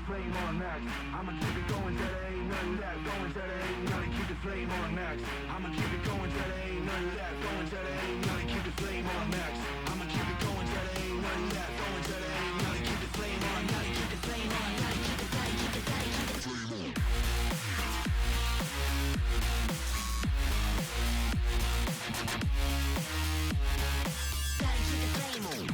flame on max. I'ma keep it going till there ain't nothing left. Going till there ain't nothing, keep the flame on max. I'ma keep it going till there ain't nothing left. Going till there ain't nothing, keep the flame on max. I'ma keep it going till there ain't nothing left. Going till there ain't nothing, keep the flame on. Gotta keep the flame on. Gotta keep the flame, keep the flame, keep the flame on. Gotta keep the flame on.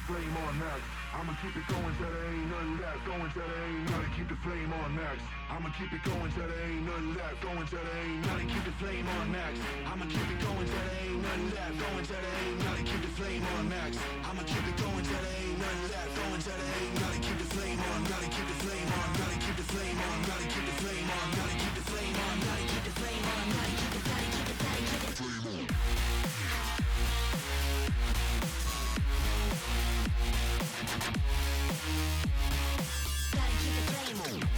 Flame on max. I'ma keep it going till there ain't nothing left. Going till there ain't nothing, keep the flame on max. I'ma keep it going till there ain't nothing left. Going till there ain't nothing, keep the flame on max. I'ma keep it going till there ain't nothing left. Going till there ain't nothing, keep the flame on max. I'ma keep it going till there ain't nothing left. Going till there ain't nothing, keep the flame on. Gotta keep the flame on. Gotta keep the flame on. Gotta keep the flame on. Gotta keep the flame on. Gotta keep the flame on. Gotta keep the flame, keep the flame, keep the flame on. Gotta keep the flame on. Gotta keep the flame on.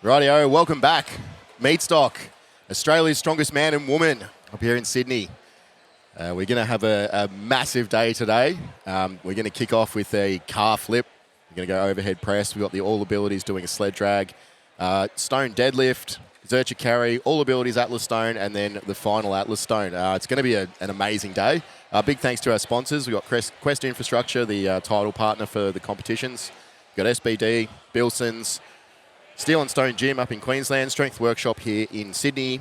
Rightio, welcome back. Meatstock, Australia's strongest man and woman up here in Sydney. We're going to have a massive day today. We're going to kick off with a car flip. We're going to go overhead press. We've got the All Abilities doing a sled drag, stone deadlift, Zurcher carry, All Abilities Atlas stone, and then the final Atlas stone. It's going to be an amazing day. Big thanks to our sponsors. We've got Quest Infrastructure, the title partner for the competitions. We've got SBD, Bilson's, Steel and Stone Gym up in Queensland, Strength Workshop here in Sydney,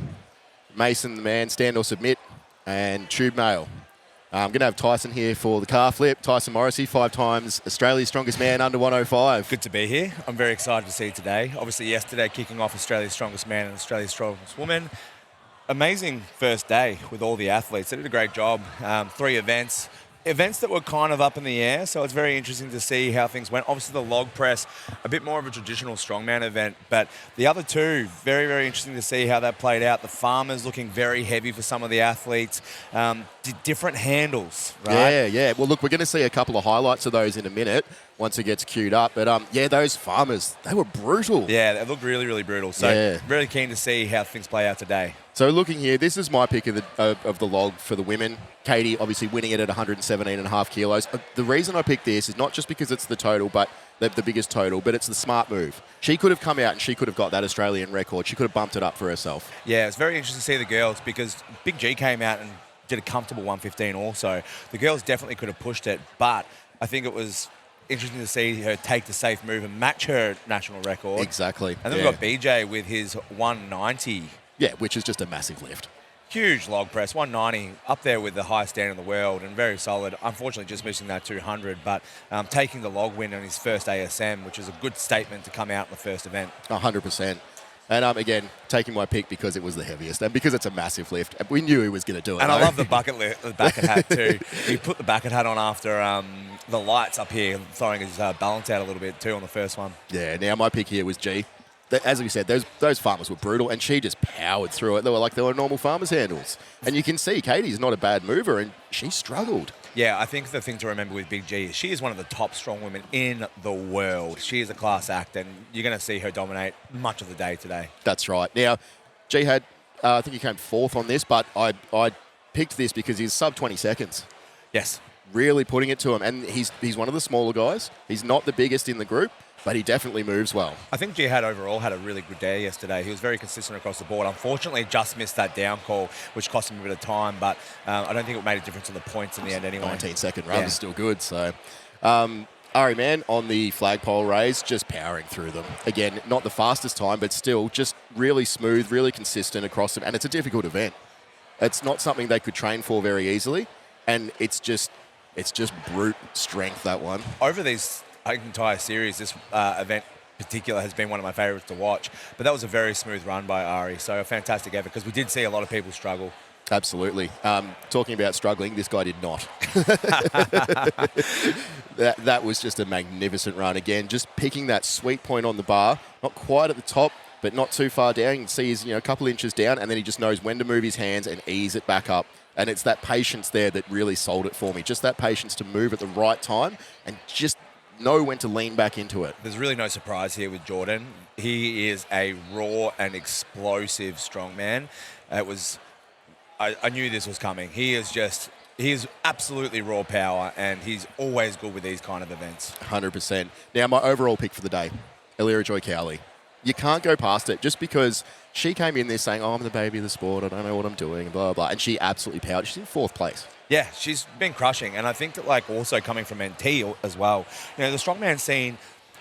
Mason the Man, Stand or Submit, and Tube Mail. I'm going to have Tyson here for the car flip. Tyson Morrissey, 5 times Australia's strongest man under 105. Good to be here. I'm very excited to see you today. Obviously yesterday kicking off Australia's strongest man and Australia's strongest woman. Amazing first day with all the athletes. They did a great job. 3 events that were kind of up in the air, so it's very interesting to see how things went. Obviously the log press, a bit more of a traditional strongman event, but the other 2, very, very interesting to see how that played out. The farmers looking very heavy for some of the athletes. Different handles, right? Yeah. Well, look, we're going to see a couple of highlights of those in a minute once it gets queued up. But, those farmers, they were brutal. Yeah, they looked really, really brutal. So really keen to see how things play out today. So looking here, this is my pick of the log for the women. Katie obviously winning it at 117.5 kilos. The reason I picked this is not just because it's the total, but the biggest total, but it's the smart move. She could have come out and she could have got that Australian record. She could have bumped it up for herself. Yeah, it's very interesting to see the girls because Big G came out and did a comfortable 115 also. The girls definitely could have pushed it, but I think it was interesting to see her take the safe move and match her national record. Exactly. And then we've got BJ with his 190. Yeah, which is just a massive lift. Huge log press, 190, up there with the highest standard in the world and very solid. Unfortunately, just missing that 200, but taking the log win on his first ASM, which is a good statement to come out in the first event. 100%. And again, taking my pick because it was the heaviest and because it's a massive lift. We knew he was going to do it. And I love the bucket hat too. He put the bucket hat on after the lights up here, throwing his balance out a little bit too on the first one. Yeah, now my pick here was G. As we said, those farmers were brutal, and she just powered through it. They were normal farmers' handles. And you can see Katie's not a bad mover, and she struggled. Yeah, I think the thing to remember with Big G is she is one of the top strong women in the world. She is a class act, and you're going to see her dominate much of the day today. That's right. Now, G had, I think he came 4th on this, but I picked this because he's sub 20 seconds. Yes. Really putting it to him. And he's one of the smaller guys. He's not the biggest in the group, but he definitely moves well. I think G overall had a really good day yesterday. He was very consistent across the board. Unfortunately, just missed that down call, which cost him a bit of time, but I don't think it made a difference in the points in the end anyway. 19-second run is still good. So, Ari Man on the flagpole raise, just powering through them. Again, not the fastest time, but still just really smooth, really consistent across them. And it's a difficult event. It's not something they could train for very easily. And it's just brute strength, that one. Over these entire series, this event in particular has been one of my favourites to watch. But that was a very smooth run by Ari, so a fantastic effort because we did see a lot of people struggle. Absolutely. Talking about struggling, this guy did not. that was just a magnificent run. Again, just picking that sweet point on the bar, not quite at the top, but not too far down. You can see he's a couple inches down, and then he just knows when to move his hands and ease it back up. And it's that patience there that really sold it for me. Just that patience to move at the right time and just know when to lean back into it. There's really no surprise here with Jordan. He is a raw and explosive strongman. I knew this was coming. He is absolutely raw power, and he's always good with these kind of events. 100%. Now, my overall pick for the day, Elira Joy Cowley. You can't go past it just because she came in there saying, I'm the baby of the sport, I don't know what I'm doing, blah, blah, and she absolutely powered. She's in 4th place. Yeah, she's been crushing, and I think that also coming from NT as well, the strongman scene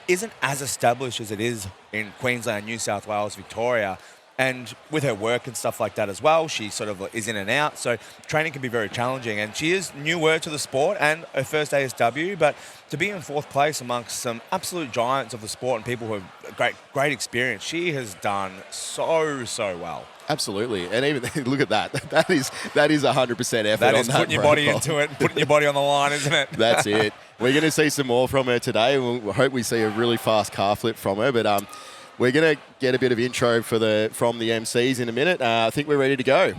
isn't as established as it is in Queensland, New South Wales, Victoria, and with her work and stuff like that as well, she sort of is in and out, so training can be very challenging, and she is newer to the sport and her first ASW, but to be in 4th place amongst some absolute giants of the sport and people who have great experience, she has done so well. Absolutely, and even look at that. That is 100% effort. That is putting your body into it, putting your body on the line, isn't it? That's it. We're going to see some more from her today. We'll hope we see a really fast car flip from her, but we're going to get a bit of intro from the MCs in a minute. I think we're ready to go.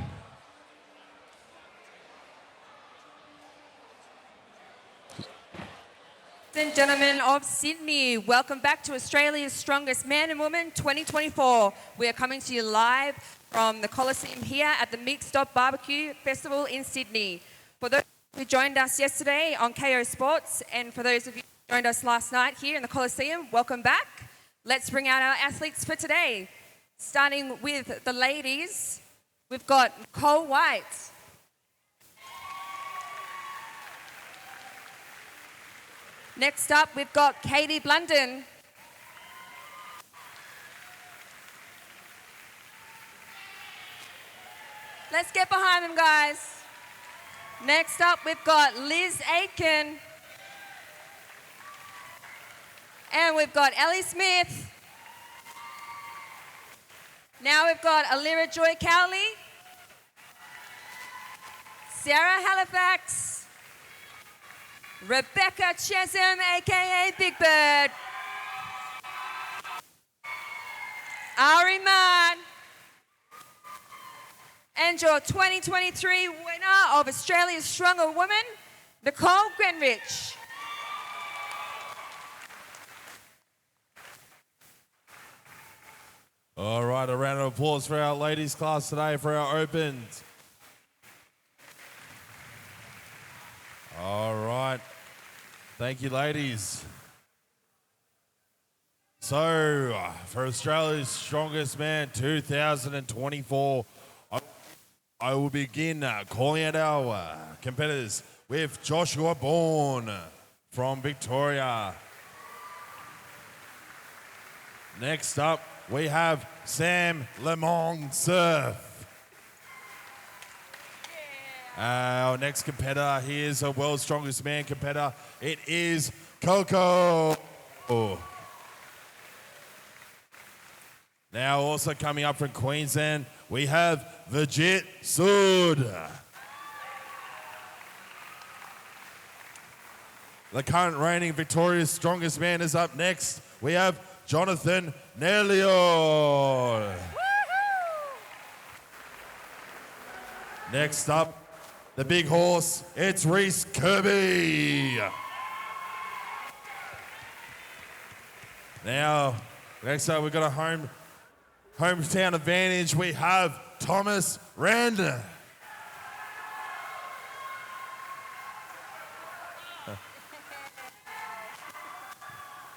Ladies and gentlemen of Sydney, welcome back to Australia's Strongest Man and Woman 2024. We are coming to you live from the Coliseum here at the Meat Stop Barbecue Festival in Sydney. For those who joined us yesterday on KO Sports, and for those of you who joined us last night here in the Coliseum, welcome back. Let's bring out our athletes for today. Starting with the ladies, we've got Nicole White. Next up, we've got Katie Blunden. Let's get behind them, guys. Next up, we've got Liz Aiken. And we've got Ellie Smith. Now we've got Alira Joy Cowley. Sarah Halifax. Rebecca Chesham, aka Big Bird. Ari Mann. And your 2023 winner of Australia's Stronger Woman, Nicole Grenrich. All right, a round of applause for our ladies class today for our opens. All right. Thank you, ladies. So, for Australia's Strongest Man 2024, I will begin calling out our competitors with Joshua Bourne from Victoria. Next up, we have Sam Lemong Surf. Our next competitor, he is a World's Strongest Man competitor. It is Coco. Now also coming up from Queensland, we have Vijit Sood. The current reigning Victoria's Strongest Man is up next. We have Jonathan Nerlior. Next up, the big horse, it's Reese Kirby. Now, next up, we've got a hometown advantage. We have Thomas Rand.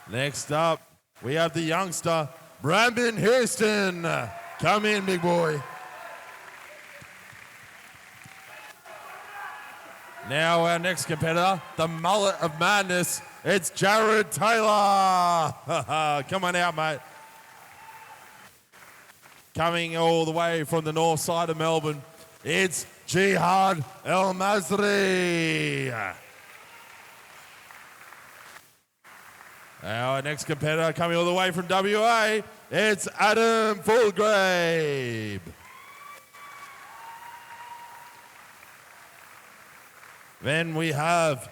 Next up, we have the youngster, Brandon Houston. Come in, big boy. Now our next competitor, the mullet of madness, it's Jared Taylor. Come on out, mate. Coming all the way from the north side of Melbourne, it's Jihad El Masri. Our next competitor coming all the way from WA, it's Adam Fulgrave. Then we have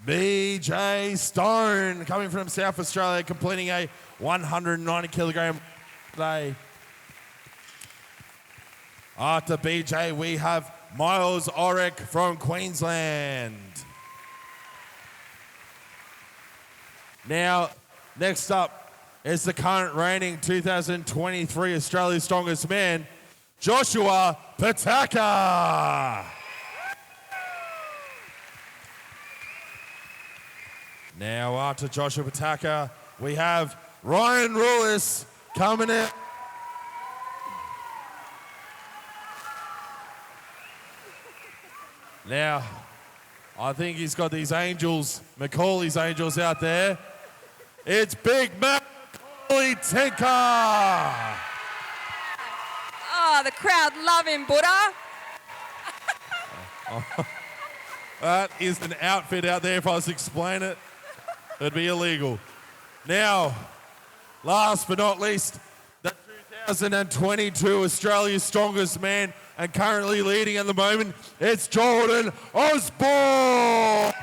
BJ Stone coming from South Australia, completing a 190 kilogram day. After BJ, we have Miles Orick from Queensland. Now, next up is the current reigning 2023 Australia's Strongest Man, Joshua Pataka. Now, after Joshua Pataka, we have Ryan Rulis coming in. Now, I think he's got these angels, Macaulay's angels out there. It's Big Macaulay Tinker. Oh, the crowd love him, Buddha. That is an outfit out there. If I was to explain it, it'd be illegal. Now, last but not least, the 2022 Australia's Strongest Man and currently leading at the moment, it's Jordan Osborne.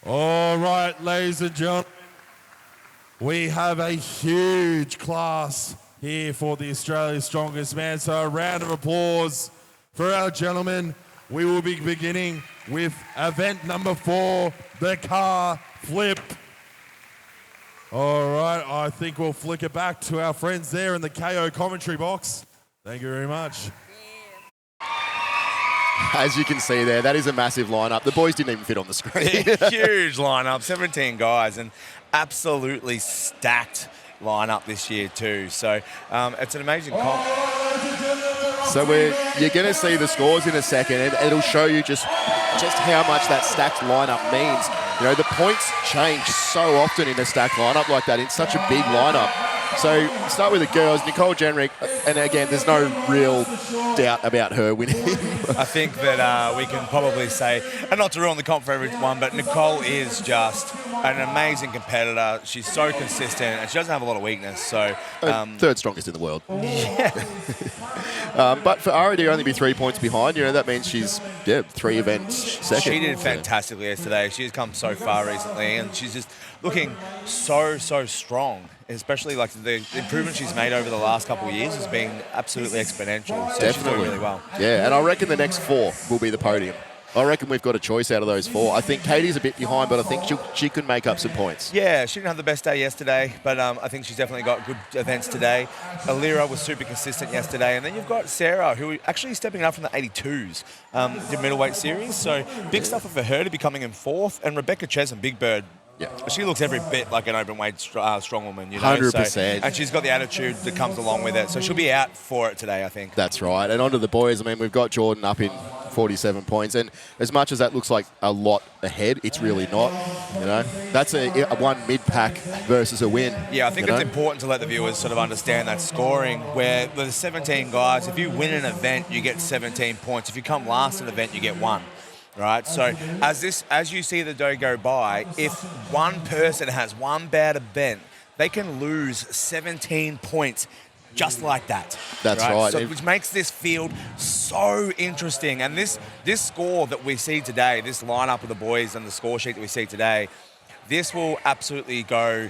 All right, ladies and gentlemen, we have a huge class here for the Australia's Strongest Man. So a round of applause For our gentlemen, we will be beginning with event number 4, the car flip. All right, I think we'll flick it back to our friends there in the KO commentary box. Thank you very much. As you can see there, that is a massive lineup. The boys didn't even fit on the screen. Huge lineup, 17 guys, and absolutely stacked lineup this year too. So it's an amazing comp. So you're going to see the scores in a second, and it'll show you just how much that stacked lineup means. You know, the points change so often in a stacked lineup like that. It's such a big lineup. So start with the girls, Nicole Jenrick, and again, there's no real doubt about her winning. I think that we can probably say, and not to ruin the comp for everyone, but Nicole is just an amazing competitor. She's so consistent, and she doesn't have a lot of weakness. So third strongest in the world. Yeah. But for Ari to only be 3 points behind, you know, that means she's 3 events second. She did fantastically yesterday. She's come so far recently, and she's just looking so strong. Especially like the improvement she's made over the last couple of years has been absolutely exponential. So she's doing really well. Yeah, and I reckon the next 4 will be the podium. I reckon we've got a choice out of those 4. I think Katie's a bit behind, but I think she could make up some points. Yeah, she didn't have the best day yesterday, but I think she's definitely got good events today. Alira was super consistent yesterday, and then you've got Sarah, who actually stepping up from the 82s, the middleweight series. So big stuff for her to be coming in 4th, and Rebecca Chesham, Big Bird. Yeah. She looks every bit like an open weight strong woman, you know. 100%. So, and she's got the attitude that comes along with it. So she'll be out for it today, I think. That's right. And on to the boys. I mean, we've got Jordan up in 47 points. And as much as that looks like a lot ahead, it's really not. You know, that's a one mid-pack versus a win. Yeah, I think it's important to let the viewers sort of understand that scoring where there's 17 guys. If you win an event, you get 17 points. If you come last in an event, you get 1. Right, so as you see the day go by, if one person has one bad event, they can lose 17 points just like that. That's right. So, which makes this field so interesting. And this score that we see today, this lineup of the boys and the score sheet that we see today, this will absolutely go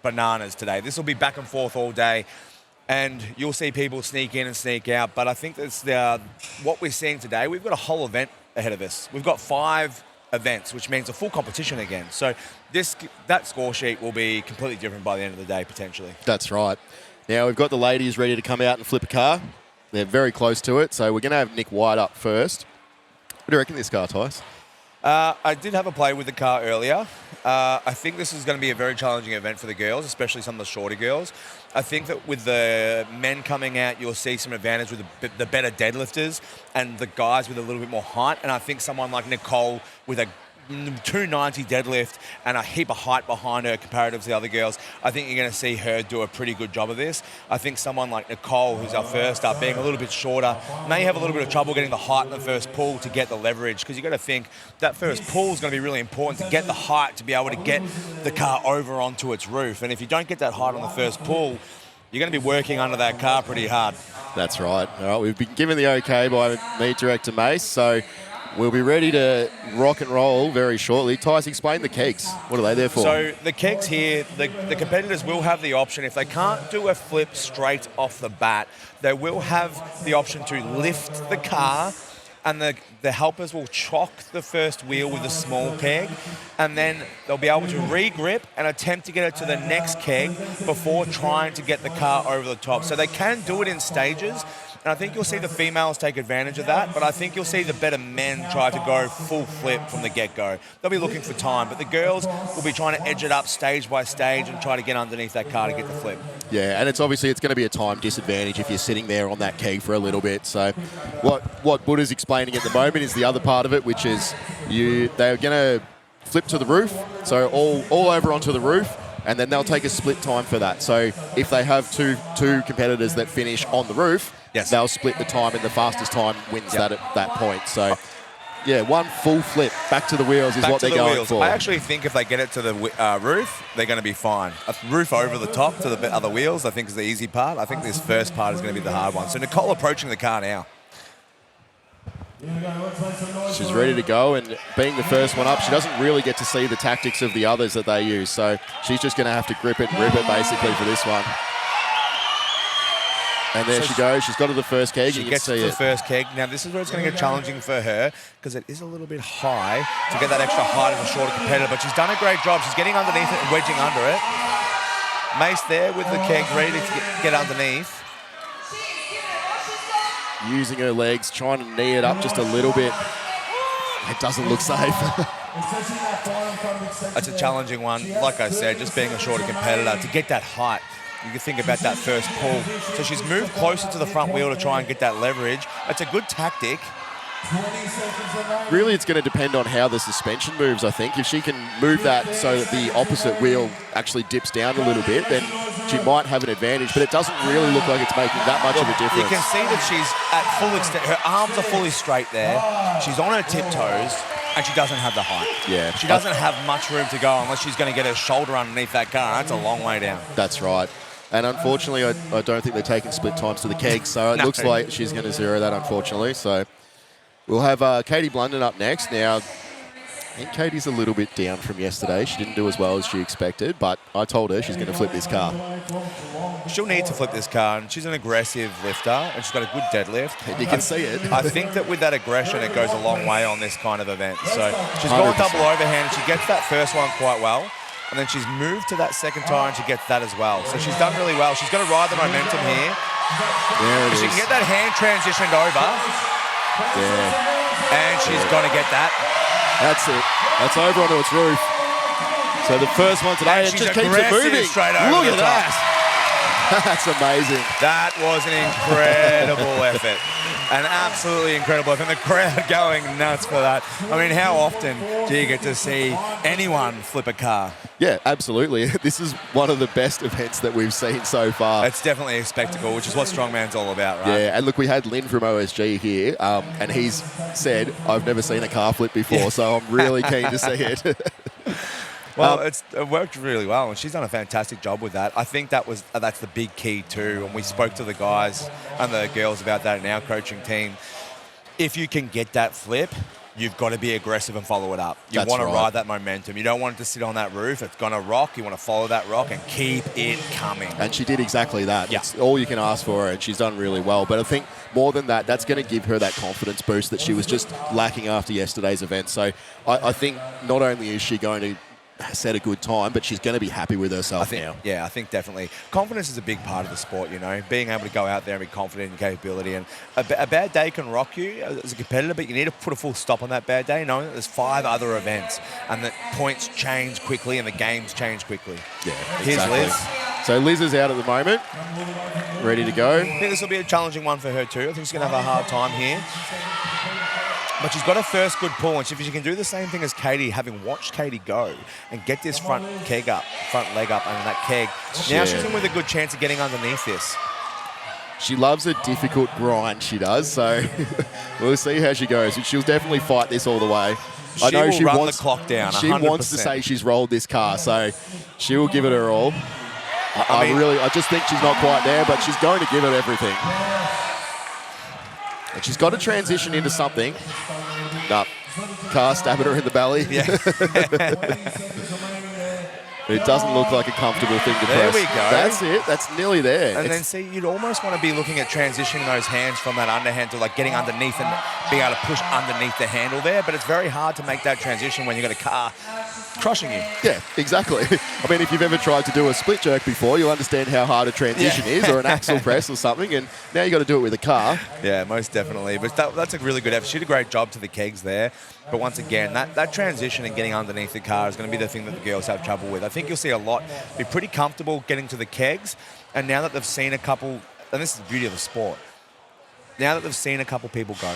bananas today. This will be back and forth all day. And you'll see people sneak in and sneak out. But I think that's what we're seeing today. We've got a whole event ahead of us. We've got 5 events, which means a full competition again. So that score sheet will be completely different by the end of the day, potentially. That's right. Now, we've got the ladies ready to come out and flip a car. They're very close to it. So we're going to have Nick White up first. What do you reckon this car, Tice? I did have a play with the car earlier. I think this is going to be a very challenging event for the girls, especially some of the shorter girls. I think that with the men coming out, you'll see some advantage with the better deadlifters and the guys with a little bit more height. And I think someone like Nicole with a 290 deadlift and a heap of height behind her comparative to the other girls, I think you're going to see her do a pretty good job of this. I think someone like Nicole, who's our first up, being a little bit shorter, may have a little bit of trouble getting the height in the first pull to get the leverage, because you've got to think that first pull is going to be really important to get the height to be able to get the car over onto its roof. And if you don't get that height on the first pull, you're going to be working under that car pretty hard. That's right. All right, we've been given the okay by Meet Director Mace, so we'll be ready to rock and roll very shortly. Tice, explain the kegs. What are they there for? So the kegs here, the competitors will have the option, if they can't do a flip straight off the bat, they will have the option to lift the car, and the helpers will chock the first wheel with a small keg, and then they'll be able to re-grip and attempt to get it to the next keg before trying to get the car over the top. So they can do it in stages. And I think you'll see the females take advantage of that, but I think you'll see the better men try to go full flip from the get-go. They'll be looking for time, but the girls will be trying to edge it up stage by stage and try to get underneath that car to get the flip. Yeah, and it's going to be a time disadvantage if you're sitting there on that keg for a little bit. So what Buddha's explaining at the moment is the other part of it, which is they're going to flip to the roof, so all over onto the roof, and then they'll take a split time for that. So if they have two competitors that finish on the roof, yes, they'll split the time, and the fastest time wins that at that point. So, yeah, one full flip back to the wheels is what they're going for. I actually think if they get it to the roof, they're going to be fine. A roof over the top to the other wheels, I think, is the easy part. I think this first part is going to be the hard one. So Nicole approaching the car now. She's ready to go, and being the first one up, she doesn't really get to see the tactics of the others that they use. So she's just going to have to grip it and rip it basically for this one. And there she goes. She's got to the first keg. She You can gets to see the it. first keg. Now, this is where it's going to get challenging for her because it is a little bit high to get that extra height as a shorter competitor, but she's done a great job. She's getting underneath it and wedging under it. Mace there with the keg ready to get underneath. Using her legs, trying to knee it up just a little bit. It doesn't look safe. That's a challenging one. Like I said, just being a shorter competitor, to get that height, you can think about that first pull. So she's moved closer to the front wheel to try and get that leverage. That's a good tactic. Really, it's going to depend on how the suspension moves, I think. If she can move that so that the opposite wheel actually dips down a little bit, then she might have an advantage, but it doesn't really look like it's making that much of a difference. You can see that she's at full extent. Her arms are fully straight there. She's on her tiptoes, and she doesn't have the height. Yeah. She doesn't have much room to go unless she's going to get her shoulder underneath that car. That's a long way down. That's right. And unfortunately, I don't think they're taking split times to the keg, so it No. looks like she's going to zero that, unfortunately. So we'll have Katie Blunden up next. Now, I think Katie's a little bit down from yesterday. She didn't do as well as she expected, but I told her she's going to flip this car. She'll need to flip this car, and she's an aggressive lifter, and she's got a good deadlift. And you can see it. I think that with that aggression, it goes a long way on this kind of event. So she's 100%. gone double overhand, and she gets that first one quite well. And then she's moved to that second tire, and she gets that as well. So she's done really well. She's got to ride the momentum here. There it She is. can get that hand transitioned over, Yeah, and she's going to get that. that's it. That's over onto its roof. So the first one today, And it she's just keeps it aggressive moving. straight over Look the at top. that. That's amazing. That was an incredible effort. An absolutely incredible effort. And the crowd going nuts for that. I mean, how often do you get to see anyone flip a car? Yeah, absolutely. This is one of the best events that we've seen so far. It's definitely a spectacle, which is what Strongman's all about, right? Yeah, and look, we had Lynn from OSG here, and he's said, I've never seen a car flip before, so I'm really keen to see it. Well, it worked really well, and she's done a fantastic job with that. I think that's the big key too, and we spoke to the guys and the girls about that in our coaching team. If you can get that flip, you've got to be aggressive and follow it up. You That's want to right. ride that momentum. You don't want it to sit on that roof. It's going to rock. You want to follow that rock and keep it coming. And she did exactly that. Yeah. It's all you can ask for her, and she's done really well. But I think more than that, that's going to give her that confidence boost that she was just lacking after yesterday's event. So I think not only is she going to set a good time, but she's going to be happy with herself now. Yeah, I think definitely. Confidence is a big part of the sport, you know, being able to go out there and be confident in your capability. And a bad day can rock you as a competitor, but you need to put a full stop on that bad day, knowing that there's 5 other events and that points change quickly and the games change quickly. Yeah, Here's exactly. Liz. So Liz is out at the moment, ready to go. I think this will be a challenging one for her too. I think she's going to have a hard time here. But she's got a first good pull, and if she can do the same thing as Katie, having watched Katie go and get this front leg up under that keg, now she's in with a good chance of getting underneath this. She loves a difficult grind, she does, so we'll see how she goes. She'll definitely fight this all the way. She will run the clock down, She 100%. wants to say she's rolled this car, so she will give it her all. I just think she's not quite there, but she's going to give it everything. And she's got to transition into something. No, car stabbing her in the belly. Yeah. It doesn't look like a comfortable thing to There press. we go. That's it. That's nearly there. And then see, you'd almost want to be looking at transitioning those hands from that underhand to like getting underneath and being able to push underneath the handle there. But it's very hard to make that transition when you've got a car crushing you. Yeah, exactly. I mean, if you've ever tried to do a split jerk before, you'll understand how hard a transition is, or an axle press or something, and now you've got to do it with a car. Yeah, most definitely. But that's a really good effort. She did a great job to the kegs there. But once again, that transition and getting underneath the car is going to be the thing that the girls have trouble with. I think you'll see a lot be pretty comfortable getting to the kegs, and now that they've seen a couple, and this is the beauty of the sport, now that they've seen a couple people go,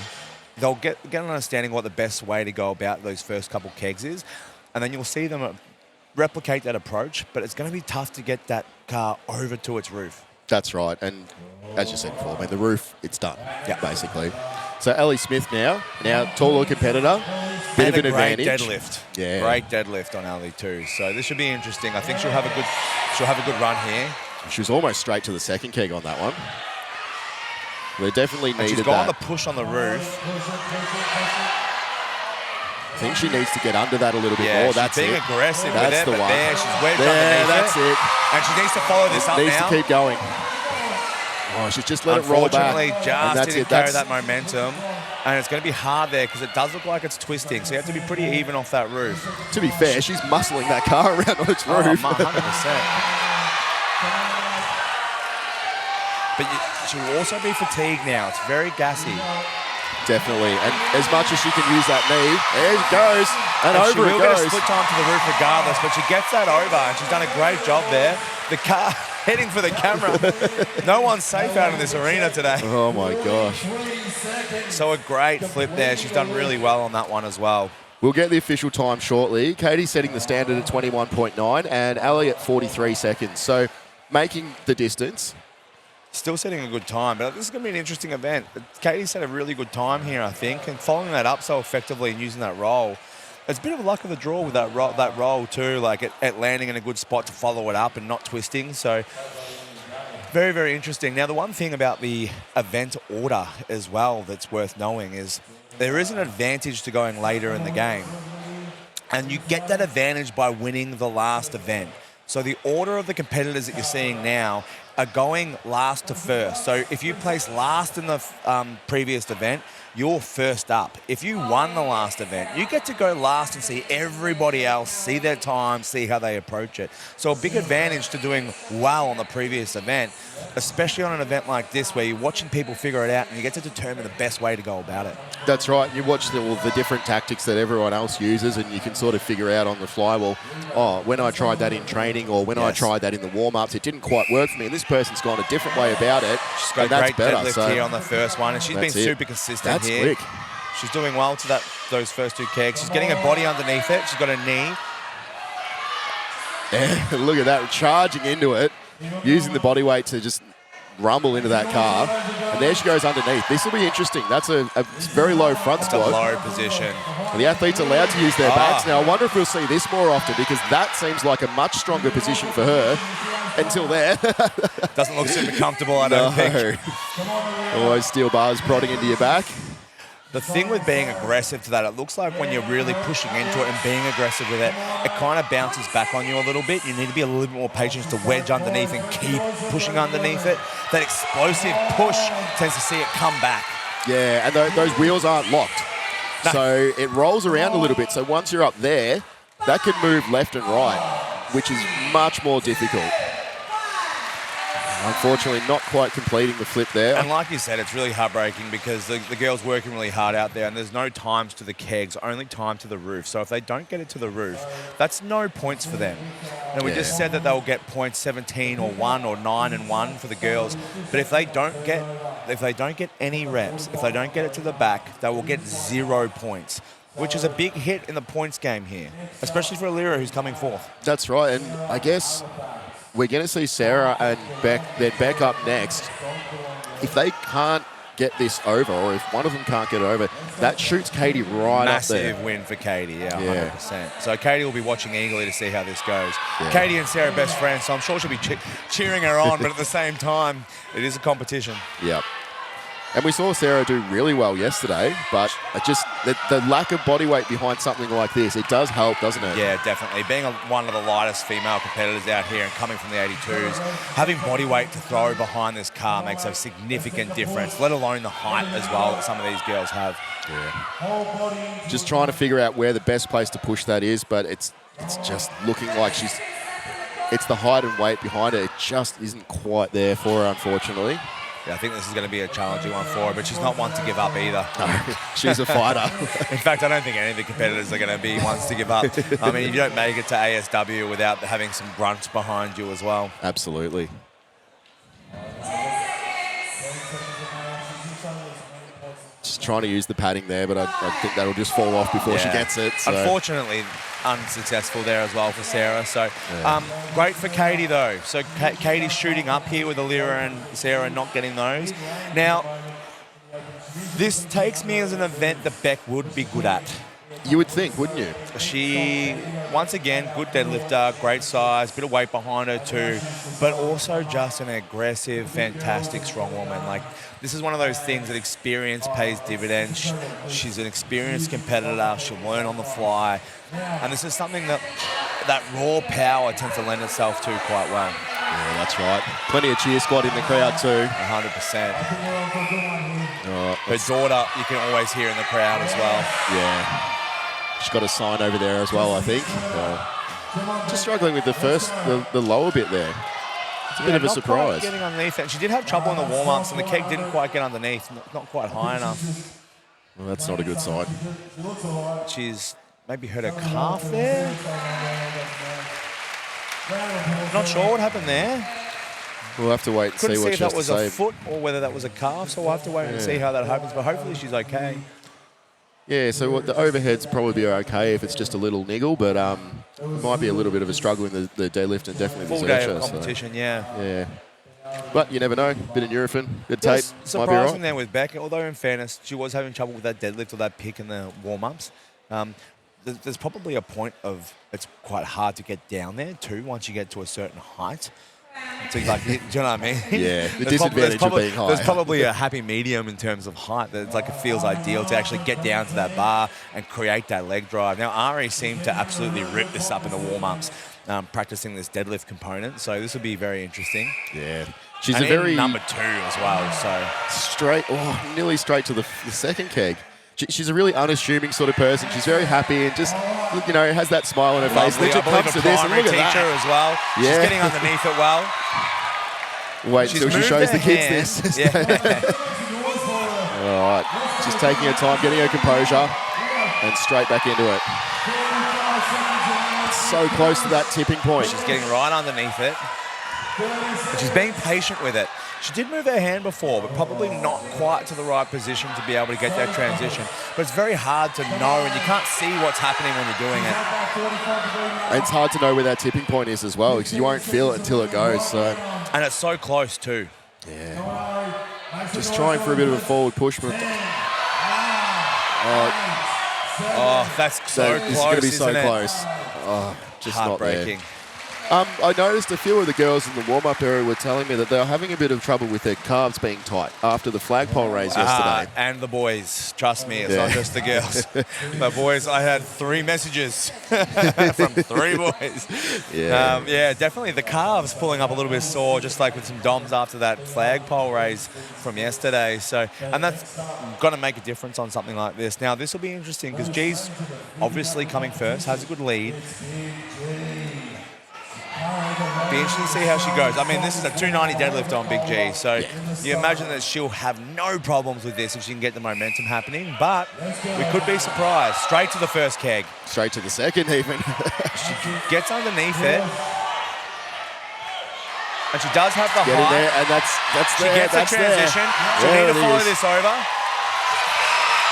they'll get an understanding what the best way to go about those first couple kegs is, and then you'll see them replicate that approach, but it's going to be tough to get that car over to its roof. That's right. And as you said before, I mean, the roof, it's done, basically. So Ellie Smith now taller competitor, bit of an advantage. Great deadlift. Yeah. Great deadlift on Ali too. So this should be interesting. I think she'll have a good run here. She was almost straight to the second keg on that one. They definitely And needed she's gone that. the push on the roof. I think she needs to get under that a little bit Yeah, more. she's That's being it. aggressive That's with it, the but one. there she's wedged There, underneath that's it. And she needs to follow this up Needs now. to keep going. Oh, she's just let it roll back. Unfortunately, And just that's didn't it. carry that momentum. And it's going to be hard there because it does look like it's twisting. So you have to be pretty even off that roof. To be fair, she's muscling that car around on its Oh, roof. 100%. But she will also be fatigued now. It's very gassy. Definitely. And as much as she can use that knee, there it goes. And She over will it get a goes. split time to the roof regardless, but she gets that over, and she's done a great job there. The car heading for the camera. No one's safe out in this arena today. Oh, my gosh. So a great flip there. She's done really well on that one as well. We'll get the official time shortly. Katie setting the standard at 21.9 and Ali at 43 seconds. So making the distance. Still setting a good time, but this is going to be an interesting event. Katie's had a really good time here, I think, and following that up so effectively and using that roll. It's a bit of a luck of the draw with that roll too, like at landing in a good spot to follow it up and not twisting. So very, very interesting. Now, the one thing about the event order as well that's worth knowing is there is an advantage to going later in the game. And you get that advantage by winning the last event. So the order of the competitors that you're seeing now are going last to first. So if you place last in the previous event, you're first up. If you won the last event, you get to go last and see everybody else, see their time, see how they approach it. So a big advantage to doing well on the previous event, especially on an event like this where you're watching people figure it out and you get to determine the best way to go about it. That's right. You watch all the different tactics that everyone else uses and you can sort of figure out on the fly, well, oh, when I tried that in training or when I tried that in the warm-ups, it didn't quite work for me. And this person's gone a different way about it. She's got a great deadlift here on the first one, and she's been super consistent That's here. quick. She's doing well to those first two kegs. She's getting her body underneath it. She's got a knee. Yeah, look at that, charging into it, using the body weight to just rumble into that car. And there she goes underneath. This will be interesting. That's a very low front It's squat. a low position. And the athlete's allowed to use their backs. Now, I wonder if we'll see this more often because that seems like a much stronger position for her until there. Doesn't look super comfortable, I don't think. Always steel bars prodding into your back. The thing with being aggressive to that, it looks like when you're really pushing into it and being aggressive with it, it kind of bounces back on you a little bit. You need to be a little bit more patient to wedge underneath and keep pushing underneath it. That explosive push tends to see it come back. Yeah, and those wheels aren't locked. No. So it rolls around a little bit. So once you're up there, that can move left and right, which is much more difficult. Unfortunately, not quite completing the flip there. And like you said, it's really heartbreaking because the girl's working really hard out there and there's no times to the kegs, only time to the roof. So if they don't get it to the roof, that's no points for them. And we just said that they'll get points 17 or 1 or 9 and 1 for the girls. But if they don't get any reps, if they don't get it to the back, they will get 0 points, which is a big hit in the points game here, especially for Alira, who's coming fourth. That's right. And I guess we're going to see Sarah and Beck up next. If they can't get this over, or if one of them can't get it over, that shoots Katie right up there. Massive win for Katie, 100%. So Katie will be watching eagerly to see how this goes. Yeah. Katie and Sarah are best friends, so I'm sure she'll be cheering her on, but at the same time, it is a competition. Yep. And we saw Sarah do really well yesterday, but just the lack of body weight behind something like this, it does help, doesn't it? Yeah, definitely. Being one of the lightest female competitors out here and coming from the 82s, having body weight to throw behind this car makes a significant difference, let alone the height as well that some of these girls have. Yeah. Just trying to figure out where the best place to push that is, but it's just looking like it's the height and weight behind it. It just isn't quite there for her, unfortunately. Yeah, I think this is going to be a challenging one for her, but she's not one to give up either. No, she's a fighter. In fact, I don't think any of the competitors are going to be ones to give up. I mean, you don't make it to ASW without having some grunts behind you as well. Absolutely. Just trying to use the padding there, but I think that'll just fall off before she gets it. So. Unfortunately, unsuccessful there as well for Sarah. So great for Katie though. So Katie's shooting up here with Alira and Sarah not getting those. Now, this takes me as an event that Beck would be good at. You would think, wouldn't you? She, once again, good deadlifter, great size, bit of weight behind her too, but also just an aggressive, fantastic, strong woman. Like, this is one of those things that experience pays dividends. She's an experienced competitor. She'll learn on the fly. And this is something that raw power tends to lend itself to quite well. Yeah, that's right. Plenty of cheer squad in the crowd too. 100%. Her daughter, you can always hear in the crowd as well. Yeah. She's got a sign over there as well, I think. Just struggling with the lower bit there. It's a bit of a not surprise. Quite getting underneath it. She did have trouble in the warm-ups, and the keg didn't quite get underneath. Not quite high enough. Well, that's not a good sign. She's maybe hurt her calf there. Not sure what happened there. We'll have to wait and Couldn't see see what if she has that was to a say. foot or whether that was a calf, so we'll have to wait and see how that happens. But hopefully she's okay. Yeah, so the overheads probably be okay if it's just a little niggle, but it might be a little bit of a struggle in the deadlift and definitely Full the day Zurcher. of competition, yeah. Yeah. But you never know. Bit of Nurofen, bit of tape. Yes, Might be surprising right. there with Beck, although in fairness, she was having trouble with that deadlift or that pick in the warm-ups. There's probably a point of it's quite hard to get down there too once you get to a certain height. So like, do you know what I mean? Yeah, the disadvantage of being high. There's probably a happy medium in terms of height that it's like it feels ideal to actually get down to that bar and create that leg drive. Now, Ari seemed to absolutely rip this up in the warm-ups, practicing this deadlift component. So this will be very interesting. Yeah. She's And a very in number 2 as well. So straight, nearly straight to the second keg. She's a really unassuming sort of person. She's very happy and just, has that smile on her face. lovely. Then I she believe comes a to this and primary look at teacher that. as well. Yeah. She's getting underneath it well. Wait She's until she moved shows her the kids hand. this. Yeah. All right. She's taking her time, getting her composure, and straight back into it. It's so close to that tipping point. She's getting right underneath it. And she's being patient with it. She did move her hand before, but probably not quite to the right position to be able to get that transition. But it's very hard to know, and you can't see what's happening when you're doing it. And it's hard to know where that tipping point is as well, because you won't feel it until it goes. So, And it's so close too. yeah. Just trying for a bit of a forward push. But, Oh, that's so this is close, going to be so isn't it? close. Oh, just not there. Heartbreaking. I noticed a few of the girls in the warm-up area were telling me that they were having a bit of trouble with their calves being tight after the flagpole raise yesterday. And the boys, trust me, it's not just the girls. The boys, I had 3 messages from 3 boys. Yeah. Definitely the calves pulling up a little bit sore, just like with some DOMs after that flagpole raise from yesterday. So, and that's going to make a difference on something like this. Now, this will be interesting because G's obviously coming first, has a good lead. Be interesting to see how she goes. I mean, this is a 290 deadlift on Big G, so you imagine that she'll have no problems with this if she can get the momentum happening, but we could be surprised. Straight to the first keg. Straight to the second even. She gets underneath it, and she does have the Get in height. there, and that's She there. gets That's a transition. there. She'll There need to it follow is. this over.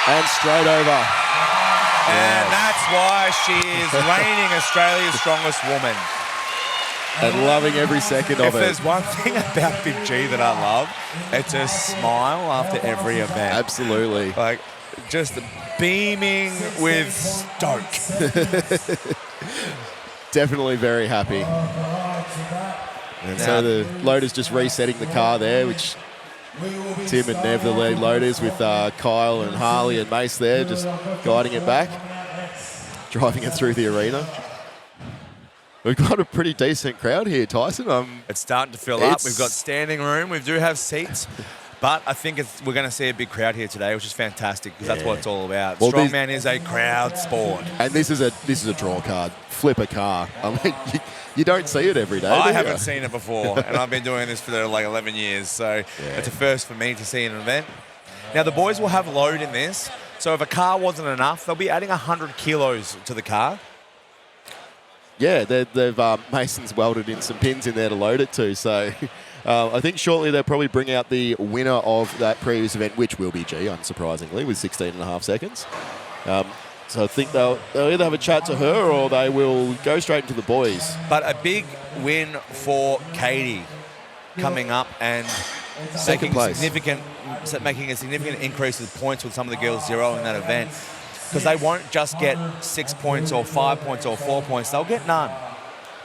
And straight over. And that's why she is reigning Australia's strongest woman. And loving every second If of it. there's one thing about Big G that I love, it's her smile after every event. Absolutely. Like, just beaming with stoke. Definitely very happy. And so the loader's just resetting the car there, which Tim and Nev, the lead loaders, with Kyle and Harley and Mace there, just guiding it back, driving it through the arena. We've got a pretty decent crowd here, Tyson. It's starting to fill up. We've got standing room. We do have seats. But I think we're going to see a big crowd here today, which is fantastic because that's what it's all about. Well, Strongman is a crowd sport. And this is a draw card. Flip a car. I mean, you don't see it every day. I do you? haven't seen it before, and I've been doing this for like 11 years, so it's a first for me to see an event. Now, the boys will have load in this, so if a car wasn't enough, they'll be adding 100 kilos to the car. Yeah, they've Mason's welded in some pins in there to load it to. So I think shortly they'll probably bring out the winner of that previous event, which will be G, unsurprisingly, with 16.5 seconds. So I think they'll either have a chat to her or they will go straight into the boys. But a big win for Katie coming up and Second place. making a significant increase of points with some of the girls zeroing that event. Because they won't just get 6 points or 5 points or 4 points, they'll get none.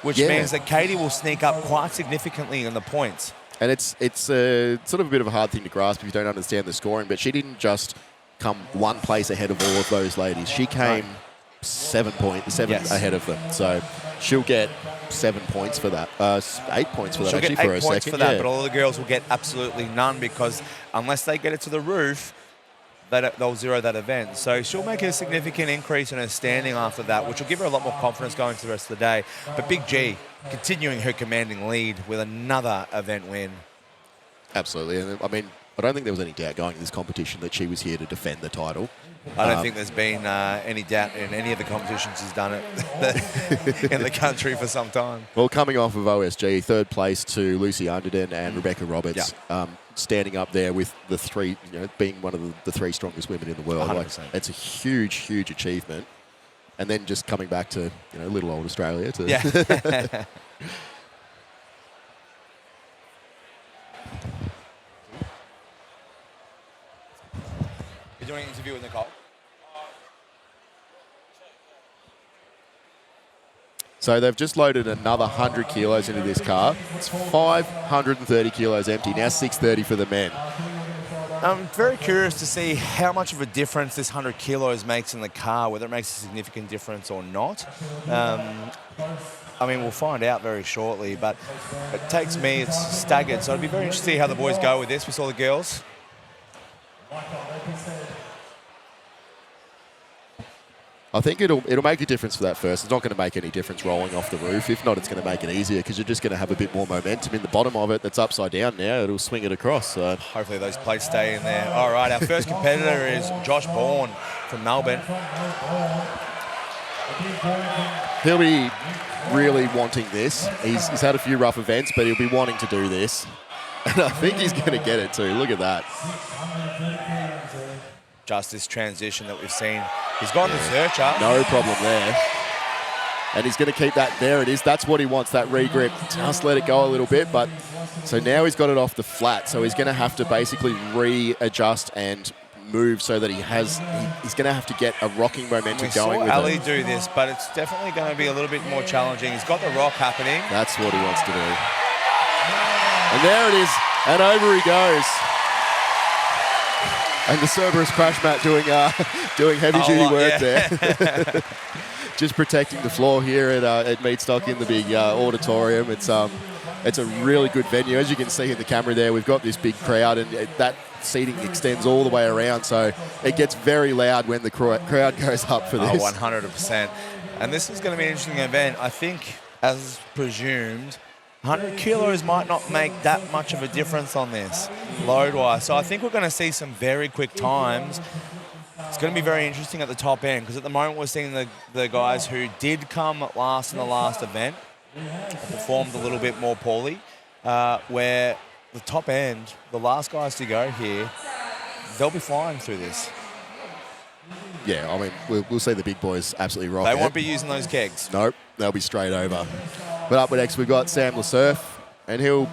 Which means that Katie will sneak up quite significantly in the points. And it's sort of a bit of a hard thing to grasp if you don't understand the scoring, but she didn't just come one place ahead of all of those ladies. She came 7 Yes. ahead of them. So she'll get 7 points for that. 8 points for that, She'll actually, get for 8 a points second. for that, yeah. but all the girls will get absolutely none because unless they get it to the roof, they'll zero that event. So she'll make a significant increase in her standing after that, which will give her a lot more confidence going to the rest of the day. But Big G continuing her commanding lead with another event win. Absolutely. And I mean, I don't think there was any doubt going into this competition that she was here to defend the title. I don't think there's been any doubt in any of the competitions she's done it in the country for some time. Well, coming off of OSG, third place to Lucy Underden and Rebecca Roberts, standing up there with the three, being one of the three strongest women in the world. 100%. It's a huge, huge achievement. And then just coming back to little old Australia to Yeah. You're doing an interview with Nicole? So they've just loaded another 100 kilos into this car. It's 530 kilos empty. Now 630 for the men. I'm very curious to see how much of a difference this 100 kilos makes in the car, whether it makes a significant difference or not. I mean, we'll find out very shortly, but it takes me, it's staggered. So it'll be very interesting to see how the boys go with this. We saw the girls. I think it'll make a difference for that first. It's not going to make any difference rolling off the roof. If not, it's going to make it easier because you're just going to have a bit more momentum in the bottom of it that's upside down now. It'll swing it across. So. Hopefully those plates stay in there. All right, our first competitor is Josh Bourne from Melbourne. He'll be really wanting this. He's had a few rough events, but he'll be wanting to do this. And I think he's going to get it too. Look at that. Just this transition that we've seen. He's gone to Zurcher. No problem there. And he's going to keep that. There it is. That's what he wants, that regrip. Just let it go a little bit. But so now he's got it off the flat. So he's going to have to basically readjust and move so that he's going to have to get a rocking momentum going with Ali it. do this, but it's definitely going to be a little bit more challenging. He's got the rock happening. That's what he wants to do. And there it is. And over he goes. And the Cerberus crash mat doing heavy-duty work there. Just protecting the floor here at Meatstock in the big auditorium. It's a really good venue. As you can see in the camera there, we've got this big crowd, and that seating extends all the way around, so it gets very loud when the crowd goes up for this. 100%. And this is going to be an interesting event. I think, as presumed, 100 kilos might not make that much of a difference on this, load-wise. So I think we're going to see some very quick times. It's going to be very interesting at the top end, because at the moment we're seeing the guys who did come last in the last event performed a little bit more poorly, where the top end, the last guys to go here, they'll be flying through this. Yeah, I mean, we'll see the big boys absolutely rock They it. won't be using those kegs. Nope, they'll be straight over. But up next, we've got Sam LeSurf, and he'll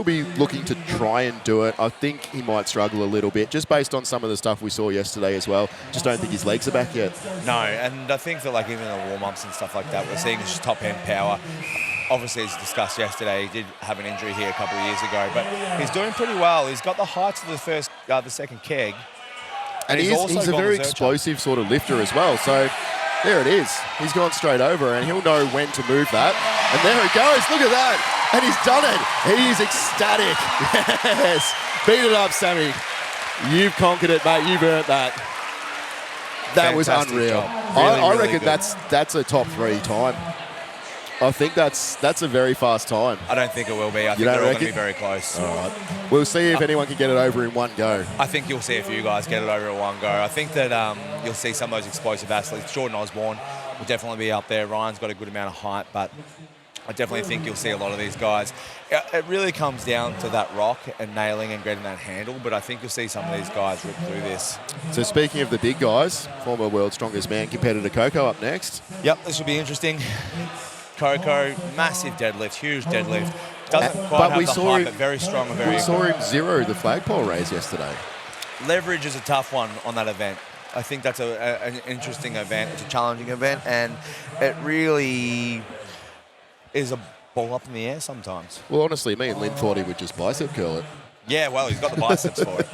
be looking to try and do it. I think he might struggle a little bit, just based on some of the stuff we saw yesterday as well. Just don't think his legs are back yet. No, and I think that like even the warm-ups and stuff like that, we're seeing his top-end power. Obviously, as discussed yesterday, he did have an injury here a couple of years ago, but he's doing pretty well. He's got the heights of the second keg. And he's a very explosive sort of lifter as well. So there it is. He's gone straight over, and he'll know when to move that. And there it goes. Look at that. And he's done it. He is ecstatic. Yes. Beat it up, Sammy. You've conquered it, mate. You've earned that. That was unreal. I reckon good. that's a top 3 time. I think that's a very fast time. I don't think it will be. I think they're all going to be very close. All right. We'll see if anyone can get it over in one go. I think you'll see a few guys get it over at one go. I think that you'll see some of those explosive athletes. Jordan Osborne will definitely be up there. Ryan's got a good amount of height, but I definitely think you'll see a lot of these guys. It really comes down to that rock and nailing and getting that handle, but I think you'll see some of these guys rip through this. So speaking of the big guys, former world's strongest man competitor Coco up next. Yep, this will be interesting. Coco, massive deadlift, huge deadlift. Doesn't quite have the height, but very strong and very We saw him zero the flagpole raise yesterday. Leverage is a tough one on that event. I think that's an interesting event. It's a challenging event, and it really is a ball up in the air sometimes. Well, honestly, me and Lynn thought he would just bicep curl it. Yeah, well, he's got the biceps for it.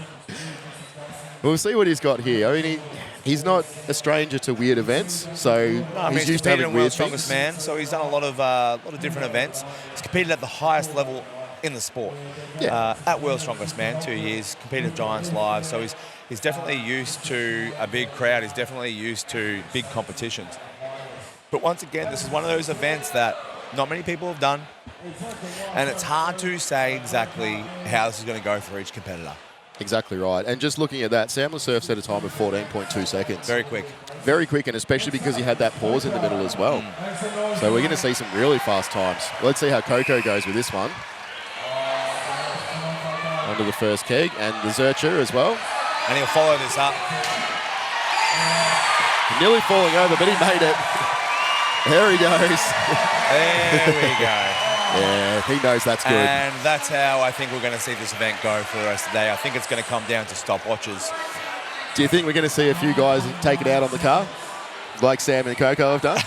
We'll see what he's got here. I mean, he's not a stranger to weird events, so No, I mean, he's he's used to competed having in weird World's Strongest things. Man, so he's done a lot of different events. He's competed at the highest level in the sport. Yeah. At World's Strongest Man, 2 years, competed at Giants Live, so he's definitely used to a big crowd. He's definitely used to big competitions. But once again, this is one of those events that not many people have done, and it's hard to say exactly how this is going to go for each competitor. Exactly right. And just looking at that, Sam Surf set a time of 14.2 seconds. Very quick. Very quick, and especially because he had that pause in the middle as well. So we're going to see some really fast times. Let's see how Coco goes with this one. Under the first keg, and the Zurcher as well. And he'll follow this up. Nearly falling over, but he made it. There he goes. There we go. Yeah, he knows that's good. And that's how I think we're going to see this event go for the rest of the day. I think it's going to come down to stopwatches. Do you think we're going to see a few guys take it out on the car, like Sam and Coco have done?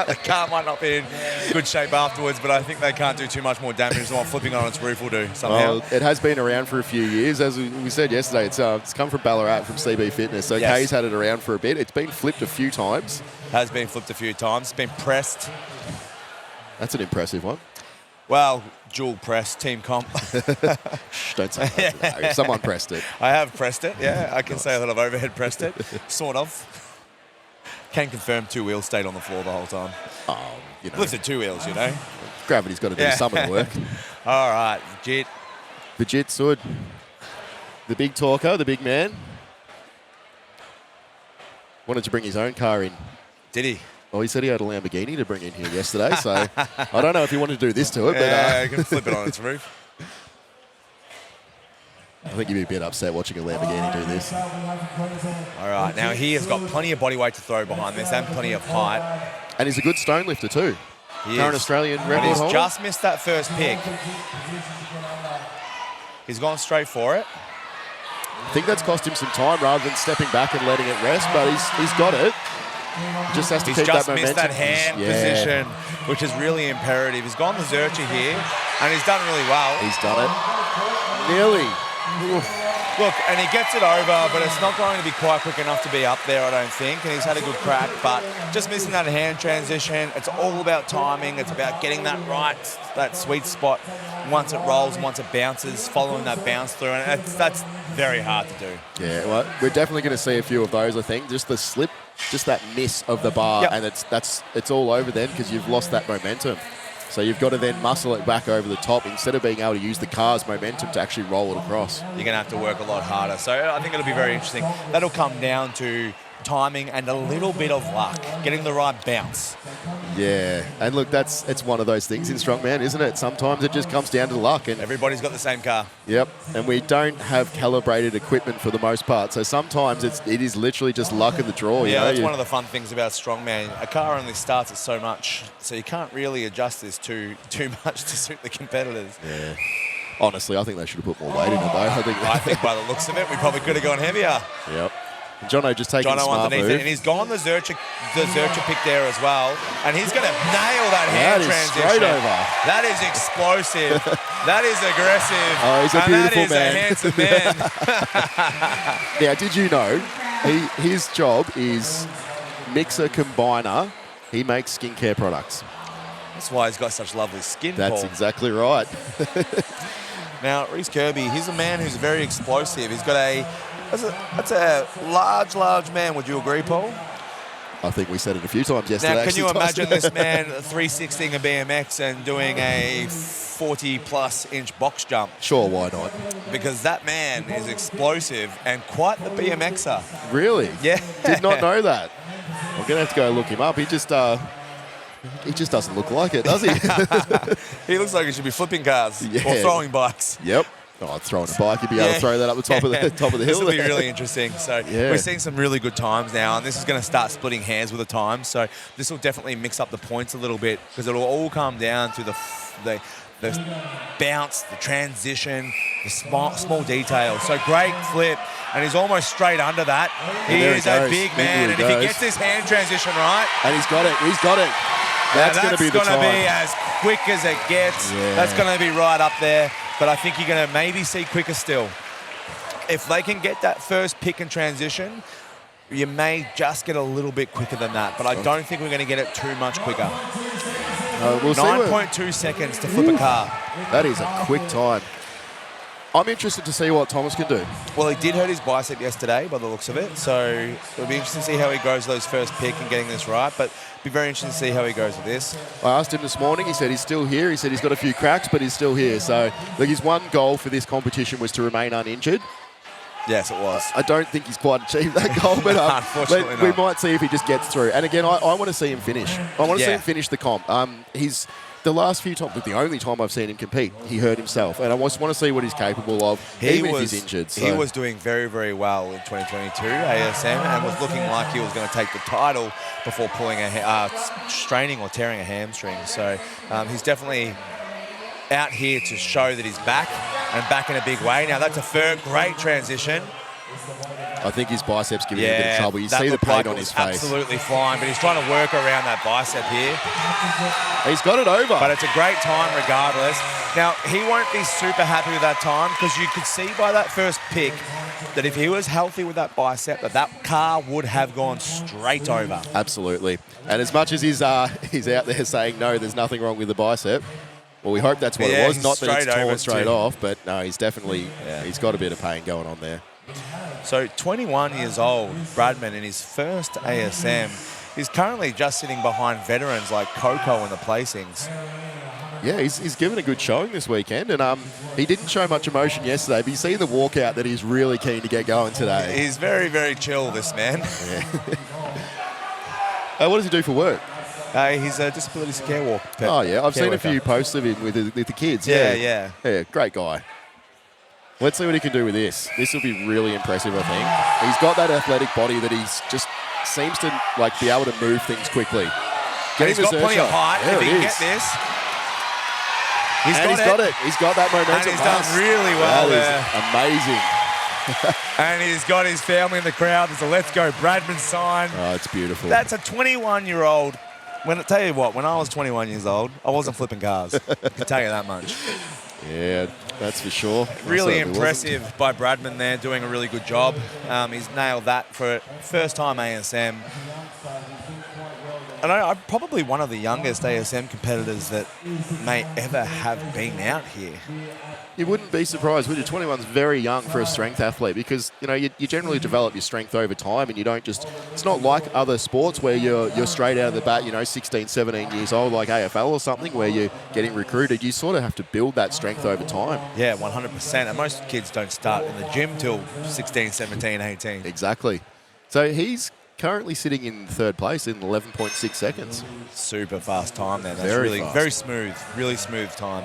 The car might not be in good shape afterwards, but I think they can't do too much more damage than what flipping on its roof will do somehow. Well, it has been around for a few years. As we said yesterday, it's come from Ballarat, from CB Fitness. So Yes. Kay's had it around for a bit. It's been flipped a few times. Has been flipped a few times. It's been pressed. That's an impressive one. Well, dual press, team comp. Shh, don't say that. No, someone pressed it. I have pressed it, yeah. I can say that I've overhead pressed it, sort of. Can confirm 2 wheels stayed on the floor the whole time. Oh, you know, Lifted 2 wheels, you know. gravity's got to do Yeah. some of the work. All right, Jit. Vijit Sud, the big talker, the big man, wanted to bring his own car in. Did he? Well, he said he had a Lamborghini to bring in here yesterday, so I don't know if he wanted to do this to it, but Yeah, you can flip it on its roof. I think you'd be a bit upset watching a Lamborghini do this. All right, now he has got plenty of body weight to throw behind this and plenty of height. And he's a good stone lifter too. He Current is. Australian But record he's holder. just missed that first pick. He's gone straight for it. I think that's cost him some time rather than stepping back and letting it rest, but he's got it. Just has to He's keep just that momentum. missed that hand Yeah. position, which is really imperative. He's gone the Zurcher here, and he's done really well. He's done it. Nearly. Look, and he gets it over, but it's not going to be quite quick enough to be up there, I don't think. And he's had a good crack, but just missing that hand transition. It's all about timing. It's about getting that right, that sweet spot once it rolls and once it bounces, following that bounce through. And that's very hard to do. Yeah, well, we're definitely going to see a few of those, I think. Just the slip, just that miss of the bar, Yep. and it's all over then because you've lost that momentum. So you've got to then muscle it back over the top instead of being able to use the car's momentum to actually roll it across. You're going to have to work a lot harder. So I think it'll be very interesting. That'll come down to timing and a little bit of luck, getting the right bounce. Yeah, and look, it's one of those things in strongman, isn't it? Sometimes it just comes down to luck. And Everybody's got the same car. yep, and we don't have calibrated equipment for the most part. So sometimes it is literally just luck of the draw. Yeah, you know? that's one of the fun things about strongman. A car only starts at so much, so you can't really adjust this too much to suit the competitors. Yeah. Honestly, I think they should have put more weight in it, though. I think by the looks of it, we probably could have gone heavier. Yep. And Jono just taking a Jono smart underneath move. it, and he's gone the Zurcher pick there as well, and he's going to nail that hand That is transition. straight over. That is explosive. That is aggressive. Oh, he's a and beautiful that man. is a handsome man. Now, did you know his job is mixer combiner? He makes skincare products. That's why he's got such lovely skin, That's Paul. exactly right. Now, Reece Kirby, he's a man who's very explosive. He's got that's a large man. Would you agree, Paul? I think we said it a few times yesterday. Now, can you actually, imagine this man 360ing a BMX and doing a 40-plus inch box jump? Sure, why not? Because that man is explosive and quite the BMXer. Really? Yeah. Did not know that. I'm going to have to go look him up. He just doesn't look like it, does he? He looks like he should be flipping cars or Yeah. throwing bikes. Yep. Oh, throwing a bike, you'd be able to throw that up the top of the This hill. will be really interesting. So Yeah. we're seeing some really good times now, and this is going to start splitting hairs with the time. So this will definitely mix up the points a little bit because it'll all come down to the bounce, the transition, the small details. So great flip, and he's almost straight under that. He there he is a goes. big Into man, he and if he goes. gets this hand transition right, And he's got it. He's got it. That's going to be the gonna time. be as quick as it gets. Yeah. That's going to be right up there. But I think you're going to maybe see quicker still. If they can get that first pick and transition, you may just get a little bit quicker than that, but I don't think we're going to get it too much quicker. We'll see. 9.2 seconds to flip a car. That is a quick time. I'm interested to see what Thomas can do. Well, he did hurt his bicep yesterday by the looks of it, so it'll be interesting to see how he goes with those first pick and getting this right, but it'll be very interesting to see how he goes with this. I asked him this morning. He said he's still here. He said he's got a few cracks, but he's still here. So, look, his one goal for this competition was to remain uninjured. Yes, it was. I don't think he's quite achieved that goal, but Unfortunately we not. might see if he just gets through. And again, I want to see him finish. I want to see him finish the comp. He's the last few times, the only time I've seen him compete, he hurt himself, and I just want to see what he's capable of, even if he's injured. So. He was doing very, very well in 2022 ASM, and was looking like he was going to take the title before pulling straining or tearing a hamstring. So he's definitely out here to show that he's back, and back in a big way. Now that's a third great transition. I think his biceps giving him a bit of trouble. You that see the looked pain like it on was his face. absolutely flying, but he's trying to work around that bicep here. He's got it over. But it's a great time regardless. Now, he won't be super happy with that time because you could see by that first pick that if he was healthy with that bicep, that car would have gone straight over. Absolutely. And as much as he's out there saying, no, there's nothing wrong with the bicep, well, we hope that's what it was. Not that it's torn straight off, but no, he's definitely, he's got a bit of pain going on there. So 21 years old, Bradman, in his first ASM, is currently just sitting behind veterans like Coco in the placings. Yeah, he's given a good showing this weekend, and he didn't show much emotion yesterday, but you see the walkout that he's really keen to get going today. He's very, very chill, this man. Yeah. What does he do for work? He's a disability care walk. Oh, yeah. I've seen a few posts of him with the kids. Yeah. Yeah, great guy. Let's see what he can do with this. This will be really impressive, I think. He's got that athletic body that he's just seems to be able to move things quickly. He's got plenty of height. If he can get this. He's got it. He's got that momentum. And he's done really well there. Amazing. And he's got his family in the crowd. There's a Let's Go Bradman sign. Oh, it's beautiful. That's a 21-year-old. When I tell you what, when I was 21 years old, I wasn't flipping cars. I can tell you that much. Yeah, that's for sure. Really impressive by Bradman there, doing a really good job. He's nailed that for first time ASM. And I'm probably one of the youngest ASM competitors that may ever have been out here. You wouldn't be surprised, would you? 21's very young for a strength athlete because, you generally develop your strength over time and you don't just... It's not like other sports where you're straight out of the bat, 16, 17 years old like AFL or something where you're getting recruited. You sort of have to build that strength over time. Yeah, 100%. And most kids don't start in the gym till 16, 17, 18. Exactly. So he's currently sitting in third place in 11.6 seconds. Super fast time there. That's very really fast. Very smooth. Really smooth time.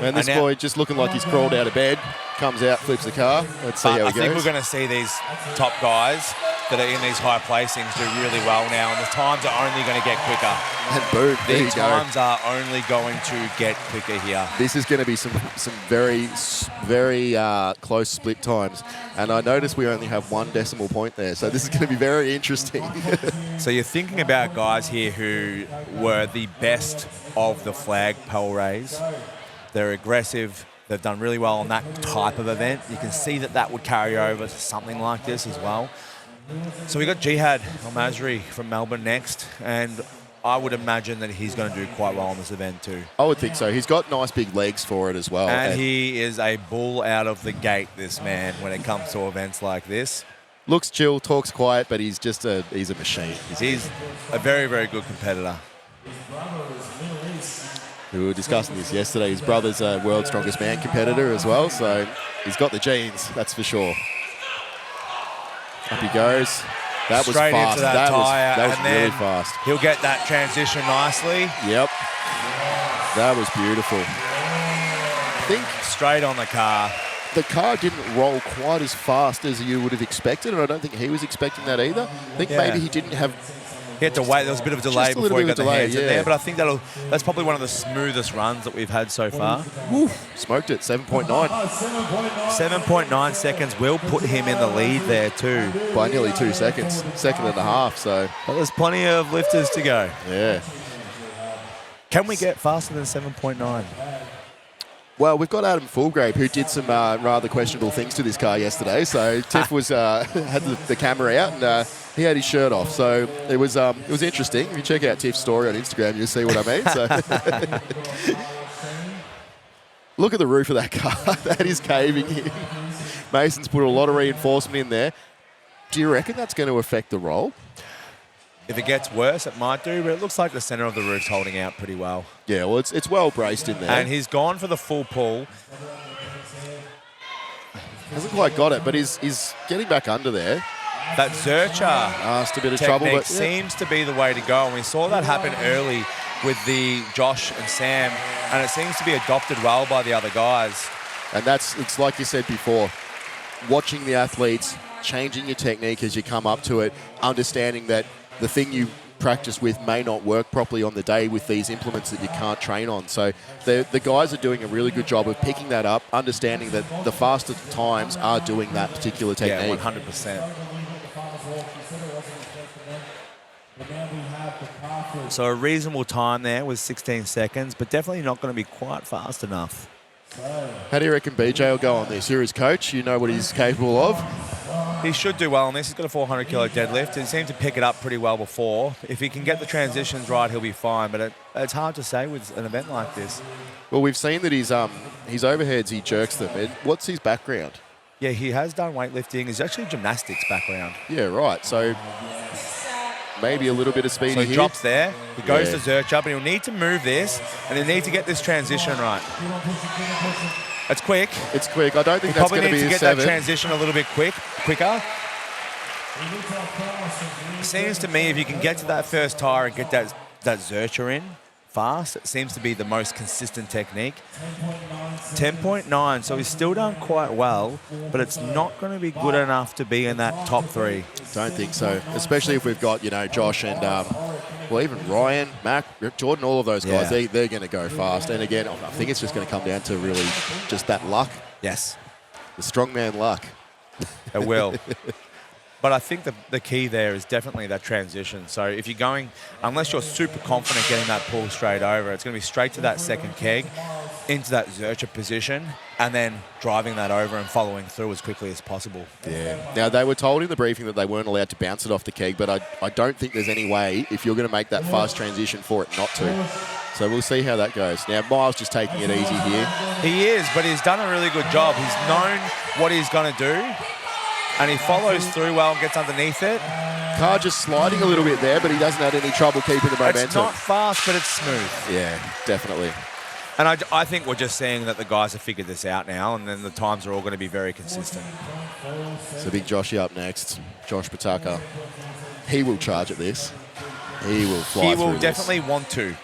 And this boy just looking like he's crawled out of bed, comes out, flips the car. Let's see how he goes. I think we're going to see these top guys that are in these high placings do really well now, and the times are only going to get quicker. And boom, there you go. The times are only going to get quicker here. This is going to be some very, very close split times. And I noticed we only have 1 decimal point there, so this is going to be very interesting. So you're thinking about guys here who were the best of the flagpole raise. They're aggressive. They've done really well on that type of event. You can see that would carry over to something like this as well. So we got Jihad Al-Mazri from Melbourne next, and I would imagine that he's going to do quite well on this event too. I would think so. He's got nice big legs for it as well. And he is a bull out of the gate, this man, when it comes to events like this. Looks chill, talks quiet, but he's a machine. He's a very, very good competitor. We were discussing this yesterday. His brother's a world's strongest man competitor as well, so he's got the genes, that's for sure. Up he goes. That was straight fast. Into that tyre, that was and really then fast. He'll get that transition nicely. Yep. That was beautiful. I think straight on the car. The car didn't roll quite as fast as you would have expected, and I don't think he was expecting that either. I think maybe he didn't have... He had to wait. There was a bit of a delay before he got the hands in there, but I think that's probably one of the smoothest runs that we've had so far. Woo, smoked it, 7.9. 7.9 seconds will put him in the lead there too. By nearly 2 seconds, second and a half, so... But there's plenty of lifters to go. Yeah. Can we get faster than 7.9? Well, we've got Adam Fulgrave, who did some rather questionable things to this car yesterday. So Tiff was had the camera out, and he had his shirt off. So it was interesting. If you check out Tiff's story on Instagram, you'll see what I mean. So look at the roof of that car. That is caving in. Mason's put a lot of reinforcement in there. Do you reckon that's going to affect the roll? If it gets worse, it might do, but it looks like the centre of the roof's holding out pretty well. Yeah, well, it's well braced in there. And he's gone for the full pull. Hasn't quite got it, but he's getting back under there. That Zurcher Asked a bit of trouble, but seems to be the way to go. And we saw that happen early with the Josh and Sam, and it seems to be adopted well by the other guys. And it's like you said before, watching the athletes, changing your technique as you come up to it, understanding that the thing you practice with may not work properly on the day with these implements that you can't train on. So the guys are doing a really good job of picking that up, understanding that the faster times are doing that particular technique. Yeah, 100%. So a reasonable time there was 16 seconds, but definitely not going to be quite fast enough. How do you reckon BJ will go on this? You're his coach. You know what he's capable of. He should do well on this. He's got a 400 kilo deadlift. He seemed to pick it up pretty well before. If he can get the transitions right, he'll be fine. But it's hard to say with an event like this. Well, we've seen that his overheads, he jerks them. What's his background? Yeah, he has done weightlifting. He's actually gymnastics background. Yeah, right. So maybe a little bit of speed So he here. drops there. He goes to Zurcher, but he'll need to move this, and he'll need to get this transition right. It's quick. It's quick. I don't think that's going to be probably a needs to get 7. that transition a little bit quicker. Seems to me if you can get to that first tire and get that Zurcher in fast, it seems to be the most consistent technique. 10.9, so he's still done quite well, but it's not going to be good enough to be in that top 3. Don't think so, especially if we've got, Josh and, even Ryan, Mac, Jordan, all of those guys, Yeah. they're going to go fast. And again, I think it's just going to come down to really just that luck, Yes, the strongman luck. it will. But I think the key there is definitely that transition. So if you're going, unless you're super confident getting that pull straight over, it's going to be straight to that second keg, into that Zurcher position, and then driving that over and following through as quickly as possible. Yeah. Now, they were told in the briefing that they weren't allowed to bounce it off the keg, but I don't think there's any way, if you're going to make that fast transition, for it not to. So we'll see how that goes. Now, Miles just taking it easy here. He is, but he's done a really good job. He's known what he's going to do, and he follows through well and gets underneath it. Car just sliding a little bit there, but he doesn't have any trouble keeping the momentum. It's not fast, but it's smooth. Yeah, definitely. And I think we're just seeing that the guys have figured this out now, and then the times are all going to be very consistent. So big Joshy up next. Josh Pataka. He will charge at this. He will fly He through will this. definitely want to.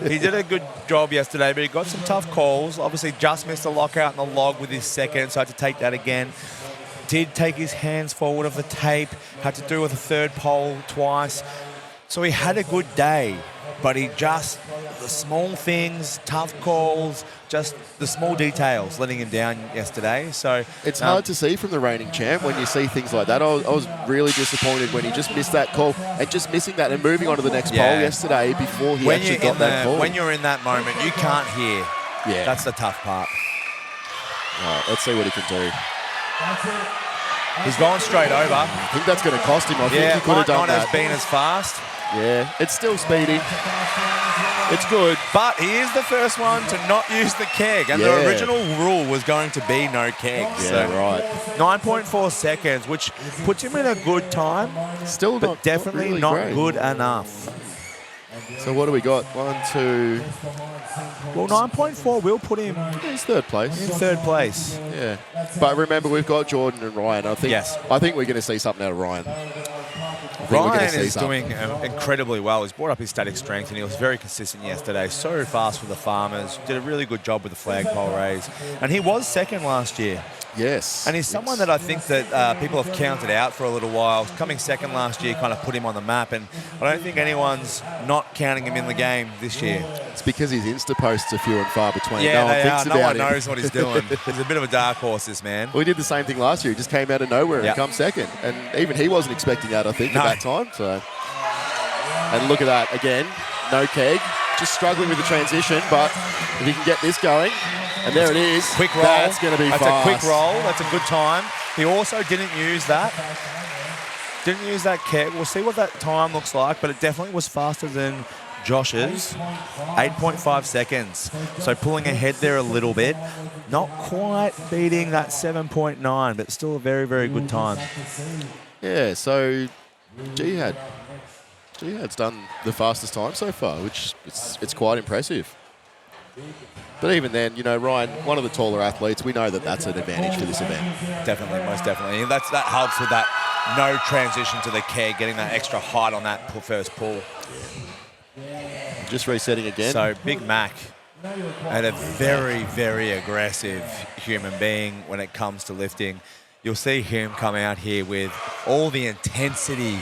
He did a good job yesterday, but he got some tough calls. Obviously, just missed a lockout in the log with his second, so had to take that again. Did take his hands forward of the tape, had to do with a third pole twice. So he had a good day, but the small things, tough calls, just the small details letting him down yesterday. So It's hard to see from the reigning champ when you see things like that. I was really disappointed when he just missed that call and just missing that and moving on to the next pole yesterday before he actually got that call. When you're in that moment, you can't hear. Yeah. That's the tough part. All right, let's see what he can do. He's gone straight over. I think that's going to cost him. I think he could have done might not that. have been as fast. Yeah, it's still speedy. It's good. But he is the first one to not use the keg. And the original rule was going to be no keg. Yeah, right. 9.4 seconds, which puts him in a good time. Still but not definitely really not great. good enough. So what do we got? 1, 2. Well, 9.4 will put him It's third place. in third place. Yeah. But remember, we've got Jordan and Ryan. I think we're going to see something out of Ryan. Ryan is doing incredibly well. He's brought up his static strength, and he was very consistent yesterday. So fast for the farmers. Did a really good job with the flagpole raise. And he was second last year. Yes. And he's someone that I think that people have counted out for a little while. Coming second last year kind of put him on the map, and I don't think anyone's not counting him in the game this year. It's because his Insta posts are few and far between. Yeah, no one thinks no about one him. knows what he's doing. He's a bit of a dark horse, this man. Well, he did the same thing last year. He just came out of nowhere and come second. And even he wasn't expecting that, I think, at that time. So, and look at that again. No keg. just struggling with the transition, but if he can get this going, and there it is. Quick roll. That's going to be fast. That's a quick roll. That's a good time. He also didn't use that. Didn't use that keg. We'll see what that time looks like, but it definitely was faster than Josh's. 8.5 seconds. So pulling ahead there a little bit. Not quite beating that 7.9, but still a very, very good time. Yeah, so Jihad's done the fastest time so far, which it's quite impressive. But even then, you know, Ryan, one of the taller athletes, we know that that's an advantage for this event. Definitely, most definitely. And that helps with that no transition to the keg, getting that extra height on that first pull. Just resetting again. So Big Mac, and a very, very aggressive human being when it comes to lifting. You'll see him come out here with all the intensity.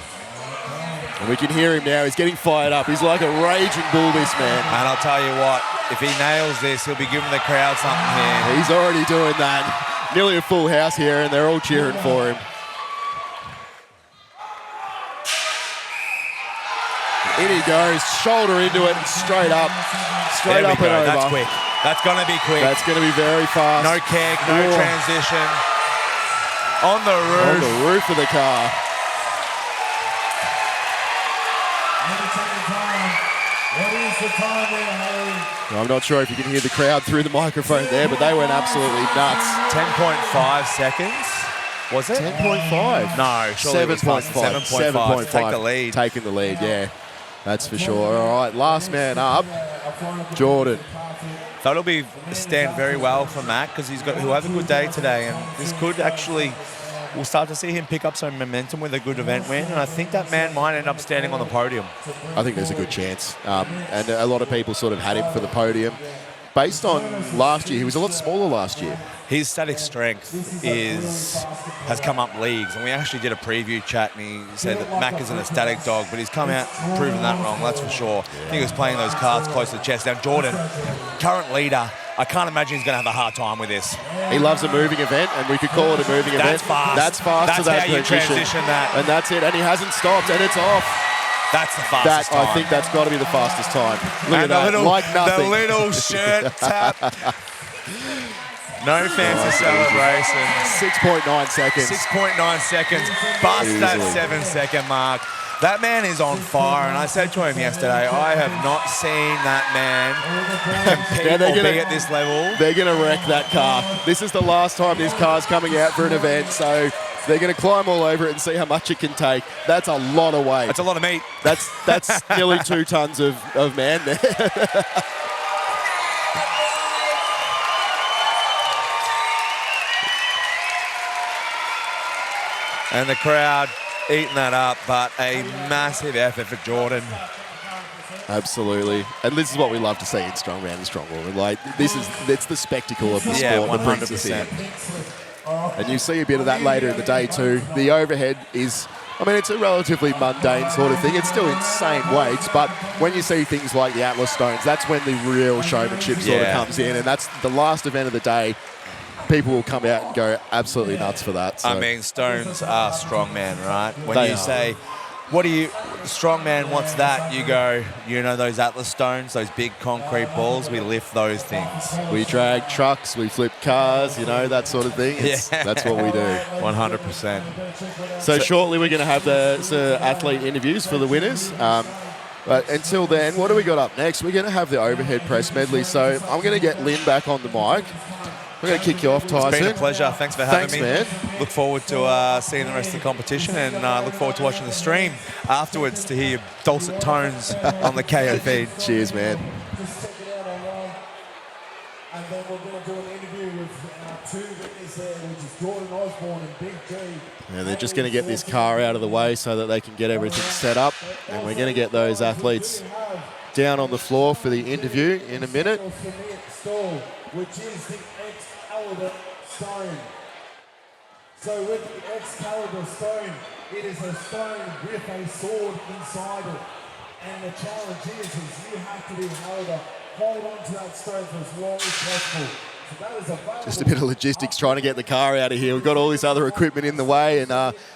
And we can hear him now. He's getting fired up. He's like a raging bull, this man. And I'll tell you what, if he nails this, he'll be giving the crowd something here. He's already doing that. Nearly a full house here, and they're all cheering for him. In he goes, shoulder into it, straight up. Straight up and over. That's quick. That's going to be quick. That's going to be very fast. No keg, no transition. On the roof. On the roof of the car. What is the time there, Harry? I'm not sure if you can hear the crowd through the microphone there, but they went absolutely nuts. 10.5 seconds. Was it? 10.5. No, surely it was faster. 7.5. Take the lead. Taking the lead, yeah. That's for sure. All right, last man up, Jordan. That'll be stand very well for Matt because he'll have a good day today, and this could actually, we'll start to see him pick up some momentum with a good event win, and I think that man might end up standing on the podium. I think there's a good chance, and a lot of people sort of had him for the podium. Based on last year, he was a lot smaller last year. His static strength has come up leagues, and we actually did a preview chat, and he said that Mac isn't a static dog, but he's come out and proven that wrong, that's for sure. I think he was playing those cards close to the chest. Now, Jordan, current leader, I can't imagine he's going to have a hard time with this. He loves a moving event, and we could call it a moving event. That's fast. That's fast. That's to that how you transition that. And that's it, and he hasn't stopped, and it's off. That's the fastest time. I think that's got to be the fastest time. Look at that, like nothing. The little shirt tap. No fancy celebration. 6.9 seconds. 6.9 seconds. Bust that 7-second mark. That man is on fire, and I said to him yesterday, I have not seen that man compete or be at this level. They're going to wreck that car. This is the last time this car's coming out for an event, so they're going to climb all over it and see how much it can take. That's a lot of weight. That's a lot of meat. That's nearly 2 tons of man there. And the crowd eating that up, but a massive effort for Jordan. Absolutely. And this is what we love to see in strongman and strongwoman. Like, it's the spectacle of the sport that brings us in. And you see a bit of that later in the day too. The overhead is, I mean, it's a relatively mundane sort of thing. It's still insane weights, but when you see things like the Atlas stones, that's when the real showmanship sort of comes in. And that's the last event of the day. People will come out and go absolutely nuts for that. So. I mean, stones are strongman, right? When They you are. say, what do you, strongman, what's that? You go, you know those Atlas stones, those big concrete balls, we lift those things. We drag trucks, we flip cars, you know, that sort of thing. That's what we do. 100%. So shortly we're going to have the athlete interviews for the winners. But until then, what do we got up next? We're going to have the overhead press medley. So I'm going to get Lynn back on the mic. We're going to kick you off, Tyson. It's been a pleasure. Thanks for having me. Man. Look forward to seeing the rest of the competition, and look forward to watching the stream afterwards to hear your dulcet tones on the KO feed. Cheers, man. And then we're going to do an interview with 2 winners there, which is Jordan Osborne and Big G. And they're just going to get this car out of the way so that they can get everything set up. And we're going to get those athletes down on the floor for the interview in a minute. Which is the Excalibur stone. So with the Excalibur stone, it is a stone with a sword inside it. And the challenge is you have to be able to hold on to that stone for as long as possible. So that is available. Just a bit of logistics trying to get the car out of here. We've got all this other equipment in the way, and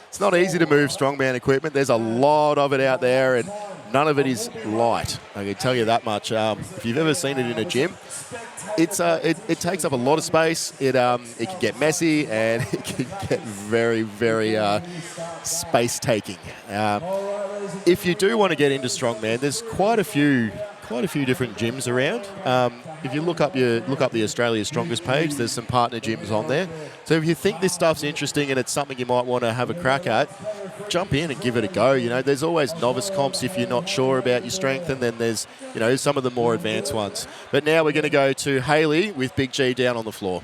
it's not easy to move strongman equipment. There's a lot of it out there, and none of it is light. I can tell you that much. If you've ever seen it in a gym, it takes up a lot of space. It can get messy and it can get very, very space taking. If you do want to get into strongman, there's quite a few different gyms around. If you look up the Australia's Strongest page, there's some partner gyms on there. So if you think this stuff's interesting and it's something you might want to have a crack at, jump in and give it a go. You know, there's always novice comps if you're not sure about your strength, and then there's, you know, some of the more advanced ones. But now we're going to go to Hayley with Big G down on the floor.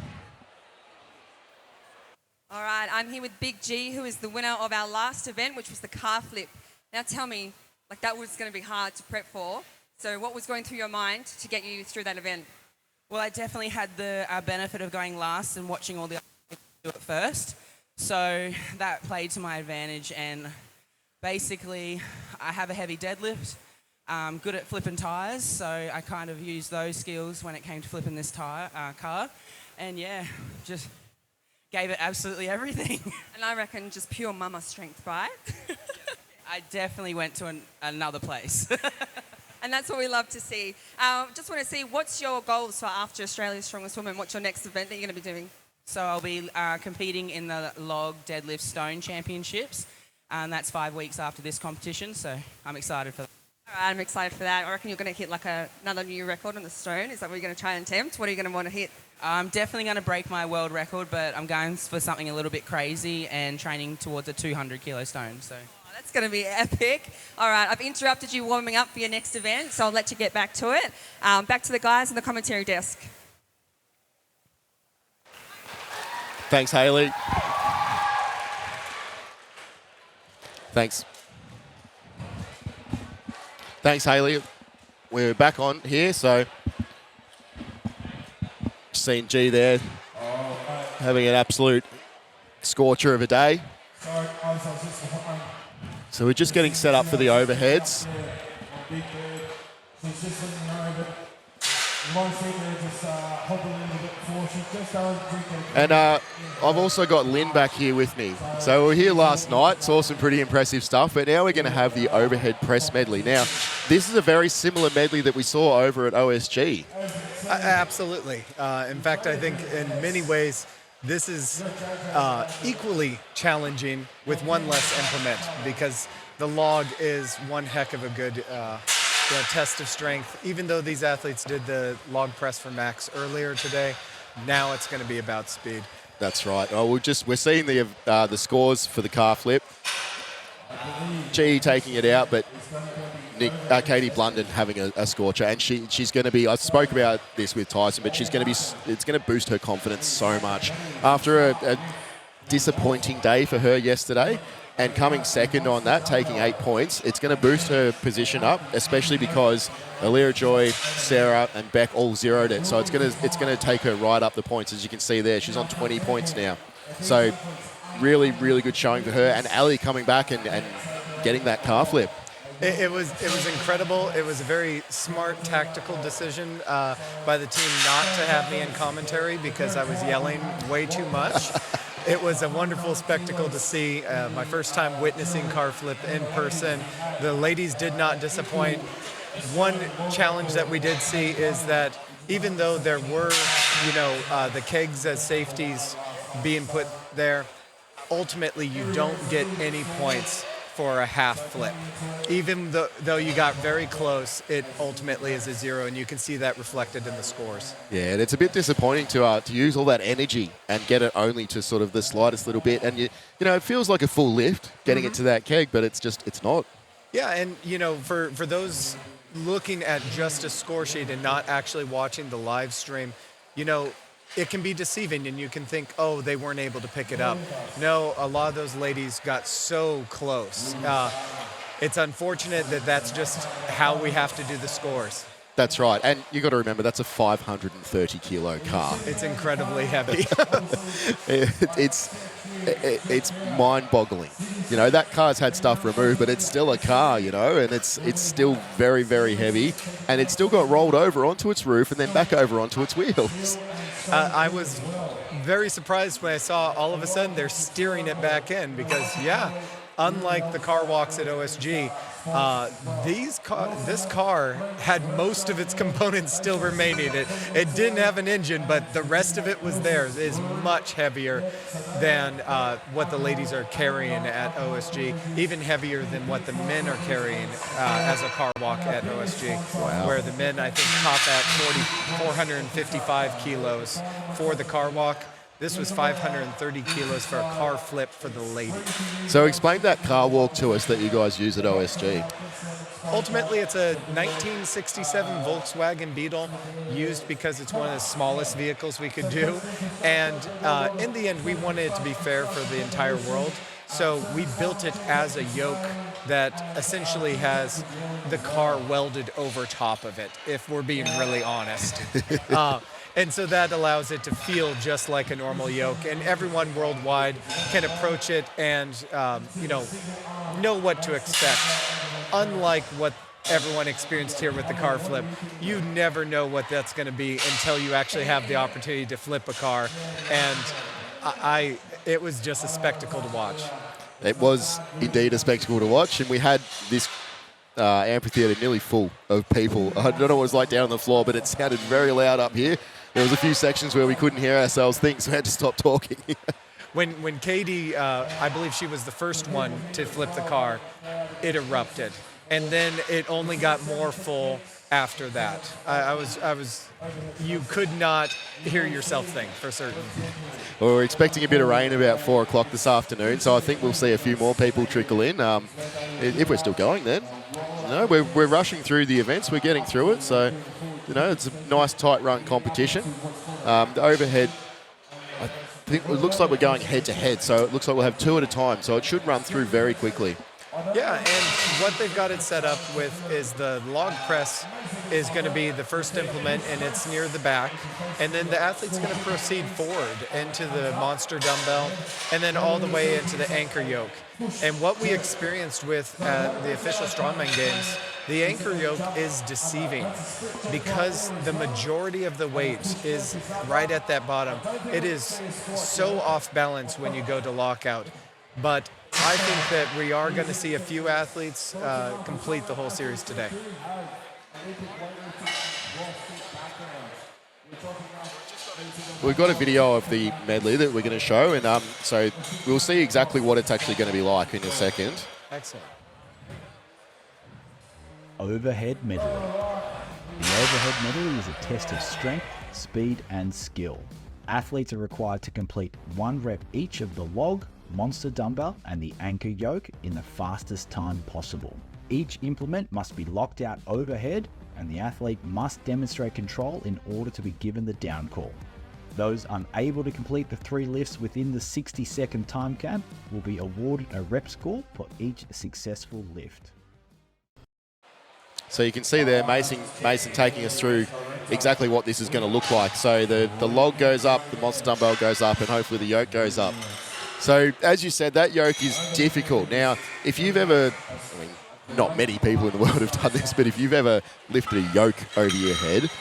All right, I'm here with Big G, who is the winner of our last event, which was the car flip. Now tell me, like, that was going to be hard to prep for. So what was going through your mind to get you through that event? Well, I definitely had the benefit of going last and watching all the other do it first. So that played to my advantage, and basically I have a heavy deadlift, good at flipping tyres, so I kind of used those skills when it came to flipping this car. And yeah, just gave it absolutely everything. And I reckon just pure mama strength, right? I definitely went to another place. And that's what we love to see. Just want to see, what's your goals for after Australia's Strongest Woman? What's your next event that you're going to be doing? So I'll be competing in the log deadlift stone championships, and that's 5 weeks after this competition, so I'm excited for that. All right, I'm excited for that. I reckon you're going to hit like another new record on the stone. Is that what you're going to try and attempt? What are you going to want to hit? I'm definitely going to break my world record, but I'm going for something a little bit crazy and training towards a 200 kilo stone. So. Oh, that's going to be epic. All right, I've interrupted you warming up for your next event, so I'll let you get back to it. Back to the guys in the commentary desk. Thanks, Hayley. Thanks, Hayley. We're back on here, so seen G there having an absolute scorcher of a day. So we're just getting set up for the overheads. And I've also got Lynn back here with me. So we were here last night, saw some pretty impressive stuff, but now we're going to have the overhead press medley. Now, this is a very similar medley that we saw over at OSG. Absolutely. In fact, I think in many ways, this is equally challenging with one less implement, because the log is one heck of a good test of strength. Even though these athletes did the log press for max earlier today, now it's going to be about speed. That's right. Oh, we're seeing the scores for the car flip. G taking it out, but Katie Blunden having a scorcher, and she's going to be. I spoke about this with Tyson, but she's going to be. It's going to boost her confidence so much after a disappointing day for her yesterday. And coming second on that, taking 8 points, it's going to boost her position up, especially because Alira Joy, Sarah, and Beck all zeroed it. So it's going to take her right up the points, as you can see there. She's on 20 points now. So really, really good showing for her. And Ali coming back and getting that car flip. It was incredible. It was a very smart tactical decision by the team not to have me in commentary because I was yelling way too much. It was a wonderful spectacle to see. My first time witnessing car flip in person. The ladies did not disappoint. One challenge that we did see is that even though there were, the kegs as safeties being put there, ultimately you don't get any points for a half flip. Even though you got very close, it ultimately is a 0, and you can see that reflected in the scores. Yeah, and it's a bit disappointing to use all that energy and get it only to sort of the slightest little bit. And it feels like a full lift getting it to that keg, but it's not. Yeah, and for those looking at just a score sheet and not actually watching the live stream, it can be deceiving, and you can think, oh, they weren't able to pick it up. No, a lot of those ladies got so close. It's unfortunate that that's just how we have to do the scores. That's right. And you got to remember, that's a 530 kilo car. It's incredibly heavy. It's mind-boggling. That car's had stuff removed, but it's still a car, and it's still very, very heavy, and it's still got rolled over onto its roof and then back over onto its wheels. I was very surprised when I saw all of a sudden they're steering it back in because, unlike the car walks at OSG, This car had most of its components still remaining. It didn't have an engine, but the rest of it was there. It is much heavier than what the ladies are carrying at OSG, even heavier than what the men are carrying as a car walk at OSG, where the men, I think, top at 455 kilos for the car walk. This was 530 kilos for a car flip for the lady. So explain that car walk to us that you guys use at OSG. Ultimately, it's a 1967 Volkswagen Beetle, used because it's one of the smallest vehicles we could do. And in the end, we wanted it to be fair for the entire world. So we built it as a yoke that essentially has the car welded over top of it, if we're being really honest. And so that allows it to feel just like a normal yoke, and everyone worldwide can approach it and know what to expect. Unlike what everyone experienced here with the car flip, you never know what that's going to be until you actually have the opportunity to flip a car, and it was just a spectacle to watch. It was indeed a spectacle to watch, and we had this amphitheater nearly full of people. I don't know what it was like down on the floor, but it sounded very loud up here. There was a few sections where we couldn't hear ourselves think, so we had to stop talking. When Katie, I believe she was the first one to flip the car, it erupted. And then it only got more full after that. You could not hear yourself think, for certain. Well, we're expecting a bit of rain about 4 o'clock this afternoon, so I think we'll see a few more people trickle in, if we're still going then. No, we're rushing through the events, we're getting through it, so, it's a nice tight run competition. The overhead, I think it looks like we're going head to head, so it looks like we'll have 2 at a time, so it should run through very quickly. Yeah, and what they've got it set up with is the log press is going to be the first implement, and it's near the back. And then the athlete's going to proceed forward into the monster dumbbell and then all the way into the anchor yoke. And what we experienced with the official Strongman Games, the anchor yoke is deceiving because the majority of the weight is right at that bottom. It is so off balance when you go to lockout. But I think that we are going to see a few athletes complete the whole series today. We've got a video of the medley that we're going to show, and so we'll see exactly what it's actually going to be like in a second. Excellent. Overhead medley. The overhead medley is a test of strength, speed, and skill. Athletes are required to complete 1 rep each of the log, monster dumbbell, and the anchor yoke in the fastest time possible. Each implement must be locked out overhead, and the athlete must demonstrate control in order to be given the down call. Those unable to complete the 3 lifts within the 60-second time cap will be awarded a rep score for each successful lift. So you can see there Mason taking us through exactly what this is going to look like. So the log goes up, the monster dumbbell goes up, and hopefully the yoke goes up. So as you said, that yoke is difficult. Now, if you've ever, not many people in the world have done this, but if you've ever lifted a yoke over your head,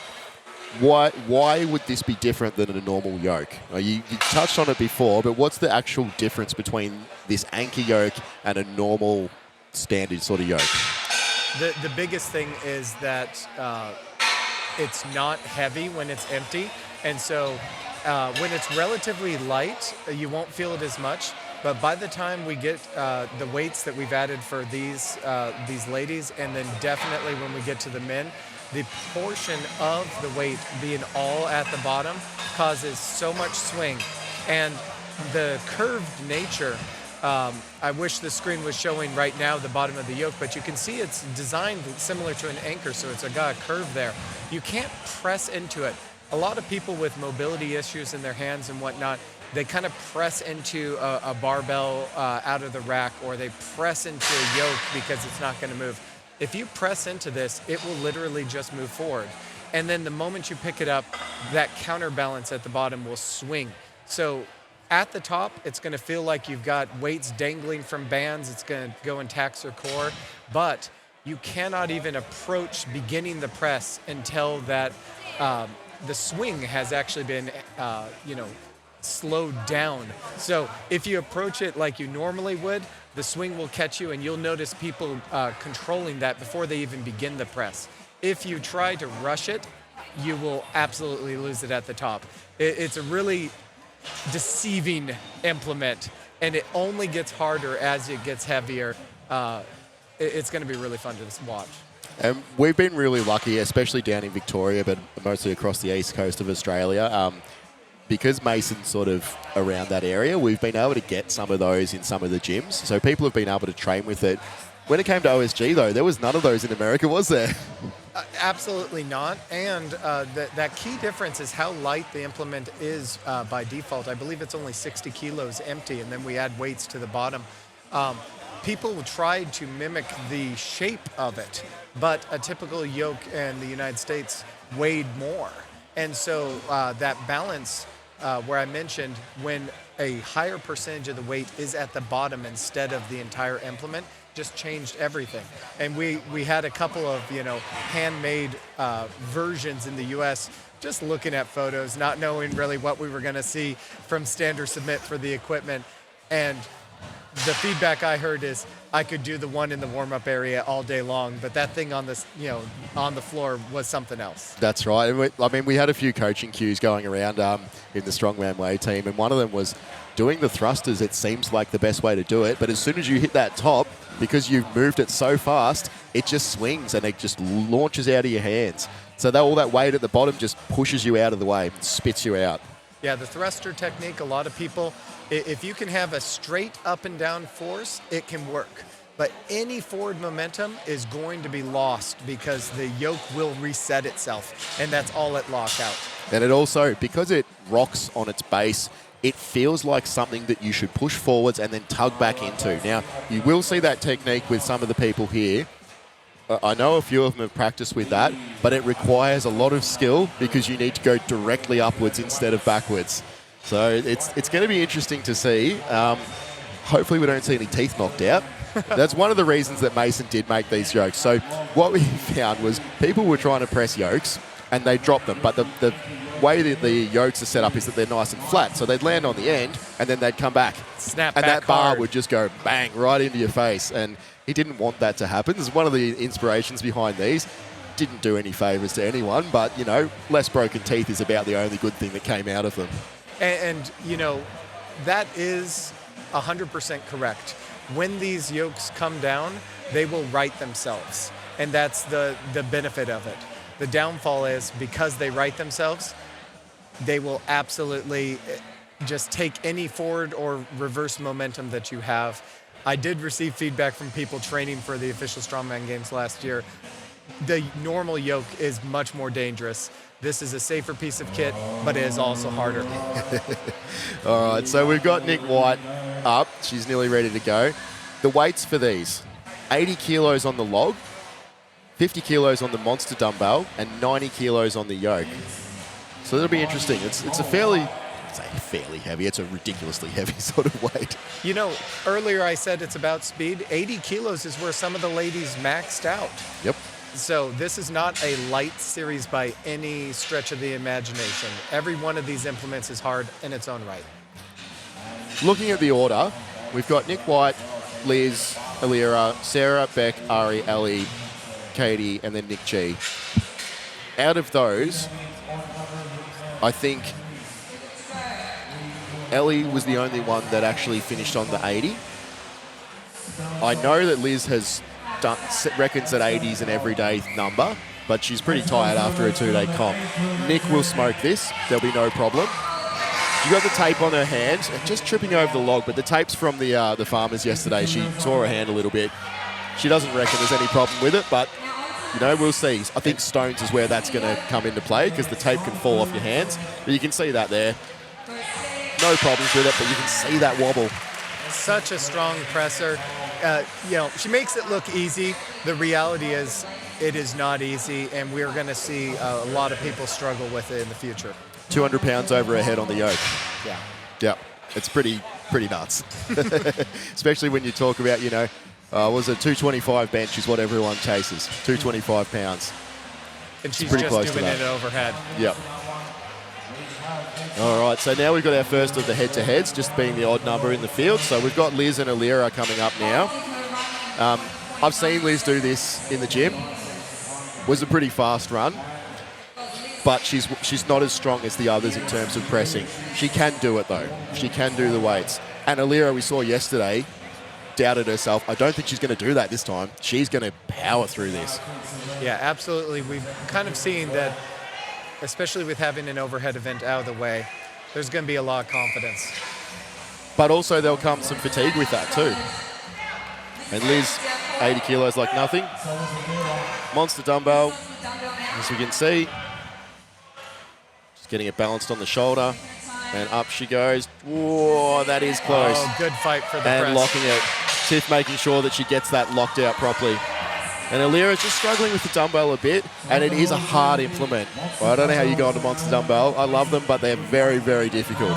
why would this be different than a normal yoke? You touched on it before, but what's the actual difference between this anchor yoke and a normal standard sort of yoke? The biggest thing is that it's not heavy when it's empty, and so when it's relatively light, you won't feel it as much. But by the time we get the weights that we've added for these ladies, and then definitely when we get to the men, the portion of the weight being all at the bottom causes so much swing. And the curved nature, I wish the screen was showing right now the bottom of the yoke, but you can see it's designed similar to an anchor, so it's got a curve there. You can't press into it. A lot of people with mobility issues in their hands and whatnot, they kind of press into a barbell out of the rack, or they press into a yoke because it's not going to move. If you press into this, it will literally just move forward. And then the moment you pick it up, that counterbalance at the bottom will swing. So at the top, it's going to feel like you've got weights dangling from bands. It's going to go and tax your core. But you cannot even approach beginning the press until that the swing has actually been, slowed down. So if you approach it like you normally would, the swing will catch you, and you'll notice people controlling that before they even begin the press. If you try to rush it, you will absolutely lose it at the top. It's a really deceiving implement, and it only gets harder as it gets heavier. It's going to be really fun to watch. And we've been really lucky, especially down in Victoria, but mostly across the east coast of Australia. Because Mason's sort of around that area, we've been able to get some of those in some of the gyms. So people have been able to train with it. When it came to OSG, though, there was none of those in America, was there? Absolutely not. And that key difference is how light the implement is by default. I believe it's only 60 kilos empty, and then we add weights to the bottom. People tried to mimic the shape of it, but a typical yoke in the United States weighed more. And so that balance, where I mentioned when a higher percentage of the weight is at the bottom instead of the entire implement, just changed everything. And we had a couple of, handmade versions in the US, just looking at photos, not knowing really what we were going to see from stand or submit for the equipment. And the feedback I heard is I could do the one in the warm-up area all day long, but that thing on this, on the floor was something else. That's right. And we had a few coaching cues going around in the Strongman Way team, and one of them was doing the thrusters. It seems like the best way to do it, but as soon as you hit that top, because you've moved it so fast, it just swings and it just launches out of your hands. So all that weight at the bottom just pushes you out of the way, spits you out. Yeah, the thruster technique, a lot of people, if you can have a straight up and down force, it can work. But any forward momentum is going to be lost because the yoke will reset itself, and that's all at lockout. And it also, because it rocks on its base, it feels like something that you should push forwards and then tug back into. Now, you will see that technique with some of the people here. I know a few of them have practiced with that, but it requires a lot of skill because you need to go directly upwards instead of backwards. So it's going to be interesting to see. Hopefully we don't see any teeth knocked out. That's one of the reasons that Mason did make these yokes. So what we found was people were trying to press yokes and they dropped them, but the way that the yokes are set up is that they're nice and flat. So they'd land on the end and then they'd come back. Snap and back that bar hard. would just go bang right into your face. And he didn't want that to happen. This is one of the inspirations behind these. Didn't do any favors to anyone, but, less broken teeth is about the only good thing that came out of them. And that is 100% correct. When these yokes come down, they will right themselves. And that's the benefit of it. The downfall is because they right themselves, they will absolutely just take any forward or reverse momentum that you have. I did receive feedback from people training for the official Strongman Games last year. The normal yoke is much more dangerous. This is a safer piece of kit, but it is also harder. All right, so we've got Nick White up. She's nearly ready to go. The weights for these, 80 kilos on the log, 50 kilos on the monster dumbbell, and 90 kilos on the yoke. So that'll be interesting. It's a fairly heavy. It's a ridiculously heavy sort of weight. Earlier I said it's about speed. 80 kilos is where some of the ladies maxed out. Yep. So this is not a light series by any stretch of the imagination. Every one of these implements is hard in its own right. Looking at the order, we've got Nick White, Liz, Alira, Sarah, Beck, Ari, Ellie, Katie, and then Nick G. Out of those, I think Ellie was the only one that actually finished on the 80. I know that Liz reckons that 80 is an everyday number, but she's pretty tired after a 2-day comp. Nick will smoke this. There'll be no problem. She got the tape on her hands, just tripping over the log, but the tape's from the farmers yesterday. She tore her hand a little bit. She doesn't reckon there's any problem with it, but, we'll see. I think stones is where that's going to come into play because the tape can fall off your hands. But you can see that there. No problems with it, but you can see that wobble. Such a strong presser. She makes it look easy. The reality is it is not easy, and we're going to see a lot of people struggle with it in the future. 200 pounds over her head on the yoke. Yeah. Yeah, it's pretty nuts. Especially when you talk about, was it 225 bench is what everyone chases. 225 pounds. And she's pretty just close to doing that. it overhead. Yep. All right, so now we've got our first of the head-to-heads, just being the odd number in the field. So we've got Liz and Alira coming up now. I've seen Liz do this in the gym. Was a pretty fast run, but she's not as strong as the others in terms of pressing. She can do it though. She can do the weights. And Alira, we saw yesterday, doubted herself. I don't think she's going to do that this time. She's going to power through this. Yeah, absolutely. We've kind of seen that, especially with having an overhead event out of the way, there's going to be a lot of confidence. But also there'll come some fatigue with that too. And Liz, 80 kilos like nothing. Monster dumbbell, as we can see. Just getting it balanced on the shoulder. And up she goes. Whoa, that is close. Oh, good fight for the and press. locking it. Tiff making sure that she gets that locked out properly. And Alira's just struggling with the dumbbell a bit, and it is a hard implement. Well, I don't know how you go into monster dumbbell. I love them, but they're very, very difficult.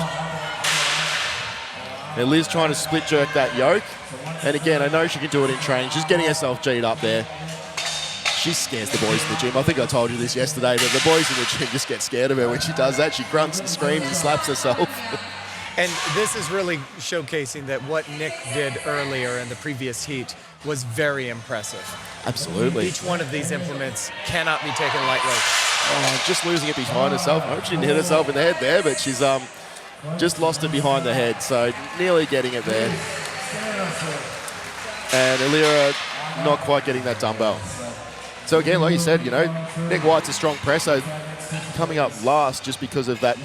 And Liz trying to split jerk that yoke. And again, I know she can do it in training. She's getting herself G'd up there. She scares the boys in the gym. I think I told you this yesterday, but the boys in the gym just get scared of her when she does that. She grunts and screams and slaps herself. And this is really showcasing that what Nick did earlier in the previous heat was very impressive. Absolutely. Each one of these implements cannot be taken lightly. Oh, just losing it behind herself. I hope she didn't hit herself in the head there, but she's just lost it behind the head, so nearly getting it there. And Alira not quite getting that dumbbell. So again, like you said, Nick White's a strong presser, coming up last just because of that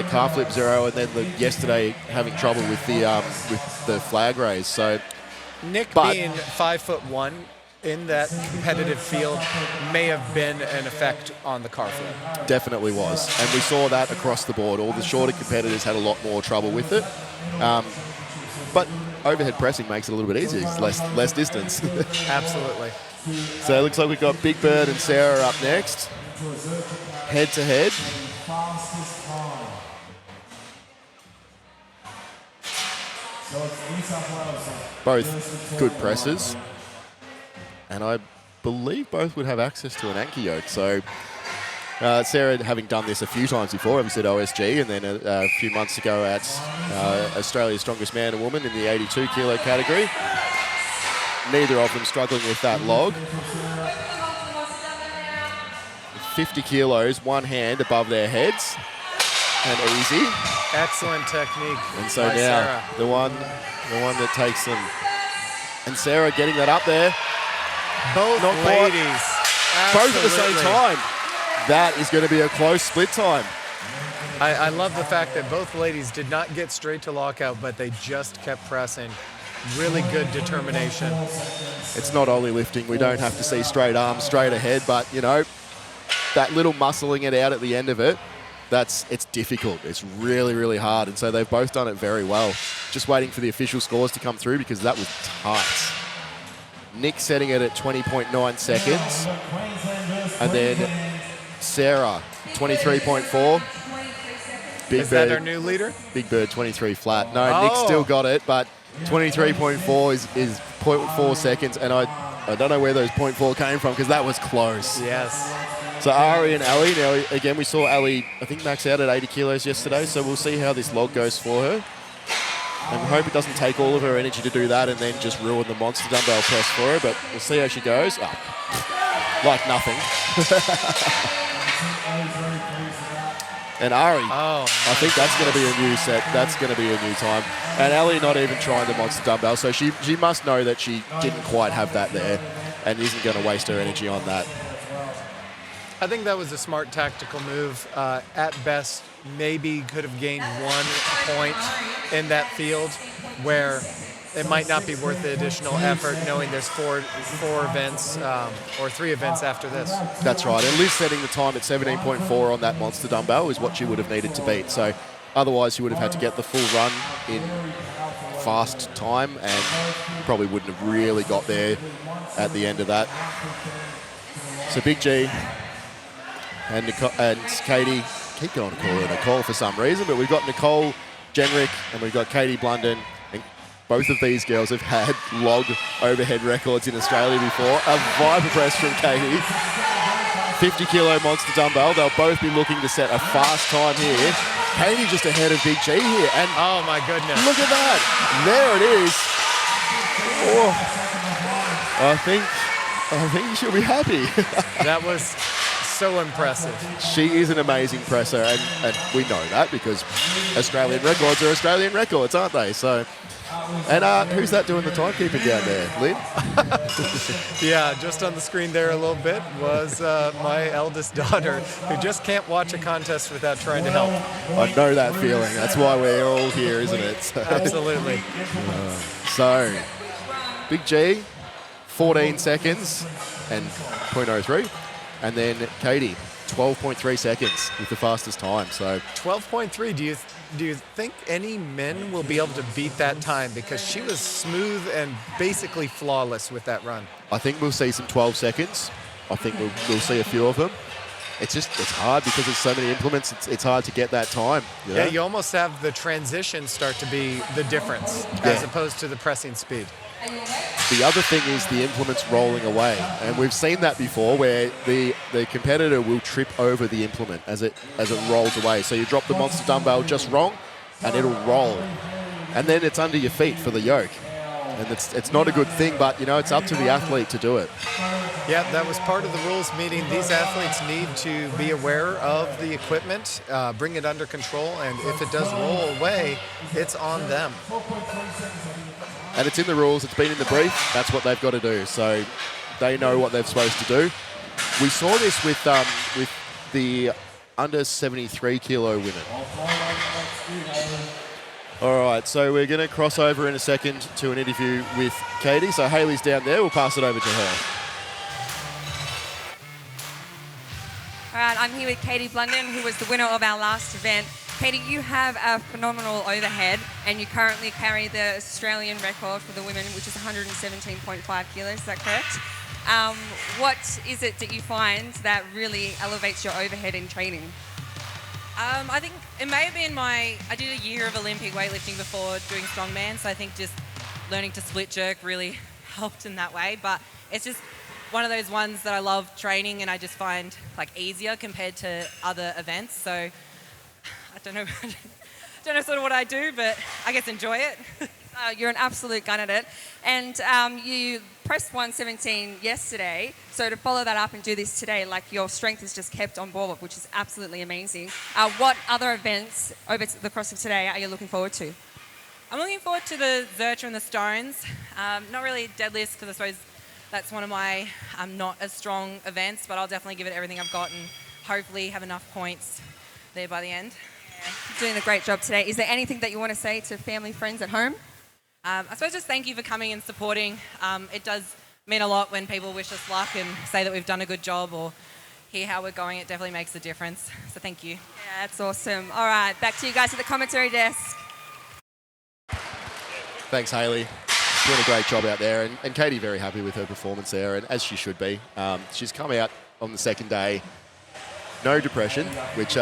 calf flip zero, and then yesterday having trouble with the flag raise. So Nick being 5'1" in that competitive field may have been an effect on the car flip. Definitely was, and we saw that across the board. All the shorter competitors had a lot more trouble with it, but overhead pressing makes it a little bit easier. It's less distance. Absolutely. So it looks like we've got Big Bird and Sarah up next, head to head. Both good presses, and I believe both would have access to an anchor yoke. So Sarah, having done this a few times before, obviously at OSG, and then a few months ago at Australia's Strongest Man and Woman in the 82 kilo category. Neither of them struggling with that log. 50 kilos, one hand above their heads, and easy. Excellent technique. And so by now Sarah. the one that takes them, and Sarah getting that up there. Both Not quite. ladies. Both at the same Absolutely. time. That is going to be a close split time. I love the fact that both ladies did not get straight to lockout, but they just kept pressing. Really good determination. It's not only lifting. We don't have to see straight arms, straight ahead, but that little muscling it out at the end of it, it's difficult. It's really, really hard. And so they've both done it very well. Just waiting for the official scores to come through because that was tight. Nick setting it at 20.9 seconds. And then Sarah, 23.4. Is that our new leader? Big Bird, 23 flat. No, Nick still got it, but 23.4 is 0.4 seconds, and I don't know where those 0.4 came from because that was close. Yes. So Ari and Ali, now again we saw Ali, I think, max out at 80 kilos yesterday, so we'll see how this log goes for her. And we hope it doesn't take all of her energy to do that and then just ruin the monster dumbbell press for her, but we'll see how she goes. Oh, like nothing. And Ari, I think that's going to be a new set. That's going to be a new time. And Ali not even trying the monster dumbbell, so she must know that she didn't quite have that there and isn't going to waste her energy on that. I think that was a smart tactical move. At best, maybe could have gained 1 point in that field where it might not be worth the additional effort knowing there's four events or 3 events after this. That's right. And Liz setting the time at 17.4 on that monster dumbbell is what she would have needed to beat. So otherwise she would have had to get the full run in fast time and probably wouldn't have really got there at the end of that. So Big G and Katie, keep going to call her Nicole for some reason, but we've got Nicole Jenrick and we've got Katie Blunden. Both of these girls have had log overhead records in Australia before. A viper press from Katie. 50 kilo monster dumbbell. They'll both be looking to set a fast time here. Katie just ahead of Big G here. And Oh my goodness. look at that. There it is. Oh, I think she'll be happy. That was so impressive. She is an amazing presser, and we know that because Australian records are Australian records, aren't they? So, and who's that doing the timekeeping down there, Lynn? Yeah, just on the screen there a little bit was my eldest daughter, who just can't watch a contest without trying to help. I know that feeling. That's why we're all here, isn't it? So, Absolutely. so Big G, 14 seconds and 0.03. And then Katie, 12.3 seconds with the fastest time. So 12.3. Do you think any men will be able to beat that time? Because she was smooth and basically flawless with that run. I think we'll see some 12 seconds. I think we'll see a few of them. It's hard because there's so many implements. It's hard to get that time. You know? Yeah, you almost have the transition start to be the difference as opposed to the pressing speed. The other thing is the implements rolling away, and we've seen that before where the competitor will trip over the implement as it rolls away. So you drop the monster dumbbell just wrong, and it'll roll, and then it's under your feet for the yoke, and it's not a good thing. But you know, it's up to the athlete to do it. Yeah, that was part of the rules meeting. These athletes need to be aware of the equipment, bring it under control, and if it does roll away, it's on them. And it's in the rules, it's been in the brief, that's what they've got to do. So they know what they're supposed to do. We saw this with the under 73 kilo women. All right, so we're going to cross over in a second to an interview with Katie. So Hayley's down there, we'll pass it over to her. All right, I'm here with Katie Blunden, who was the winner of our last event. Katie, you have a phenomenal overhead, and you currently carry the Australian record for the women, which is 117.5 kilos. Is that correct? What is it that you find that really elevates your overhead in training? I think it may have been I did a year of Olympic weightlifting before doing strongman, so I think just learning to split jerk really helped in that way. But it's just one of those ones that I love training, and I just find easier compared to other events. So I don't know sort of what I do, but I guess enjoy it. You're an absolute gun at it. And you pressed 117 yesterday, so to follow that up and do this today, your strength is just kept on board, which is absolutely amazing. What other events over the course of today are you looking forward to? I'm looking forward to the Zurcher and the Stones. Not really deadlifts, because I suppose that's one of my not as strong events, but I'll definitely give it everything I've got and hopefully have enough points there by the end. Doing a great job today. Is there anything that you want to say to family, friends at home? I suppose just thank you for coming and supporting. It does mean a lot when people wish us luck and say that we've done a good job or hear how we're going. It definitely makes a difference. So thank you. Yeah, that's awesome. All right, back to you guys at the commentary desk. Thanks, Hayley. Doing a great job out there, and Katie very happy with her performance there, and as she should be. She's come out on the second day. No depression, which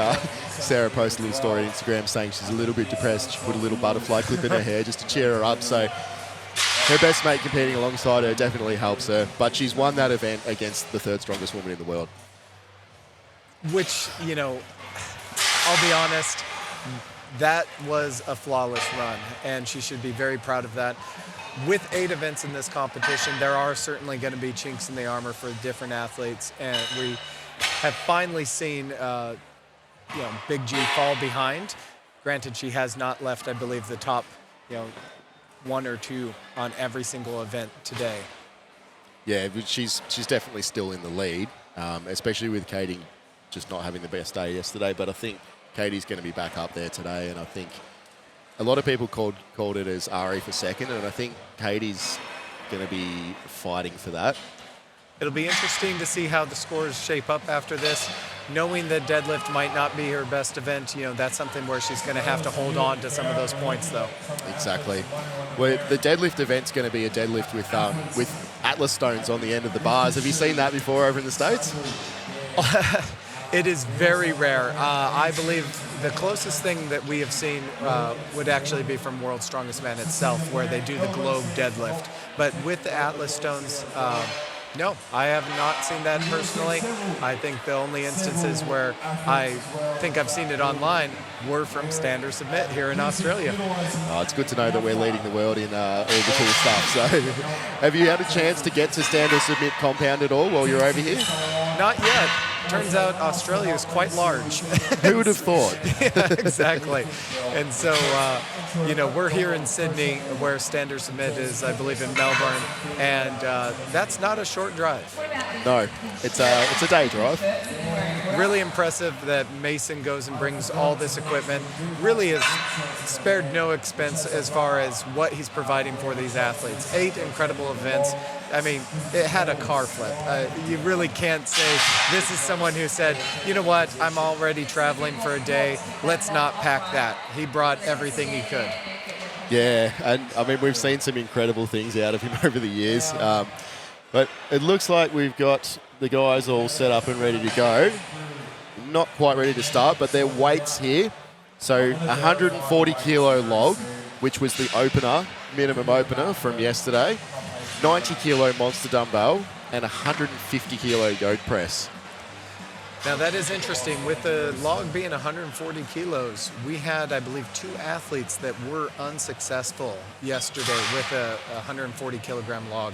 Sarah posted a little story on Instagram saying she's a little bit depressed. She put a little butterfly clip in her hair just to cheer her up. So her best mate competing alongside her definitely helps her. But she's won that event against the third strongest woman in the world. Which, I'll be honest, that was a flawless run, and she should be very proud of that. With 8 events in this competition, there are certainly going to be chinks in the armor for different athletes, and we have finally seen Big G fall behind. Granted, she has not left, I believe, the top 1 or 2 on every single event today. Yeah, but she's definitely still in the lead, especially with Katie just not having the best day yesterday. But I think Katie's going to be back up there today, and I think a lot of people called it as RE for second, and I think Katie's going to be fighting for that. It'll be interesting to see how the scores shape up after this. Knowing that deadlift might not be her best event, that's something where she's going to have to hold on to some of those points, though. Exactly. Well, the deadlift event's going to be a deadlift with Atlas stones on the end of the bars. Have you seen that before over in the States? It is very rare. I believe the closest thing that we have seen would actually be from World's Strongest Man itself, where they do the globe deadlift. But with the Atlas stones, No, I have not seen that personally. I think the only instances where I think I've seen it online were from stand or submit here in Australia. Oh, it's good to know that we're leading the world in all the cool stuff. So, have you had a chance to get to stand or submit compound at all while you're over here? Not yet. Turns out Australia is quite large. Who would have thought? Yeah, exactly. And so, we're here in Sydney where stand or submit is, I believe, in Melbourne. And that's not a short drive. No, it's a day drive. Really impressive that Mason goes and brings all this equipment. Really has spared no expense as far as what he's providing for these athletes. 8 incredible events. I mean, it had a car flip. You really can't say this is someone who said, you know what, I'm already traveling for a day. Let's not pack that. He brought everything he could. Yeah, and I mean, we've seen some incredible things out of him over the years. But it looks like we've got the guys all set up and ready to go. Not quite ready to start, but their weights here. So 140 kilo log, which was the opener, minimum opener from yesterday. 90 kilo monster dumbbell and 150 kilo yoke press. Now that is interesting. With the log being 140 kilos, we had, I believe, 2 athletes that were unsuccessful yesterday with a 140 kilogram log.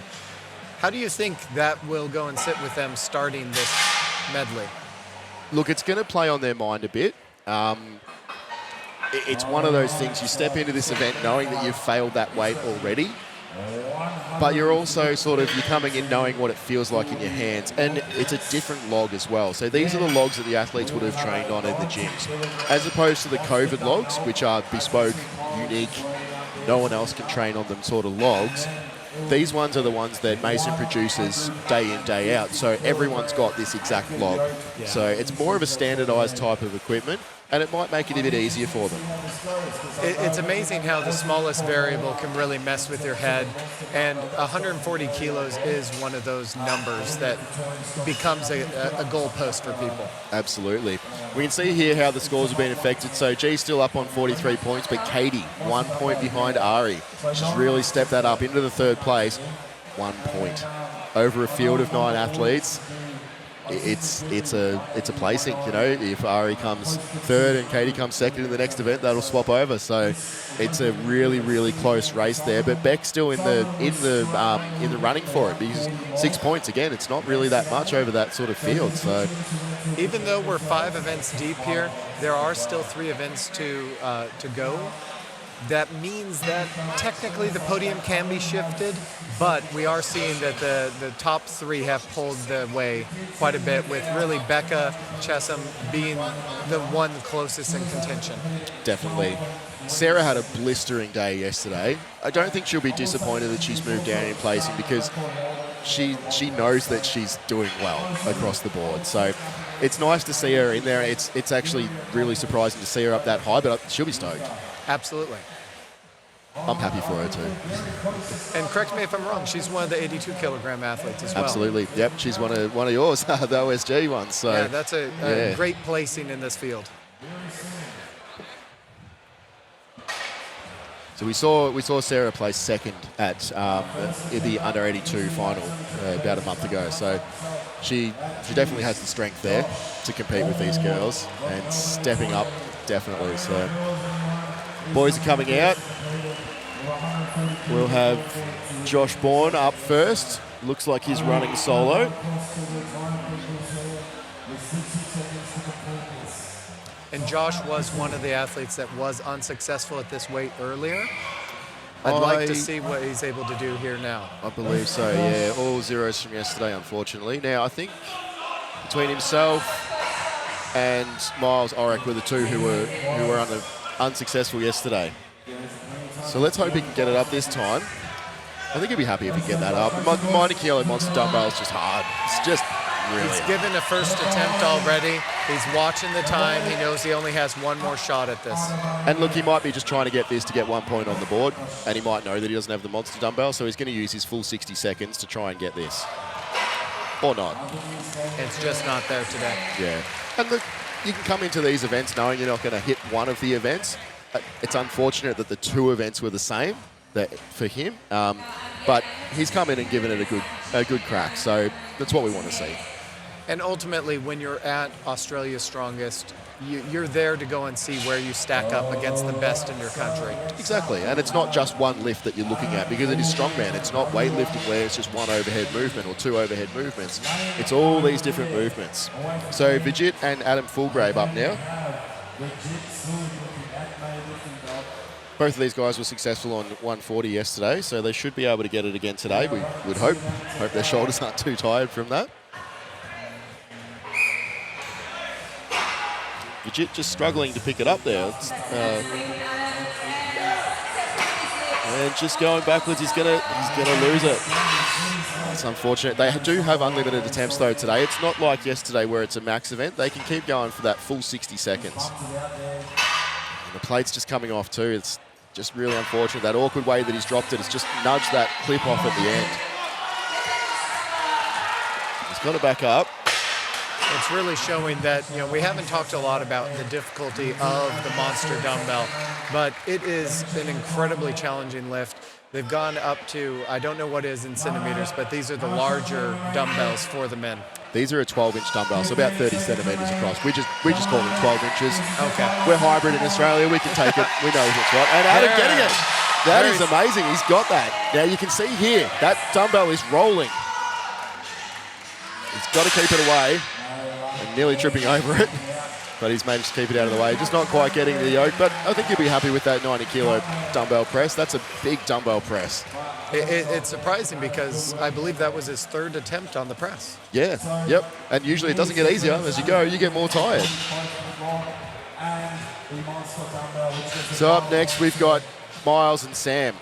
How do you think that will go and sit with them starting this medley? Look, it's going to play on their mind a bit. It's one of those things, you step into this event knowing that you've failed that weight already, but you're also you're coming in knowing what it feels like in your hands, and it's a different log as well. So these are the logs that the athletes would have trained on in the gyms, as opposed to the COVID logs, which are bespoke, unique, no one else can train on them sort of logs. These ones are the ones that Mason produces day in, day out. So everyone's got this exact log. Yeah. So it's more of a standardized type of equipment, and it might make it a bit easier for them. It's amazing how the smallest variable can really mess with your head, and 140 kilos is one of those numbers that becomes a goalpost for people. Absolutely. We can see here how the scores have been affected. So G's still up on 43 points, but Katie, 1 point behind Ari. She's really stepped that up into the third place. 1 point. Over a field of 9 athletes. It's a placing, if Ari comes third and Katie comes second in the next event, that'll swap over. So it's a really, really close race there. But Beck's still in the running for it, because 6 points again, it's not really that much over that sort of field. So even though we're 5 events deep here, there are still 3 events to go. That means that technically the podium can be shifted, but we are seeing that the top 3 have pulled the way quite a bit, with really Becca Chesham being the one closest in contention. Definitely. Sarah had a blistering day yesterday. I don't think she'll be disappointed that she's moved down in placing, because she knows that she's doing well across the board. So it's nice to see her in there. It's actually really surprising to see her up that high, but she'll be stoked. Absolutely. I'm happy for her too. And correct me if I'm wrong, she's one of the 82 kilogram athletes as well. Absolutely. Yep, she's one of yours, the OSG ones. So yeah, that's a great placing in this field. So we saw Sarah place second at the under 82 final about a month ago. So she definitely has the strength there to compete with these girls, and stepping up definitely. So boys are coming out. We'll have Josh Bourne up first. Looks like he's running solo. And Josh was one of the athletes that was unsuccessful at this weight earlier. I'd like to see what he's able to do here now. I believe so, yeah. All zeros from yesterday, unfortunately. Now, I think between himself and Miles Orrick were the 2 who were unsuccessful yesterday. So let's hope he can get it up this time. I think he'll be happy if he can get that up. 90 kilo monster dumbbell is just hard. It's just really He's hard. given a first attempt already. He's watching the time. He knows he only has one more shot at this. And look, he might be just trying to get this to get 1 point on the board, and he might know that he doesn't have the monster dumbbell, so he's going to use his full 60 seconds to try and get this. Or not. It's just not there today. Yeah. And look, you can come into these events knowing you're not going to hit one of the events. It's unfortunate that the 2 events were the same for him, but he's come in and given it a a good crack. So that's what we want to see. And ultimately, when you're at Australia's Strongest, you're there to go and see where you stack up against the best in your country. Exactly, and it's not just one lift that you're looking at, because it is strongman. It's not weightlifting where it's just one overhead movement or two overhead movements. It's all these different movements. So Vijit and Adam Fulgrave up now. Both of these guys were successful on 140 yesterday, so they should be able to get it again today. We would hope. Hope their shoulders aren't too tired from that. Vijit just struggling to pick it up there. And just going backwards, he's gonna lose it. It's unfortunate. They do have unlimited attempts though today. It's not like yesterday where it's a max event. They can keep going for that full 60 seconds. And the plate's just coming off too. It's just really unfortunate. That awkward way that he's dropped it has just nudged that clip off at the end. He's got to back up. It's really showing that, we haven't talked a lot about the difficulty of the monster dumbbell, but it is an incredibly challenging lift. They've gone up to, I don't know what is in centimeters, but these are the larger dumbbells for the men. These are a 12-inch dumbbell, so about 30 centimetres across. We just call them 12 inches. Okay. We're hybrid in Australia. We can take it. We know what's right. And Adam getting it. That is amazing. He's got that. Now you can see here, that dumbbell is rolling. He's got to keep it away. And nearly tripping over it. But he's managed to keep it out of the way. Just not quite getting the yoke, but I think he'll be happy with that 90-kilo dumbbell press. That's a big dumbbell press. It's surprising because I believe that was his third attempt on the press. Yeah, yep. And usually it doesn't get easier. As you go, you get more tired. So up next, we've got Miles and Sam.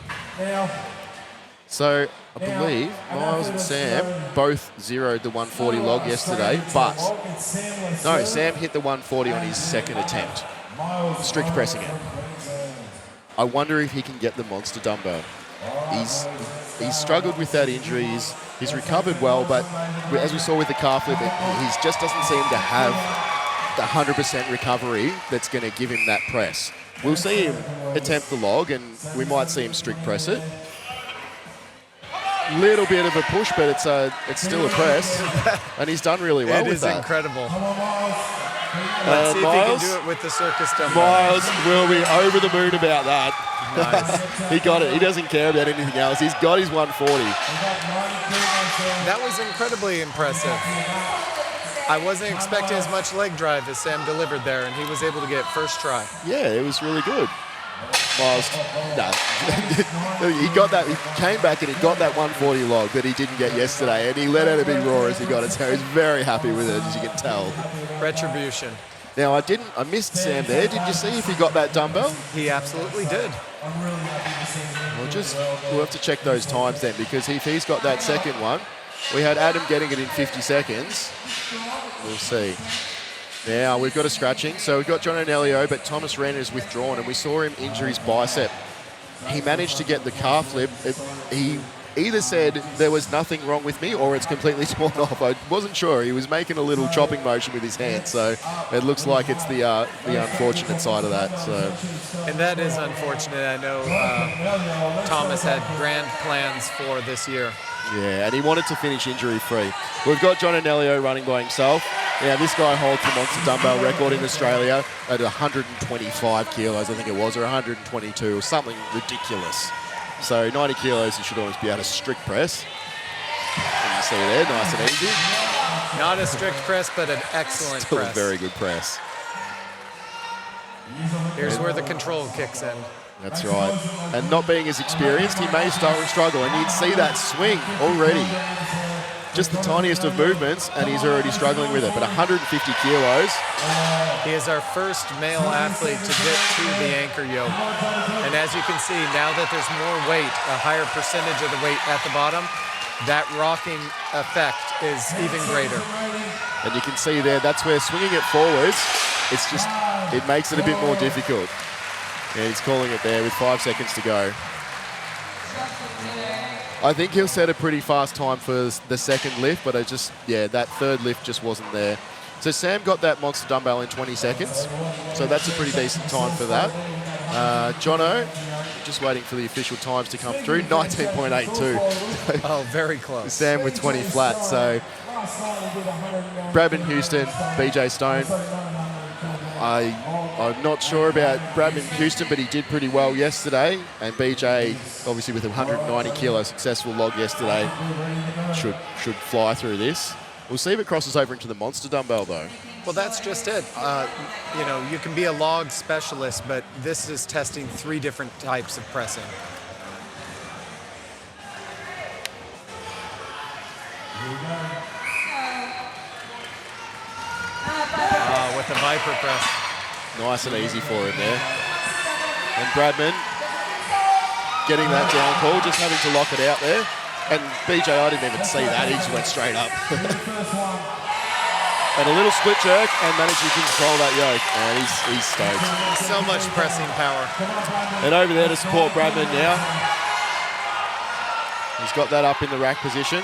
So I believe Miles and Sam both zeroed the 140 log yesterday, but no, Sam hit the 140 on his second attempt, strict pressing it. I wonder if he can get the monster dumbbell. He's struggled with that injury. He's recovered well, but as we saw with the calf flip, he just doesn't seem to have the 100% recovery that's going to give him that press. We'll see him attempt the log, and we might see him strict press it. Little bit of a push, but it's still a press, and he's done really well with that. It is incredible. Let's see if he can do it with the circus dumbbell. Miles will be over the moon about that. Nice. He got it. He doesn't care about anything else. He's got his 140. That was incredibly impressive. I wasn't expecting as much leg drive as Sam delivered there, and he was able to get first try. Yeah, it was really good. Miles, no. He got that. He came back and he got that 140 log that he didn't get yesterday, and he let out a big roar as he got it. So he's very happy with it, as you can tell. Retribution. Now I missed Sam there. Did you see if he got that dumbbell? He absolutely did. We'll have to check those times then, because if he's got that second one, we had Adam getting it in 50 seconds. We'll see. Now we've got a scratching. So we've got John O'Nelio, but Thomas Wren is withdrawn, and we saw him injure his bicep. He managed to get the calf flip. He either said there was nothing wrong with me or it's completely torn off. I wasn't sure. He was making a little chopping motion with his hand, so it looks like it's the unfortunate side of that. So. And that is unfortunate. I know Thomas had grand plans for this year. Yeah, and he wanted to finish injury-free. We've got John O'Nelio running by himself. Now, this guy holds the monster dumbbell record in Australia at 125 kilos, I think it was, or 122, or something ridiculous. So 90 kilos, he should always be able to strict press. And you see there, nice and easy. Not a strict press, but an excellent Still press. a very good press. Here's where the control kicks in. That's right. And not being as experienced, he may start to struggle. And you'd see that swing already. Just the tiniest of movements, and he's already struggling with it. But 150 kilos. He is our first male athlete to get to the anchor yoke. And as you can see, now that there's more weight, a higher percentage of the weight at the bottom, that rocking effect is even greater. And you can see there, that's where swinging it forwards, it makes it a bit more difficult. And he's calling it there with 5 seconds to go. I think he'll set a pretty fast time for the second lift, but that third lift just wasn't there. So Sam got that monster dumbbell in 20 seconds. So that's a pretty decent time for that. Jono just waiting for the official times to come through. 19.82. Oh, very close. Sam with 20 flat. So Bradman Houston, BJ Stone. I'm not sure about Bradman Houston, but he did pretty well yesterday. And BJ, obviously with a 190 kilo successful log yesterday, should fly through this. We'll see if it crosses over into the monster dumbbell though. Well, that's just it. You know, you can be a log specialist, but this is testing 3 different types of pressing. With the Viper press. Nice and easy for him there. And Bradman getting that down call, just having to lock it out there. And BJ, I didn't even see that. He just went straight up. And a little split jerk and managed to control that yoke. And he's stoked. So much pressing power. And over there to support Bradman now. He's got that up in the rack position.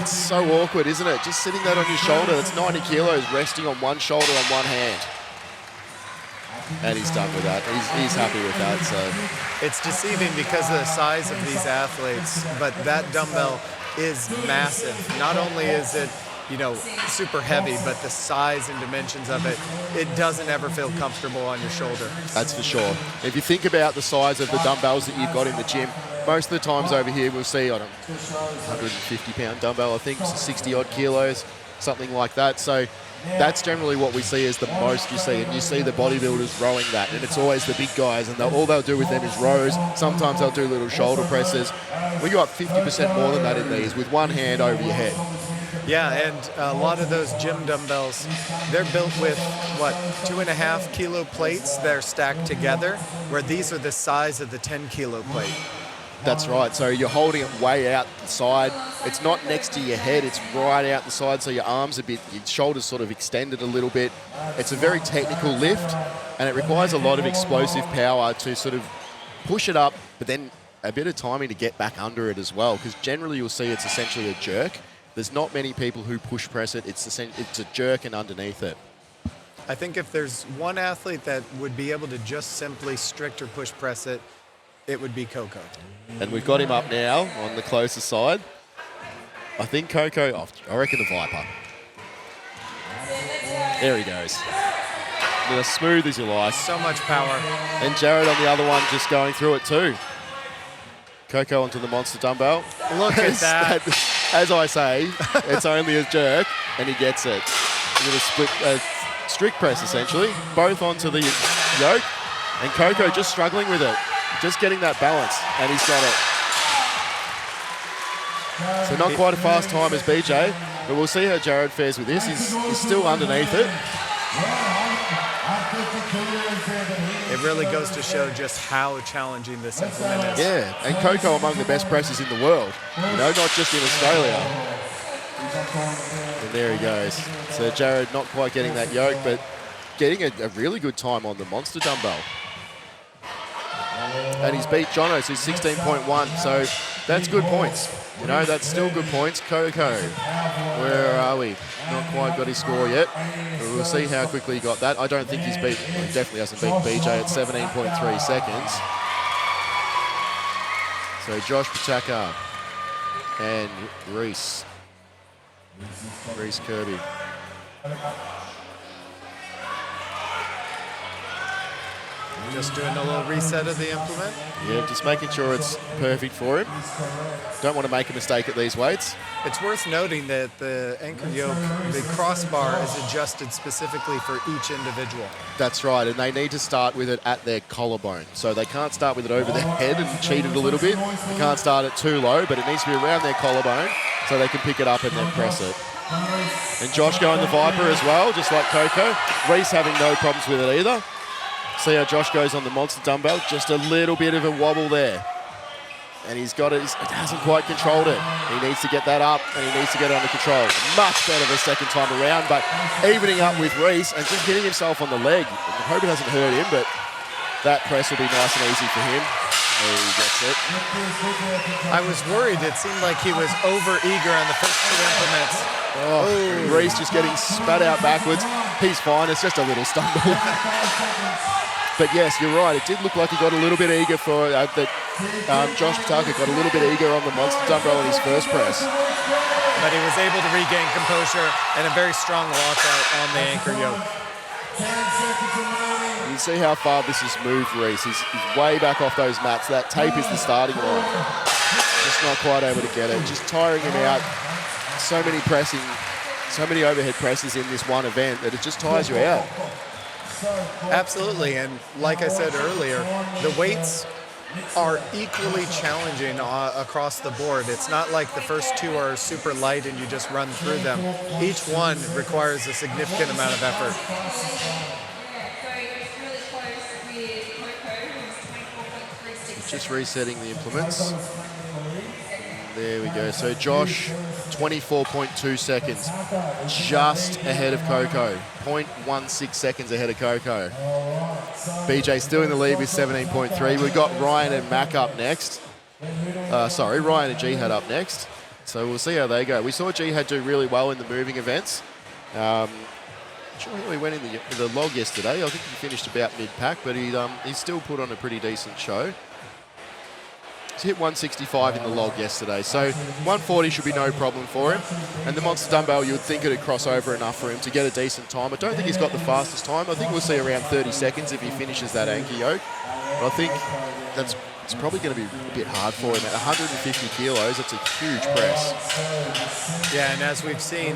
It's so awkward, isn't it? Just sitting that on your shoulder. That's 90 kilos resting on one shoulder on one hand. And he's done with that. He's happy with that. So it's deceiving because of the size of these athletes, but that dumbbell is massive. Not only is it, you know, super heavy, but the size and dimensions of it, it doesn't ever feel comfortable on your shoulder. That's for sure. If you think about the size of the dumbbells that you've got in the gym, most of the times over here we'll see on a 150-pound dumbbell, I think, 60-odd kilos, something like that. So that's generally what we see as the most you see, and you see the bodybuilders rowing that, and it's always the big guys, and all they'll do with them is rows. Sometimes they'll do little shoulder presses. We got 50% more than that in these with one hand over your head. Yeah, and a lot of those gym dumbbells, they're built with, 2.5 kilo plates that are stacked together, where these are the size of the 10 kilo plate. That's right. So you're holding it way out the side. It's not next to your head. It's right out the side. So your arms your shoulders sort of extended a little bit. It's a very technical lift, and it requires a lot of explosive power to sort of push it up, but then a bit of timing to get back under it as well. Because generally you'll see it's essentially a jerk. There's not many people who push press it. It's a jerk and underneath it. I think if there's one athlete that would be able to just simply strict or push press it, it would be Coco. And we've got him up now on the closer side. I think Coco, I reckon the Viper. There he goes. As smooth as you like. So much power. And Jared on the other one just going through it too. Coco onto the monster dumbbell. Look at that. As I say, it's only a jerk, and he gets it. With a split, strict press essentially. Both onto the yoke, and Coco just struggling with it. Just getting that balance, and he's got it. So not quite a fast time as BJ, but we'll see how Jared fares with this. He's still underneath it. It really goes to show just how challenging this implement is. Yeah, and Coco among the best pressers in the world, not just in Australia. And there he goes. So Jared not quite getting that yoke, but getting a really good time on the monster dumbbell. And he's beat Jono, so he's 16.1, so that's good points. That's still good points. Coco, where are we? Not quite got his score yet. But we'll see how quickly he got that. I don't think he definitely hasn't beat BJ at 17.3 seconds. So Josh Pataka and Reese Kirby. Just doing a little reset of the implement. Yeah, just making sure it's perfect for him. Don't want to make a mistake at these weights. It's worth noting that the anchor yoke, the crossbar is adjusted specifically for each individual. That's right, and they need to start with it at their collarbone. So they can't start with it over their head and cheat it a little bit. They can't start it too low, but it needs to be around their collarbone so they can pick it up and then press it. And Josh going the Viper as well, just like Coco. Reese having no problems with it either. See how Josh goes on the monster dumbbell. Just a little bit of a wobble there. And he's got it. He hasn't quite controlled it. He needs to get that up, and he needs to get it under control. Much better the second time around, but evening up with Reese and just hitting himself on the leg. I hope it hasn't hurt him, but that press will be nice and easy for him. There he gets it. I was worried. It seemed like he was over-eager on the first two implements. Oh, Reese just getting spat out backwards. He's fine. It's just a little stumble. But yes, you're right. It did look like he got a little bit eager for that. Josh Tucker got a little bit eager on the monster dumbbell in his first press. But he was able to regain composure and a very strong lockout on the anchor yoke. You see how far this has moved, Reese. He's way back off those mats. That tape is the starting line. Just not quite able to get it. Just tiring him out. So many overhead presses in this one event that it just tires you out. Absolutely, and like I said earlier, the weights are equally challenging across the board. It's not like the first two are super light and you just run through them. Each one requires a significant amount of effort. Just resetting the implements. There we go. So Josh, 24.2 seconds, just ahead of Coco. 0.16 seconds ahead of Coco. BJ still in the lead with 17.3. We've got Ryan and Mac up next. Ryan and Jihad up next. So we'll see how they go. We saw Jihad do really well in the moving events. Sure, he went in the log yesterday. I think he finished about mid-pack, but he still put on a pretty decent show. He hit 165 in the log yesterday, so 140 should be no problem for him. And the monster dumbbell, you would think it'd cross over enough for him to get a decent time. I don't think he's got the fastest time. I think we'll see around 30 seconds if he finishes that anchor yoke. But I think it's probably going to be a bit hard for him. At 150 kilos, it's a huge press. Yeah, and as we've seen,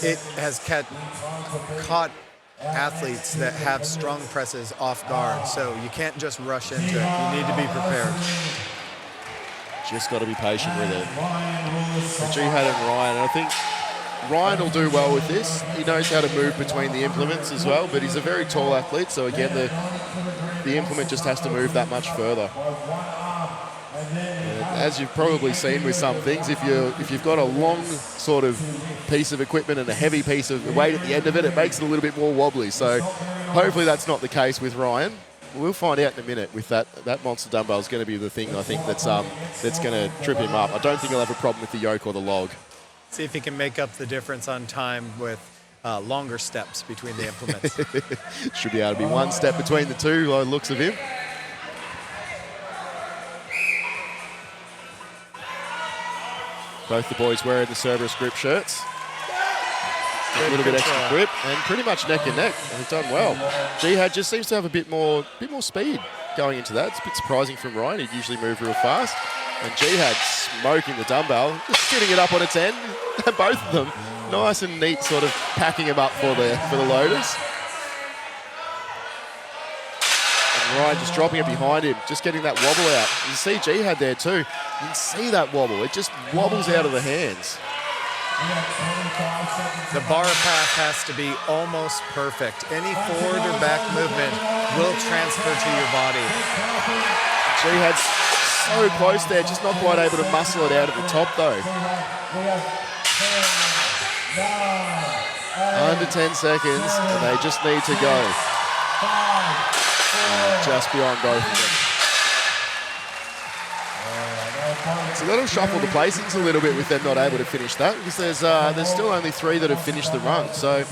it has caught athletes that have strong presses off guard, so you can't just rush into it. You need to be prepared. Just got to be patient with it. Jihad and Ryan, I think Ryan will do well with this. He knows how to move between the implements as well, but he's a very tall athlete, so again, the implement just has to move that much further. As you've probably seen with some things, if you've got a long sort of piece of equipment and a heavy piece of weight at the end of it, it makes it a little bit more wobbly. So hopefully that's not the case with Ryan. We'll find out in a minute with that monster dumbbell is going to be the thing I think that's going to trip him up. I don't think he'll have a problem with the yoke or the log. See if he can make up the difference on time with longer steps between the implements. Should be able to be one step between the two by the looks of him. Both the boys wearing the Cerberus grip shirts. A little bit extra grip and pretty much neck and neck. They've done well. Jihad just seems to have a bit more speed going into that. It's a bit surprising from Ryan. He'd usually move real fast. And Jihad smoking the dumbbell, just sitting it up on its end. Both of them nice and neat, sort of packing him up for the loaders. And Ryan just dropping it behind him, just getting that wobble out. You see Jihad there too. You can see that wobble. It just wobbles out of the hands. The bar path has to be almost perfect. Any forward or back movement will transfer to your body. Jihad's so close there, just not quite able to muscle it out at the top though. Under 10 seconds, and they just need to go. Just beyond both of them. So that'll shuffle the placings a little bit with them not able to finish that, because there's still only 3 that have finished the run. So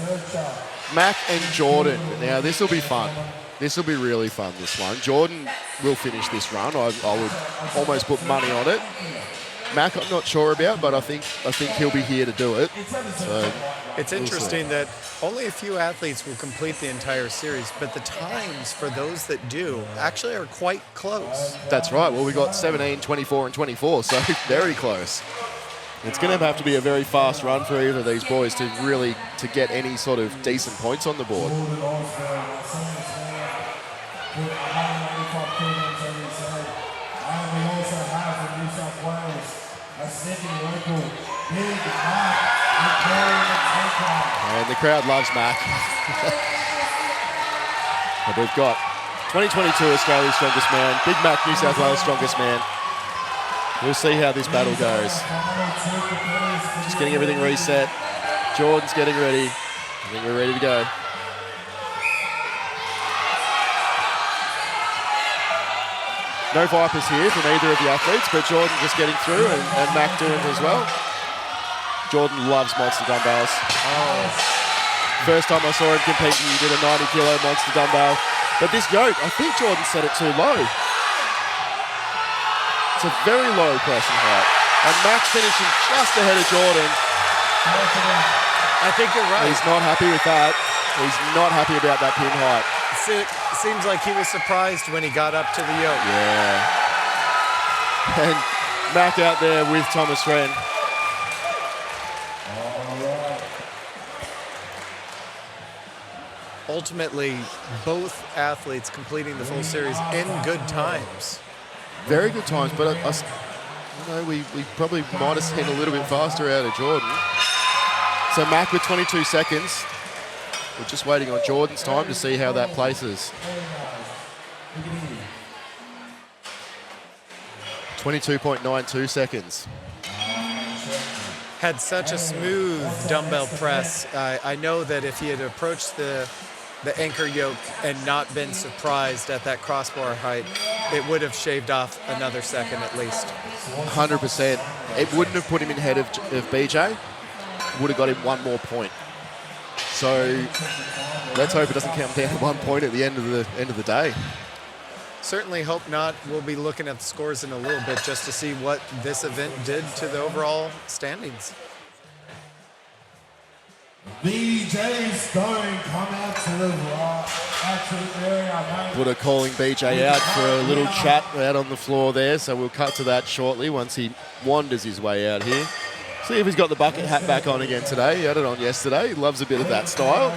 Mac and Jordan. Now this will be fun. This will be really fun, this one. Jordan will finish this run. I would almost put money on it. Mac, I'm not sure about, but I think he'll be here to do it. So it's interesting that only a few athletes will complete the entire series, but the times for those that do actually are quite close. That's right. Well, we got 17, 24, and 24, so very close. It's going to have to be a very fast run for either of these boys to get any sort of decent points on the board. And the crowd loves Mac. But we've got 2022 Australia's Strongest Man, Big Mac New South Wales Strongest Man. We'll see how this battle goes. Just getting everything reset. Jordan's getting ready. I think we're ready to go. No Vipers here from either of the athletes, but Jordan just getting through and Mac doing it as well. Jordan loves monster dumbbells. First time I saw him compete, he did a 90 kilo monster dumbbell. But this yoke, I think Jordan set it too low. It's a very low pressing height. And Max finishing just ahead of Jordan. I think you're right. He's not happy with that. He's not happy about that pin height. It seems like he was surprised when he got up to the yoke. Yeah. And Mac out there with Thomas Wren. Ultimately, both athletes completing the full series in good times. Very good times, but we probably might have seen a little bit faster out of Jordan. So Mac with 22 seconds. We're just waiting on Jordan's time to see how that places. 22.92 seconds. Had such a smooth dumbbell press. I know that if he had approached the anchor yoke and not been surprised at that crossbar height, it would have shaved off another second at least. 100%. It wouldn't have put him in ahead of BJ. Would have got him one more point. So let's hope it doesn't come down to 1 point at the end of the day. Certainly hope not. We'll be looking at the scores in a little bit just to see what this event did to the overall standings. BJ Stone come out to the area. Buddha calling BJ out for a little chat out on the floor there, so we'll cut to that shortly once he wanders his way out here. See if he's got the bucket hat back on again today. He had it on yesterday. He loves a bit of that style.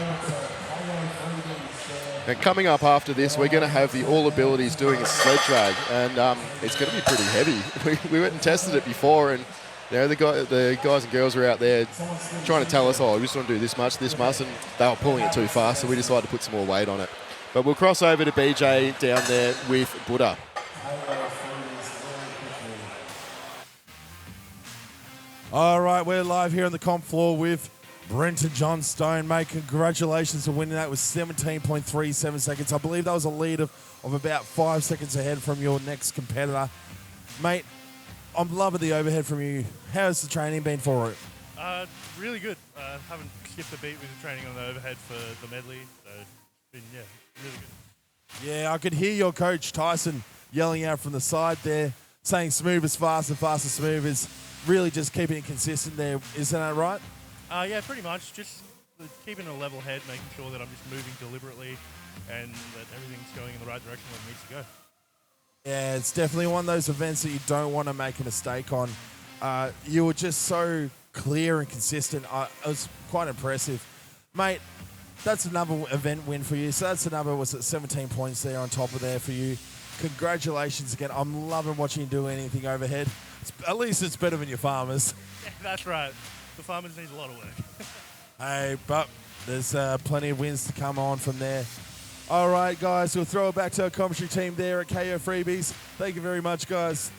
And coming up after this, we're going to have the All Abilities doing a sled drag, and it's going to be pretty heavy. We went and tested it before, and the guys and girls were out there trying to tell us, oh, we just want to do this much, and they were pulling it too fast, so we decided to put some more weight on it. But we'll cross over to BJ down there with Buddha. All right, we're live here on the comp floor with Brent and John Stone. Mate, congratulations for winning that with 17.37 seconds. I believe that was a lead of about 5 seconds ahead from your next competitor. Mate, I'm loving the overhead from you. How's the training been for it? Really good. Haven't skipped a beat with the training on the overhead for the medley. So it's been, really good. Yeah, I could hear your coach, Tyson, yelling out from the side there, saying smooth as fast and fast as smooth is really just keeping it consistent there. Isn't that right? Yeah, pretty much. Just keeping a level head, making sure that I'm just moving deliberately and that everything's going in the right direction where it needs to go. Yeah, it's definitely one of those events that you don't want to make a mistake on. You were just so clear and consistent. It was quite impressive. Mate, that's another event win for you. So that's another, 17 points there on top of there for you. Congratulations again. I'm loving watching you do anything overhead. At least it's better than your farmers. Yeah, that's right. The farmers need a lot of work. Hey, but there's plenty of wins to come on from there. All right, guys, we'll throw it back to our commentary team there at KO Freebies. Thank you very much, guys.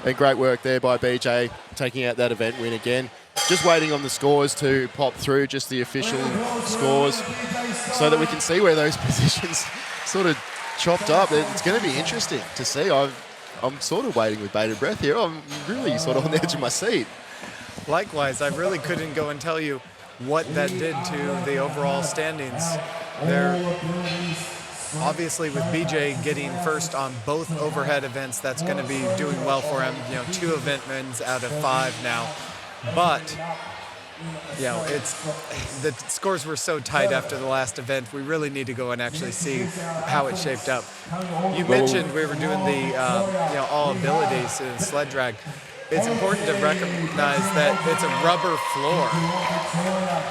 And great work there by BJ, taking out that event win again. Just waiting on the scores to pop through, just the official scores, so that we can see where those positions sort of chopped up. It's going to be interesting to see. I'm sort of waiting with bated breath here. I'm really sort of on the edge of my seat. Likewise, I really couldn't go and tell you what that did to the overall standings. There, obviously, with BJ getting first on both overhead events, that's going to be doing well for him. 2 event wins out of 5 now. But the scores were so tight after the last event. We really need to go and actually see how it shaped up. You mentioned we were doing the all abilities in sled drag. It's important to recognize that it's a rubber floor.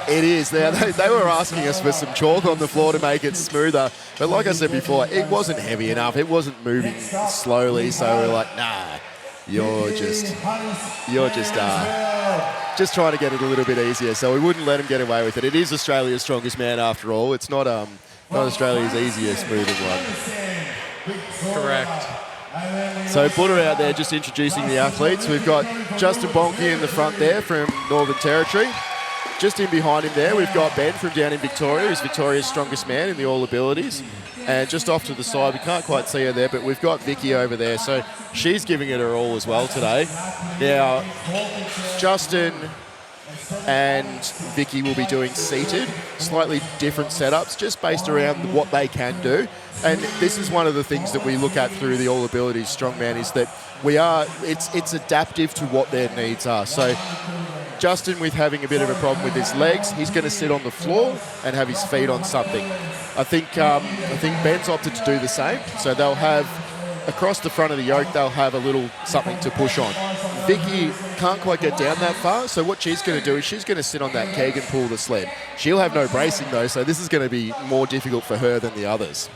It is. They were asking us for some chalk on the floor to make it smoother. But like I said before, it wasn't heavy enough. It wasn't moving slowly. So we're like, nah, you're just trying to get it a little bit easier. So we wouldn't let him get away with it. It is Australia's strongest man after all. It's not Australia's easiest moving one. Correct. So Buddha out there just introducing the athletes. We've got Justin Bonke in the front there from Northern Territory. Just in behind him there, we've got Ben from down in Victoria, who's Victoria's strongest man in the All Abilities. And just off to the side, we can't quite see her there, but we've got Vicky over there. So she's giving it her all as well today. Now, Justin and Vicky will be doing seated, slightly different setups, just based around what they can do. And this is one of the things that we look at through the All Abilities Strongman is that it's adaptive to what their needs are. So Justin, with having a bit of a problem with his legs, he's going to sit on the floor and have his feet on something. I think Ben's opted to do the same. So they'll have, across the front of the yoke, they'll have a little something to push on. Vicky can't quite get down that far, so what she's going to do is she's going to sit on that keg and pull the sled. She'll have no bracing though, so this is going to be more difficult for her than the others.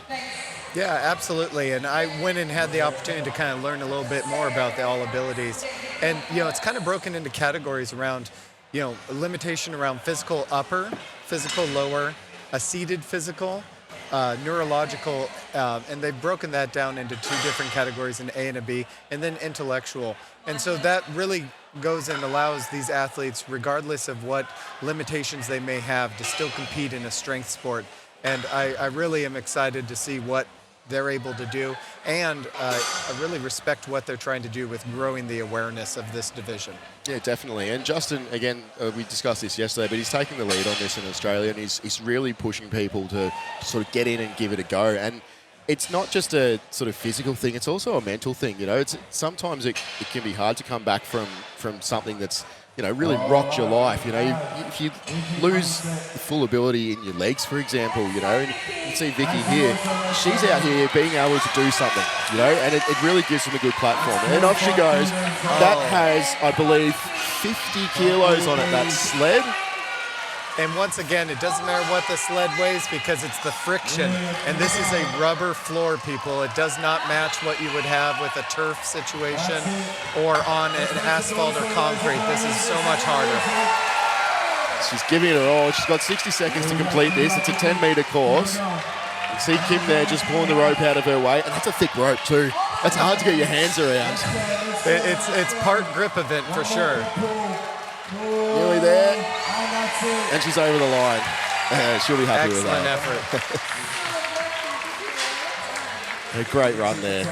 Yeah, absolutely. And I went and had the opportunity to kind of learn a little bit more about the All Abilities. And, it's kind of broken into categories around, a limitation around physical upper, physical lower, a seated physical, neurological, and they've broken that down into 2 different categories, an A and a B, and then intellectual. And so that really goes and allows these athletes, regardless of what limitations they may have, to still compete in a strength sport. And I really am excited to see what they're able to do, and I really respect what they're trying to do with growing the awareness of this division. Yeah, definitely. And Justin, again, we discussed this yesterday, but he's taking the lead on this in Australia, and he's really pushing people to sort of get in and give it a go. And it's not just a sort of physical thing, it's also a mental thing. Sometimes it can be hard to come back from something that's, really rocked your life. If you lose the full ability in your legs, for example, and you can see Vicky here, she's out here being able to do something, and it really gives them a good platform. And off she goes. That has, I believe, 50 kilos on it, that sled. And once again, it doesn't matter what the sled weighs because it's the friction. And this is a rubber floor, people. It does not match what you would have with a turf situation or on an asphalt or concrete. This is so much harder. She's giving it her all. She's got 60 seconds to complete this. It's a 10-meter course. You see Kim there just pulling the rope out of her way. And that's a thick rope too. That's hard to get your hands around. It's part grip event for sure. Nearly there. And she's over the line. She'll be happy with that. Excellent effort. A great run there.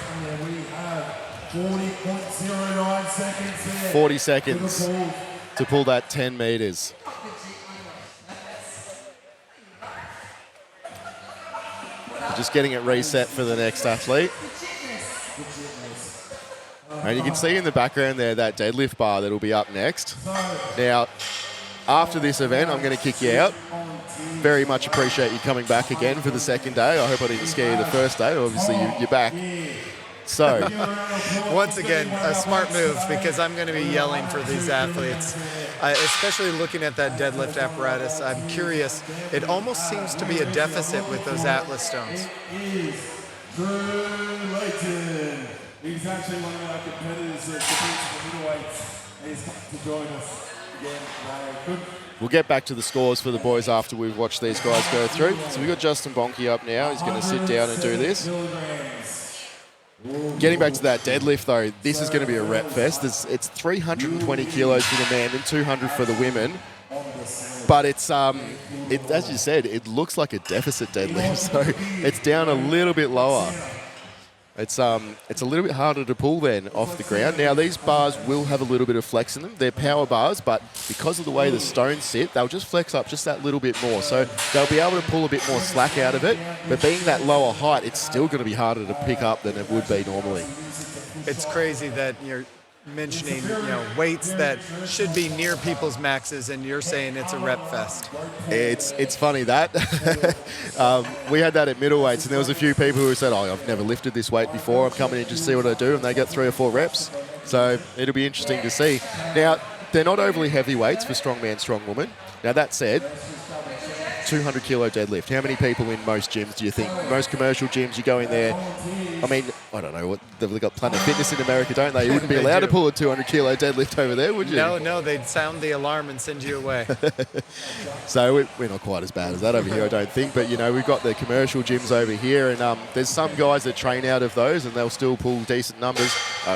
40.09 seconds there. 40 seconds to pull that 10 meters. Just getting it reset for the next athlete. And you can see in the background there that deadlift bar that'll be up next. Now, after this event, I'm going to kick you out. Very much appreciate you coming back again for the second day. I hope I didn't scare you the first day. Obviously, you're back. So, once again, a smart move because I'm going to be yelling for these athletes, especially looking at that deadlift apparatus. I'm curious. It almost seems to be a deficit with those Atlas stones. He's actually one of our competitors that competes in the middleweights, and he's come to join us again today. We'll get back to the scores for the boys after we've watched these guys go through. So we've got Justin Bonke up now. He's going to sit down and do this. Getting back to that deadlift, though, this is going to be a rep fest. It's 320 kilos for the men and 200 for the women. But it's, as you said, it looks like a deficit deadlift, so it's down a little bit lower. It's a little bit harder to pull then off the ground. Now, these bars will have a little bit of flex in them. They're power bars, but because of the way the stones sit, they'll just flex up just that little bit more. So they'll be able to pull a bit more slack out of it. But being that lower height, it's still going to be harder to pick up than it would be normally. It's crazy that you're mentioning, weights that should be near people's maxes, and you're saying it's a rep fest. It's funny that we had that at middleweights, and there was a few people who said, "Oh, I've never lifted this weight before. I'm coming in just to see what I do," and they get 3 or 4 reps. So it'll be interesting to see. Now, they're not overly heavy weights for strongman, strongwoman. Now that said, 200 kilo deadlift. How many people in most gyms do you think? Most commercial gyms, you go in there. I mean, I don't know what they've got Planet Fitness in America, don't they? You wouldn't be allowed to pull a 200 kilo deadlift over there, would you? No, they'd sound the alarm and send you away. So we're not quite as bad as that over here, I don't think. But we've got the commercial gyms over here, and there's some guys that train out of those, and they'll still pull decent numbers.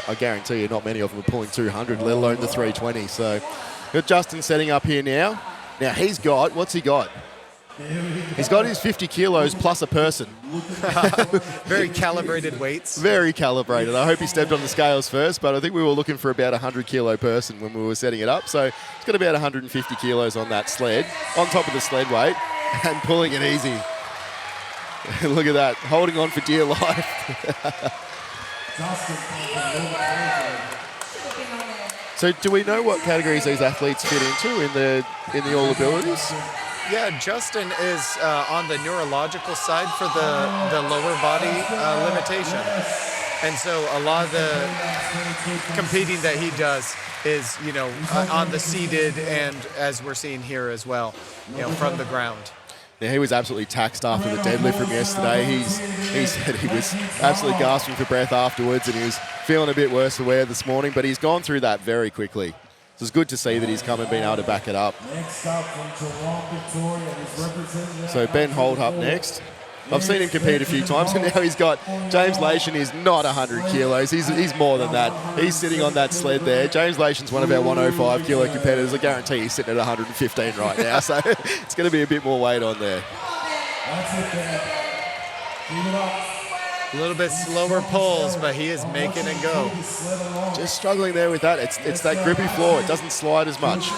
I guarantee you, not many of them are pulling 200, let alone the 320. So, got Justin setting up here now. Now what's he got? He's got his 50 kilos plus a person. Very calibrated weights. Very calibrated. I hope he stepped on the scales first, but I think we were looking for about a 100 kilo person when we were setting it up. So he's got about 150 kilos on that sled, on top of the sled weight, and pulling it easy. Look at that, holding on for dear life. So do we know what categories these athletes fit into in the all abilities? Yeah, Justin is on the neurological side for the lower body limitation. And so a lot of the competing that he does is, on the seated and as we're seeing here as well, from the ground. Yeah, he was absolutely taxed after the deadlift from yesterday. He said he was absolutely gasping for breath afterwards, and he was feeling a bit worse for wear this morning, but he's gone through that very quickly. So it's good to see that he's come and been able to back it up. So Ben Holt up next. I've seen him compete a few times, and now he's got James Lation is not 100 kilos. He's more than that. He's sitting on that sled there. James Lation's one of our 105 kilo competitors. I guarantee he's sitting at 115 right now, so it's going to be a bit more weight on there. A little bit slower pulls, but he is making it go. Just struggling there with that. It's that grippy floor. It doesn't slide as much.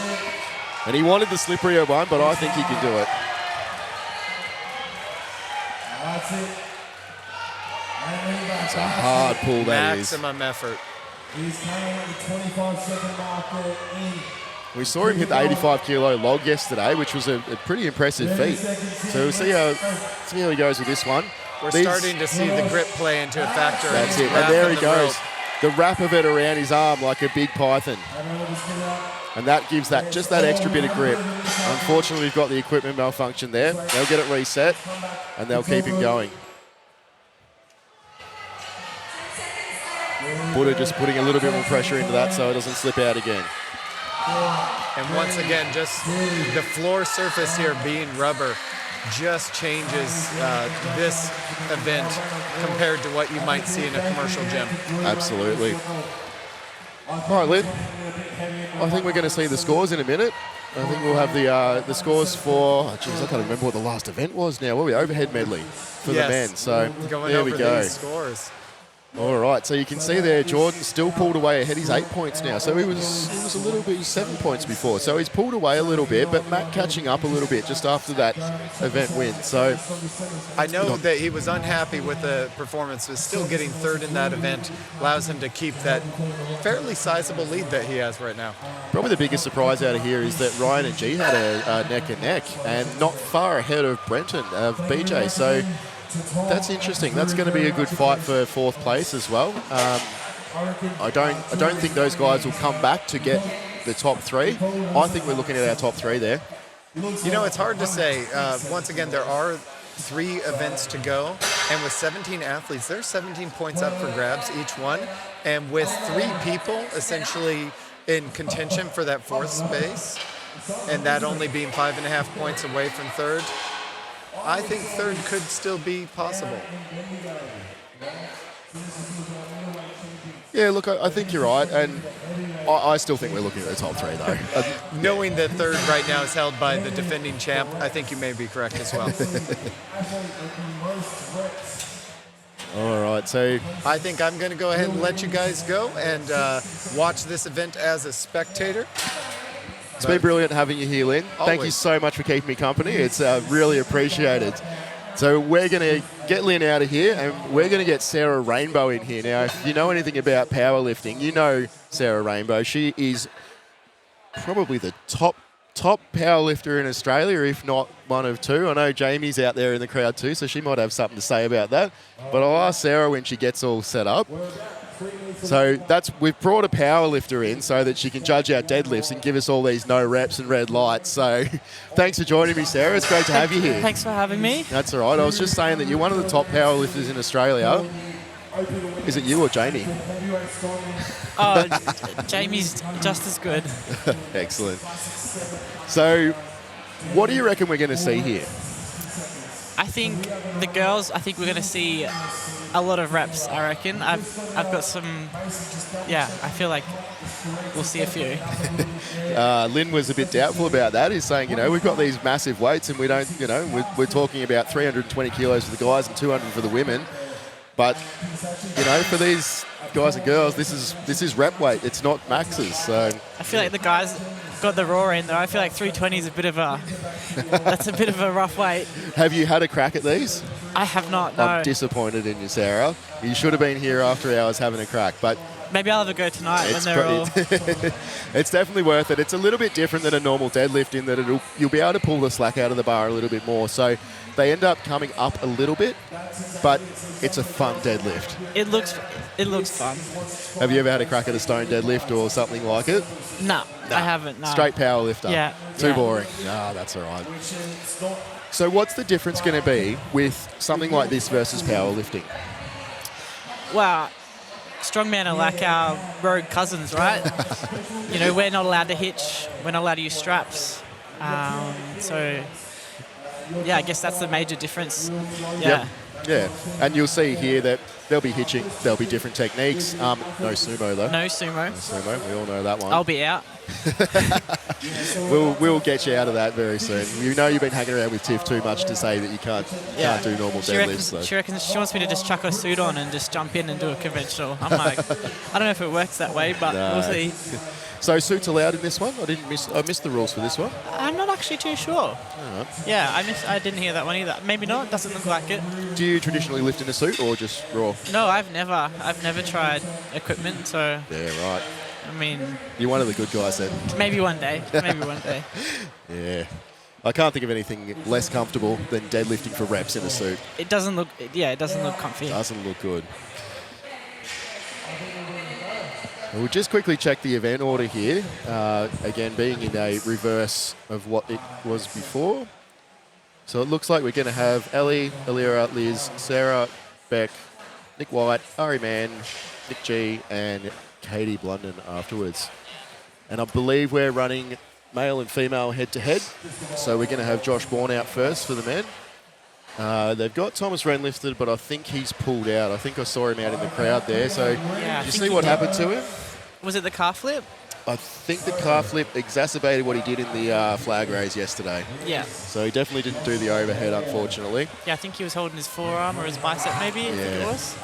And he wanted the slipperier one, but I think he can do it. It's a hard pull, that is. Maximum effort. We saw him hit the 85 kilo log yesterday, which was a pretty impressive feat. So we'll see how he goes with this one. We're starting to see the grip play into a factor. That's it, and there he goes. The wrap of it around his arm like a big python. And that gives just that extra bit of grip. Unfortunately, we've got the equipment malfunction there. They'll get it reset, and they'll keep him going. Buddha just putting a little bit more pressure into that so it doesn't slip out again. And once again, just the floor surface here being rubber just changes this event compared to what you might see in a commercial gym. Absolutely. All right, Lynn. I think we're going to see the scores in a minute. I think we'll have the scores for... I can't remember what the last event was now. What were we? Overhead medley for the men. So there we go. These scores. All right, so you can see there, Jordan still pulled away ahead. He's 8 points now, so he was a little bit 7 points before. So he's pulled away a little bit, but Matt catching up a little bit just after that event win. So I know that he was unhappy with the performance, but still getting third in that event allows him to keep that fairly sizable lead that he has right now. Probably the biggest surprise out of here is that Ryan and G had a neck and neck, and not far ahead of Brenton of BJ. So that's interesting. That's going to be a good fight for fourth place as well. I don't think those guys will come back to get the top three. I think we're looking at our top three there. It's hard to say. Once again, there are 3 events to go, and with 17 athletes, there's 17 points up for grabs each one, and with 3 people essentially in contention for that 4th space, and that only being 5.5 points away from third, I think third could still be possible. Yeah, look, I think you're right, and I still think we're looking at the top 3, though. Knowing that third right now is held by the defending champ, I think you may be correct as well. All right, so I think I'm going to go ahead and let you guys go and watch this event as a spectator. It's been brilliant having you here, Lynn. Always. Thank you so much for keeping me company. It's really appreciated. So we're going to get Lynn out of here, and we're going to get Sarah Rainbow in here. Now, if you know anything about powerlifting, you know Sarah Rainbow. She is probably the top powerlifter in Australia, if not one of 2. I know Jamie's out there in the crowd too, so she might have something to say about that. But I'll ask Sarah when she gets all set up. So we've brought a powerlifter in so that she can judge our deadlifts and give us all these no reps and red lights. So thanks for joining me, Sarah. It's great to have you here. Thanks for having me. That's all right. I was just saying that you're one of the top powerlifters in Australia. Is it you or Jamie? Oh, Jamie's just as good. Excellent. So what do you reckon we're going to see here? I think the girls, I think we're going to see a lot of reps, I reckon. I've got some, yeah, I feel like we'll see a few. Lynn was a bit doubtful about that. He's saying, we've got these massive weights and we don't, we're talking about 320 kilos for the guys and 200 for the women. But, for these guys and girls, this is rep weight. It's not maxes. So I feel like the guys got the raw end though. I feel like 320 is that's a bit of a rough weight. Have you had a crack at these? I have not, no. I'm disappointed in you, Sarah. You should have been here after hours having a crack. But maybe I'll have a go tonight when they're all... It's definitely worth it. It's a little bit different than a normal deadlift in that you'll be able to pull the slack out of the bar a little bit more. So they end up coming up a little bit, but it's a fun deadlift. It looks fun. Have you ever had a crack at a stone deadlift or something like it? No, I haven't. No. Straight power lifter. Yeah. Too boring. Ah, that's all right. So what's the difference going to be with something like this versus powerlifting? Well, strongmen are like our rogue cousins, right? We're not allowed to hitch. We're not allowed to use straps. So, yeah, I guess that's the major difference. Yeah. Yep. Yeah, and you'll see here that they'll be hitching. There'll be different techniques. No sumo, though. No sumo. No sumo. We all know that one. I'll be out. We'll get you out of that very soon. You've been hanging around with Tiff too much to say that you can't do normal deadlifts. She reckons she wants me to just chuck a suit on and just jump in and do a conventional. I'm like, I don't know if it works that way, but we'll see. So suits allowed in this one? I missed the rules for this one. I'm not actually too sure. All right. Yeah, I didn't hear that one either. Maybe not. Doesn't look like it. Do you traditionally lift in a suit or just raw? No, I've never tried equipment. So yeah, right. I mean, you're one of the good guys then. Maybe one day. Yeah. I can't think of anything less comfortable than deadlifting for reps in a suit. It doesn't look comfy. It doesn't look good. We'll just quickly check the event order here. Again, being in a reverse of what it was before. So it looks like we're going to have Ellie, Alira, Liz, Sarah, Beck, Nick White, Ari Mann, Nick G, and Katie Blunden afterwards. And I believe we're running male and female head-to-head. So we're going to have Josh Bourne out first for the men. They've got Thomas Wren lifted, but I think he's pulled out. I think I saw him out in the crowd there. So did you see what happened to him? Was it the calf flip? I think the calf flip exacerbated what he did in the flag raise yesterday. Yeah. So he definitely didn't do the overhead, unfortunately. Yeah, I think he was holding his forearm or his bicep maybe, I think it was.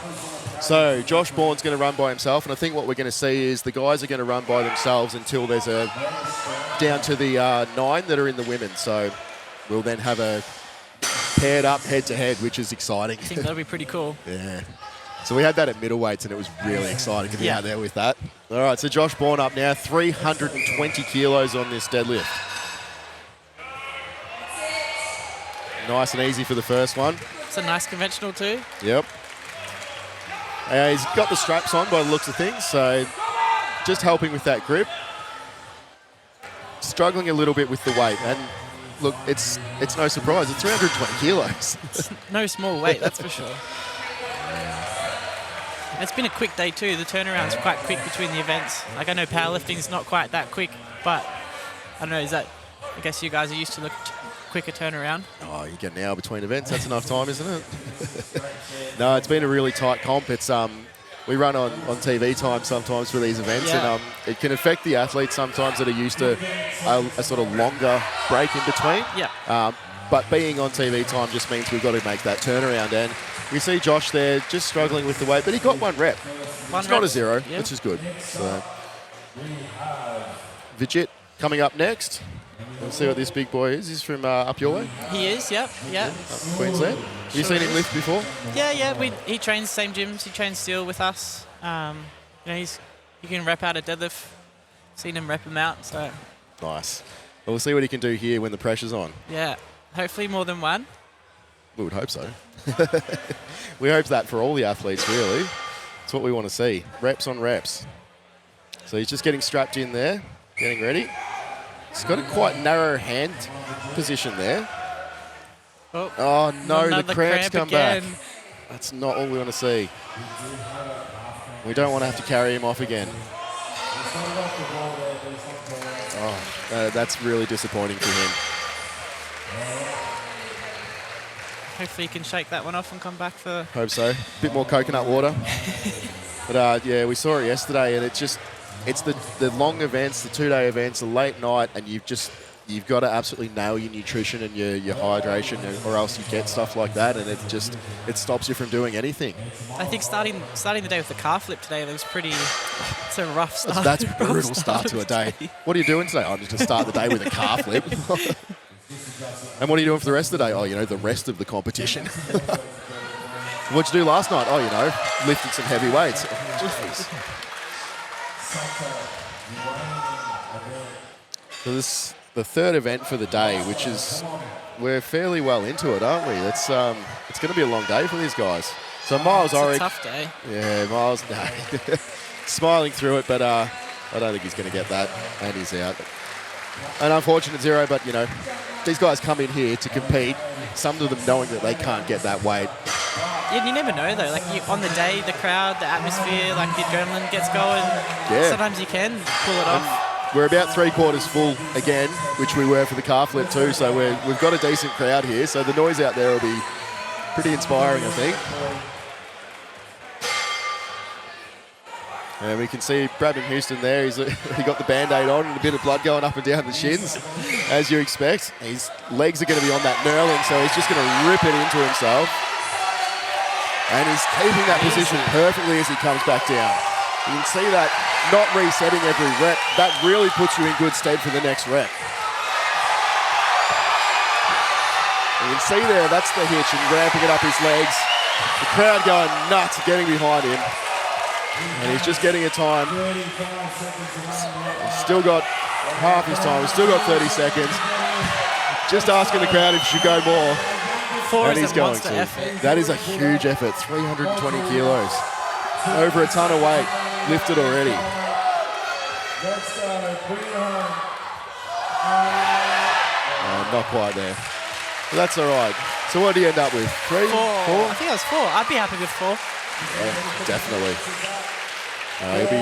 So Josh Bourne's going to run by himself, and I think what we're going to see is the guys are going to run by themselves until there's down to the 9 that are in the women. So we'll then have a paired up head-to-head, which is exciting. I think that'll be pretty cool. Yeah. So we had that at middleweights, and it was really exciting to be out there with that. All right, so Josh Bourne up now, 320 kilos on this deadlift. Nice and easy for the first one. It's a nice conventional too. Yep. He's got the straps on by the looks of things, so just helping with that grip. Struggling a little bit with the weight, and look, it's no surprise. It's 320 kilos. It's no small weight, that's for sure. It's been a quick day too. The turnaround's quite quick between the events. Like I know powerlifting's not quite that quick, but I don't know, I guess you guys are used to the quicker turnaround. Oh, you get an hour between events. That's enough time, isn't it? No, it's been a really tight comp. It's we run on TV time sometimes for these events, and it can affect the athletes sometimes that are used to a sort of longer break in between. Yeah. But being on TV time just means we've got to make that turnaround. And we see Josh there just struggling with the weight, but he got one rep. It's not a 0, which is good. So, Vijit coming up next. We'll see what this big boy is. He's from up your way? He is, yep. Queensland. Have you seen him lift before? Yeah. He trains same gyms. He trains steel with us. He can rep out a deadlift. Seen him rep him out. So nice. Well, we'll see what he can do here when the pressure's on. Yeah. Hopefully more than one. We would hope so. We hope that for all the athletes, really. That's what we want to see. Reps on reps. So he's just getting strapped in there, getting ready. He's got a quite narrow hand position there. Oh no, the cramps come back. That's not all we want to see. We don't want to have to carry him off again. Oh, that's really disappointing for him. hopefully he can shake that one off and come back for... Hope so. Bit more coconut water. But yeah, we saw it yesterday, and it's the long events, the 2-day events, the late night, and you've got to absolutely nail your nutrition and your hydration, or else you get stuff like that, and it stops you from doing anything. I think starting the day with the calf flip today, that was pretty... It's a rough start. That's a brutal start to a day. What are you doing today? I'm just going to start the day with a calf flip. And what are you doing for the rest of the day? Oh, the rest of the competition. What'd you do last night? Oh, lifted some heavy weights. Jeez. So this the third event for the day, which is, we're fairly well into it, aren't we? It's going to be a long day for these guys. So Miles It's Oric. a tough day. Yeah, Miles, no. Smiling through it, but I don't think he's going to get that, and he's out. An unfortunate zero, but, these guys come in here to compete, some of them knowing that they can't get that weight. Yeah, you never know, though. Like, on the day, the crowd, the atmosphere, like, the adrenaline gets going. Yeah. Sometimes you can pull it off. We're about 3/4 full again, which we were for the calf flip too, so we've got a decent crowd here, so the noise out there will be pretty inspiring, I think. And we can see Bradman Houston there. He got the Band-Aid on and a bit of blood going up and down the shins, as you expect. His legs are going to be on that knurling, so he's just going to rip it into himself. And he's keeping that position perfectly as he comes back down. You can see that not resetting every rep. That really puts you in good stead for the next rep. You can see there, that's the hitch and ramping it up his legs. The crowd going nuts, getting behind him. And he's just getting a time. He's still got half his time. He's still got 30 seconds. Just asking the crowd if he should go more. And he's going to. Effort. That is a huge effort. 320 kilos. Over a ton of weight lifted already. Not quite there. But that's all right. So what do you end up with? 3? 4? I think it was 4. I'd be happy with 4. Yeah, definitely.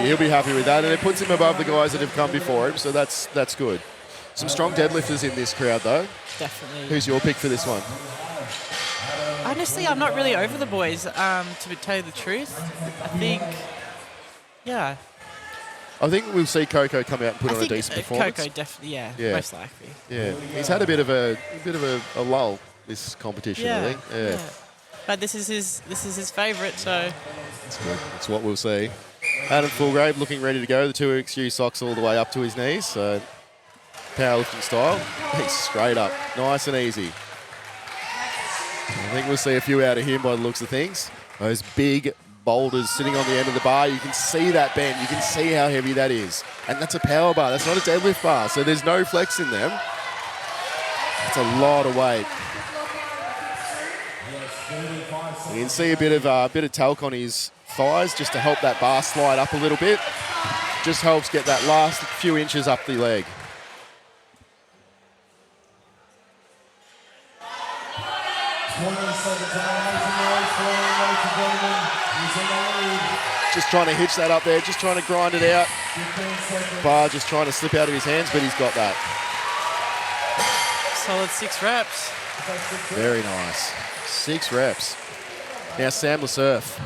He'll be happy with that, and it puts him above the guys that have come before him, so that's good. Some strong deadlifters in this crowd, though. Definitely. Who's your pick for this one? Honestly, I'm not really over the boys, to tell you the truth. I think, yeah. I think we'll see Coco come out and put on a decent performance. Coco definitely, yeah, most likely. Yeah, he's had a bit of a lull this competition, I think. Yeah. But this is his favourite, so that's good. That's what we'll see. Adam Fulgrave looking ready to go. The 2XU socks all the way up to his knees, so powerlifting style. He's straight up, nice and easy. I think we'll see a few out of him by the looks of things. Those big boulders sitting on the end of the bar, you can see that bend, you can see how heavy that is. And that's a power bar, that's not a deadlift bar, so there's no flex in them. That's a lot of weight. You can see a bit of talc on his thighs just to help that bar slide up a little bit. Just helps get that last few inches up the leg. Just trying to hitch that up there, just trying to grind it out. Bar just trying to slip out of his hands, but he's got that. solid 6 reps. Very nice. 6 reps. Now Sam LeSurf.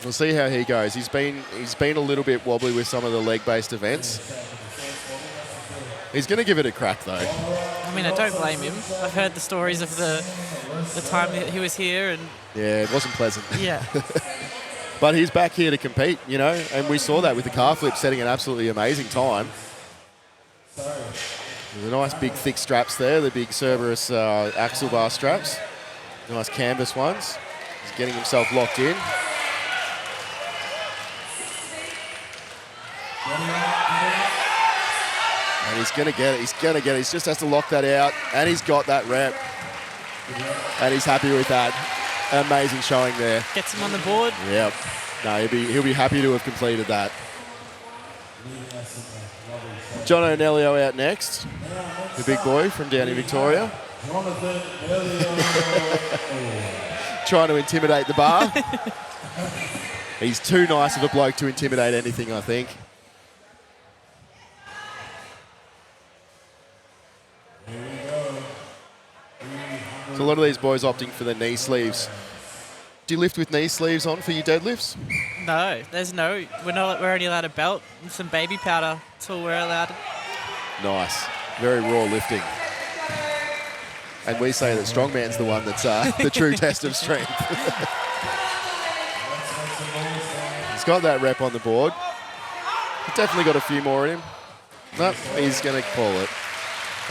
We'll see how he goes. He's been a little bit wobbly with some of the leg-based events. He's going to give it a crack, though. I mean, I don't blame him. I've heard the stories of the time that he was here, and yeah, it wasn't pleasant. Yeah. But he's back here to compete, you know, and we saw that with the calf flip setting an absolutely amazing time. The nice big thick straps there, the big Cerberus axle bar straps. Nice canvas ones. He's getting himself locked in. And he's going to get it. He's going to get it. He just has to lock that out. And he's got that rep. And he's happy with that. Amazing showing there. Gets him on the board. Yep. No, he'll be happy to have completed that. John O'Nellio out next. The big boy from down in Victoria. Trying to intimidate the bar. He's too nice of a bloke to intimidate anything, I think. So a lot of these boys opting for the knee sleeves. Do you lift with knee sleeves on for your deadlifts? No, there's no. We're only allowed a belt and some baby powder. That's all we're allowed. Nice. Very raw lifting. And we say that strongman's the one that's the true test of strength. He's got that rep on the board. He's definitely got a few more in him. Nope, he's going to call it.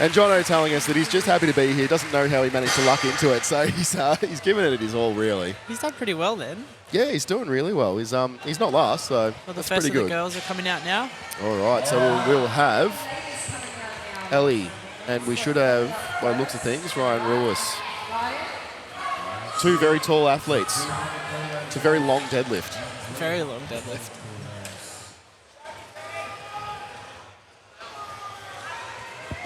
And Jono telling us that he's just happy to be here, doesn't know how he managed to luck into it, so he's given it his all, really. He's done pretty well then. Yeah, he's doing really well. He's not last, so Well, the that's first pretty of good. the girls are coming out now. All right, so we'll have Ellie, and we should have, by the looks of things, Ryan Rulis. Two very tall athletes. It's a very long deadlift. Very long deadlift.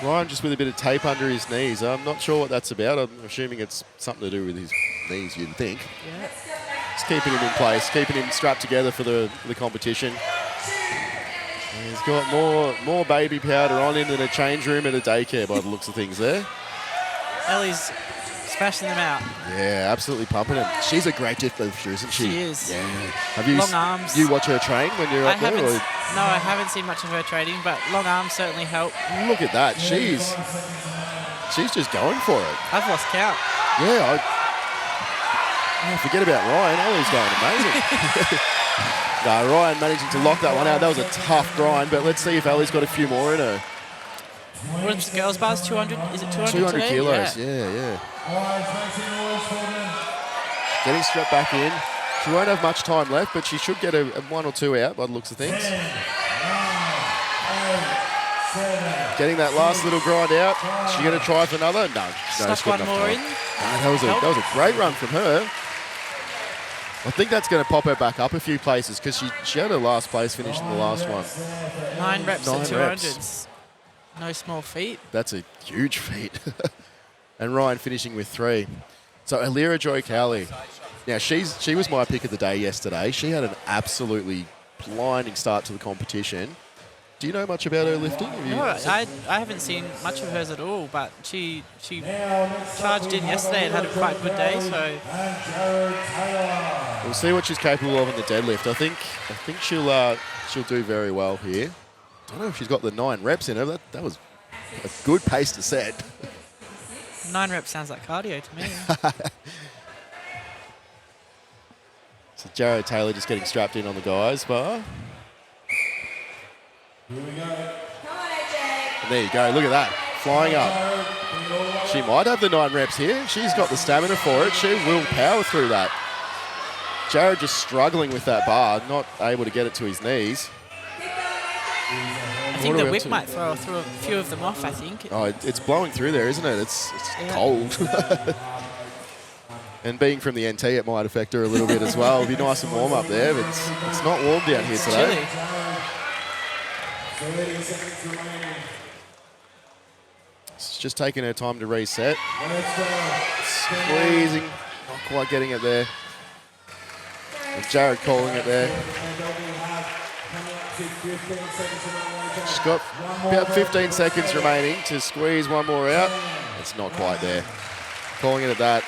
Ryan just with a bit of tape under his knees. I'm not sure what that's about. I'm assuming it's something to do with his knees, you'd think. Yeah. Just keeping him in place, keeping him strapped together for the competition. And he's got more baby powder on him than a change room at a daycare by the looks of things there. Ellie's smashing them out. Yeah, absolutely pumping him. She's a great deadlifter, isn't she? She is. Yeah. Have you Long arms. You watch her train when you're up there? Or? No, I haven't seen much of her training, but long arms certainly help. Look at that. She's just going for it. I've lost count. Yeah, forget about Ryan. Ellie's going amazing. No, Ryan managing to lock that one out. That was a tough grind, but let's see if Ellie's got a few more in her. What is the girls' bars? 200? Is it 200 200 today? kilos, yeah. Getting strapped back in. She won't have much time left, but she should get a 1 or 2 out by the looks of things. Getting that last little grind out. She going to try for another? No. Stuck one more in. That was a great run from her. I think that's going to pop her back up a few places because she had her last place finish in the last one. 9 reps 9 at 200s. reps. No small feat. That's a huge feat. And Ryan finishing with 3. So Alira Joy Cowley. Now, she was my pick of the day yesterday. She had an absolutely blinding start to the competition. Do you know much about her lifting? No, I haven't seen much of hers at all, but she charged in yesterday and had a quite good day, so... We'll see what she's capable of in the deadlift. I think she'll do very well here. I don't know if she's got the 9 reps in her. That was a good pace to set. 9 reps sounds like cardio to me. So Jared Taylor just getting strapped in on the guys bar. And there you go, look at that, flying up. She might have the 9 reps here. She's got the stamina for it. She will power through that. Jared just struggling with that bar, not able to get it to his knees. I think the whip might throw a few of them off, I think. Oh, it's blowing through there, isn't it? It's cold. And being from the NT, it might affect her a little bit as well. It'll be nice and warm up there, but it's not warm down here today. It's just taking her time to reset. Squeezing, not quite getting it there. And Jared calling it there. She's got about 15 seconds remaining to squeeze one more out. It's not quite there. Calling it at that.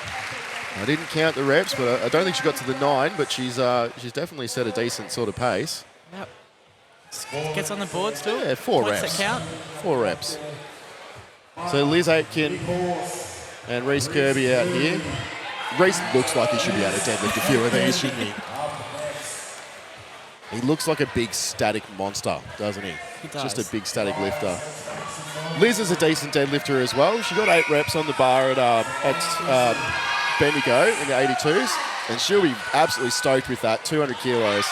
I didn't count the reps, but I don't think she got to the 9, but she's definitely set a decent sort of pace. Yep. Gets on the board still? Yeah, 4 Points reps. that count? 4 reps. So Liz Aitken and Reese Kirby out here. Reese looks like he should be able to deadlift a few of these, shouldn't he? He looks like a big static monster, doesn't he? He does. Just a big static lifter. Liz is a decent deadlifter as well. She got 8 reps on the bar at Bendigo in the 82s, and she'll be absolutely stoked with that, 200 kilos.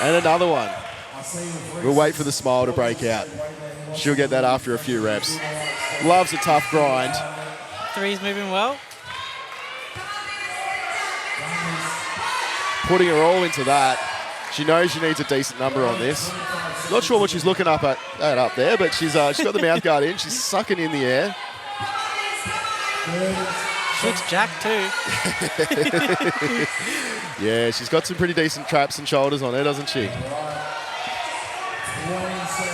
And another one. We'll wait for the smile to break out. She'll get that after a few reps. Loves a tough grind. 3's moving well. Putting her all into that. She knows she needs a decent number on this. Not sure what she's looking up at up there, but she's got the mouth guard in. She's sucking in the air. She looks jacked too. Yeah, she's got some pretty decent traps and shoulders on her, doesn't she?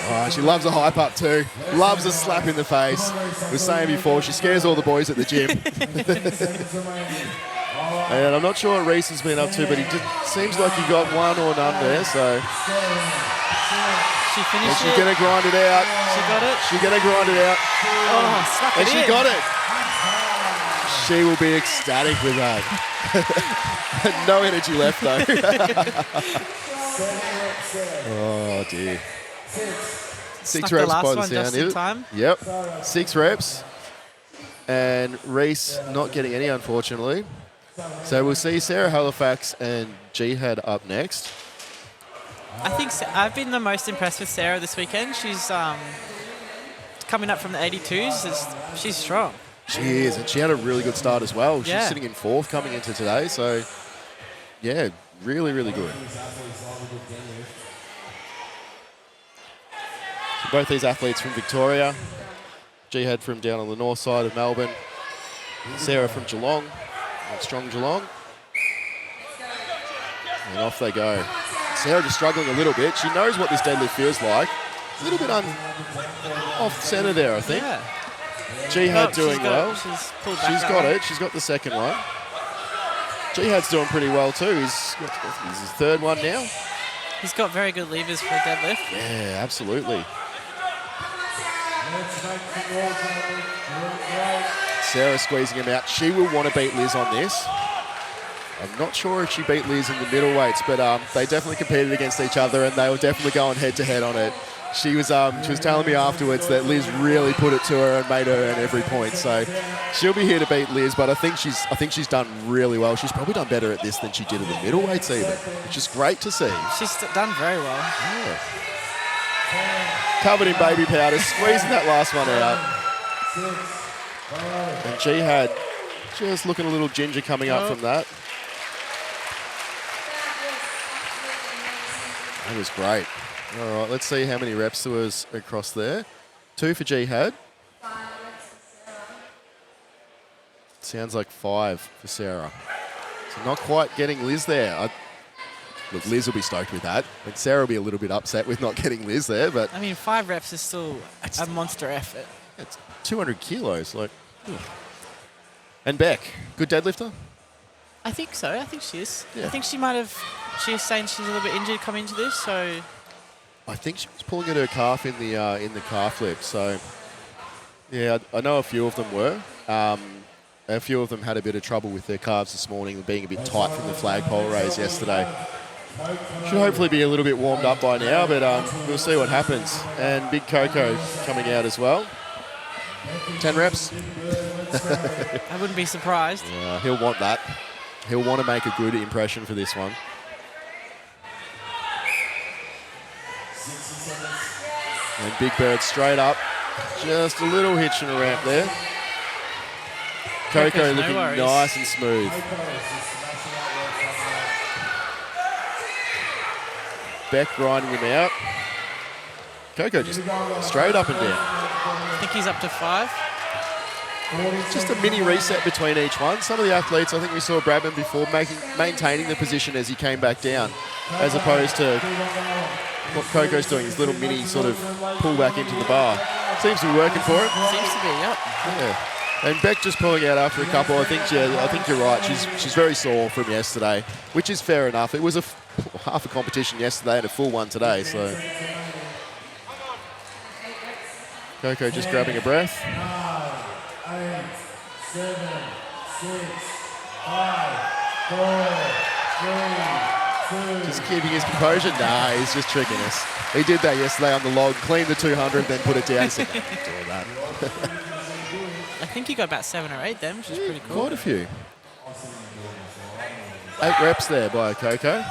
Oh, Oh, she loves a hype up too. Loves a slap in the face. I was saying before, she scares all the boys at the gym. And I'm not sure what Reese has been up to, but he seems like he got one or none there. So She finished she's it. going to grind it out. She got it. She's going to grind it out. Oh, snuck And it she in. got it. She will be ecstatic with that. No energy left though. Oh dear. 6 Snuck the reps last by the one sound just of in it. time. Yep. 6 reps. And Reese not getting any, unfortunately. So we'll see Sarah Halifax and Jihad up next. I think I've been the most impressed with Sarah this weekend. She's coming up from the 82s. She's strong. She is, and she had a really good start as well. She's Yeah. sitting in 4th coming into today, so yeah, really, really good. So both these athletes from Victoria. Jihad from down on the north side of Melbourne. Sarah from Geelong, strong Geelong. And off they go. Sarah just struggling a little bit. She knows what this deadlift feels like. A little bit off centre there, I think. Yeah. Jihad Oh, doing well. She's pulled back She's that got one. it. She's got the second one. Jihad's doing pretty well too. He's got his 3rd one now. He's got very good levers for a deadlift. Yeah, absolutely. Sarah squeezing him out. She will want to beat Liz on this. I'm not sure if she beat Liz in the middleweights, but they definitely competed against each other, and they were definitely going head-to-head on it. She was telling me afterwards that Liz really put it to her and made her earn every point. So she'll be here to beat Liz, but I think she's done really well. She's probably done better at this than she did at the middleweights even, which is great to see. She's done very well. Yeah. Covered in baby powder, squeezing that last one out. And Jihad just looking a little ginger coming up from that. That was great. All right, let's see how many reps there was across there. 2 for Jihad. Sounds like 5 for Sarah. So not quite getting Liz there. Look, Liz will be stoked with that. And Sarah will be a little bit upset with not getting Liz there, but I mean, 5 reps is still a monster effort. it's 200 kilos. Like, ugh. And Beck, good deadlifter? I think so. I think she is. Yeah. I think she was saying she's a little bit injured coming into this, so I think she was pulling at her calf in the calf flip. So, yeah, I know a few of them were. A few of them had a bit of trouble with their calves this morning, being a bit tight from the flagpole raise yesterday. Should hopefully be a little bit warmed up by now, but we'll see what happens. And Big Coco coming out as well. 10 reps. I wouldn't be surprised. Yeah, he'll want that. He'll want to make a good impression for this one. And Big Bird straight up. Just a little hitch in a ramp there. Coco Coco's no looking worries. nice and smooth. Beck grinding him out. Coco just straight up and down. I think he's up to 5. Just a mini reset between each one. Some of the athletes, I think we saw Bradman before, maintaining the position as he came back down, as opposed to what Coco's doing, his little mini sort of pull back into the bar. Seems to be working for him. Seems to be, yep. Yeah. And Beck just pulling out after a couple. I think you're right. She's very sore from yesterday, which is fair enough. It was half a competition yesterday and a full one today. So Coco just grabbing a breath. 8, 7, 6, 5, 4, 3, 2. Just keeping his composure. Nah, he's just tricking us. He did that yesterday on the log, cleaned the 200, then put it down. He said, "No, I'm doing that." I think he got about 7 or 8 then, which is pretty cool. Quite a few. 8 reps there by Coco.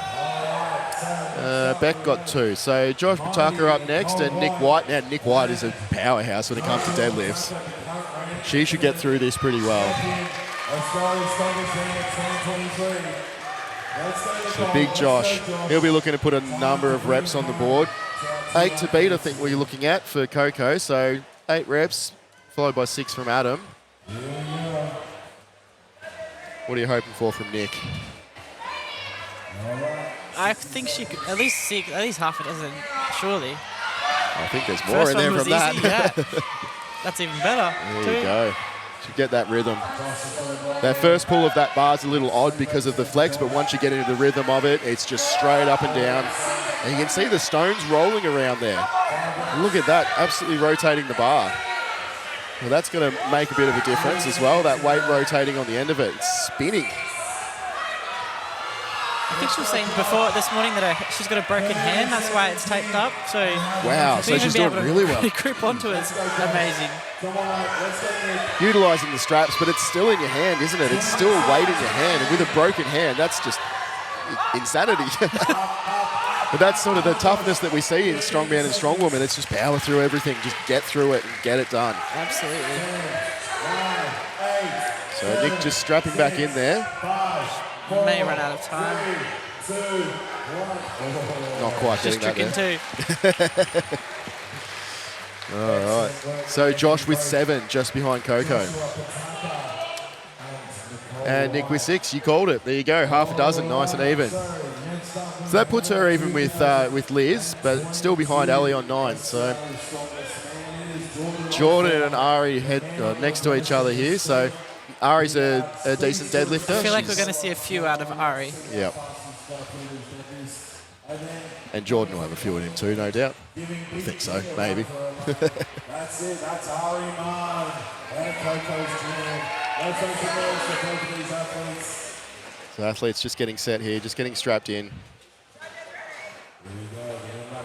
Beck got 2. So Josh Pataka up next and Nick White. Now, Nick White is a powerhouse when it comes to deadlifts. She should get through this pretty well. So Big Josh, he'll be looking to put a number of reps on the board. 8 to beat, I think we're looking at for Coco. So 8 reps, followed by 6 from Adam. What are you hoping for from Nick? I think she could at least half a dozen, surely. I think there's more First in there one was from that. easy, yeah. That's even better. There you go. To get that rhythm. That first pull of that bar is a little odd because of the flex, but once you get into the rhythm of it, it's just straight up and down. And you can see the stones rolling around there. Look at that, absolutely rotating the bar. Well, that's going to make a bit of a difference as well. That weight rotating on the end of it, it's spinning. I think she was saying before this morning that she's got a broken hand, that's why it's taped up. So wow, so she's doing really well. Grip onto it is amazing. Utilising the straps, but it's still in your hand, isn't it? It's still weight in your hand, and with a broken hand, that's just insanity. But that's sort of the toughness that we see in strongman and strongwoman. It's just power through everything, just get through it and get it done. Absolutely. So Nick just strapping back in there. May run out of time. Not quite Just getting tricking that there. All right. So Josh with 7, just behind Coco. And Nick with 6. You called it. There you go. Half a dozen, nice and even. So that puts her even with Liz, but still behind Ali on 9. So Jordan and Ari head next to each other here. So Ari's a decent deadlifter. I feel like we're going to see a few out of Ari. Yep. And Jordan will have a few in him too, no doubt. I think so, maybe. That's it. That's Ari Man and Coco's team. Let's make some noise for both of these athletes. So athletes just getting set here, just getting strapped in.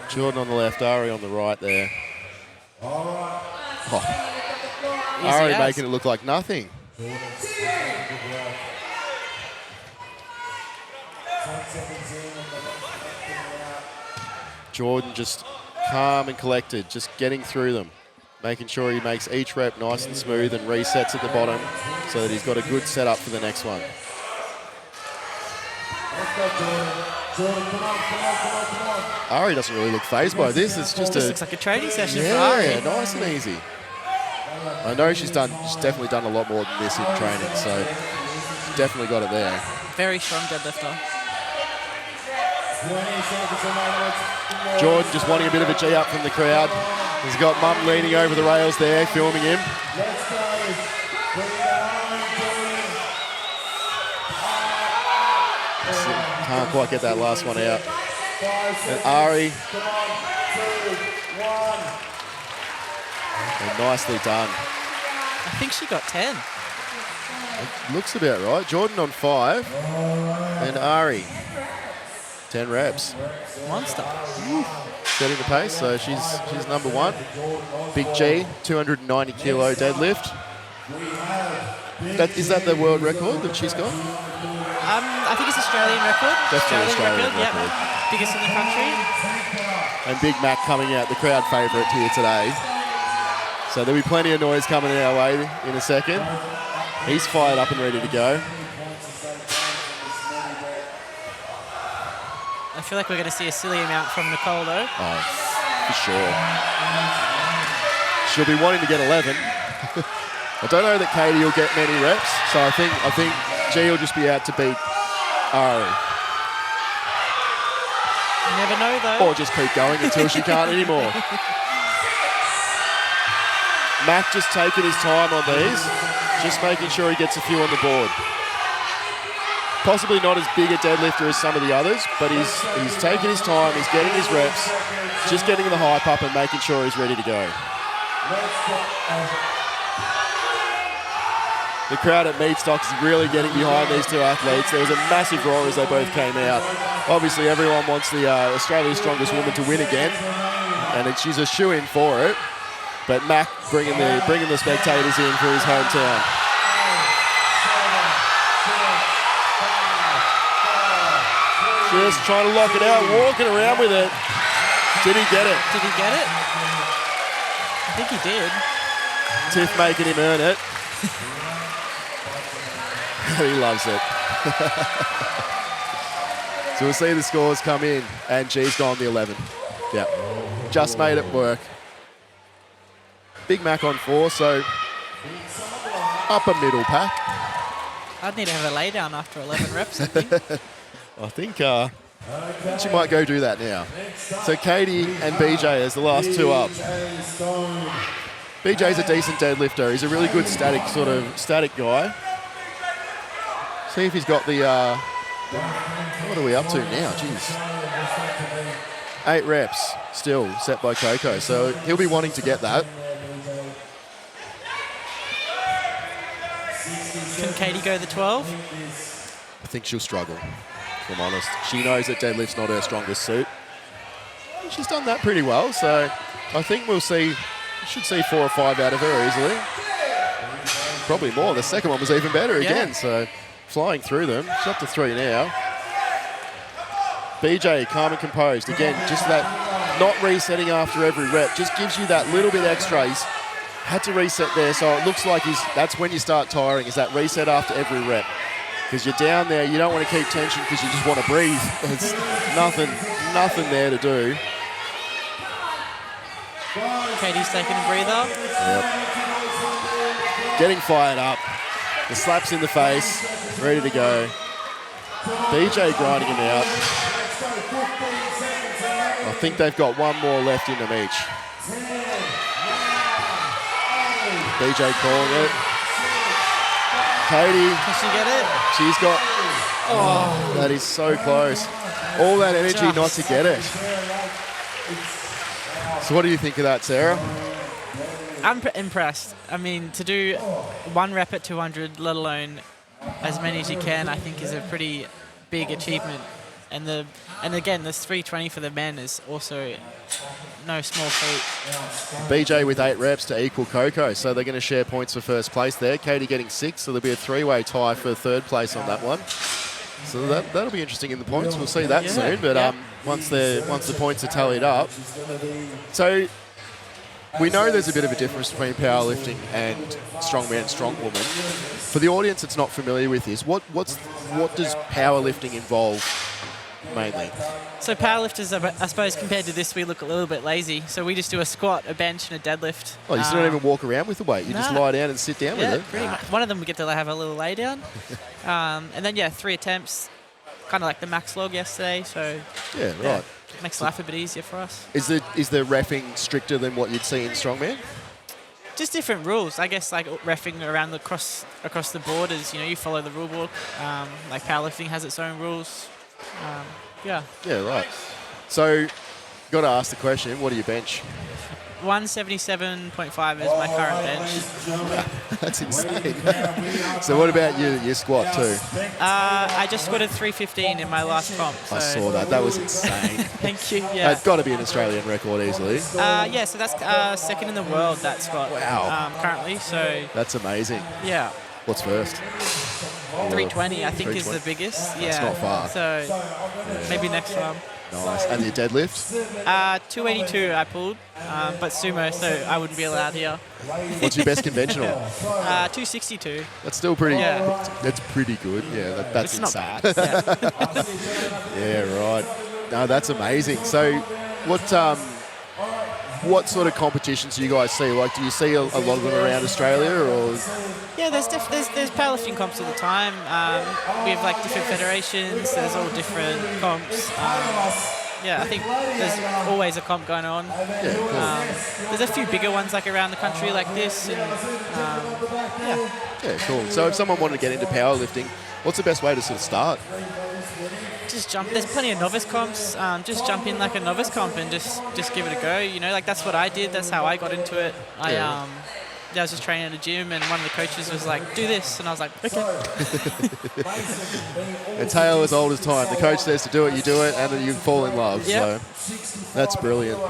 Jordan on the left, Ari on the right there. All right. Oh. Ari making it look like nothing. Jordan just calm and collected, just getting through them, making sure he makes each rep nice and smooth and resets at the bottom so that he's got a good setup for the next one. Ari doesn't really look phased by this. It's just looks like a training session for Ari. Yeah, nice and easy. I know she's definitely done a lot more than this in training, so she's definitely got it there. Very strong deadlifter. Jordan just wanting a bit of a G up from the crowd. He's got Mum leaning over the rails there, filming him. Can't quite get that last one out. And Ari. And nicely done. I think she got 10. It looks about right. Jordan on 5. And Ari, 10 reps. Monster. Setting the pace, so she's number 1. Big G, 290 kilo deadlift. Is that the world record that she's got? I think it's Australian record. Definitely Australian record. Yep. Biggest in the country. And Big Mac coming out, the crowd favourite here today. So there'll be plenty of noise coming our way in a second. He's fired up and ready to go. I feel like we're going to see a silly amount from Nicole, though. Oh, for sure. She'll be wanting to get 11. I don't know that Katie will get many reps, so I think G will just be out to beat Ari. You never know, though. Or just keep going until she can't anymore. Mac just taking his time on these, just making sure he gets a few on the board. Possibly not as big a deadlifter as some of the others, but he's taking his time, he's getting his reps, just getting the hype up and making sure he's ready to go. The crowd at Meatstock is really getting behind these two athletes. There was a massive roar as they both came out. Obviously, everyone wants the Australia's strongest woman to win again, and she's a shoo-in for it. But Mac bringing the spectators in for his hometown. Just trying to lock it out, walking around with it. Did he get it? Did he get it? I think he did. Tiff making him earn it. He loves it. So we'll see the scores come in, and G's gone the 11. Yeah, just made it work. Big Mac on 4, so upper middle pack. I'd need to have a lay down after 11 reps, I think. I think She might go do that now. So Katie and BJ as the last two up. BJ's a decent deadlifter. He's a really good static guy. See if he's got the, what are we up to now? Jeez. 8 reps still set by Coco. So he'll be wanting to get that. Can Katie go the 12? I think she'll struggle, if I'm honest. She knows that deadlift's not her strongest suit. She's done that pretty well, so I think we should see 4 or 5 out of her easily. Probably more. The second one was even better again, so flying through them. She's up to 3 now. BJ, calm and composed. Again, just that not resetting after every rep just gives you that little bit extra. He's had to reset there, so it looks like that's when you start tiring, is that reset after every rep. Because you're down there, you don't want to keep tension because you just want to breathe. There's nothing there to do. Katie's taking a breather. Yep. Getting fired up. The slaps in the face, ready to go. BJ grinding him out. I think they've got one more left in them each. BJ calling it. Katie. Can she get it? She's got... Oh, that is so close. All that energy not to get it. So what do you think of that, Sarah? I'm impressed. I mean, to do 1 rep at 200, let alone as many as you can, I think is a pretty big achievement. And again, this 320 for the men is also no small feat. BJ with 8 reps to equal Coco, so they're going to share points for first place there. Katie getting 6, so there'll be a 3-way tie for third place on that one. So that'll be interesting in the points. We'll see that soon. But once the points are tallied up, so we know there's a bit of a difference between powerlifting and strongman, strongwoman. For the audience that's not familiar with this, what does powerlifting involve mainly? So powerlifters, I suppose, compared to this, we look a little bit lazy. So we just do a squat, a bench, and a deadlift. Oh, you still don't even walk around with the weight. You just lie down and sit down with it. Pretty much. One of them we get to have a little lay down. And then, 3 attempts, kind of like the max log yesterday. So right. Makes life a bit easier for us. Is the reffing stricter than what you'd see in strongman? Just different rules. I guess like reffing around across the borders, you follow the rule book. Like powerlifting has its own rules. Yeah, right. So, got to ask the question, what do you bench? 177.5 is my current bench. That's insane. So what about your squat too? I just squatted 315 in my last comp. So. I saw that. That was insane. Thank you. Yeah. It's got to be an Australian record easily. So that's second in the world, that squat. Wow. Currently, so. That's amazing. Yeah. What's first? 320, I think, is the biggest. That's not far. So maybe next one. Nice. And your deadlift? 282 I pulled, but sumo, so I wouldn't be allowed here. What's your best conventional? 262. That's still pretty. Yeah. That's pretty good. Yeah, that's it's insane. Not bad. Yeah, right. No, that's amazing. So, what sort of competitions do you guys see? Like, do you see a lot of them around Australia, or? Yeah, there's powerlifting comps all the time. We have like different federations. There's all different comps. I think there's always a comp going on. Yeah, cool. There's a few bigger ones like around the country like this. And, Yeah, cool. So if someone wanted to get into powerlifting, what's the best way to sort of start? Just jump. There's plenty of novice comps. Just jump in like a novice comp and just give it a go. Like that's what I did. That's how I got into it. I was just training at a gym, and one of the coaches was like, "Do this," and I was like, "Okay." A tale as old as time. The coach says to do it, you do it, and then you fall in love. Yep. So that's brilliant.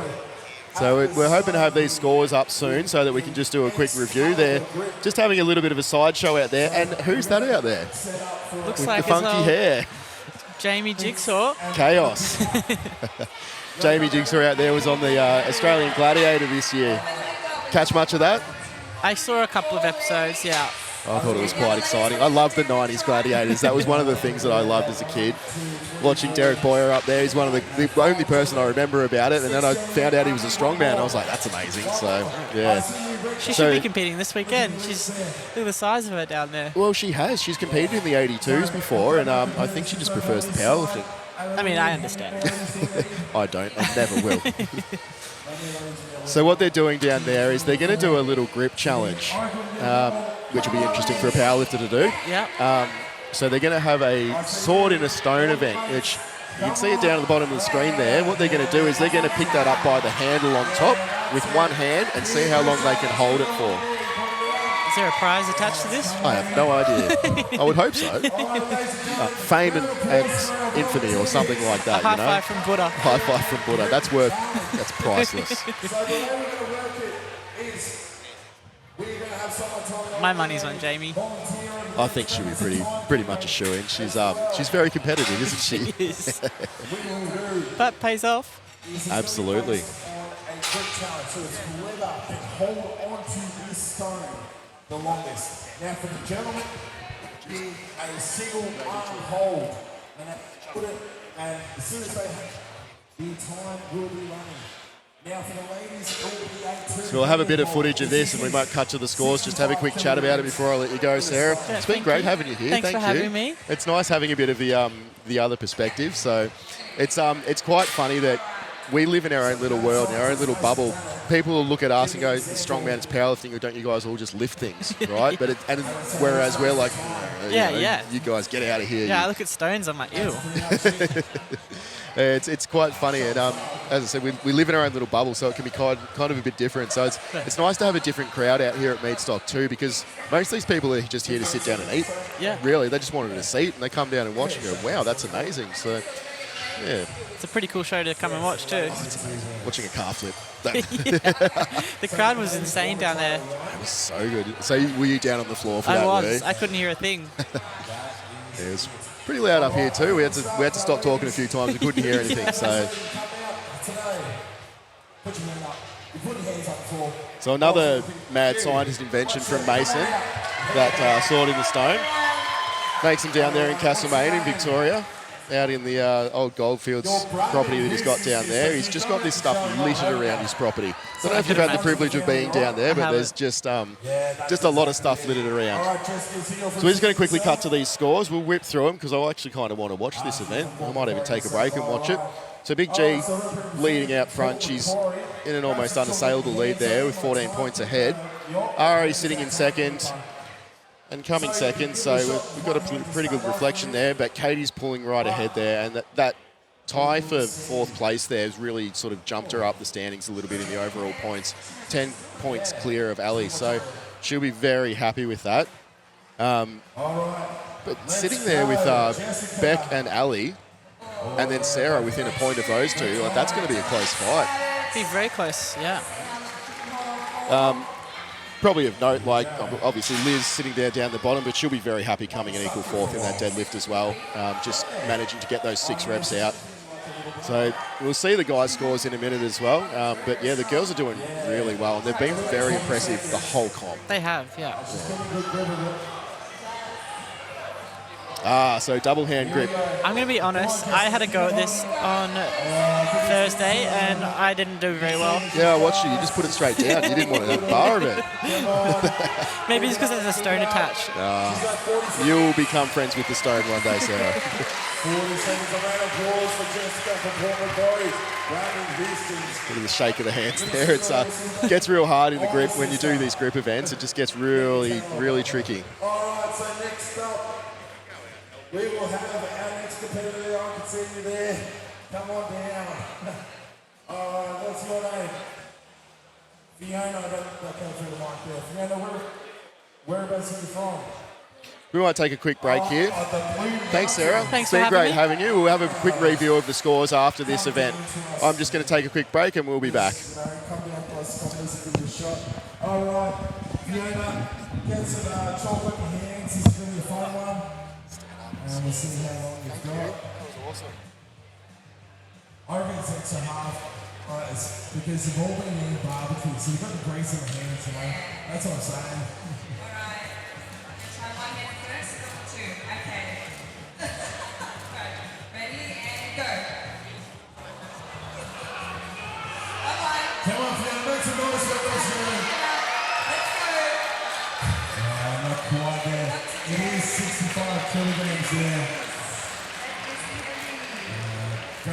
So we're hoping to have these scores up soon so that we can just do a quick review. They're just having a little bit of a sideshow out there. And who's that out there? Looks with like the funky hair. Jamie Jigsaw. Chaos. Jamie Jigsaw out there was on the Australian Gladiator this year. Catch much of that? I saw a couple of episodes, yeah. I thought it was quite exciting. I loved the 90s Gladiators. That was one of the things that I loved as a kid. Watching Derek Boyer up there, he's one of the only person I remember about it. And then I found out he was a strongman. I was like, that's amazing. So, yeah. She should be competing this weekend. Look at the size of her down there. Well, she has. She's competed in the 82s before, and I think she just prefers the powerlifting. I mean, I understand. I don't. I never will. So what they're doing down there is they're going to do a little grip challenge, which will be interesting for a powerlifter to do. Yeah. So they're going to have a sword in a stone event, which you can see it down at the bottom of the screen there. What they're going to do is they're going to pick that up by the handle on top with one hand and see how long they can hold it for. Is there a prize attached to this? I have no idea. I would hope so. Fame and infamy or something like that. High five from Buddha. High five from Buddha. That's priceless. My money's on Jamie. I think she'll be pretty much a shoo-in. She's very competitive, isn't she? She is. That pays off. Absolutely. So it's whoever can hold on to this stone the longest. Now for the gentleman, be a single arm hold. And put it, and as soon as they the time will be running. Now for the ladies, it will be So we'll have a bit of footage of this and we might cut to the scores, just have a quick chat about it before I let you go, Sarah. Yeah, it's been great having you here. Thanks Thank for you. having me. It's nice having a bit of the other perspective. So it's quite funny that we live in our own little world, in our own little bubble. People will look at us and go, strongman, it's powerlifting, or don't you guys all just lift things, right? But whereas we're like, you guys get out of here. Yeah, I look at stones, I'm like, ew. It's quite funny, and as I said, we live in our own little bubble, so it can be kind of a bit different. So it's nice to have a different crowd out here at Meatstock too, because most of these people are just here to sit down and eat. Yeah. Really, they just wanted a seat, and they come down and watch and go, wow, that's amazing. So, yeah. It's a pretty cool show to come and watch too. It's amazing. Watching a car flip. The crowd was insane down there. It was so good. So were you down on the floor for that? I was. I couldn't hear a thing. It was pretty loud up here too. We had to stop talking a few times. We couldn't hear anything. So another mad scientist invention from Mason, that sword in the stone. Makes him down there in Castlemaine in Victoria, out in the old Goldfields property that he's got down there. He's just got this stuff littered around his property. I don't know if you've had the privilege of being down there, but there's just a lot of stuff littered around. So we're just going to quickly cut to these scores. We'll whip through them because I actually kind of want to watch this event. I might even take a break and watch it. So Big G leading out front. She's in an almost unassailable lead there with 14 points ahead. Ari sitting in second and coming second, so we've got a pretty good reflection there, but Katie's pulling right ahead there, and that tie for fourth place there has really sort of jumped her up the standings a little bit in the overall points. 10 points clear of Ali, so she'll be very happy with that. But sitting there with Beck and Ali, and then Sarah within a point of those two, like, that's going to be a close fight. Be very close, yeah. Probably of note, like, obviously Liz sitting there down the bottom, but she'll be very happy coming in equal fourth in that deadlift as well, just managing to get those 6 reps out. So we'll see the guys' scores in a minute as well. But yeah, the girls are doing really well, and they've been very impressive the whole comp. They have, yeah. So double hand grip. I'm going to be honest, I had a go at this on Thursday and I didn't do very well. Yeah, I watched you. You just put it straight down. You didn't want to have a bar of it. Maybe it's because there's a stone attached. You'll become friends with the stone one day, Sarah. 40 seconds of round of applause for Jessica from Port Macquarie. Bit of the shake of the hands there. It gets real hard in the grip when you do these grip events. It just gets really, really tricky. All right, so next up, we will have our next competitor. I can see you there. Come on down. All right, what's your name? Fiona, don't go through the mic there. Fiona, whereabouts are you from? We might take a quick break here. Thanks, Sarah. Thanks for having me. It's been great having you. We'll have a quick review of the scores after this event. I'm just going to take a quick break and we'll be back. All right, Fiona, get some chocolate in your hands. This is going to be a fun one. And we'll see how long you've got. That was awesome. I reckon it's extra half. Right, it's because you've all been eating barbecue, so you've got the grease in the hands, you know. That's what I'm saying. Alright. Try one hand first, number 2. Okay. Ready and go. Bye-bye. Come on, Fiona, make some noise for this one. Let's go. Not quite there. It is 65 kilograms there.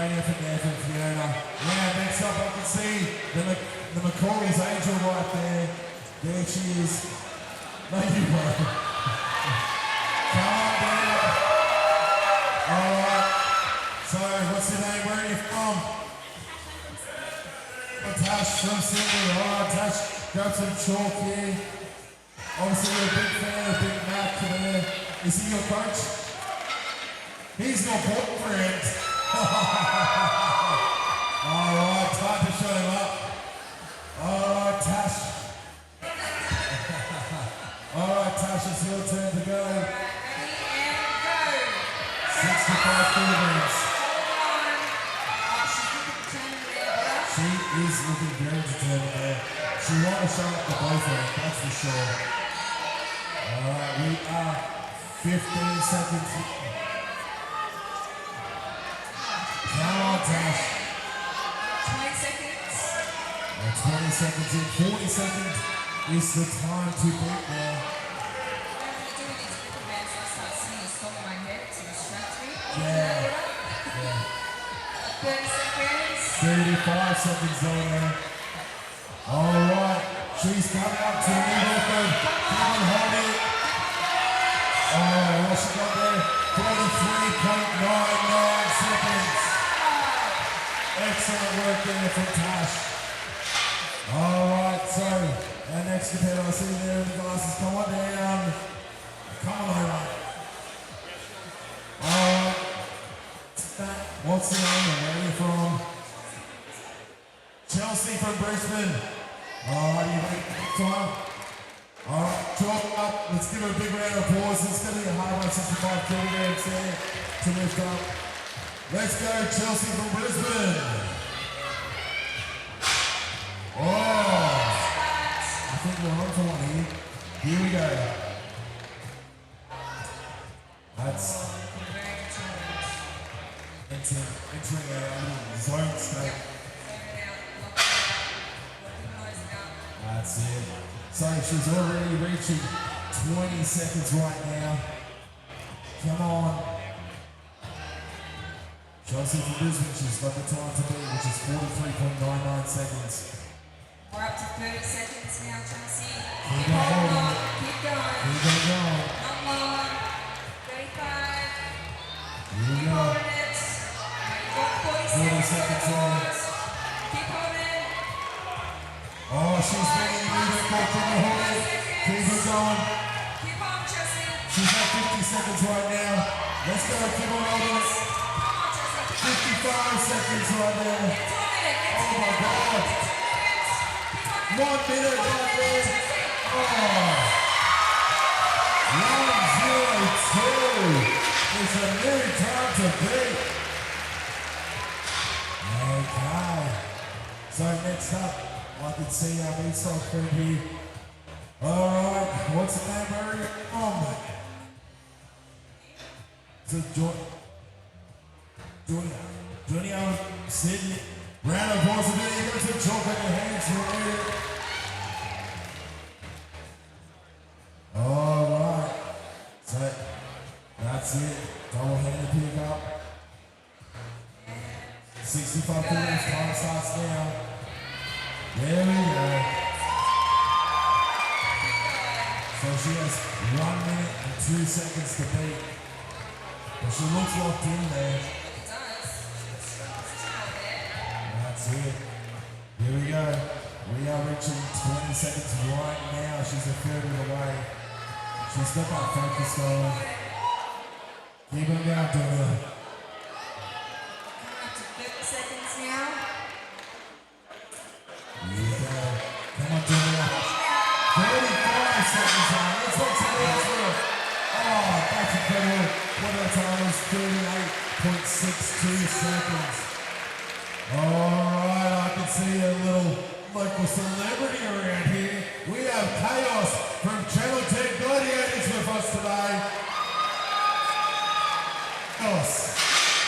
Great effort there from Fiona. Now, next up, I can see the McCall's Angel right there. There she is. No, you won't. Come on down. All right. So, what's your name? Where are you from? Tash from Sydney. All right, Tash, grab some chalk here. Obviously, you're a big fan of Big Mac there. Is he your coach? He's your boyfriend. All right, time to show him up. All right, Tash. All right, Tash, it's your turn to go. 65 kilograms. She is looking very determined there. She wants to show up the boyfriend, that's for sure. All right, we are 15 seconds. Come on, Tash. 20 seconds. 20 seconds in, 40 seconds is the time to beat there. Yeah. 30 seconds. 35 seconds on there. All right, she's coming up to the new record. Come on, hold it. Oh, what's she got there? 43.99 seconds. Excellent work there from Tash. All right, so our next competitor, I see there in the glasses. Come on down. Come on over. All right. What's the name and where are you from? Chelsea from Brisbane. All right, you ready for time? All right, chalk up. Let's give her a big round of applause. It's going to be a hard one, 65 kilograms there to lift up. Let's go, Chelsea from Brisbane. Oh, I think we're on for one here. Here we go. That's entering our zone state. That's it. So she's already reaching 20 seconds right now. Come on. Chelsea from Brisbane, she's got the time to beat, which is 43.99 seconds. We're up to 30 seconds now, Chelsea. Keep on holding. Keep going. Keep on going. Come on. 35. Here we Keep go. holding it. You've got 40 40 seconds seconds. on. Keep holding. Oh, she's bringing a new record. Keep on holding. Keep her going. Keep on, Chelsea. She's at 50 seconds right now. Let's go. Keep on holding it. 55 seconds right there. Oh my God. 1 minute right there. Oh. 1:02. It's a new time to beat. Okay. So next up, I can see our B-stock friend here. Alright, what's the name, Murray? Junior, Sydney. Round of applause for Junior. Get some chalk on your hands for you. Alright. So, that's it. Double-handed pick up. 65 kilograms, time starts now. There we go. So she has 1 minute and 2 seconds to beat. But she looks locked in there. That's it. Here we go. We are reaching 20 seconds right now. She's a third of the way. She's got that focus going. Keep on going, Donna. Up to 30 seconds now. Here we go. Come on, Donna. 35 seconds on. Let's watch the next one. Oh, that's incredible. What our time is 38.62 seconds. Alright, I can see a little local celebrity around here. We have Chaos from Channel 10 Gladiators with us today. Chaos,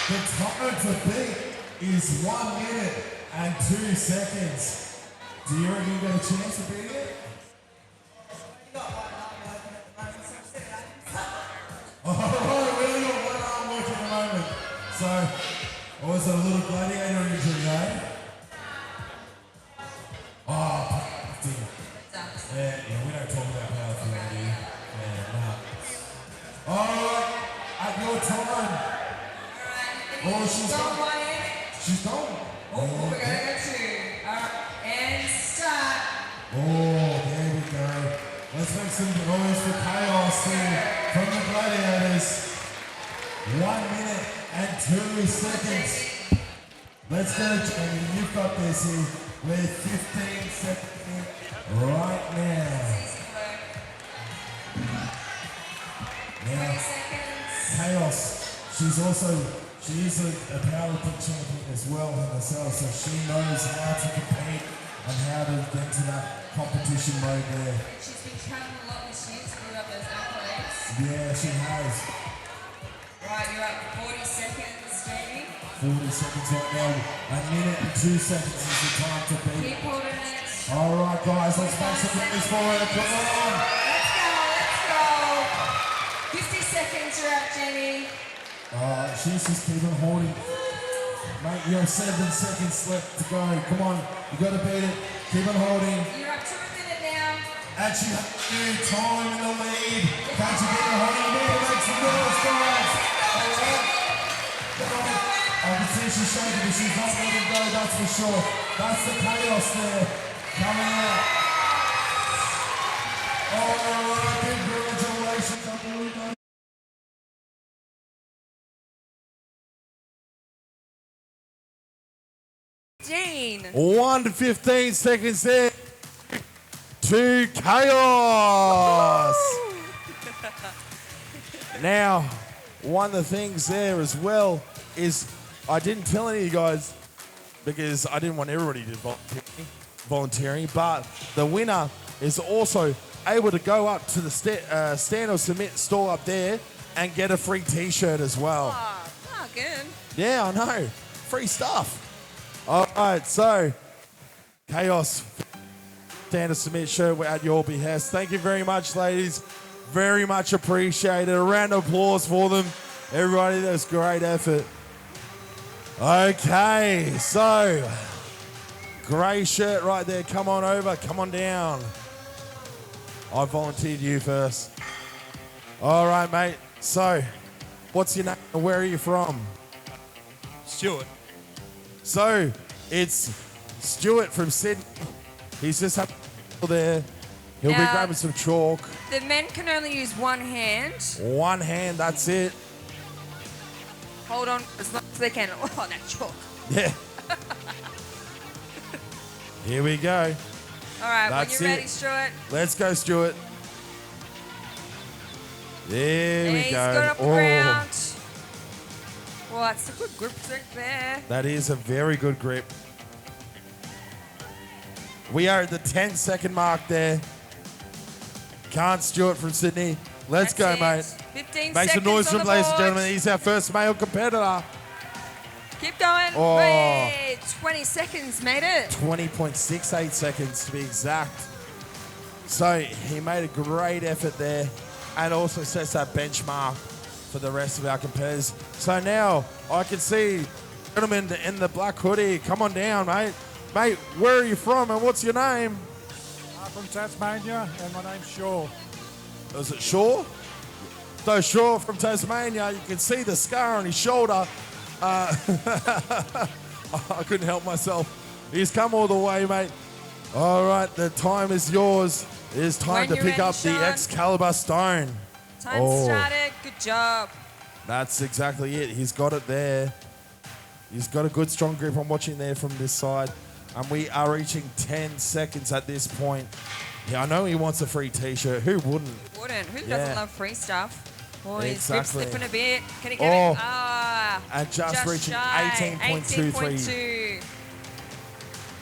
the time to beat is 1 minute and 2 seconds. Do you reckon you got a chance to beat it? Alright, we only got one arm working at the moment. So, Or was it a little gladiator injury, eh? Oh, powerlifting. Yeah, we don't talk about powerlifting around here. Yeah, nah. Alright, at your time. Oh, she's gone. She's gone. Oh, we're gonna go to. And start. Oh, there we go. Let's make some noise for chaos here from the gladiators. 1 minute and 2 seconds. Let's go, Jamie. You've got this here. We're 15 seconds right now. Now, chaos. She is a powerlifting champion as well herself, so she knows how to compete and how to get to that competition mode there. She's been traveling a lot this year to build up those accolades. Yeah, she has. Right, you're up 40 seconds, Jamie. 40 seconds right now. 1 minute and 2 seconds is the time to beat. Keep holding it. All right, guys, let's make some noise for her. Come on. Let's go. 50 seconds, you're up, Jamie. She's just keeping holding. Mate, you have 7 seconds left to go. Come on, you got to beat it. Keep on holding. You're up to a minute now. Actually, new time in the lead. Can't you get the holding? Make some noise, guys. All right. Come on. I can see she's shaking, but she's not letting go, that's for sure. That's the chaos there. Coming out. All right, congratulations. I believe that. Dean. 1 to 15 seconds there to chaos. Now, one of the things there as well is I didn't tell any of you guys because I didn't want everybody to volunteering, but the winner is also able to go up to the stand or submit stall up there and get a free t-shirt as well. Oh, good. Yeah, I know. Free stuff. All right, so Chaos stand or submit shirt at your behest. Thank you very much, ladies. Very much appreciated. A round of applause for them. Everybody, that's great effort. Okay, so grey shirt right there. Come on over. Come on down. I volunteered you first. All right, mate. So, what's your name and where are you from? Stuart. So, it's Stuart from Sydney. He's just up there. He'll be Now, grabbing some chalk. The men can only use one hand. One hand, that's it. Hold on as long as they can. Oh, that chalk. Yeah. Here we go. All right, That's when you're it. ready, Stuart. Let's go, Stuart. There we He's go. got up the ground. Well, that's a good grip trick there. That is a very good grip. We are at the 10-second mark there. Can't Stuart from Sydney. Let's That's go, it. mate. 15 Make some seconds noise on for the him, ladies and board. gentlemen. He's our first male competitor. Keep going. Oh. Wait, 20 seconds, made it. 20.68 seconds to be exact. So he made a great effort there and also sets that benchmark for the rest of our competitors. So now I can see gentlemen in the black hoodie. Come on down, mate. Mate, where are you from and what's your name? I'm from Tasmania and my name's Shaw. Is it Shaw? So Shaw from Tasmania, you can see the scar on his shoulder. I couldn't help myself. He's come all the way, mate. All right, the time is yours. It is time When to you're pick ready, up the Sean. Excalibur stone. Time started. Good job. That's exactly it. He's got it there. He's got a good, strong grip. I'm watching there from this side. And we are reaching 10 seconds at this point. Yeah, I know he wants a free T-shirt. Who wouldn't? Wouldn't. Who Yeah. doesn't love free stuff? Oh, his Exactly. grip's slipping a bit. Can he get Oh. it? Ah. And just reaching shy. 18.23. 18.2.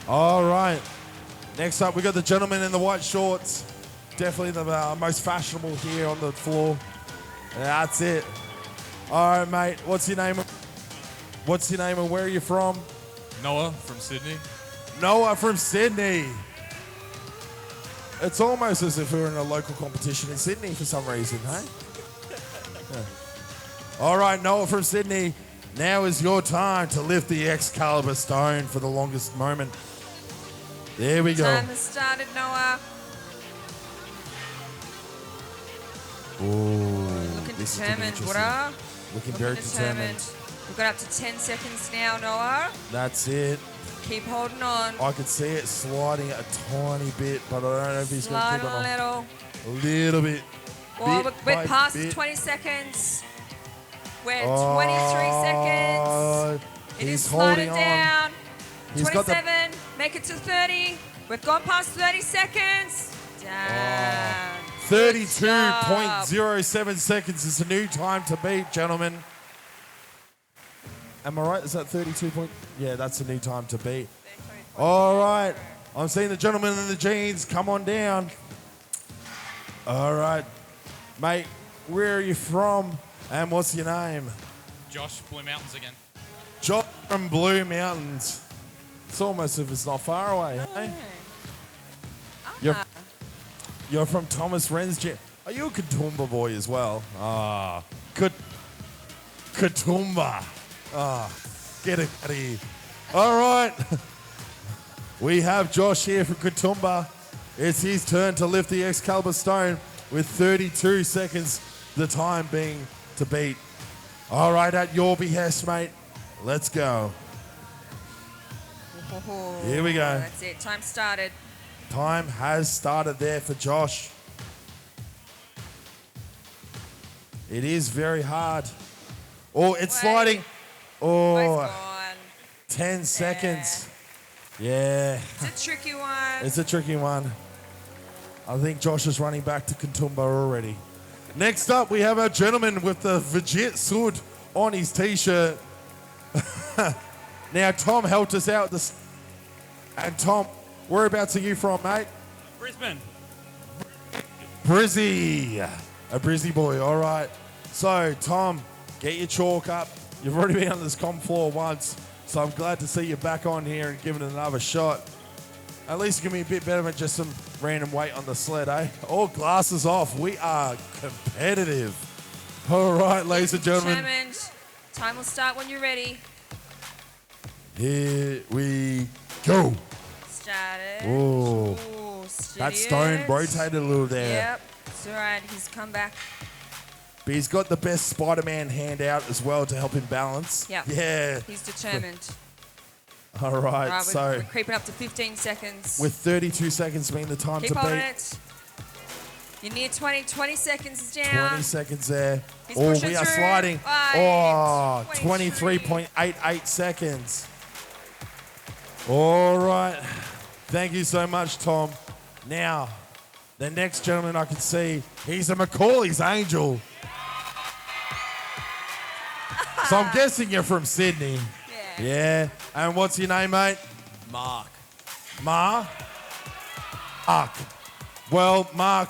All right. Next up, we got the gentleman in the white shorts. Definitely the most fashionable here on the floor. That's it. All right, mate. What's your name? What's your name and where are you from? Noah from Sydney. Noah from Sydney. It's almost as if we were in a local competition in Sydney for some reason, hey? Yeah. All right, Noah from Sydney. Now is your time to lift the Excalibur stone for the longest moment. There we go. Time has started, Noah. Ooh, Looking this determined, is Water. Looking very determined. We've got up to 10 seconds now, Noah. That's it. Keep holding on. I could see it sliding a tiny bit, but I don't know if he's going to Slide keep a it little. on. A little bit. Well, Bit we're by past bit. 20 seconds. We're 23 Oh, seconds. It is he's sliding holding on. down. He's got the- 27. Make it to 30. We've gone past 30 seconds. Down. 32.07 seconds is the new time to beat, gentlemen. Am I right? Is that 32 point? Yeah, that's the new time to beat. All right. I'm seeing the gentleman in the jeans. Come on down. All right. Mate, where are you from and what's your name? Josh, Blue Mountains again. Josh from Blue Mountains. It's almost as if it's not far away, hey? You're from Thomas Wren's gym. Are you a Katoomba boy as well? Ah, Katoomba. Ah, get it out of here. All right. We have Josh here from Katoomba. It's his turn to lift the Excalibur stone with 32 seconds, the time being to beat. All right, at your behest, mate. Let's go. Here we go. That's it. Time started. Time has started there for Josh. It is very hard. Oh, it's sliding. Oh, 10 seconds. Yeah. It's a tricky one. It's a tricky one. I think Josh is running back to Katoomba already. Next up, we have our gentleman with the Vijit Sud on his T-shirt. Now, Tom helped us out. And Tom, whereabouts are you from, mate? Brisbane. Brizzy. A Brizzy boy, all right. So, Tom, get your chalk up. You've already been on this comp floor once, so I'm glad to see you back on here and giving it another shot. At least give me a bit better than just some random weight on the sled, eh? All glasses off. We are competitive. All right, ladies and gentlemen. Determined. Time will start when you're ready. Here we go. Started. Oh, Ooh, that steady stone it. rotated a little there. Yep. It's all right. He's come back. But he's got the best Spider-Man hand out as well to help him balance. Yep. Yeah. He's determined. All right, All right, so we're creeping up to 15 seconds. with 32 seconds being the time Keep to holding beat. it. You're near 20. 20 seconds is down. 20 seconds there. He's Oh, pushing we are through. sliding. Five, Oh, 23.88 seconds. All right. Thank you so much, Tom. Now, the next gentleman I can see, he's a Macaulay's Angel. So I'm guessing you're from Sydney. Yeah. And what's your name, mate? Mark. Mark. Well, Mark,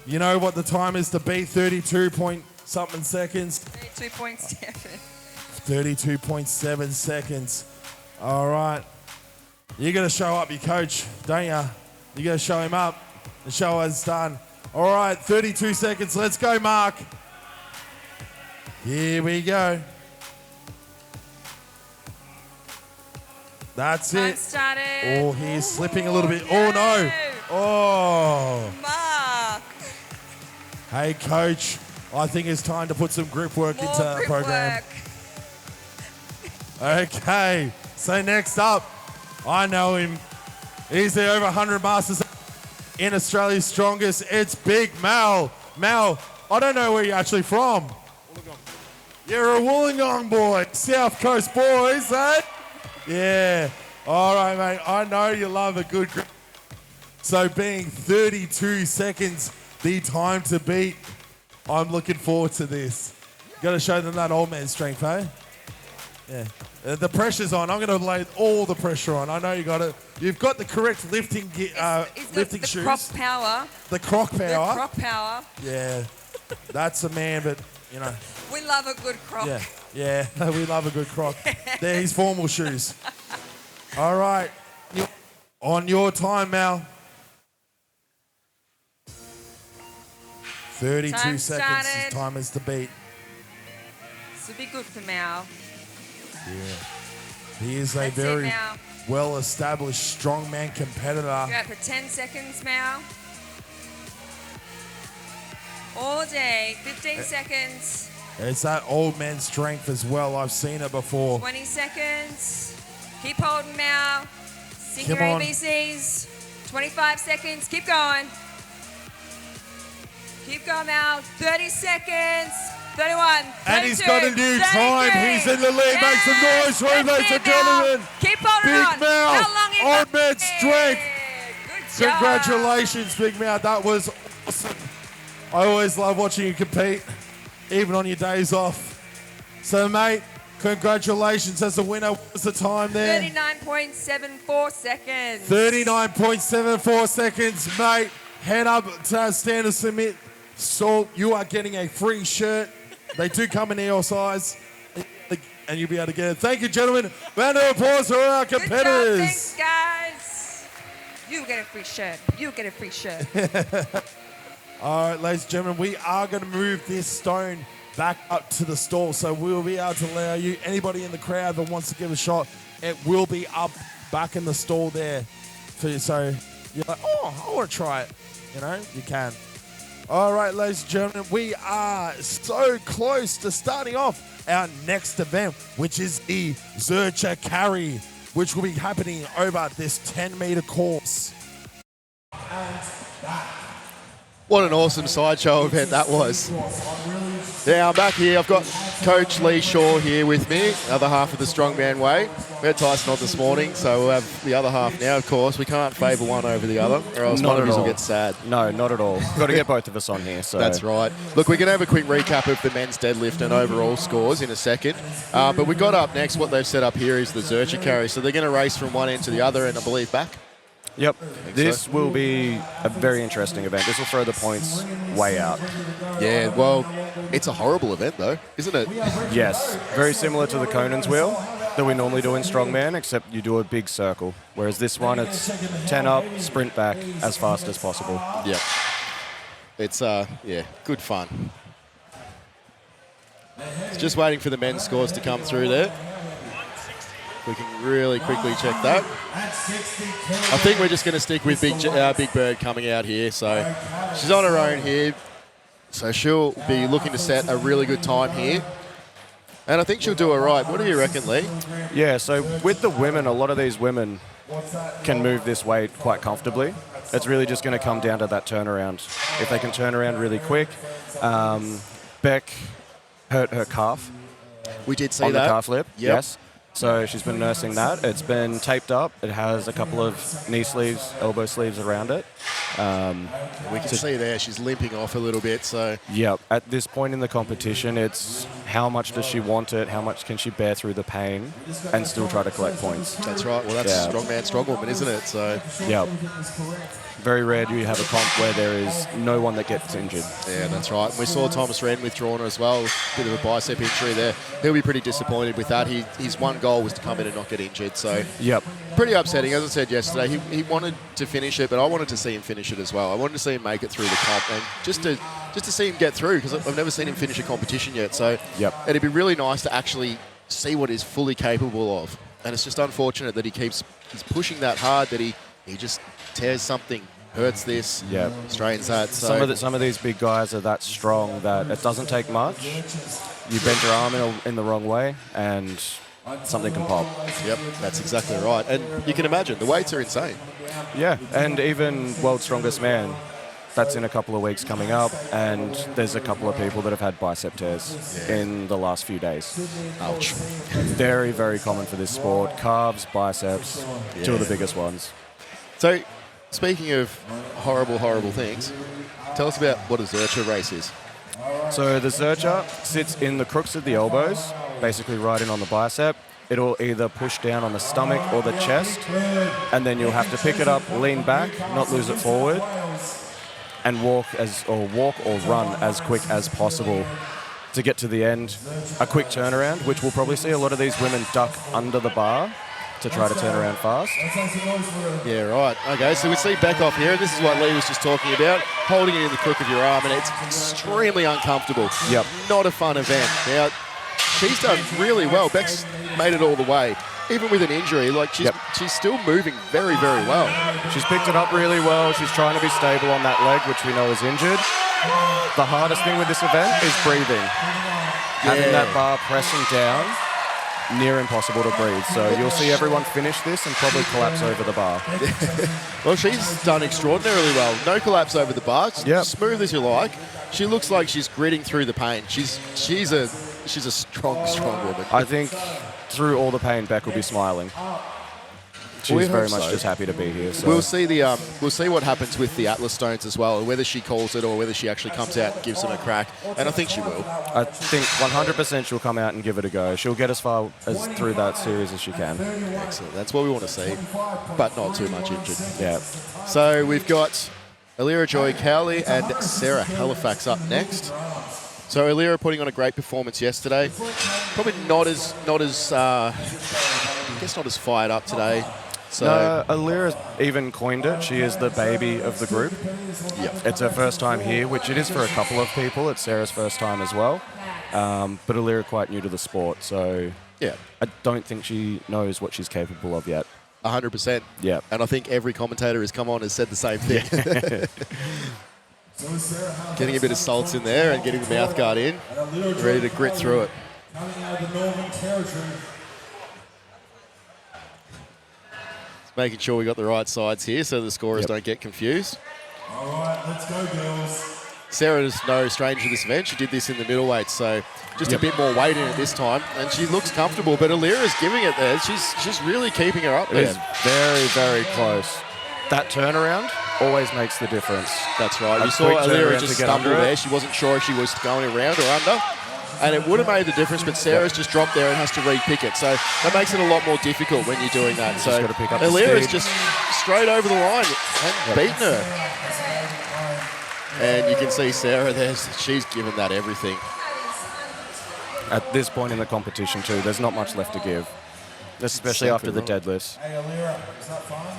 you know what the time is to beat 32 point something seconds? 32.7. 32.7 seconds. All right. You got to show up your coach, don't you? You got to show him up and show us it's done. All right, 32 seconds. Let's go, Mark. Here we go. That's Time it. started. Oh, he's slipping a little bit. Oh, no. Oh. Mark. Hey, coach. I think it's time to put some grip work More into the grip program. work. Okay. So next up, I know him. He's the over 100 Masters in Australia's strongest. It's Big Mal. Mal, I don't know where you're actually from. You're a Wollongong boy. South Coast boys, eh? Yeah. All right, mate. I know you love a good grip. So being 32 seconds, the time to beat, I'm looking forward to this. Got to show them that old man strength, eh? Yeah. The pressure's on. I'm going to lay all the pressure on. I know you got it. You've got the correct lifting lifting the shoes. croc power. The croc power. The croc power. Yeah. That's a man, but, you know. We love a good croc. Yeah. We love a good croc. They're his formal shoes. All right. On your time, Mal. 32 Time seconds. started. His time is to beat. This will be good for Mal. He is a That's it very now. well-established strongman competitor. You're up for 10 seconds, Mal. All day, 15 seconds, It's that old man strength as well. I've seen it before. 20 seconds. Keep holding, Mal. Sing Come your on. ABCs. 25 seconds. Keep going. Keep going, Mal. 30 seconons. 31. 32, And he's got a new 33. time. He's in the lead. Make some noise for him, That's ladies it, and Mal. gentlemen. Keep holding Big on. Mal, How long is old man strength. Good job. Congratulations, Big Mal. That was awesome. I always love watching you compete, even on your days off. So, mate, congratulations as the winner. What was the time there? 39.74 seconds. 39.74 seconds, mate. Head up to stand and submit. So you are getting a free shirt. They do come in your size, and you'll be able to get it. Thank you, gentlemen. Round of applause for our competitors. Good job, thanks, guys. You get a free shirt. You get a free shirt. All right, ladies and gentlemen, we are going to move this stone back up to the stall, so we'll be able to allow you, anybody in the crowd that wants to give a shot, it will be up back in the stall there for you. So you're like, oh, I want to try it. You know, you can. All right, ladies and gentlemen, we are so close to starting off our next event, which is the Zurcher carry, which will be happening over this 10-meter course. What an awesome sideshow event that was. Yeah, I'm back here. I've got Coach Lee Shaw here with me, other half of the Strongman Way. We had Tyson on this morning, so we'll have the other half now, of course. We can't favour one over the other, or else one of us will get sad. No, not at all. Got to get both of us on here. So That's right. Look, we're going to have a quick recap of the men's deadlift and overall scores in a second. But we got up next, what they've set up here is the Zurcher carry. So they're going to race from one end to the other and I believe back. Yep. This will be a very interesting event. This will throw the points way out. Yeah, well, it's a horrible event though, isn't it? Yes. Very similar to the Conan's wheel that we normally do in Strongman, except you do a big circle. Whereas this one, it's 10 up, sprint back as fast as possible. Yep. It's, yeah, good fun. It's just waiting for the men's scores to come through there. We can really quickly check that. I think we're just going to stick with Big Bird coming out here. So she's on her own here. So she'll be looking to set a really good time here. And I think she'll do all right. What do you reckon, Lee? Yeah, so with the women, a lot of these women can move this weight quite comfortably. It's really just going to come down to that turnaround. If they can turn around really quick. Beck hurt her calf. We did see on that. the calf lip, Yep. yes. So she's been nursing that. It's been taped up. It has a couple of knee sleeves, elbow sleeves around it. We can see there she's limping off a little bit. So yeah, at this point in the competition, it's how much does she want it, how much can she bear through the pain, and still try to collect points. That's right. Well, that's strong man, strong woman, isn't it? So yeah. Very rare do you have a comp where there is no one that gets injured. Yeah, that's right. We saw Thomas Wren withdrawn as well. Bit of a bicep injury there. He'll be pretty disappointed with that. His one goal was to come in and not get injured. So yep. Pretty upsetting. As I said yesterday, he wanted to finish it, but I wanted to see him finish it as well. I wanted to see him make it through the comp and just to see him get through, because I've never seen him finish a competition yet. So yep. It'd be really nice to actually see what he's fully capable of. And it's just unfortunate that he's pushing that hard, that he just tears something. Hurts this, strains that. So. Some of these big guys are that strong that it doesn't take much. You bend your arm in the wrong way and something can pop. Yep, that's exactly right. And you can imagine, the weights are insane. Yeah, and even World's Strongest Man, that's in a couple of weeks coming up, and there's a couple of people that have had bicep tears in the last few days. Ouch. Very, very common for this sport. Calves, biceps, two of the biggest ones. So, speaking of horrible, horrible things, tell us about what a Zurcher race is. So the Zurcher sits in the crooks of the elbows, basically right in on the bicep. It'll either push down on the stomach or the chest, and then you'll have to pick it up, lean back, not lose it forward, and walk or run as quick as possible to get to the end. A quick turnaround, which we'll probably see a lot of these women duck under the bar to try to turn around fast. Yeah, right. Okay, so we see Beck off here. This is what Lee was just talking about, holding it in the crook of your arm, and it's extremely uncomfortable. Yep. Not a fun event. Now, she's done really well. Beck's made it all the way. Even with an injury, like she's still moving very, very well. She's picked it up really well. She's trying to be stable on that leg, which we know is injured. The hardest thing with this event is breathing. Having that bar pressing down, near impossible to breathe. So you'll see everyone finish this and probably collapse over the bar. Well, she's done extraordinarily well. No collapse over the bar. Smooth as you like. She looks like she's gritting through the pain. She's a strong woman. I think through all the pain, Beck will be smiling. She's very much just happy to be here. So. We'll see what happens with the Atlas Stones as well, whether she calls it or whether she actually comes out and gives them a crack. And I think she will. I think 100% she'll come out and give it a go. She'll get as far as through that series as she can. Excellent. That's what we want to see, but not too much injured. Yeah. So we've got Alira Joy Cowley and Sarah Halifax up next. So Alira putting on a great performance yesterday. Probably not as fired up today. So no, Alira even coined it. She is the baby of the group. Yep. It's her first time here, which it is for a couple of people. It's Sarah's first time as well. But Alira quite new to the sport, so yeah, I don't think she knows what she's capable of yet. 100%. Yeah. And I think every commentator has come on and said the same thing. Getting a bit of salts in there and getting the mouth guard in, ready to grit through it. Making sure we got the right sides here so the scorers don't get confused. All right, let's go, girls. Sarah is no stranger to this event. She did this in the middleweight, so just a bit more weight in it this time. And she looks comfortable, but Alira's giving it there. She's really keeping her up there. It is very, very close. That turnaround always makes the difference. That's right. You saw Alira just stumble there. She wasn't sure if she was going around or under. And it would have made the difference, but Sarah's just dropped there and has to re-pick it. So that makes it a lot more difficult when you're doing that. So Alira's just straight over the line and beaten her. And you can see Sarah there. She's given that everything. At this point in the competition too, there's not much left to give, especially after the deadlifts. Hey, Alira, is that fine?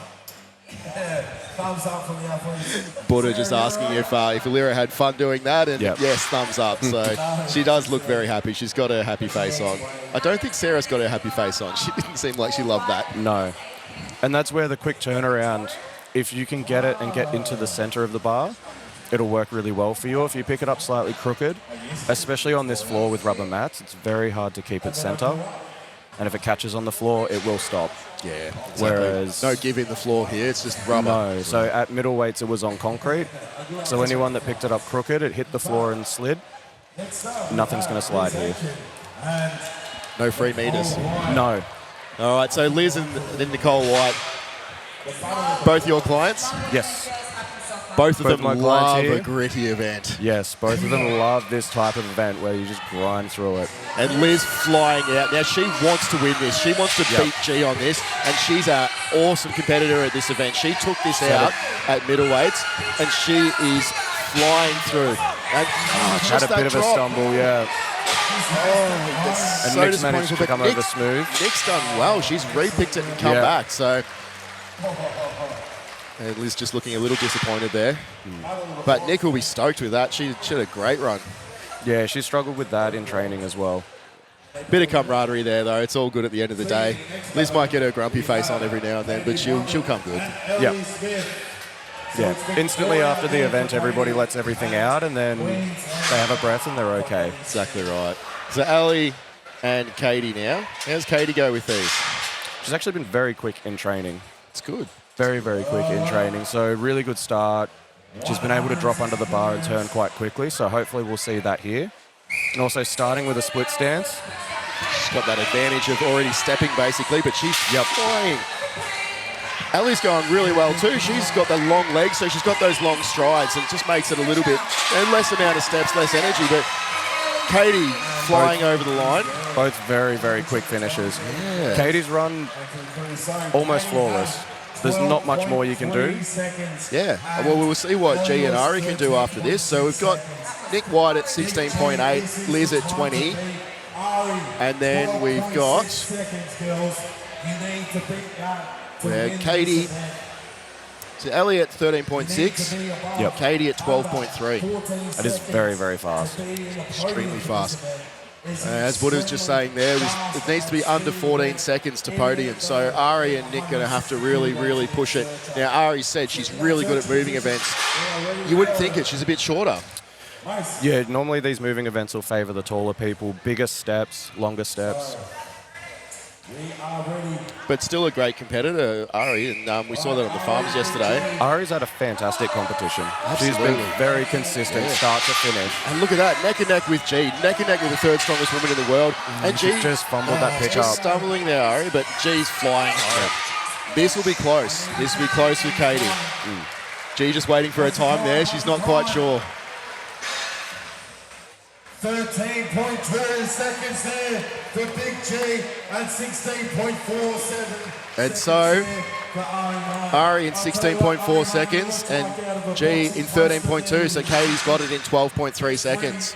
Yeah, thumbs up from the athletes. Buddha just asking if Alira had fun doing that, and yes, thumbs up. So she does look very happy. She's got her happy face on. I don't think Sarah's got her happy face on. She didn't seem like she loved that. No. And that's where the quick turnaround, if you can get it and get into the center of the bar, it'll work really well for you. If you pick it up slightly crooked, especially on this floor with rubber mats, it's very hard to keep it center. And if it catches on the floor, it will stop. Yeah, exactly. Whereas no give in the floor here, it's just rubber. No, so at middleweights it was on concrete. So anyone that picked it up crooked, it hit the floor and slid. Nothing's going to slide here. No free meters. No. All right, so Liz and Nicole White, both your clients? Yes. Both of them my love here. a gritty event. Yes, both of them love this type of event where you just grind through it. And Liz flying out. Now, she wants to win this. She wants to beat G on this. And she's an awesome competitor at this event. She took this out at middleweights, and she is flying through. And, had a bit of a stumble, yeah. Oh, and so Nick's managed to come over smooth. Nick's done well. She's re-picked it and come back. So and Liz just looking a little disappointed there. But Nick will be stoked with that. She had a great run. Yeah, she struggled with that in training as well. Bit of camaraderie there, though. It's all good at the end of the day. Liz might get her grumpy face on every now and then, but she'll come good. Yeah. Yeah. Instantly after the event, everybody lets everything out, and then they have a breath and they're okay. Exactly right. So Ali and Katie now. How's Katie go with these? She's actually been very quick in training. It's good. Very, very quick in training. So really good start. She's been able to drop under the bar and turn quite quickly. So hopefully we'll see that here. And also starting with a split stance. She's got that advantage of already stepping basically, but she's flying. Ali's going really well too. She's got the long legs, so she's got those long strides, and it just makes it a little bit less amount of steps, less energy. But Katie flying over the line. Both very, very quick finishes. Yeah. Katie's run almost flawless. There's not much more you can do. Yeah. Well, we'll see what G and Ari can do after this. So we've got Nick White at 16.8, Liz at 20, and then we've got Katie. So Ellie at 13.6. Yep. Katie at 12.3. That is very, very fast. Extremely fast. As Buddha was just saying there, it needs to be under 14 seconds to podium. So Ari and Nick going to have to really, really push it. Now, Ari said she's really good at moving events. You wouldn't think it. She's a bit shorter. Yeah, normally these moving events will favour the taller people. Bigger steps, longer steps. But still a great competitor, Ari, and we saw that on the farms yesterday. Ari's had a fantastic competition. Absolutely. She's been very consistent, start to finish. And look at that, neck and neck with G, neck and neck with the third strongest woman in the world. And G just fumbled that pick just up. stumbling there, Ari, but G's flying home. This will be close. This will be close with Katie. G just waiting for her time there. She's not quite sure. 13.2 seconds there for Big G and 16.47. And so, Ari in 16.4 seconds and G in 13.2, so Katie's got it in 12.3 seconds.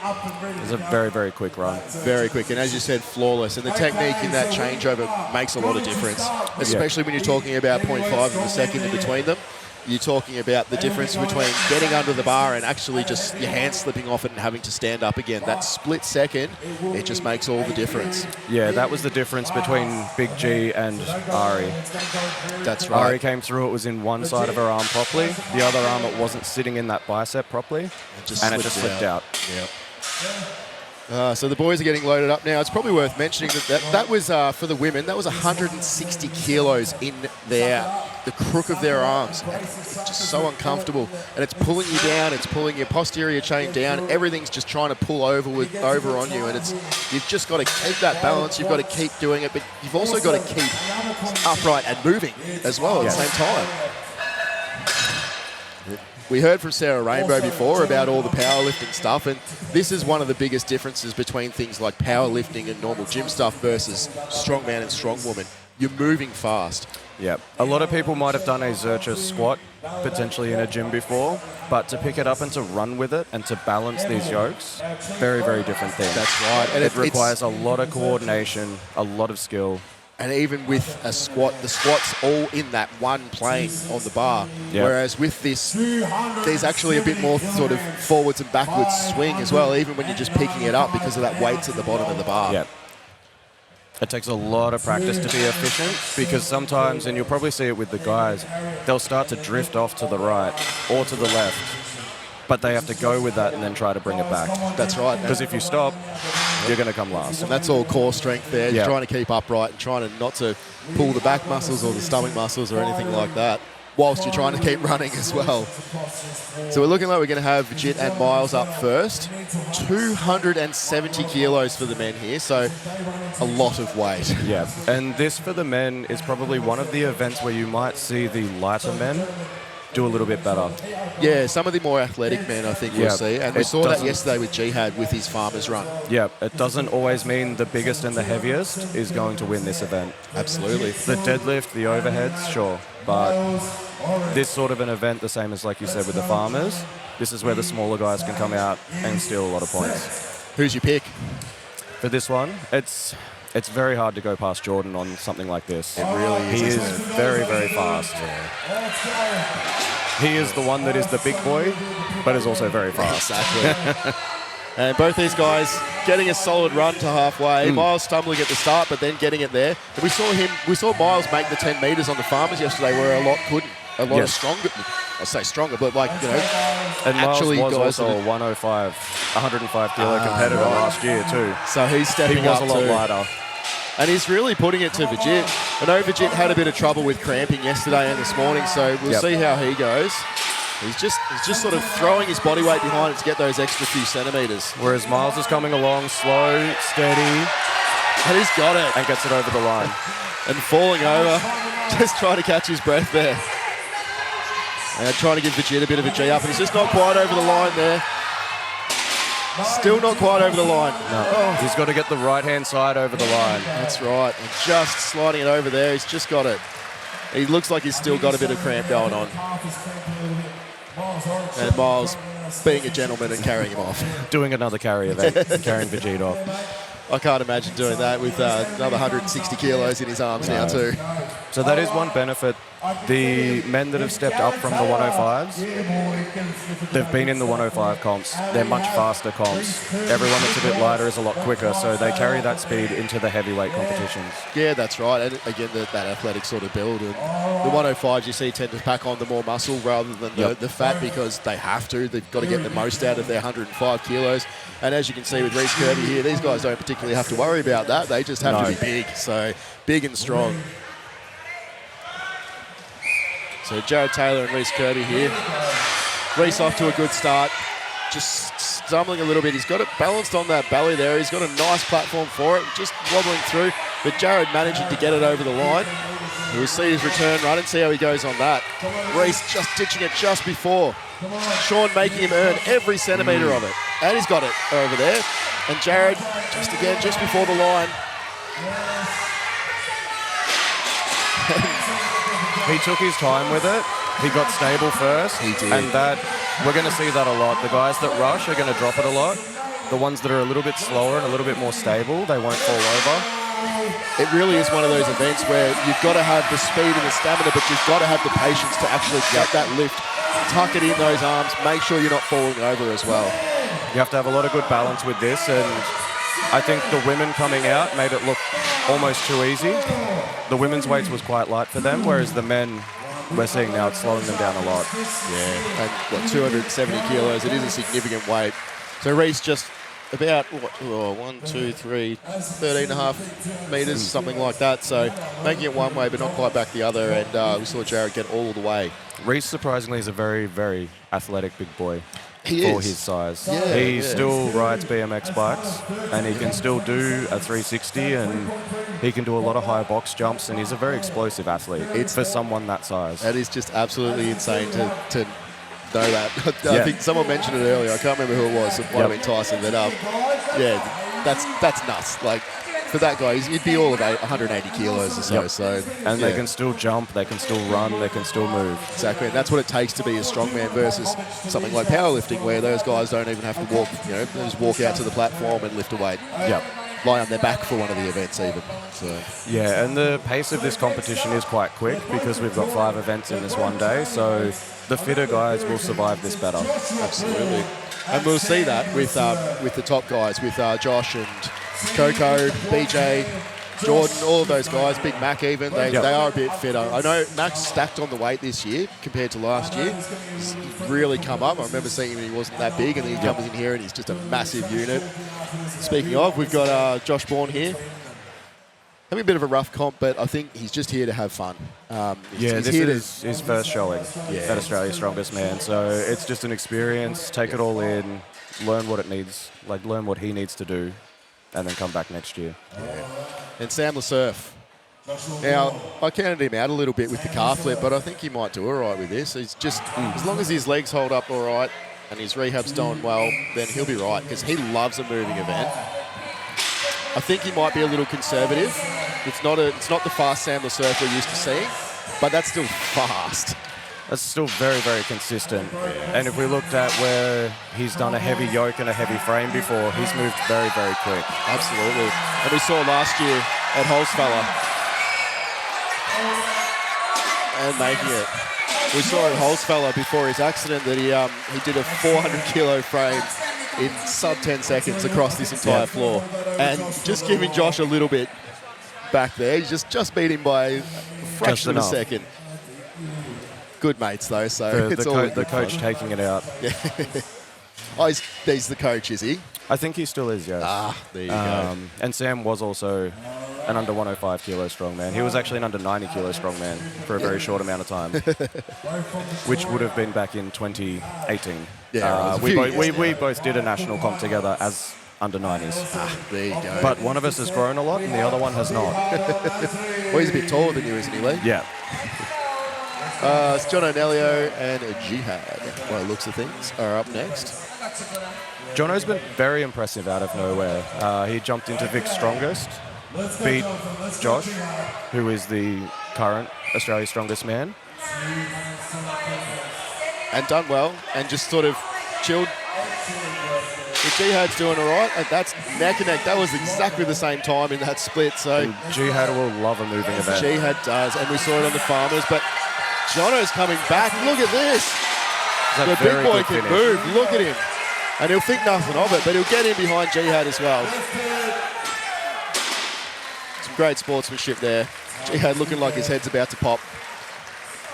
It's a very, very quick run. Very quick, and as you said, flawless. And the technique in that changeover makes a lot of difference, especially when you're talking about 0.5 of a second in between them. You're talking about the difference between getting under the bar and actually just your hand slipping off it and having to stand up again. That split second, it just makes all the difference. Yeah, that was the difference between Big G and Ari. That's right. Ari came through, it was in one side of her arm properly. The other arm, it wasn't sitting in that bicep properly. And it just slipped out. Yep. So the boys are getting loaded up now. It's probably worth mentioning that was, for the women, that was 160 kilos in the crook of their arms. It's just so uncomfortable. And it's pulling you down, it's pulling your posterior chain down. Everything's just trying to pull over on you. And you've just got to keep that balance. You've got to keep doing it, but you've also got to keep upright and moving as well at the same time. We heard from Sarah Rainbow before about all the powerlifting stuff, and this is one of the biggest differences between things like powerlifting and normal gym stuff versus strongman and strongwoman. You're moving fast. Yeah, a lot of people might have done a Zurcher squat potentially in a gym before, but to pick it up and to run with it and to balance these yokes, very, very different thing. That's right. And it requires a lot of coordination, a lot of skill. And even with a squat, the squat's all in that one plane on the bar. Yep. Whereas with this, there's actually a bit more sort of forwards and backwards swing as well, even when you're just picking it up because of that weight's at the bottom of the bar. Yep. It takes a lot of practice to be efficient because sometimes, and you'll probably see it with the guys, they'll start to drift off to the right or to the left, but they have to go with that and then try to bring it back. That's right. Because if you stop, you're going to come last. And that's all core strength there. You're trying to keep upright and trying to not to pull the back muscles or the stomach muscles or anything like that, whilst you're trying to keep running as well. So we're looking like we're going to have Vijit and Miles up first. 270 kilos for the men here, so a lot of weight. Yeah, and this for the men is probably one of the events where you might see the lighter men do a little bit better. Yeah, some of the more athletic men I think we'll see. And we saw that yesterday with Jihad with his farmer's run. Yeah, it doesn't always mean the biggest and the heaviest is going to win this event. Absolutely. The deadlift, the overheads, sure. But this sort of an event, the same as like you said with the farmers, this is where the smaller guys can come out and steal a lot of points. Who's your pick? For this one, it's very hard to go past Jordan on something like this. It really is. He is very, very fast. He is the one that is the big boy, but is also very fast. Exactly. And both these guys getting a solid run to halfway. Miles stumbling at the start, but then getting it there. And we saw Miles make the 10 metres on the farmers yesterday, where a lot couldn't. A lot of stronger, I'll say stronger, but like, you know, and actually Miles was guys also a 105 kilo competitor last year too. So he's stepping up He was a lot lighter. And he's really putting it to Vijit. I know Vijit had a bit of trouble with cramping yesterday and this morning, so we'll see how he goes. He's just sort of throwing his body weight behind it to get those extra few centimetres. Whereas Miles is coming along slow, steady. And he's got it. And gets it over the line. And falling over, just trying to catch his breath there. And trying to give Vijit a bit of a G up, and he's just not quite over the line there. Still not quite over the line. No, he's got to get the right-hand side over the line. That's right, and just sliding it over there. He's just got it. He looks like he's still got a bit of cramp going on. And Miles being a gentleman and carrying him off. Doing another carry event, carrying Vijit off. I can't imagine doing that with another 160 kilos in his arms now too. So that is one benefit. The men that have stepped up from the 105s, they've been in the 105 comps. They're much faster comps. Everyone that's a bit lighter is a lot quicker, so they carry that speed into the heavyweight competitions. Yeah, that's right. And again, that athletic sort of build. And the 105s you see tend to pack on the more muscle rather than the fat because they have to. They've got to get the most out of their 105 kilos. And as you can see with Reece Kirby here, these guys don't particularly have to worry about that. They just have to be big. So big and strong. So Jared Taylor and Reece Kirby here. Reece off to a good start. Just stumbling a little bit. He's got it balanced on that belly there. He's got a nice platform for it, just wobbling through. But Jared managing to get it over the line. We'll see his return run and see how he goes on that. Reece just ditching it just before. Sean making him earn every centimetre of it. And he's got it over there. And Jared, just before the line. He took his time with it. He got stable first. He did. And that, we're going to see that a lot. The guys that rush are going to drop it a lot. The ones that are a little bit slower and a little bit more stable, they won't fall over. It really is one of those events where you've got to have the speed and the stamina, but you've got to have the patience to actually get that lift. Tuck it in those arms. Make sure you're not falling over as well. You have to have a lot of good balance with this, and I think the women coming out made it look almost too easy. The women's weights was quite light for them, whereas the men, we're seeing now it's slowing them down a lot. Yeah, and 270 kilos, it is a significant weight. So Reece just about, 13 and a half metres, something like that. So making it one way, but not quite back the other, and we saw Jared get all the way. Reece, surprisingly, is a very, very athletic big boy. He for is. his size. Yeah, he still rides BMX bikes, and he can still do a 360, and he can do a lot of high box jumps, and he's a very explosive athlete for someone that size. That is just absolutely insane to know that. I think someone mentioned it earlier. I can't remember who it was. It might have been Tyson. But that's nuts. Like, for that guy, he'd be all of 180 kilos or so. So, and they can still jump, they can still run, they can still move. Exactly, and that's what it takes to be a strongman versus something like powerlifting, where those guys don't even have to walk. They just walk out to the platform and lift a weight. Lie on their back for one of the events even. So. Yeah, and the pace of this competition is quite quick because we've got 5 events in this one day. So the fitter guys will survive this better. Absolutely, and we'll see that with the top guys, with Josh and Coco, BJ, Jordan, all of those guys, Big Mac even, they are a bit fitter. I know Mac's stacked on the weight this year compared to last year. He's really come up. I remember seeing him when he wasn't that big, and then he comes in here and he's just a massive unit. Speaking of, we've got Josh Bourne here. Having a bit of a rough comp, but I think he's just here to have fun. This is his first showing at Australia's Strongest Man, so it's just an experience. Take it all in, learn what it needs, learn what he needs to do, and then come back next year. Yeah. And Sam LeSurf. Now, I counted him out a little bit with the calf flip, but I think he might do all right with this. He's just, as long as his legs hold up all right and his rehab's done well, then he'll be right, because he loves a moving event. I think he might be a little conservative. It's not the fast Sam LeSurf we're used to seeing, but that's still fast. That's still very, very consistent. And if we looked at where he's done a heavy yoke and a heavy frame before, he's moved very, very quick. Absolutely. And we saw last year at Holzfäller and making it. We saw at Holzfäller before his accident that he did a 400 kilo frame in sub 10 seconds across this entire floor. And just giving Josh a little bit back there, he just beat him by a fraction of a second. Good mates though, so it's all the coach fun. taking it out. Yeah. Oh, he's the coach, is he? I think he still is, yes. There you go. And Sam was also an under 105 kilo strongman. He was actually an under 90 kilo strongman for a very short amount of time, which would have been back in 2018. Yeah, we both did a national comp together as under 90s. There you go. But one of us has grown a lot and the other one has not. Well, he's a bit taller than you, isn't he, Lee? Yeah. It's John O'Nelio and Jihad, by the looks of things, are up next. Jono's been very impressive out of nowhere. He jumped into Vic's Strongest, beat Josh, who is the current Australia's Strongest Man. And done well, and just sort of chilled The Jihad's doing all right. And that's neck and neck. That was exactly the same time in that split. So Jihad will love a moving event. Jihad does, and we saw it on the Farmers. But Jono's coming back. Look at this. The big boy can move. Look at him. And he'll think nothing of it, but he'll get in behind Jihad as well. Some great sportsmanship there. Jihad looking like his head's about to pop,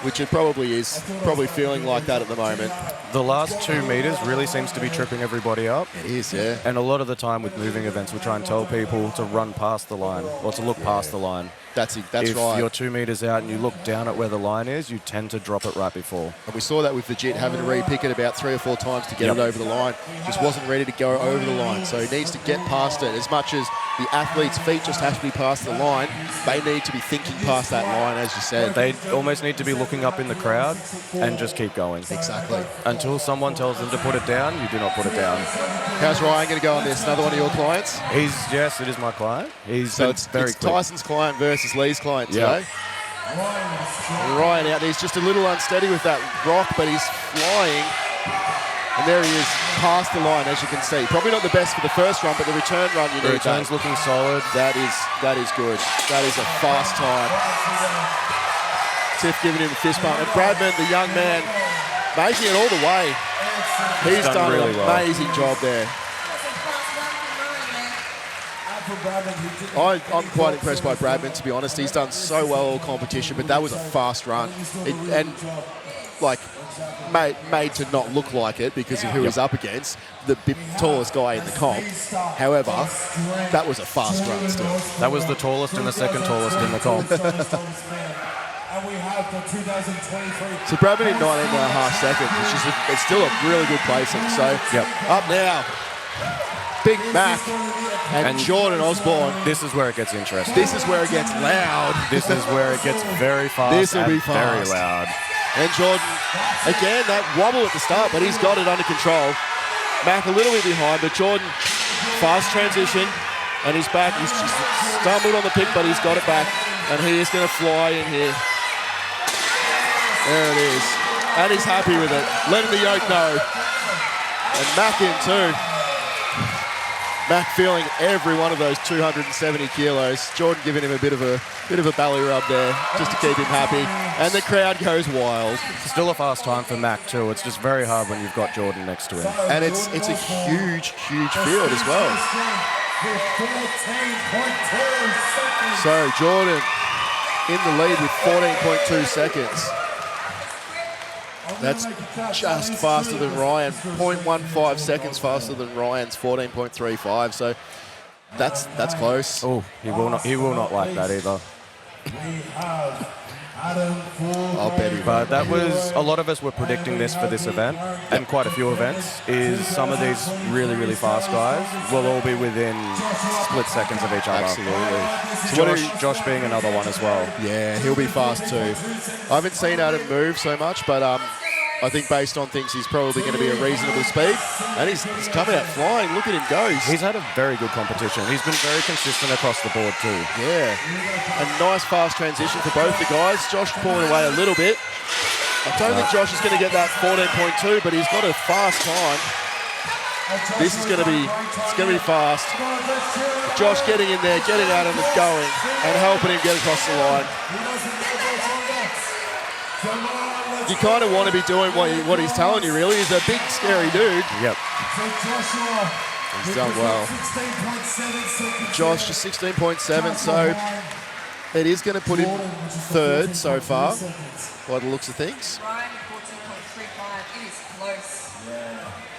which it probably is. Probably feeling like that at the moment. The last 2 meters really seems to be tripping everybody up. It is, yeah. And a lot of the time with moving events, we try and tell people to run past the line or to look past the line. That's right. If you're 2 meters out and you look down at where the line is, you tend to drop it right before. And we saw that with the Jit having to re-pick it about 3 or 4 times to get it over the line. Just wasn't ready to go over the line. So he needs to get past it. As much as the athlete's feet just have to be past the line, they need to be thinking past that line, as you said. They almost need to be looking up in the crowd and just keep going. Exactly. Until someone tells them to put it down, you do not put it down. How's Ryan going to go on this? Another one of your clients? Yes, it is my client. It's Tyson's client versus Lee's client today. Ryan out there, he's just a little unsteady with that rock, but he's flying. And there he is, past the line, as you can see. Probably not the best for the first run, but the return run, you need that. The return's looking solid. That is good. That is a fast time. Tiff giving him a fist bump. And Bradman, the young man, making it all the way. He's done really an amazing job there. I'm quite impressed by Bradman, to be honest. He's done so well all competition, but that was a fast run. Made to not look like it because of who he's up against, the tallest guy in the comp. However, that was a fast run still. That was the tallest and the second tallest in the comp. So Bradman in 19.5 seconds, which is it's still a really good placing. So up now, Big Mac and Jordan Osborne. This is where it gets interesting. This is where it gets loud. This is where it gets very fast. This will be fast. Very loud. And Jordan, again, that wobble at the start, but he's got it under control. Mac a little bit behind, but Jordan, fast transition, and he's back. He's just stumbled on the pick, but he's got it back, and he is going to fly in here. There it is. And he's happy with it, letting the yoke know. And Mac in too. Mac feeling every one of those 270 kilos. Jordan giving him a bit of a belly rub there just to keep him happy. And the crowd goes wild. It's still a fast time for Mac too. It's just very hard when you've got Jordan next to him. And it's a huge field as well. So Jordan in the lead with 14.2 seconds. That's just faster than Ryan. 0.15 seconds faster than Ryan's 14.35. So that's close. Oh, he will not like that either. I'll bet he. But that was, a lot of us were predicting this for this event, and quite a few events, is some of these really, really fast guys will all be within split seconds of each other. Absolutely. So Josh being another one as well. Yeah, he'll be fast too. I haven't seen Adam move so much, but I think based on things, he's probably going to be a reasonable speed. And he's coming out flying. Look at him go. He's had a very good competition. He's been very consistent across the board too. Yeah. A nice fast transition for both the guys. Josh pulling away a little bit. I don't think Josh is going to get that 14.2, but he's got a fast time. This is going to be fast. Josh getting in there, getting Adam going, and helping him get across the line. You kind of want to be doing what he's telling you, really. He's a big, scary dude. Yep. He's done well. Josh just 16.7, so it is going to put him third so far, by the looks of things.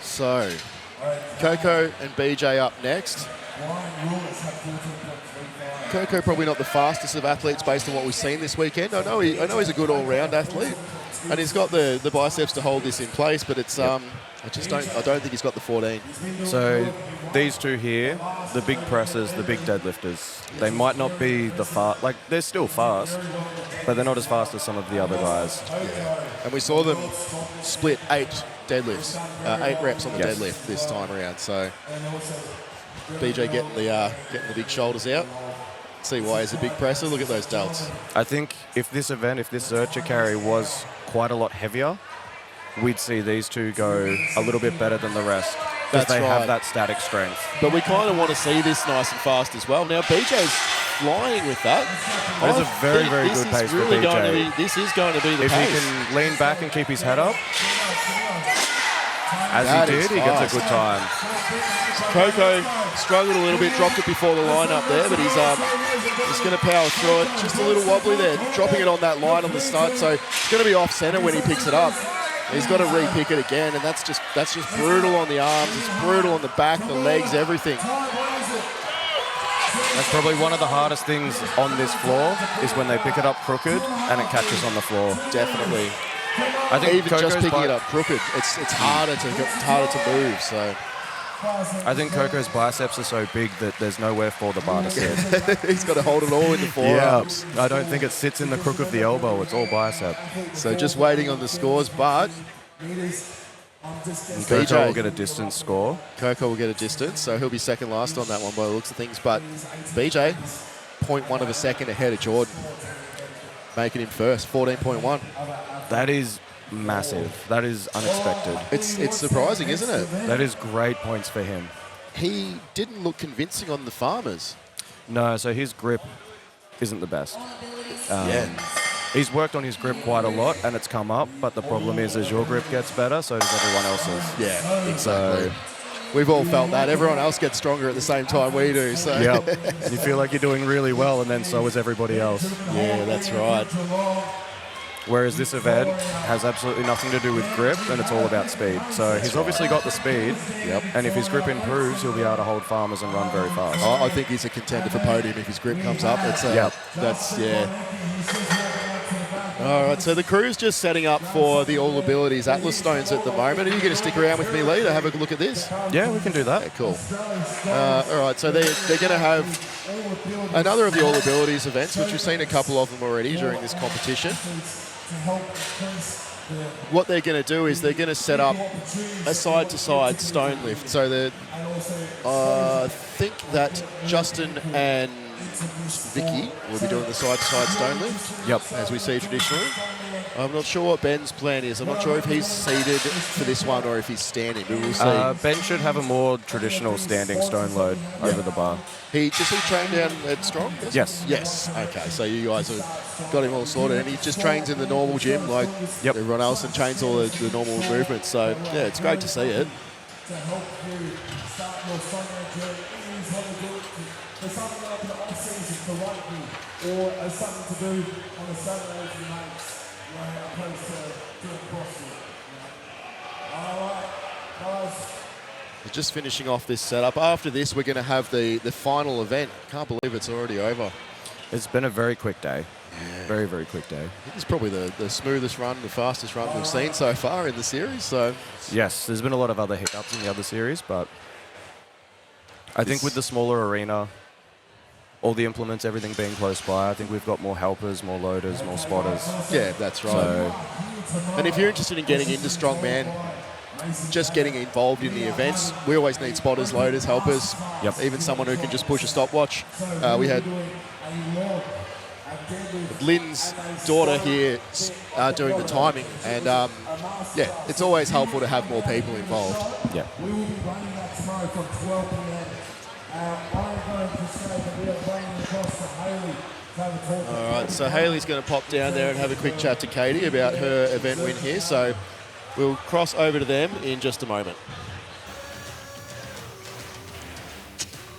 So, Coco and BJ up next. Coco probably not the fastest of athletes based on what we've seen this weekend. I know he's a good all-round athlete, and he's got the biceps to hold this in place. But it's I don't think he's got the 14. So these two here, the big pressers, the big deadlifters, they might not be the fast. Like they're still fast, but they're not as fast as some of the other guys. Yeah. And we saw them split 8 deadlifts, 8 reps on the deadlift this time around. So BJ getting the big shoulders out. See why he's a big presser. Look at those delts. I think if this Zurcher carry was quite a lot heavier, we'd see these two go a little bit better than the rest. because That's they have right. that static strength. But we kind of want to see this nice and fast as well. Now, BJ's flying with that. That is a very, very this good is pace for really BJ. going to be, this is going to be the If pace. he can lean back and keep his head up, as That he is did, he gets fast. a good time. Coco struggled a little bit, dropped it before the line up there, but he's going to power through it. Just a little wobbly there, dropping it on that line on the start, so it's going to be off centre when he picks it up. He's got to re-pick it again, and that's just brutal on the arms. It's brutal on the back, the legs, everything. That's probably one of the hardest things on this floor is when they pick it up crooked and it catches on the floor. Definitely. I think Even just Coco's picking it up crooked, it's harder to move. So I think Coco's biceps are so big that there's nowhere for the bar to sit. he's got to hold it all in the forearms. I don't think it sits in the crook of the elbow. It's all bicep. So just waiting on the scores, but And Coco will get a distance score. Coco will get a distance, so he'll be second last on that one by the looks of things. But BJ, 0.1 of a second ahead of Jordan, making him first, 14.1. That is massive. That is unexpected. It's surprising, isn't it? That is great points for him. He didn't look convincing on the farmers. No, so his grip isn't the best. Yeah. He's worked on his grip quite a lot, and it's come up. But the problem is, as your grip gets better, so does everyone else's. Yeah, exactly. We've all felt that. Everyone else gets stronger at the same time we do. So. Yep. And you feel like you're doing really well, and then so is everybody else. Yeah, that's right. Whereas this event has absolutely nothing to do with grip, and it's all about speed. So he's obviously got the speed, and if his grip improves, he'll be able to hold farmers and run very fast. I think he's a contender for podium if his grip comes up. All right, so the crew's just setting up for the All Abilities Atlas Stones at the moment. Are you going to stick around with me, Lee, to have a look at this? Yeah, we can do that. Okay, cool. All right, so they're going to have another of the All Abilities events, which we've seen a couple of them already during this competition. What they're going to do is they're going to set up a side-to-side stone lift. So I think that Justin and Vicky will be doing the side-to-side stone lift. Yep. As we see traditionally. I'm not sure what Ben's plan is. I'm not sure if he's seated for this one or if he's standing, but we'll see. Ben should have a more traditional standing stone load over the bar. Does he train down at Strong? Yes. Yes. Okay, so you guys have got him all sorted, and he just trains in the normal gym like everyone else and trains all the normal movements. So, yeah, it's great to see it. To help you start your summer journey, there's something like the off-season for rugby, or as something to do on a Saturday with your mates, opposed to doing CrossFit. All right, guys. We're just finishing off this setup. After this, we're going to have the final event. Can't believe it's already over. It's been a very quick day. Yeah. Very, very quick day. It's probably the smoothest run, the fastest run we've seen so far in the series. So yes, there's been a lot of other hiccups in the other series, but I think with the smaller arena, all the implements, everything being close by, I think we've got more helpers, more loaders, more spotters. Yeah, that's right. So, and if you're interested in getting into strongman, just getting involved in the events, we always need spotters, loaders, helpers, even someone who can just push a stopwatch. We had Lynn's daughter here doing the timing, and it's always helpful to have more people involved. Yeah. We will be running that tomorrow from 12 p.m. I'm going to say that we are playing across to Hayley. All right, so Hayley's going to pop down there and have a quick chat to Katie about her event win here. So we'll cross over to them in just a moment.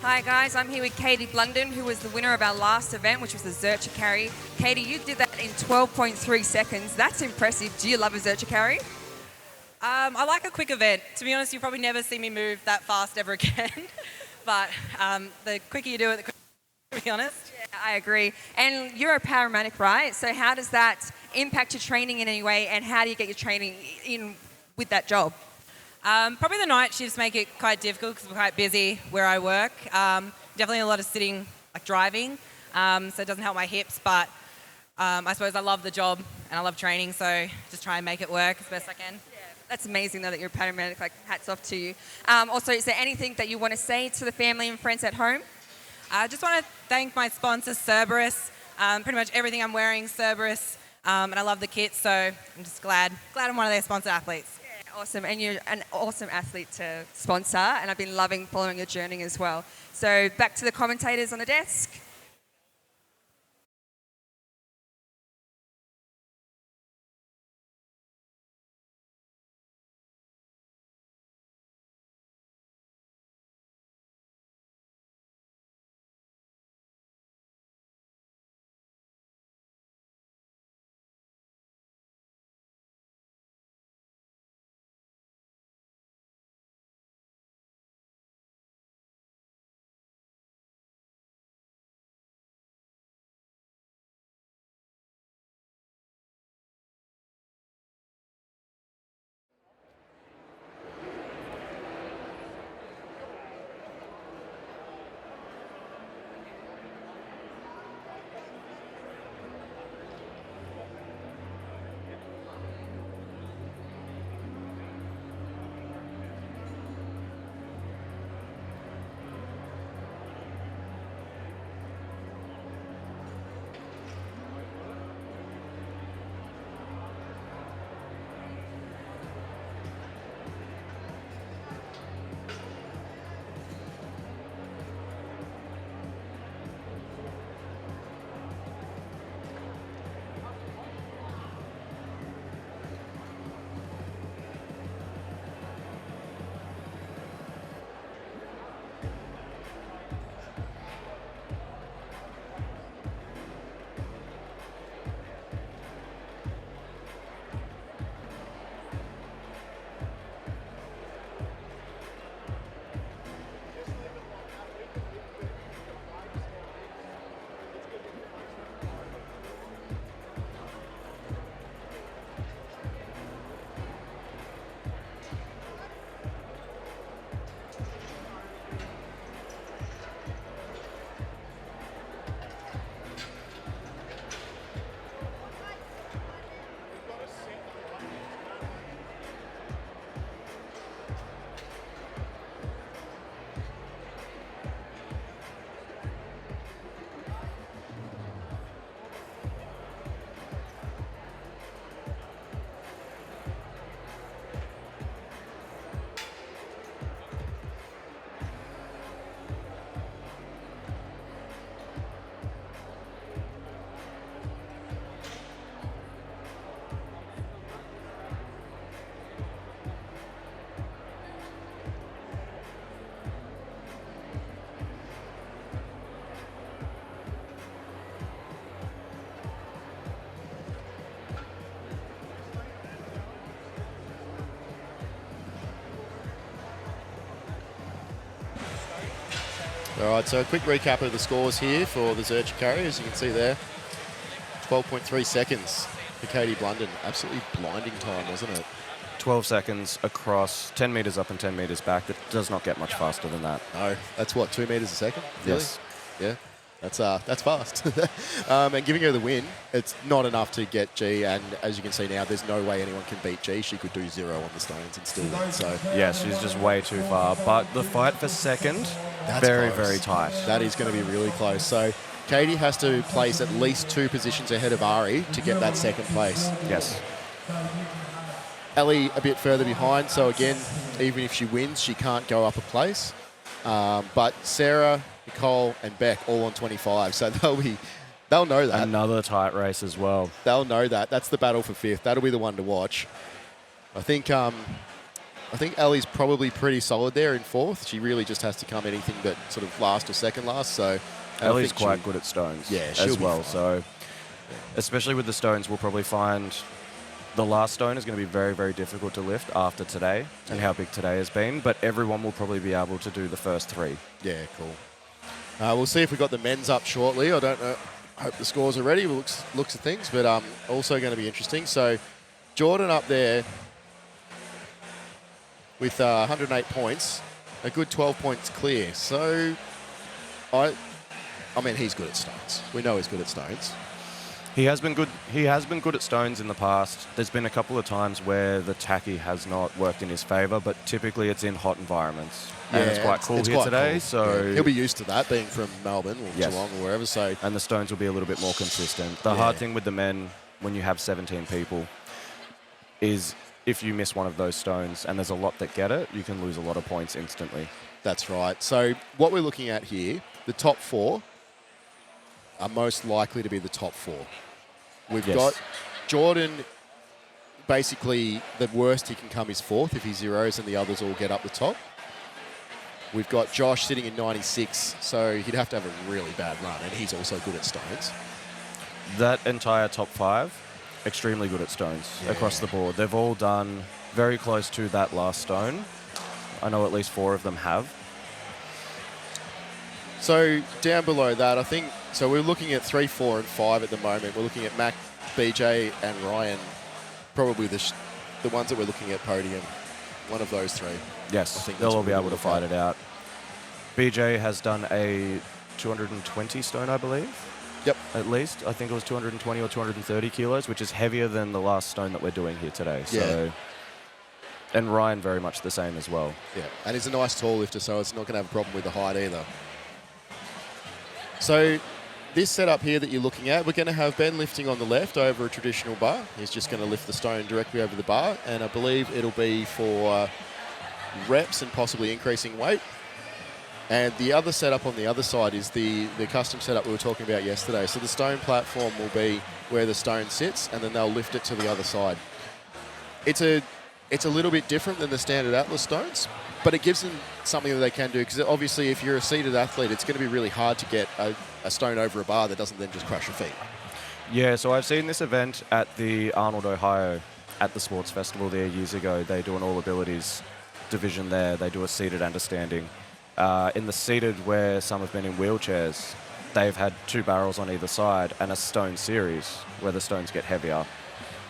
Hi guys, I'm here with Katie Blunden, who was the winner of our last event, which was the Zurcher carry. Katie, you did that in 12.3 seconds. That's impressive. Do you love a Zurcher carry? I like a quick event. To be honest, you'll probably never see me move that fast ever again. But the quicker you do it, the quicker, to be honest. Yeah, I agree. And you're a paramedic, right? So how does that impact your training in any way, and how do you get your training in with that job? Probably the night shifts make it quite difficult because we're quite busy where I work. Definitely a lot of sitting, like driving, so it doesn't help my hips, but I suppose I love the job and I love training, so just try and make it work as best I can. Yeah, that's amazing though that you're a paramedic, like hats off to you. Also, is there anything that you want to say to the family and friends at home? I just want to thank my sponsor, Cerberus. Pretty much everything I'm wearing, Cerberus, and I love the kit, so I'm just glad I'm one of their sponsored athletes. Awesome, and you're an awesome athlete to sponsor, and I've been loving following your journey as well. So back to the commentators on the desk. All right, so a quick recap of the scores here for the Zurcher carry. As you can see there, 12.3 seconds for Katie Blunden. Absolutely blinding time, wasn't it? 12 seconds across 10 metres up and 10 metres back. It does not get much faster than that. No, that's what, 2 metres a second? Really? Yes. Yeah, that's fast. And giving her the win, it's not enough to get G, and as you can see now, there's no way anyone can beat G. She could do 0 on the stones and still win. So yeah, she's just way too far. But the fight for second, very, very tight. That is going to be really close. So Katie has to place at least 2 positions ahead of Ari to get that second place. Yes. Ellie a bit further behind, so again, even if she wins, she can't go up a place. But Sarah, Nicole, and Beck all on 25, so they'll know that. Another tight race as well. They'll know that. That's the battle for 5th. That'll be the one to watch. I think Ellie's probably pretty solid there in 4th. She really just has to come anything but sort of last or second last. So Ellie's quite good at stones, as well. So especially with the stones, we'll probably find the last stone is going to be very, very difficult to lift after today and how big today has been. But everyone will probably be able to do the first 3. Yeah, cool. We'll see if we've got the men's up shortly. I don't know. Hope the scores are ready. Looks of things, but also going to be interesting. So Jordan up there with 108 points, a good 12 points clear. So I mean, he's good at stones. We know he's good at stones. He has been good. He has been good at stones in the past. There's been a couple of times where the tacky has not worked in his favour, but typically it's in hot environments. And it's quite cool here today. Cool. So he'll be used to that, being from Melbourne or Geelong or wherever. So and the stones will be a little bit more consistent. The hard thing with the men, when you have 17 people, is if you miss one of those stones, and there's a lot that get it, you can lose a lot of points instantly. That's right. So what we're looking at here, the top 4 are most likely to be the top 4. We've got Jordan, basically the worst he can come is 4th if he zeros and the others all get up the top. We've got Josh sitting in 96, so he'd have to have a really bad run, and he's also good at stones. That entire top 5, extremely good at stones across the board. They've all done very close to that last stone. I know at least 4 of them have. So down below that, I think, so we're looking at 3, 4, and 5 at the moment. We're looking at Mac, BJ, and Ryan, probably the ones that we're looking at podium. One of those 3. Yes, I think they'll that's all what be we're able to looking fight at. it out. BJ has done a 220 stone, I believe. Yep. At least. I think it was 220 or 230 kilos, which is heavier than the last stone that we're doing here today. So, and Ryan very much the same as well. Yeah, and he's a nice tall lifter, so it's not going to have a problem with the height either. So this setup here that you're looking at, we're going to have Ben lifting on the left over a traditional bar. He's just going to lift the stone directly over the bar, and I believe it'll be for reps and possibly increasing weight. And the other setup on the other side is the custom setup we were talking about yesterday. So the stone platform will be where the stone sits, and then they'll lift it to the other side. It's a little bit different than the standard Atlas stones, but it gives them something that they can do, because obviously if you're a seated athlete, it's going to be really hard to get a stone over a bar that doesn't then just crush your feet. Yeah, so I've seen this event at the Arnold, Ohio, at the sports festival there years ago. They do an all abilities division there. They do a seated and a standing. In the seated, where some have been in wheelchairs, they've had 2 barrels on either side and a stone series where the stones get heavier.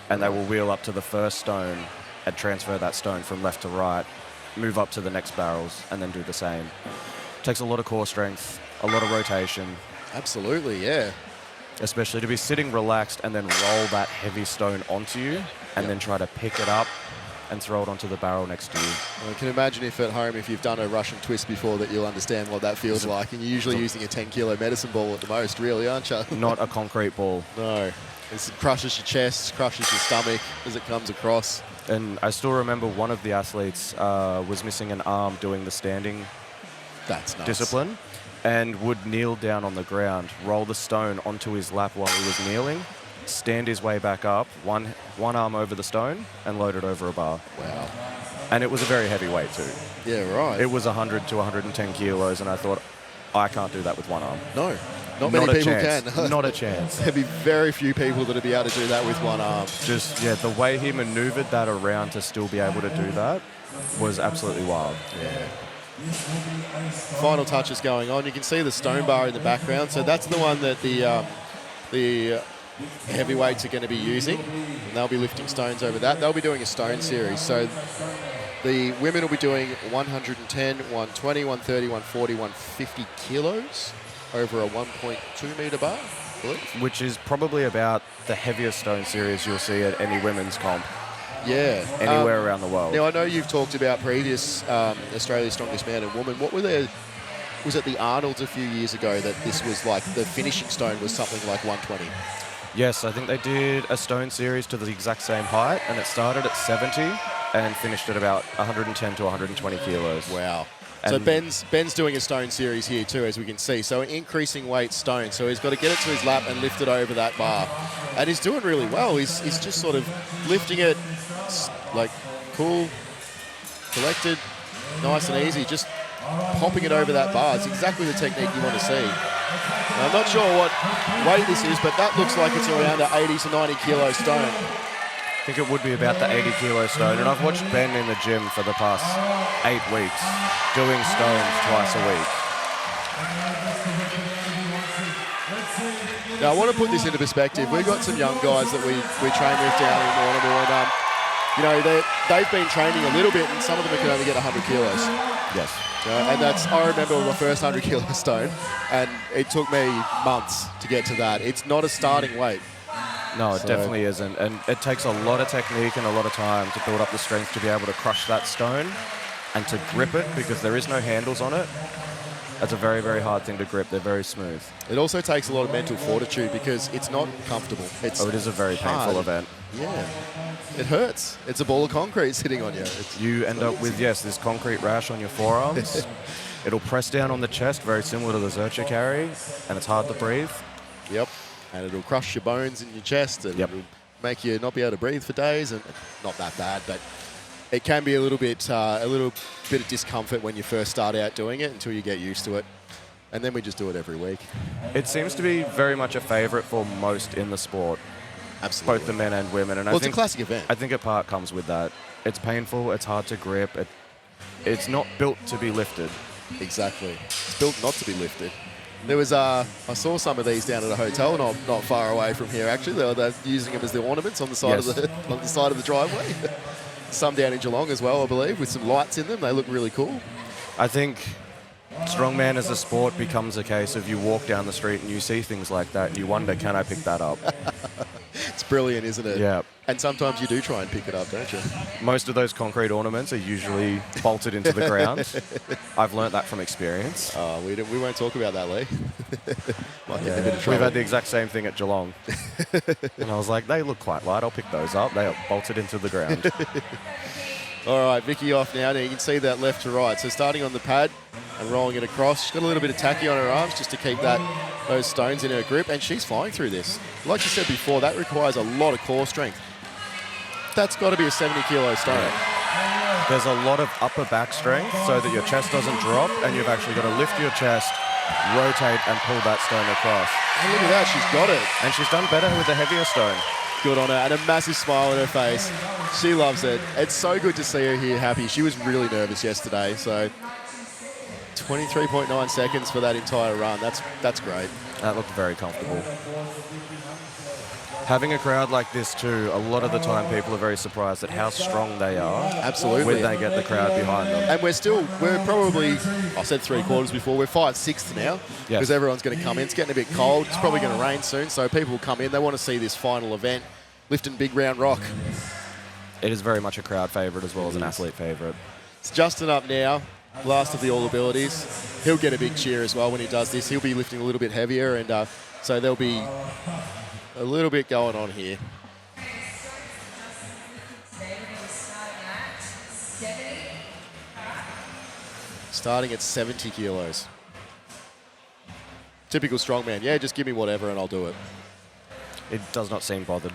And they will wheel up to the first stone and transfer that stone from left to right, move up to the next barrels, and then do the same. Takes a lot of core strength, a lot of rotation. Absolutely, yeah. Especially to be sitting relaxed and then roll that heavy stone onto you and then try to pick it up and throw it onto the barrel next to you. Well, I can imagine if at home, if you've done a Russian twist before, that you'll understand what that feels like. And you're usually using a 10-kilo medicine ball at the most, really, aren't you? Not a concrete ball. No. It crushes your chest, crushes your stomach as it comes across. And I still remember one of the athletes was missing an arm doing the standing discipline, and would kneel down on the ground, roll the stone onto his lap while he was kneeling, stand his way back up, one arm over the stone, and load it over a bar. Wow. And it was a very heavy weight too. Yeah, right. It was 100 to 110 kilos, and I thought, I can't do that with one arm. No. Not many people can. Not a chance. There'd be very few people that would be able to do that with one arm. Just, the way he maneuvered that around to still be able to do that was absolutely wild. Yeah. Final touches going on. You can see the stone bar in the background. So that's the one that the heavyweights are going to be using. And they'll be lifting stones over that. They'll be doing a stone series. So the women will be doing 110, 120, 130, 140, 150 kilos over a 1.2 metre bar, I believe. Which is probably about the heaviest stone series you'll see at any women's comp. Yeah. Anywhere around the world. Now, I know you've talked about previous Australia's Strongest Man and Woman. What were there? Was it the Arnolds a few years ago that this was like the finishing stone was something like 120? Yes, I think they did a stone series to the exact same height, and it started at 70 and finished at about 110 to 120 kilos. Wow. So Ben's doing a stone series here too, as we can see. So an increasing weight stone. So he's got to get it to his lap and lift it over that bar. And he's doing really well. He's just sort of lifting it like cool, collected, nice and easy. Just popping it over that bar. It's exactly the technique you want to see. Now, I'm not sure what weight this is, but that looks like it's around an 80 to 90 kilo stone. I think it would be about the 80 kilo stone. And I've watched Ben in the gym for the past 8 weeks doing stones twice a week. Now, I want to put this into perspective. We've got some young guys that we train with down in Warrnambool, and they've been training a little bit, and some of them can only get 100 kilos. Yes. And I remember my first 100 kilo stone, and it took me months to get to that. It's not a starting weight. No, it definitely isn't. And it takes a lot of technique and a lot of time to build up the strength to be able to crush that stone and to grip it, because there is no handles on it. That's a very, very hard thing to grip. They're very smooth. It also takes a lot of mental fortitude because it's not comfortable. It is a very painful event. Yeah. It hurts. It's a ball of concrete sitting on you. You end up with, this concrete rash on your forearms. It'll press down on the chest, very similar to the Zurcher carry, and it's hard to breathe. Yep. And it'll crush your bones in your chest, and it'll make you not be able to breathe for days. And not that bad, but it can be a little bit of discomfort when you first start out doing it until you get used to it. And then we just do it every week. It seems to be very much a favourite for most in the sport. Absolutely. Both the men and women. And It's a classic event. I think a part comes with that. It's painful, it's hard to grip, it's not built to be lifted. Exactly. It's built not to be lifted. There was I saw some of these down at a hotel not far away from here actually. They're using them as the ornaments on the side of the driveway. Some down in Geelong as well, I believe, with some lights in them. They look really cool. I think strongman as a sport becomes a case of you walk down the street and you see things like that and you wonder, can I pick that up? It's brilliant, isn't it? Yeah. And sometimes you do try and pick it up, don't you? Most of those concrete ornaments are usually bolted into the ground. I've learnt that from experience. Oh, we won't talk about that, Lee. Might get in a bit of trouble. We've had the exact same thing at Geelong. And I was like, they look quite light. I'll pick those up. They are bolted into the ground. All right, Vicky off now. Now you can see that left to right. So starting on the pad and rolling it across. She's got a little bit of tacky on her arms just to keep those stones in her grip, and she's flying through this. Like you said before, that requires a lot of core strength. That's got to be a 70-kilo stone. There's a lot of upper back strength so that your chest doesn't drop, and you've actually got to lift your chest, rotate, and pull that stone across. And look at that, she's got it. And she's done better with the heavier stone. Good on her, and a massive smile on her face. She loves it. It's so good to see her here happy. She was really nervous yesterday, so 23.9 seconds for that entire run. That's great. That looked very comfortable. Having a crowd like this too, a lot of the time people are very surprised at how strong they are. Absolutely. When they get the crowd behind them. And we're probably, I said 3/4 before, we're 5/6 now. Because everyone's going to come in. It's getting a bit cold. It's probably going to rain soon, so people will come in. They want to see this final event, lifting big round rock. It is very much a crowd favourite as well as an athlete favourite. It's Justin up now, last of the all abilities. He'll get a big cheer as well when he does this. He'll be lifting a little bit heavier, and so there'll be a little bit going on here. Starting at 70 kilos. Typical strongman. Yeah, just give me whatever and I'll do it. It does not seem bothered.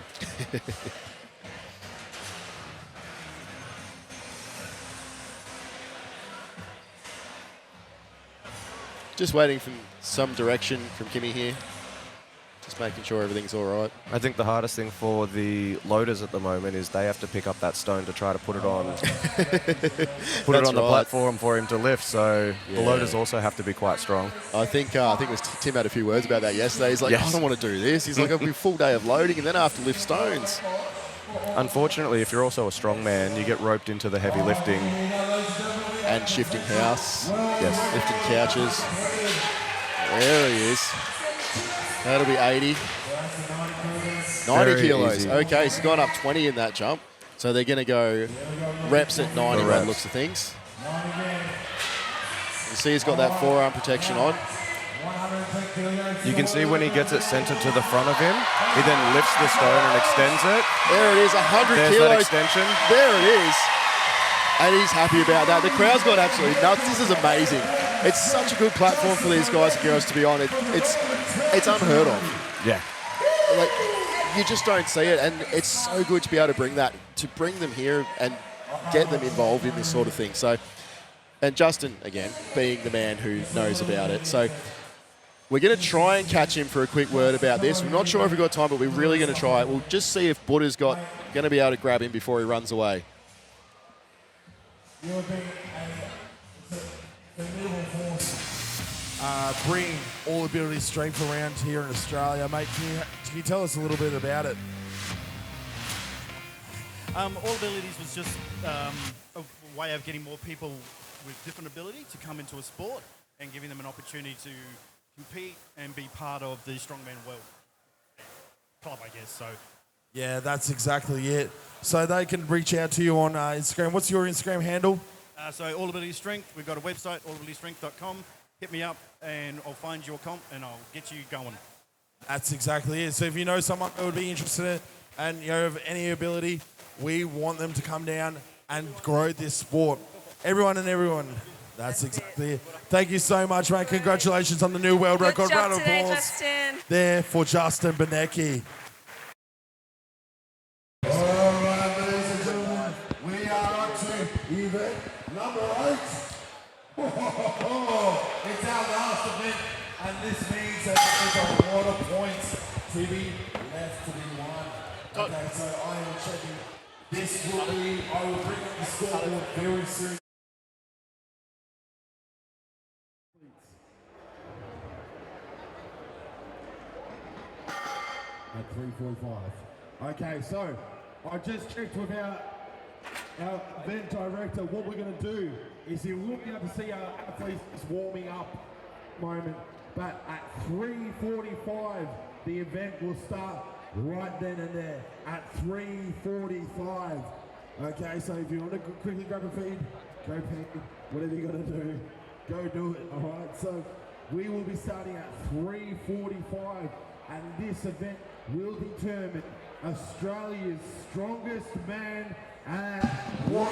Just waiting for some direction from Kimmy here. Just making sure everything's all right. I think the hardest thing for the loaders at the moment is they have to pick up that stone to try to put it on, the platform for him to lift. So the loaders also have to be quite strong. I think it was Tim had a few words about that yesterday. He's like, I don't want to do this. He's like, I'll be a full day of loading and then I have to lift stones. Unfortunately, if you're also a strong man, you get roped into the heavy lifting. And shifting house. Yes. Lifting couches. There he is. That'll be 80. 90 Very kilos. easy. Okay, he's gone up 20 in that jump. So they're going to go reps at 90 by the looks of things. You see he's got that forearm protection on. You can see when he gets it centered to the front of him, he then lifts the stone and extends it. There it is, 100 There's kilos. that extension. There it is. And he's happy about that. The crowd's gone absolutely nuts. This is amazing. It's such a good platform for these guys and girls to be on. It's unheard of. Yeah. Like, you just don't see it, and it's so good to be able to bring them here and get them involved in this sort of thing. So, and Justin, again, being the man who knows about it. So we're going to try and catch him for a quick word about this. We're not sure if we've got time, but we're really going to try it. We'll just see if Buddha's going to be able to grab him before he runs away. You have been a formidable force. Bring all ability strength around here in Australia, mate. Can you tell us a little bit about it? All Abilities was just a way of getting more people with different ability to come into a sport and giving them an opportunity to compete and be part of the strongman world club, I guess. So. Yeah, that's exactly it. So they can reach out to you on Instagram. What's your Instagram handle? So All Ability Strength. We've got a website, allabilitystrength.com. hit me up and I'll find your comp and I'll get you going. That's exactly it. So if you know someone that would be interested in it and you have any ability, we want them to come down and grow this sport. Everyone and everyone. That's exactly it. Thank you so much, mate. Congratulations on the new world record. Good job Round of today, applause Justin. there for Justin Benecki. All right, ladies and gentlemen, we are on to event number 8. It's our last event, and this means that there's a lot of points to be left to be won. Okay, so I am checking. This will be, I will bring up the scoreboard very soon. At 3:45. Okay, so I just checked with our event director. What we're going to do is you won't be able to see our athletes warming up moment, but at 3:45 the event will start right then and there at 3:45. Okay, so if you want to quickly grab a feed, go feed, whatever you got to do, go do it. All right, so we will be starting at 3:45, and this event will determine Australia's strongest man and woman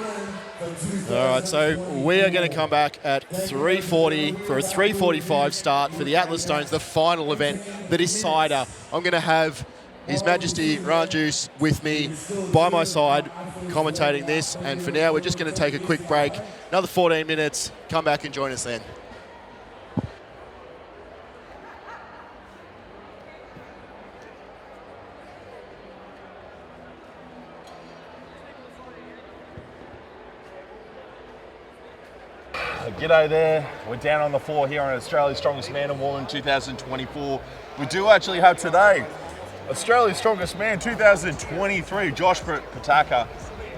for All right, so we are going to come back at 3:40 for a 3:45 start for the Atlas Stones, the final event, the decider. I'm going to have His Majesty Ranjuice with me by my side commentating this, and for now we're just going to take a quick break, another 14 minutes, come back and join us then. G'day there. We're down on the floor here on Australia's Strongest Man and Woman 2024. We do actually have today Australia's Strongest Man 2023, Josh Pataka.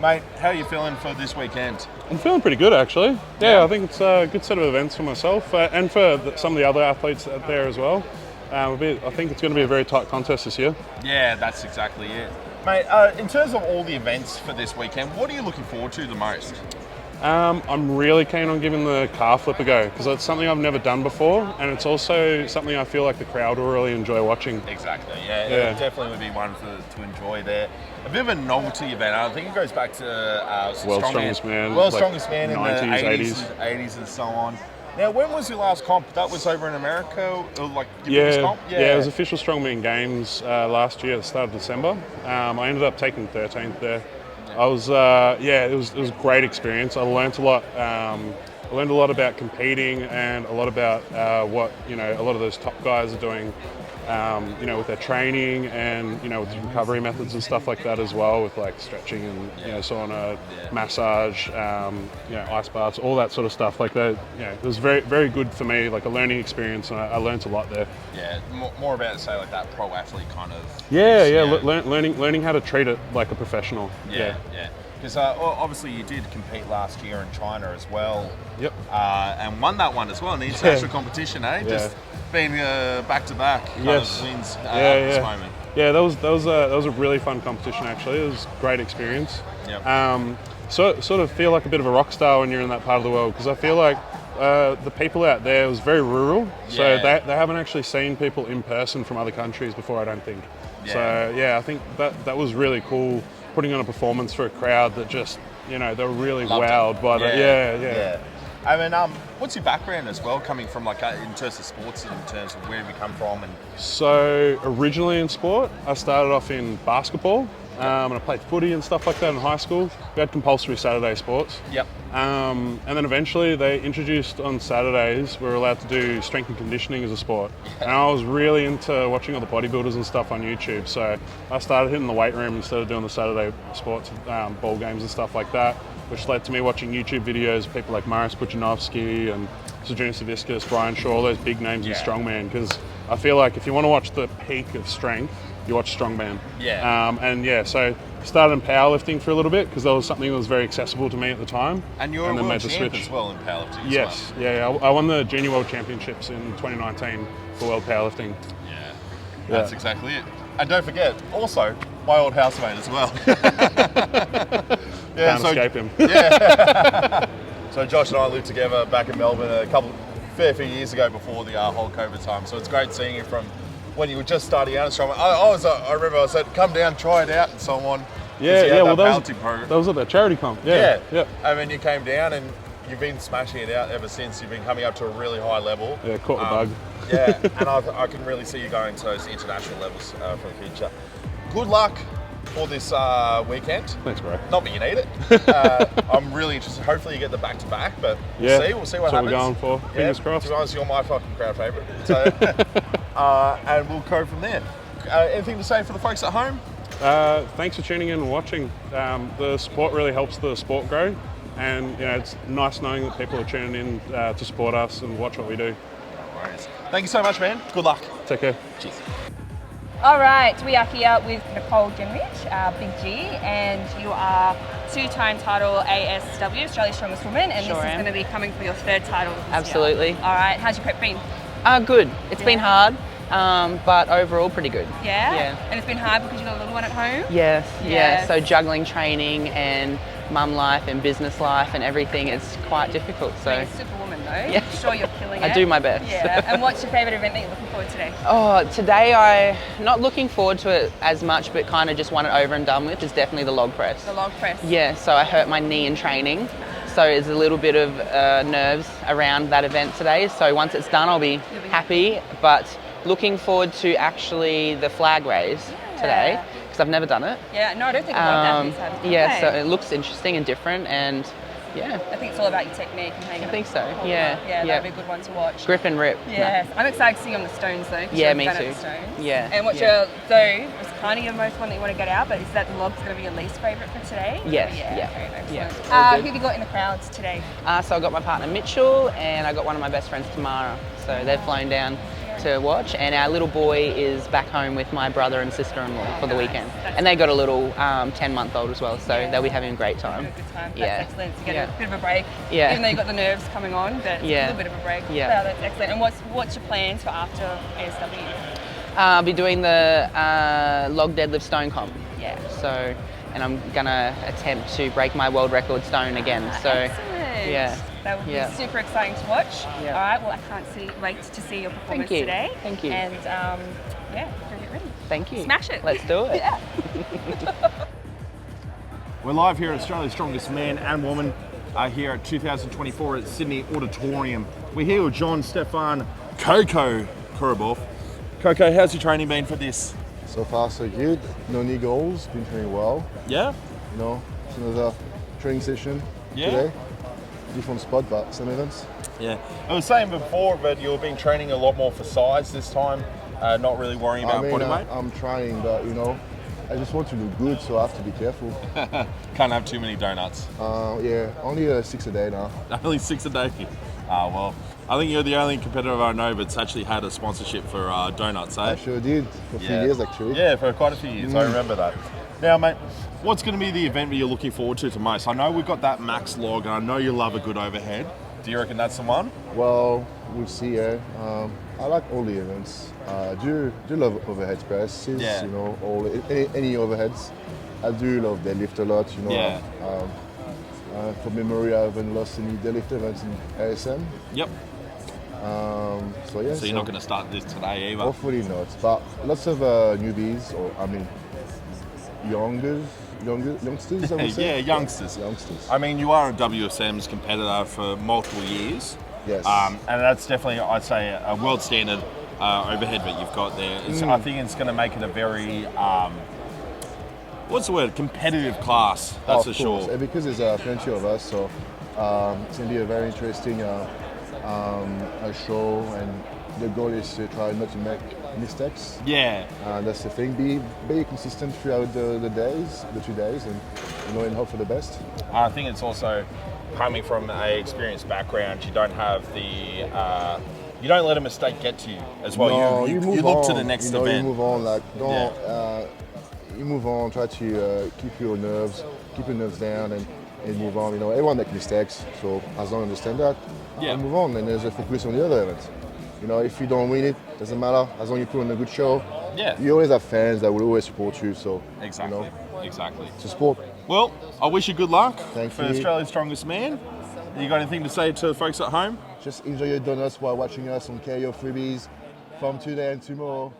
Mate, how are you feeling for this weekend? I'm feeling pretty good, actually. Yeah, I think it's a good set of events for myself and for some of the other athletes out there as well. I think it's going to be a very tight contest this year. Yeah, that's exactly it. Mate, in terms of all the events for this weekend, what are you looking forward to the most? I'm really keen on giving the car flip a go because it's something I've never done before, and it's also something I feel like the crowd will really enjoy watching. Exactly, yeah. It definitely would be one to enjoy there. A bit of a novelty event. I think it goes back to World's Strongest Man, World's Strongest Man in 90s, the 80s and so on. Now, when was your last comp? That was over in America, or like your biggest comp? Yeah, it was official Strongman Games last year at the start of December. I ended up taking 13th there. I was, it was a great experience. I learned a lot. I learned a lot about competing and a lot about what a lot of those top guys are doing. With their training and with recovery methods and stuff like that as well, with like stretching and sauna, massage, ice baths, all that sort of stuff. Like that, it was very, very good for me, like a learning experience, and I learned a lot there. Yeah, more about say like that pro athlete kind of. Learning how to treat it like a professional. Yeah. Because obviously you did compete last year in China as well. Yep. And won that one as well in the international competition, eh? Just being back-to-back kind of wins at this moment. Yeah, that was a really fun competition actually. It was a great experience. Yep. Sort of feel like a bit of a rock star when you're in that part of the world, because I feel like the people out there was very rural, so they haven't actually seen people in person from other countries before, I don't think. Yeah. So I think that was really cool, putting on a performance for a crowd that just they were really wowed by that. Yeah. I mean, what's your background as well, coming from like in terms of sports, in terms of where have you come from? And so originally in sport, I started off in basketball, and I played footy and stuff like that in high school. We had compulsory Saturday sports. Yep. And then eventually they introduced on Saturdays, we were allowed to do strength and conditioning as a sport. And I was really into watching all the bodybuilders and stuff on YouTube. So I started hitting the weight room instead of doing the Saturday sports, ball games and stuff like that, which led to me watching YouTube videos of people like Marius Buchanovsky and Sergio Saviscus, Brian Shaw, all those big names in strongman, because I feel like if you want to watch the peak of strength, you watch strongman. So started in powerlifting for a little bit because that was something that was very accessible to me at the time. And you're a world champ as well in powerlifting as yes, well. I won the Junior World Championships in 2019 for world powerlifting. That's exactly it. And don't forget, also, my old housemate as well. Can't escape him. So Josh and I lived together back in Melbourne fair few years ago before the whole COVID time. So it's great seeing you from when you were just starting out as strongman. I remember I said, come down, try it out, and so on. Yeah. Well, that was at the charity comp. Yeah. And then you came down and you've been smashing it out ever since. You've been coming up to a really high level. Yeah, caught the bug. Yeah, and I can really see you going to those international levels for the future. Good luck for this weekend. Thanks, bro. Not that you need it. I'm really interested. Hopefully you get the back-to-back, but we'll see what happens. That's what we're going for. Fingers crossed. To be honest, you're my fucking crowd favourite. So, and we'll go from there. Anything to say for the folks at home? Thanks for tuning in and watching. The sport really helps the sport grow, and it's nice knowing that people are tuning in to support us and watch what we do. No worries. Thank you so much, man. Good luck. Take care. Cheers. All right, we are here with Nicole Genrich, Big G, and you are two-time title ASW, Australia's Strongest Woman, and Sure this is am. going to be coming for your third title this Absolutely. year. All right, how's your prep been? Good. It's been hard, but overall pretty good. Yeah? And it's been hard because you've got a little one at home? Yes. Yes. So juggling training and mum life and business life and everything, it's quite difficult. So You're a superwoman though. Yeah. I'm sure you're killing it. I do my best. Yeah. And what's your favourite event that you're looking forward to today? Oh, today I'm not looking forward to it as much, but kind of just want it over and done with is definitely the log press. The log press. Yeah, so I hurt my knee in training. So there's a little bit of nerves around that event today. So once it's done, I'll be happy. But looking forward to actually the flag raise today, because I've never done it. Yeah, no, I don't think I've done that. Yeah, so it looks interesting and different, and I think it's all about your technique and hanging. I think so. Hold Yeah. on. Yeah, that'd be a good one to watch. Grip and rip. Yes, I'm excited to see you on the stones though. 'cause Yeah, you're me a fan too. of the stones. Yeah. And what's your it's kind of your most one that you want to get out, but is that the log's going to be your least favourite for today? Yes. Yeah. Yeah. Okay, excellent. Yeah. All Who good. have you got in the crowds today? So I got my partner Mitchell, and I got one of my best friends Tamara. So they've flown down to watch, and our little boy is back home with my brother and sister-in-law for the weekend. And they got a little 10-month-old as well, so they'll be having a great time. Good time. Yeah. That's excellent. So you get a bit of a break. Yeah. Even though you've got the nerves coming on, but a little bit of a break. Yeah. So that's excellent. And what's your plans for after ASW? I'll be doing the log deadlift stone comp. Yeah. So, and I'm gonna attempt to break my world record stone again. So, Excellent. yeah. That would be super exciting to watch. Yeah. All right, well, I can't wait to see your performance Thank you. today. Thank you. And go get ready. Thank you. Smash it. Let's do it. Yeah. We're live here at Australia's Strongest Man and Woman here at 2024 at Sydney Auditorium. We're here with John Stefan Coco Kurabov. Coco, how's your training been for this? So far, so good. No knee goals. Been training well. Yeah? It's another training session today. Different spot, but same events. Yeah. I was saying before that you've been training a lot more for size this time, not really worrying about body weight. I'm trying, but I just want to look good, so I have to be careful. Can't have too many donuts. Only 6 a day now. Only 6 a day? Well, I think you're the only competitor I know that's actually had a sponsorship for donuts, eh? I sure did, for a few years actually. Yeah, for quite a few years, I remember that. Now, mate, what's going to be the event that you're looking forward to most? I know we've got that max log, and I know you love a good overhead. Do you reckon that's the one? Well, we'll see, I like all the events. Do love overhead presses, any overheads. I do love deadlift a lot, from memory, I haven't lost any deadlift events in ASM. Yep. So you're not going to start this today either? Hopefully not, but lots of newbies, youngsters, I would say. Yeah, youngsters. I mean, you are a WSM's competitor for multiple years. Yes. And that's definitely, I'd say, a world standard overhead that you've got there. I think it's going to make it a very, competitive class, that's for sure. And because there's plenty of us, so it's going to be a very interesting show, and the goal is to try not to make mistakes. Yeah. That's the thing. Be very consistent throughout the 2 days, and hope for the best. I think it's also coming from an experienced background. You don't have the. You don't let a mistake get to you as well. No, you move look on. to the next event. You move on. You move on. Try to keep your nerves down, and move on. Everyone makes mistakes, so as long as you understand that, move on. And there's a focus on the other events. If you don't win it, doesn't matter. As long as you put on a good show, you always have fans that will always support you. So exactly. It's a sport. Well, I wish you good luck for Australia's Strongest Man. You got anything to say to the folks at home? Just enjoy your donuts while watching us on KO Freebies from today and tomorrow.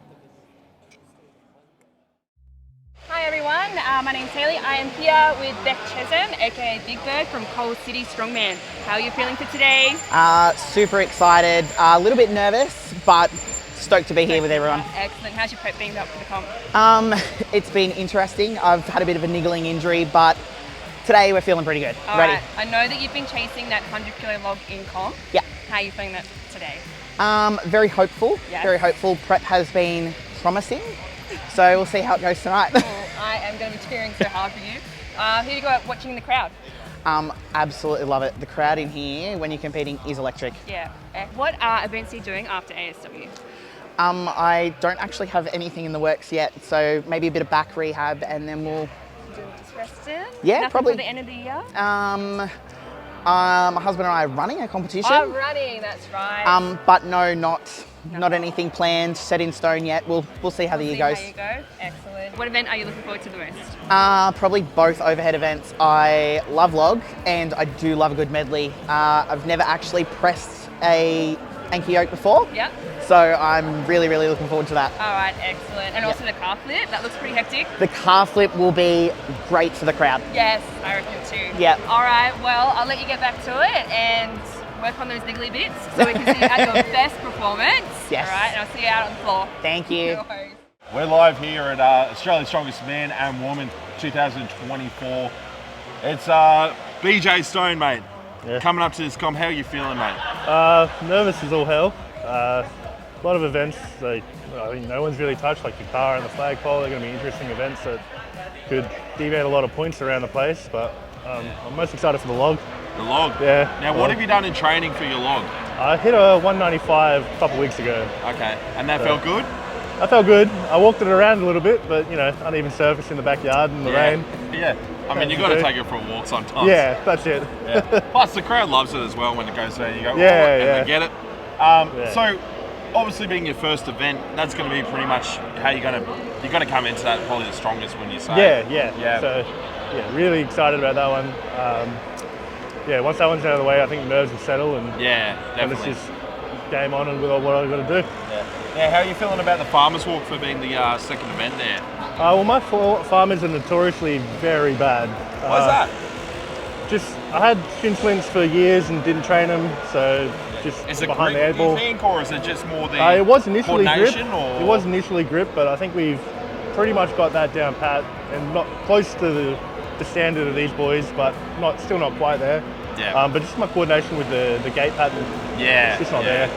Hi everyone, my name's Hayley. I am here with Beck Chesham, aka Big Bird from Coal City Strongman. How are you feeling for today? Super excited, a little bit nervous, but stoked to be here with everyone. Excellent. How's your prep been up for the comp? It's been interesting. I've had a bit of a niggling injury, but today we're feeling pretty good. Ready. Alright, I know that you've been chasing that 100 kilo log in comp. Yeah. How are you feeling that today? Very hopeful. Yes. Very hopeful. Prep has been promising, so we'll see how it goes tonight. I am going to be cheering so hard for you. Who do you go out watching in the crowd? Absolutely love it. The crowd in here when you're competing is electric. Yeah. What events are you doing after ASW? I don't actually have anything in the works yet, so maybe a bit of back rehab and then we'll... Just resting? Yeah, Nothing probably. For the end of the year? My husband and I are running a competition. Oh, running, that's right. But no, not anything planned, set in stone yet. We'll see how the year goes. How you go. Excellent. What event are you looking forward to the most? Probably both overhead events. I love log and I do love a good medley. I've never actually pressed a ankle yoke before. Yep. So I'm really looking forward to that. All right, excellent. And also the car flip, that looks pretty hectic. The car flip will be great for the crowd. Yes, I reckon too. Yeah. All right, well, I'll let you get back to it and work on those niggly bits so we can see you at your best performance. Yes. All right, and I'll see you out on the floor. Thank you. No worries. We're live here at Australia's Strongest Man and Woman 2024. It's BJ Stone, mate. Yeah. Coming up to this comp, how are you feeling, mate? Nervous as all hell. A lot of events I think no one's really touched, like the car and the flagpole. They're going to be interesting events that could deviate a lot of points around the place, but I'm most excited for the log. The log? Yeah. Now, what have you done in training for your log? I hit a 195 a couple of weeks ago. Okay, and that felt good? That felt good. I walked it around a little bit, but uneven surface in the backyard in the rain. Yeah. I mean, you've got to take it for a walk sometimes. Yeah, that's it. Yeah. Plus, the crowd loves it as well when it goes there. You go, yeah. They get it. So, obviously, being your first event, that's going to be pretty much how you're going to come into that probably the strongest, when you say. Yeah. So, really excited about that one. Once that one's out of the way, I think nerves will settle and definitely. It's just game on and with what I've got to do. Yeah. Now, how are you feeling about the Farmers Walk for being the second event there? Well, my farmers are notoriously very bad. Why's that? Just, I had shin splints for years and didn't train them, so just Is it behind grip, the do you eight ball. think, or is it just more the It was initially grip. coordination? Or? It was initially grip, but I think we've pretty much got that down pat and not close to the standard of these boys, but still not quite there. Yeah. But just my coordination with the gait pattern. Yeah. It's just not there.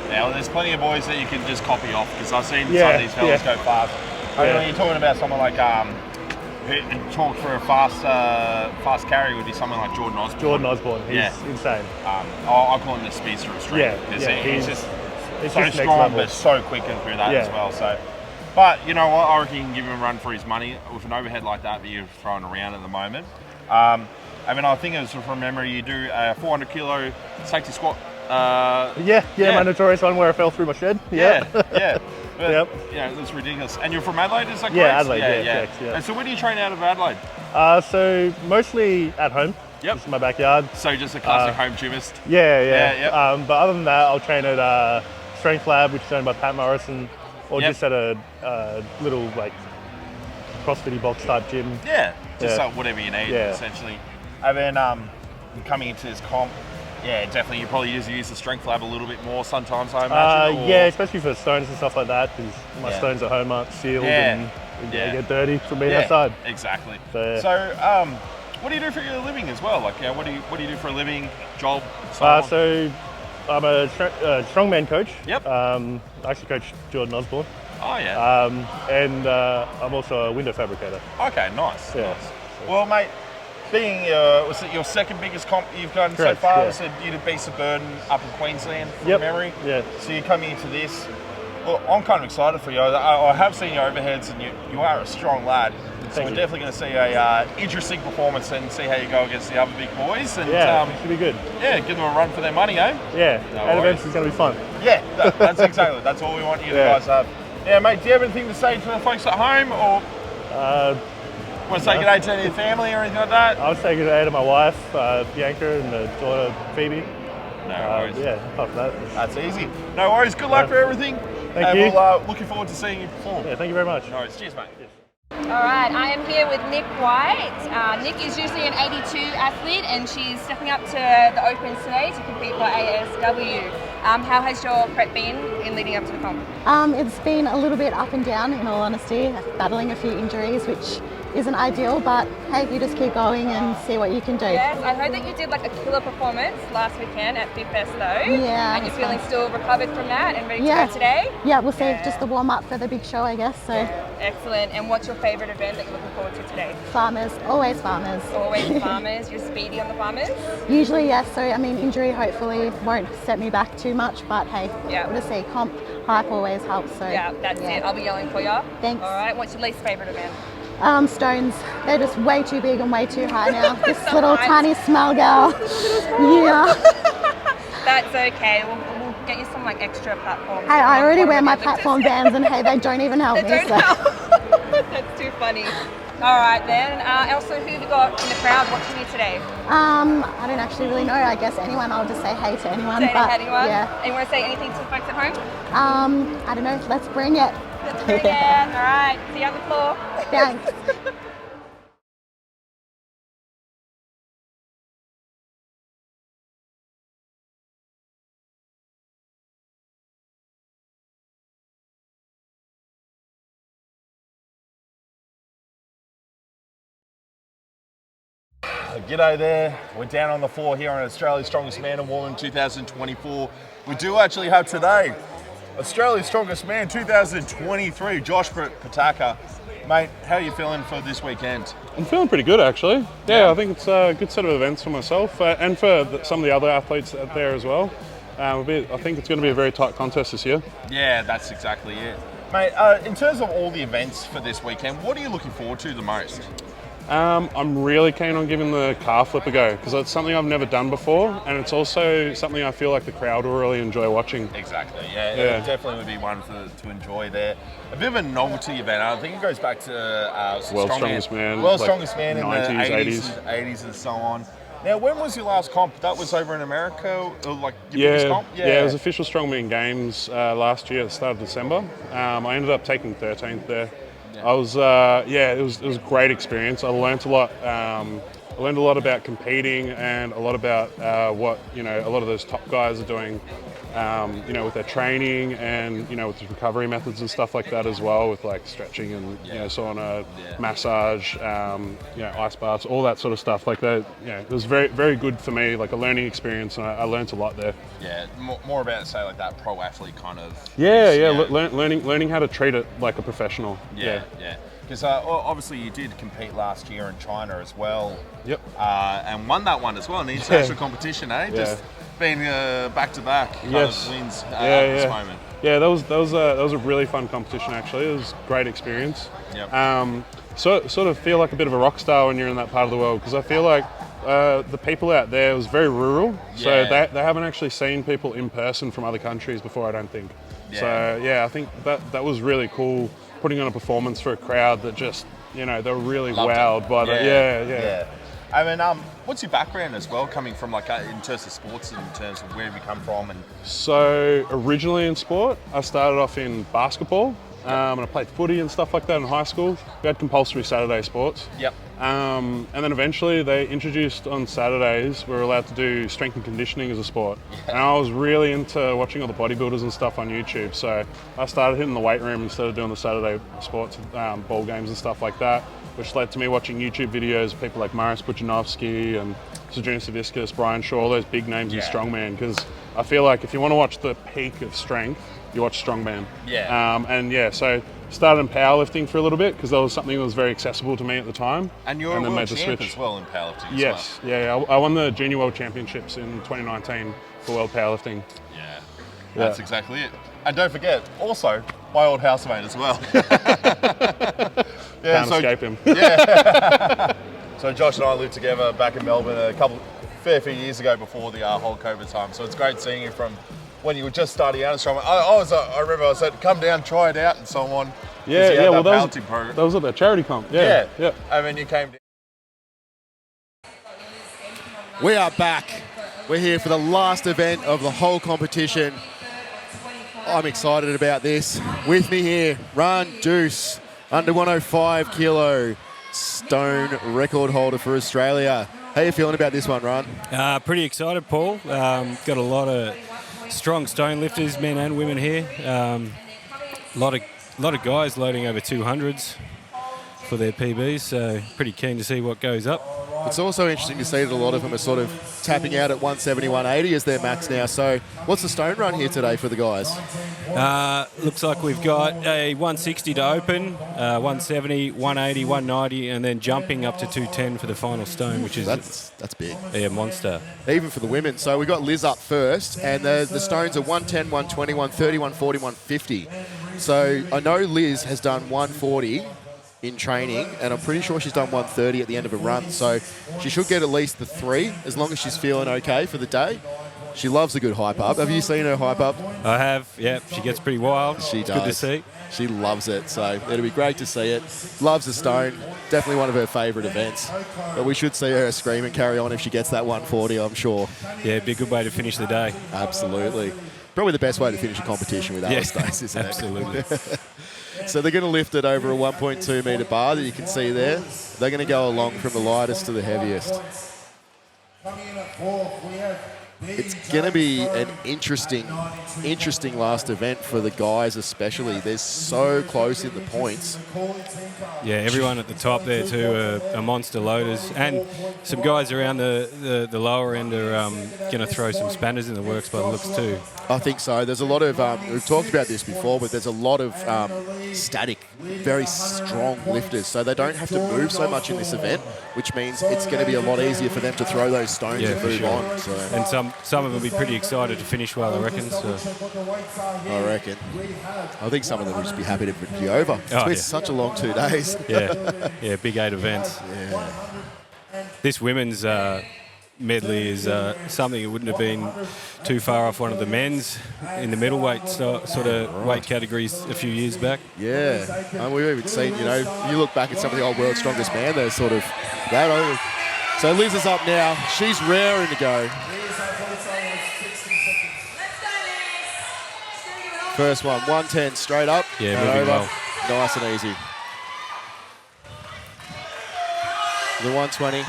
Yeah, well, there's plenty of boys that you can just copy off, because I've seen some of these fellas go fast. I mean, when you're talking about someone like who talked for a fast carry would be someone like Jordan Osborne. Jordan Osborne, he's insane. I call him the speedster of strength, because he's just so just strong but so quick and through that as well. So, but you know what, I reckon you can give him a run for his money with an overhead like that you're throwing around at the moment. I mean, I think it was from memory, you do a 400 kilo safety squat. My notorious one where I fell through my shed. But, that's ridiculous. And you're from Adelaide, is that correct? Yeah, Adelaide, yeah. And so where do you train out of Adelaide? So mostly at home. Yep. Just in my backyard. So just a classic home gymist? Yeah. But other than that, I'll train at Strength Lab, which is owned by Pat Morrison, or just at a little like CrossFit box type gym. Yeah, just whatever you need, essentially. And then coming into this comp, definitely you probably use the Strength Lab a little bit more sometimes, I imagine. Especially for stones and stuff like that, because my stones at home aren't sealed and they get dirty from being outside. Exactly. So, what do you do for your living as well? Like, what do you do for a living, job? So I'm a strongman coach. Yep. I actually coach Jordan Osborne. Oh yeah. And I'm also a window fabricator. Okay, nice. Yeah. Nice. Well, mate, being was it your second biggest comp you've done so far? Was it you did Beast of Burden up in Queensland from memory? Yeah. So you're coming into this. Well, I'm kind of excited for you. I have seen your overheads, and you are a strong lad. So we're definitely going to see a interesting performance and see how you go against the other big boys. And it should be good. Yeah, give them a run for their money, eh? Yeah. No events is going to be fun. Yeah, that's exactly. That's all we want you guys to have. Yeah, mate. Do you have anything to say to the folks at home, or? Want to say good day to any of your family or anything like that? I'll say good day to my wife, Bianca, and the daughter, Phoebe. No worries. Yeah, apart from that. That's easy. No worries. Good luck for everything. Thank you. We'll, looking forward to seeing you perform. Yeah, thank you very much. No worries. Cheers, mate. All right, I am here with Nick White. Nick is usually an 82 athlete and she's stepping up to the Opens today to compete for ASW. How has your prep been in leading up to the comp? It's been a little bit up and down, in all honesty, battling a few injuries, which isn't ideal, but hey, you just keep going and see what you can do. Yes, I heard that you did like a killer performance last weekend at Big Fest though. Yeah. And you're feeling still recovered from that and ready to Yeah. go today? Yeah, we'll see. Just the warm up for the big show, I guess. So. Excellent. And what's your favourite event that you're looking forward to today? Farmers, always farmers. Always farmers. You're speedy on the farmers? Usually, yes. So, I mean, injury hopefully won't set me back too much, but hey, we'll just see. Comp hype always helps. So Yeah, that's it. I'll be yelling for you. Thanks. All right. What's your least favourite event? Stones, they're just way too big and way too high now. This So little high. tiny small girl. Yeah. That's okay. We'll get you some like extra platforms. Hey, I already wear my Deadlifters. platform bands and hey, they don't even help They me. don't So. help. That's too funny. All right then. Also, who have you got in the crowd watching you today? I don't actually really know. I guess anyone. I'll just say hey to anyone. Say but, anyone? Yeah. And you want to say anything to the folks at home? I don't know. Let's bring it. Let's bring it. All right. See you on the floor. Thanks. G'day there. We're down on the floor here on Australia's Strongest Man and Woman 2024. We do actually have today Australia's Strongest Man 2023, Josh Pataka. Mate, how are you feeling for this weekend? I'm feeling pretty good, actually. Yeah, I think it's a good set of events for myself and for some of the other athletes out there as well. I think it's going to be a very tight contest this year. Yeah, that's exactly it. Mate, in terms of all the events for this weekend, what are you looking forward to the most? I'm really keen on giving the car flip a go because it's something I've never done before, and it's also something I feel like the crowd will really enjoy watching. Exactly, yeah. It definitely would be one to enjoy there. A bit of a novelty event. I think it goes back to World's Strongest Man, World's like Strongest Man in 90s, the 80s and so on. Now, when was your last comp? That was over in America, or like your biggest comp? Yeah, it was official Strongman Games last year at the start of December. I ended up taking 13th there. I was, it was a great experience. I learned a lot. I learned a lot about competing and a lot about what a lot of those top guys are doing. With their training and with the recovery methods and stuff like that as well, with like stretching and sauna, massage, ice baths, all that sort of stuff. Like that, it was very, very good for me, like a learning experience, and I learned a lot there. Yeah, more about say like that pro athlete kind of. Learning how to treat it like a professional. Yeah. Because obviously you did compete last year in China as well. Yep. And won that one as well in the international competition, eh? Just being back-to-back kind of wins at this moment. Yeah, that was a really fun competition actually. It was a great experience. Yep. Sort of feel like a bit of a rock star when you're in that part of the world because I feel like the people out there was very rural, so they haven't actually seen people in person from other countries before, I don't think. Yeah. So I think that was really cool, putting on a performance for a crowd that just they were really wowed by that. Yeah. I mean, what's your background as well, coming from like in terms of sports, in terms of where have you come from? And so originally in sport, I started off in basketball, and I played footy and stuff like that in high school. We had compulsory Saturday sports. Yep. And then eventually they introduced on Saturdays, we were allowed to do strength and conditioning as a sport. And I was really into watching all the bodybuilders and stuff on YouTube. So I started hitting the weight room instead of doing the Saturday sports, ball games and stuff like that, which led to me watching YouTube videos of people like Marius Bujanovsky and Sergio Saviscus, Brian Shaw, all those big names in strongman. Because I feel like if you want to watch the peak of strength, you watch strongman. So started in powerlifting for a little bit because that was something that was very accessible to me at the time. And you're a world champ as well in powerlifting. Yes, I won the Junior World Championships in 2019 for world powerlifting. Yeah, that's exactly it. And don't forget, also my old housemate as well. Can't escape him. Yeah. So Josh and I lived together back in Melbourne a fair few years ago before the whole COVID time. So it's great seeing you from when you were just starting out as strongman. I remember I said, come down, try it out and so on. Yeah, you had yeah. Well, that that powerlifting program. was at the charity comp. Yeah, yeah. And then you came down. We are back. We're here for the last event of the whole competition. I'm excited about this. With me here, Ran Deuce, under 105 kilo, stone record holder for Australia. How are you feeling about this one, Ran? Pretty excited, Paul. Got a lot of strong stone lifters, men and women here. A lot of guys loading over 200s for their PBs, so pretty keen to see what goes up. It's also interesting to see that a lot of them are sort of tapping out at 170, 180 as their max now. So what's the stone run here today for the guys? Looks like we've got a 160 to open, 170, 180, 190, and then jumping up to 210 for the final stone, which is that's big. Yeah, monster. Even for the women. So we've got Liz up first, and the stones are 110, 120, 130, 140, 150. So I know Liz has done 140 in training, and I'm pretty sure she's done 130 at the end of a run. So she should get at least the 3 as long as she's feeling okay for the day. She loves a good hype up. Have you seen her hype up? I have, yeah. She gets pretty wild. She It's does. good to see. She loves it, so it'll be great to see it. Loves the stone. Definitely one of her favourite events. But we should see her scream and carry on if she gets that 140, I'm sure. Yeah, it'd be a good way to finish the day. Absolutely. Probably the best way to finish a competition with Alice Stace, isn't it? Absolutely. So they're going to lift it over a 1.2 metre bar that you can see there. They're going to go along from the lightest to the heaviest. It's going to be an interesting last event for the guys especially. They're so close in the points. Yeah, everyone at the top there too are monster loaders. And some guys around the lower end are going to throw some spanners in the works by the looks too. I think so. There's a lot of, we've talked about this before, but there's a lot of static, very strong lifters. So they don't have to move so much in this event, which means it's going to be a lot easier for them to throw those stones and move on. So. And some of them will be pretty excited to finish well, I reckon. So. I reckon. I think some of them will just be happy to be over. It's been such a long 2 days. Yeah, big 8 events. Yeah. This women's medley is something that wouldn't have been too far off one of the men's in the middleweight sort of weight categories a few years back. Yeah, and we've even seen, you look back at some of the old World's Strongest Man, they're sort of that over. So Liz is up now. She's raring to go. First one, 110 straight up. Yeah, moving over. well. Nice and easy. The 120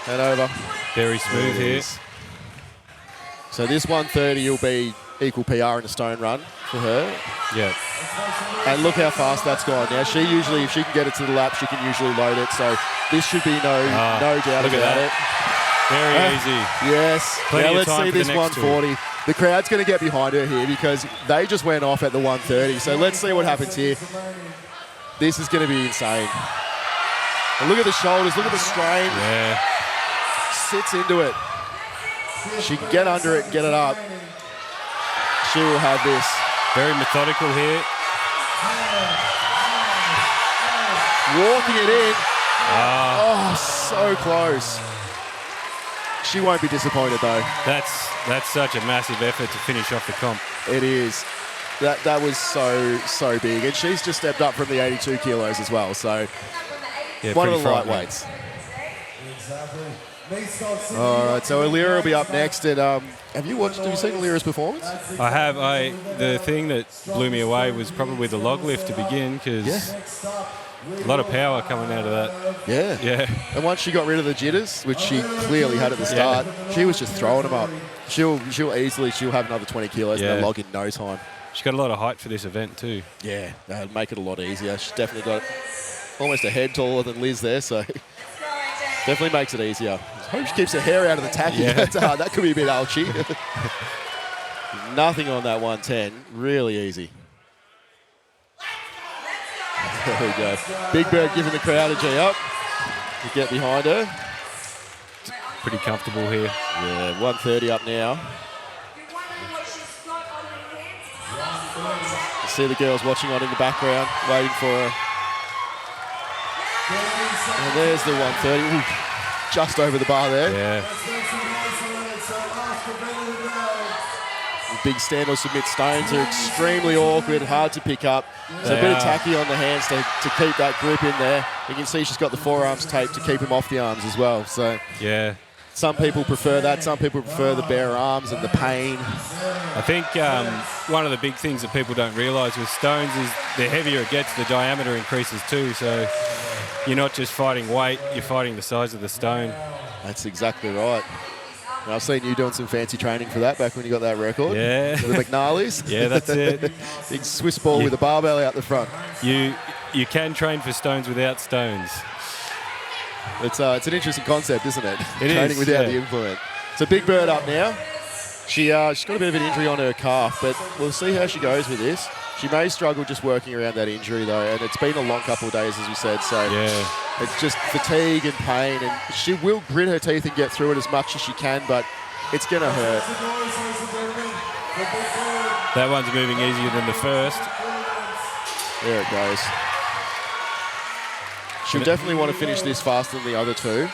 and over. Very smooth here. So this 130 will be equal PR in the stone run for her. Yeah. And look how fast that's gone. Now she usually, if she can get it to the lap, she can usually load it. So this should be no doubt about it. Very easy. Yes. Plenty now of let's time see for the this next 140. The crowd's going to get behind her here because they just went off at the 130. So let's see what happens here. This is going to be insane. And look at the shoulders. Look at the strain. Yeah. Sits into it. She can get under it, get it up. She will have this. Very methodical here. Walking it in. Ah. Oh, so close. She won't be disappointed though. That's such a massive effort to finish off the comp. It is. That was so big. And she's just stepped up from the 82 kilos as well. So yeah, one of the frightening. lightweights. All right, so Alira will be up next. And have you seen Alira's performance? I have. The thing that blew me away was probably the log lift to begin because a lot of power coming out of that. Yeah. And once she got rid of the jitters, which she clearly had at the start, she was just throwing them up. She'll have another 20 kilos in the log in no time. She's got a lot of height for this event too. Yeah, that'd make it a lot easier. She's definitely got almost a head taller than Liz there, so definitely makes it easier. I hope she keeps her hair out of the tacky. Yeah. That could be a bit ouchy. Nothing on that 110. Really easy. There we go. Big Bird giving the crowd a G up. You get behind her. Pretty comfortable here. Yeah, 130 up now. You see the girls watching on in the background, waiting for her. And there's the 130. Ooh, just over the bar there. Yeah. big stand or submit stones are extremely awkward, hard to pick up. So a bit of tacky on the hands to keep that grip in there. You can see she's got the forearms taped to keep them off the arms as well. So yeah, some people prefer that. Some people prefer the bare arms and the pain. I think one of the big things that people don't realise with stones is the heavier it gets, the diameter increases too. So you're not just fighting weight, you're fighting the size of the stone. That's exactly right. And I've seen you doing some fancy training for that back when you got that record. Yeah. The McNarleys. Yeah, that's it. Big Swiss ball with a barbell out the front. You can train for stones without stones. It's an interesting concept, isn't it? It Training is, without yeah. the implement. So Big Bird up now. She's got a bit of an injury on her calf, but we'll see how she goes with this. She may struggle just working around that injury though, and it's been a long couple of days, as we said. So yeah. It's just fatigue and pain, and she will grit her teeth and get through it as much as she can, but it's going to hurt. That one's moving easier than the first. There it goes. She'll definitely want to finish this faster than the other two.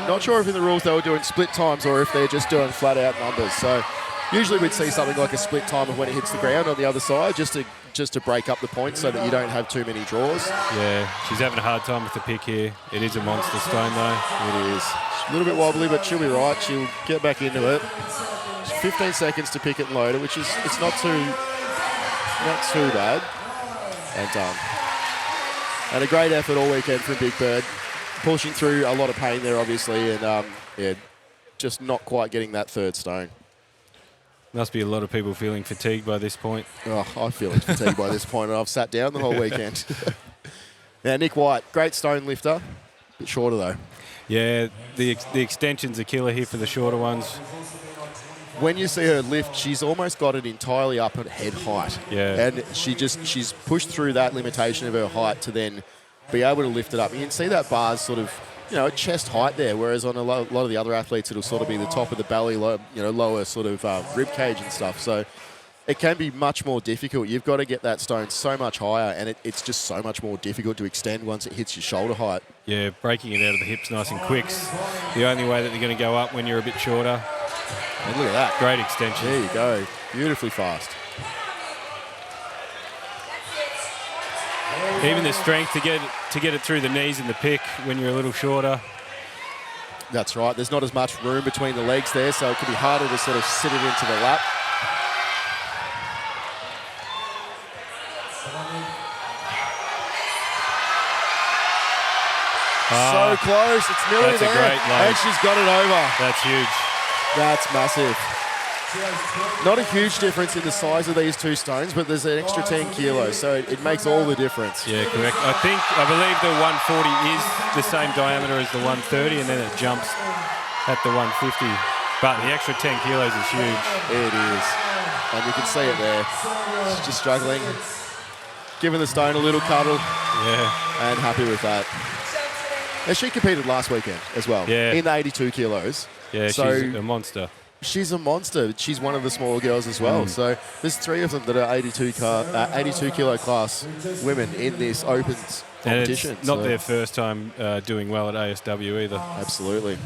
Not sure if in the rules they were doing split times or if they're just doing flat out numbers. So usually we'd see something like a split time of when it hits the ground on the other side, just to break up the points so that you don't have too many draws. Yeah, she's having a hard time with the pick here. It is a monster stone though. It is. A little bit wobbly, but she'll be right. She'll get back into it. 15 seconds to pick it and load it, which is not too bad. And done. And a great effort all weekend from Big Bird. Pushing through a lot of pain there, obviously, and just not quite getting that third stone. Must be a lot of people feeling fatigued by this point. Oh, I feel fatigued by this point, and I've sat down the whole weekend. Now, Nick White, great stone lifter, a bit shorter though. Yeah, the extension's a killer here for the shorter ones. When you see her lift, she's almost got it entirely up at head height. Yeah. And she's pushed through that limitation of her height to then be able to lift it up. You can see that bar's sort of, chest height there, whereas on a lot of the other athletes, it'll sort of be the top of the belly, lower sort of rib cage and stuff. So it can be much more difficult. You've got to get that stone so much higher, and it's just so much more difficult to extend once it hits your shoulder height. Yeah, breaking it out of the hips nice and quick's the only way that they're going to go up when you're a bit shorter. And look at that. Great extension. There you go. Beautifully fast. Even the strength to get it through the knees and the pick when you're a little shorter. That's right. There's not as much room between the legs there, so it can be harder to sort of sit it into the lap. So close. It's nearly there. That's a great load. And she's got it over. That's huge. That's massive. Not a huge difference in the size of these two stones, but there's an extra 10 kilos, so it makes all the difference. Yeah, correct. I believe the 140 is the same diameter as the 130, and then it jumps at the 150. But the extra 10 kilos is huge. It is. And you can see it there. She's just struggling. Giving the stone a little cuddle. Yeah. And happy with that. And she competed last weekend as well. Yeah. In the 82 kilos. Yeah, so she's a monster. She's a monster. She's one of the smaller girls as well. So there's three of them that are 82 kilo class women in this Opens competition. And it's not their first time doing well at ASW either. Absolutely.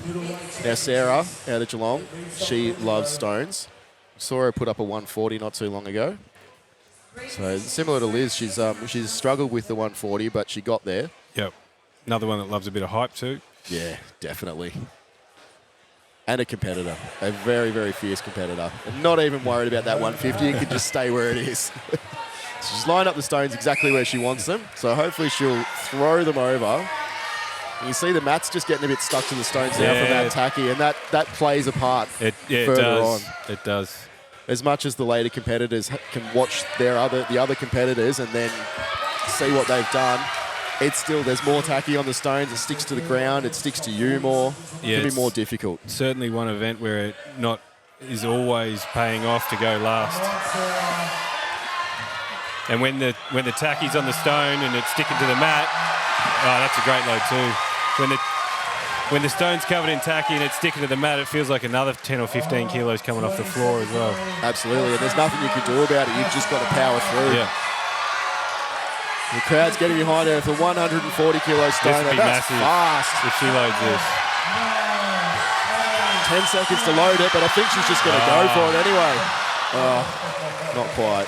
Now Sarah out of Geelong, she loves stones. Saw her put up a 140 not too long ago. So similar to Liz, she's struggled with the 140, but she got there. Yep. Another one that loves a bit of hype too. Yeah, definitely. And a competitor, a very, very fierce competitor. And not even worried about that 150, it can just stay where it is. She's lined up the stones exactly where she wants them, so hopefully she'll throw them over. And you see the mat's just getting a bit stuck to the stones now from that tacky, and that plays a part further on. It does. As much as the later competitors can watch the other competitors and then see what they've done, it's still, there's more tacky on the stones. It sticks to the ground. It sticks to you more. Yeah, it can be more difficult. Certainly one event where it is always paying off to go last. And when the tacky's on the stone and it's sticking to the mat, that's a great load too. When the stone's covered in tacky and it's sticking to the mat, it feels like another 10 or 15 kilos coming off the floor as well. Absolutely, and there's nothing you can do about it. You've just got to power through. Yeah. The crowd's getting behind her for 140 kilo stone. This would be That's massive fast. if she loads this. 10 seconds to load it, but I think she's just going to go for it anyway. Oh, not quite.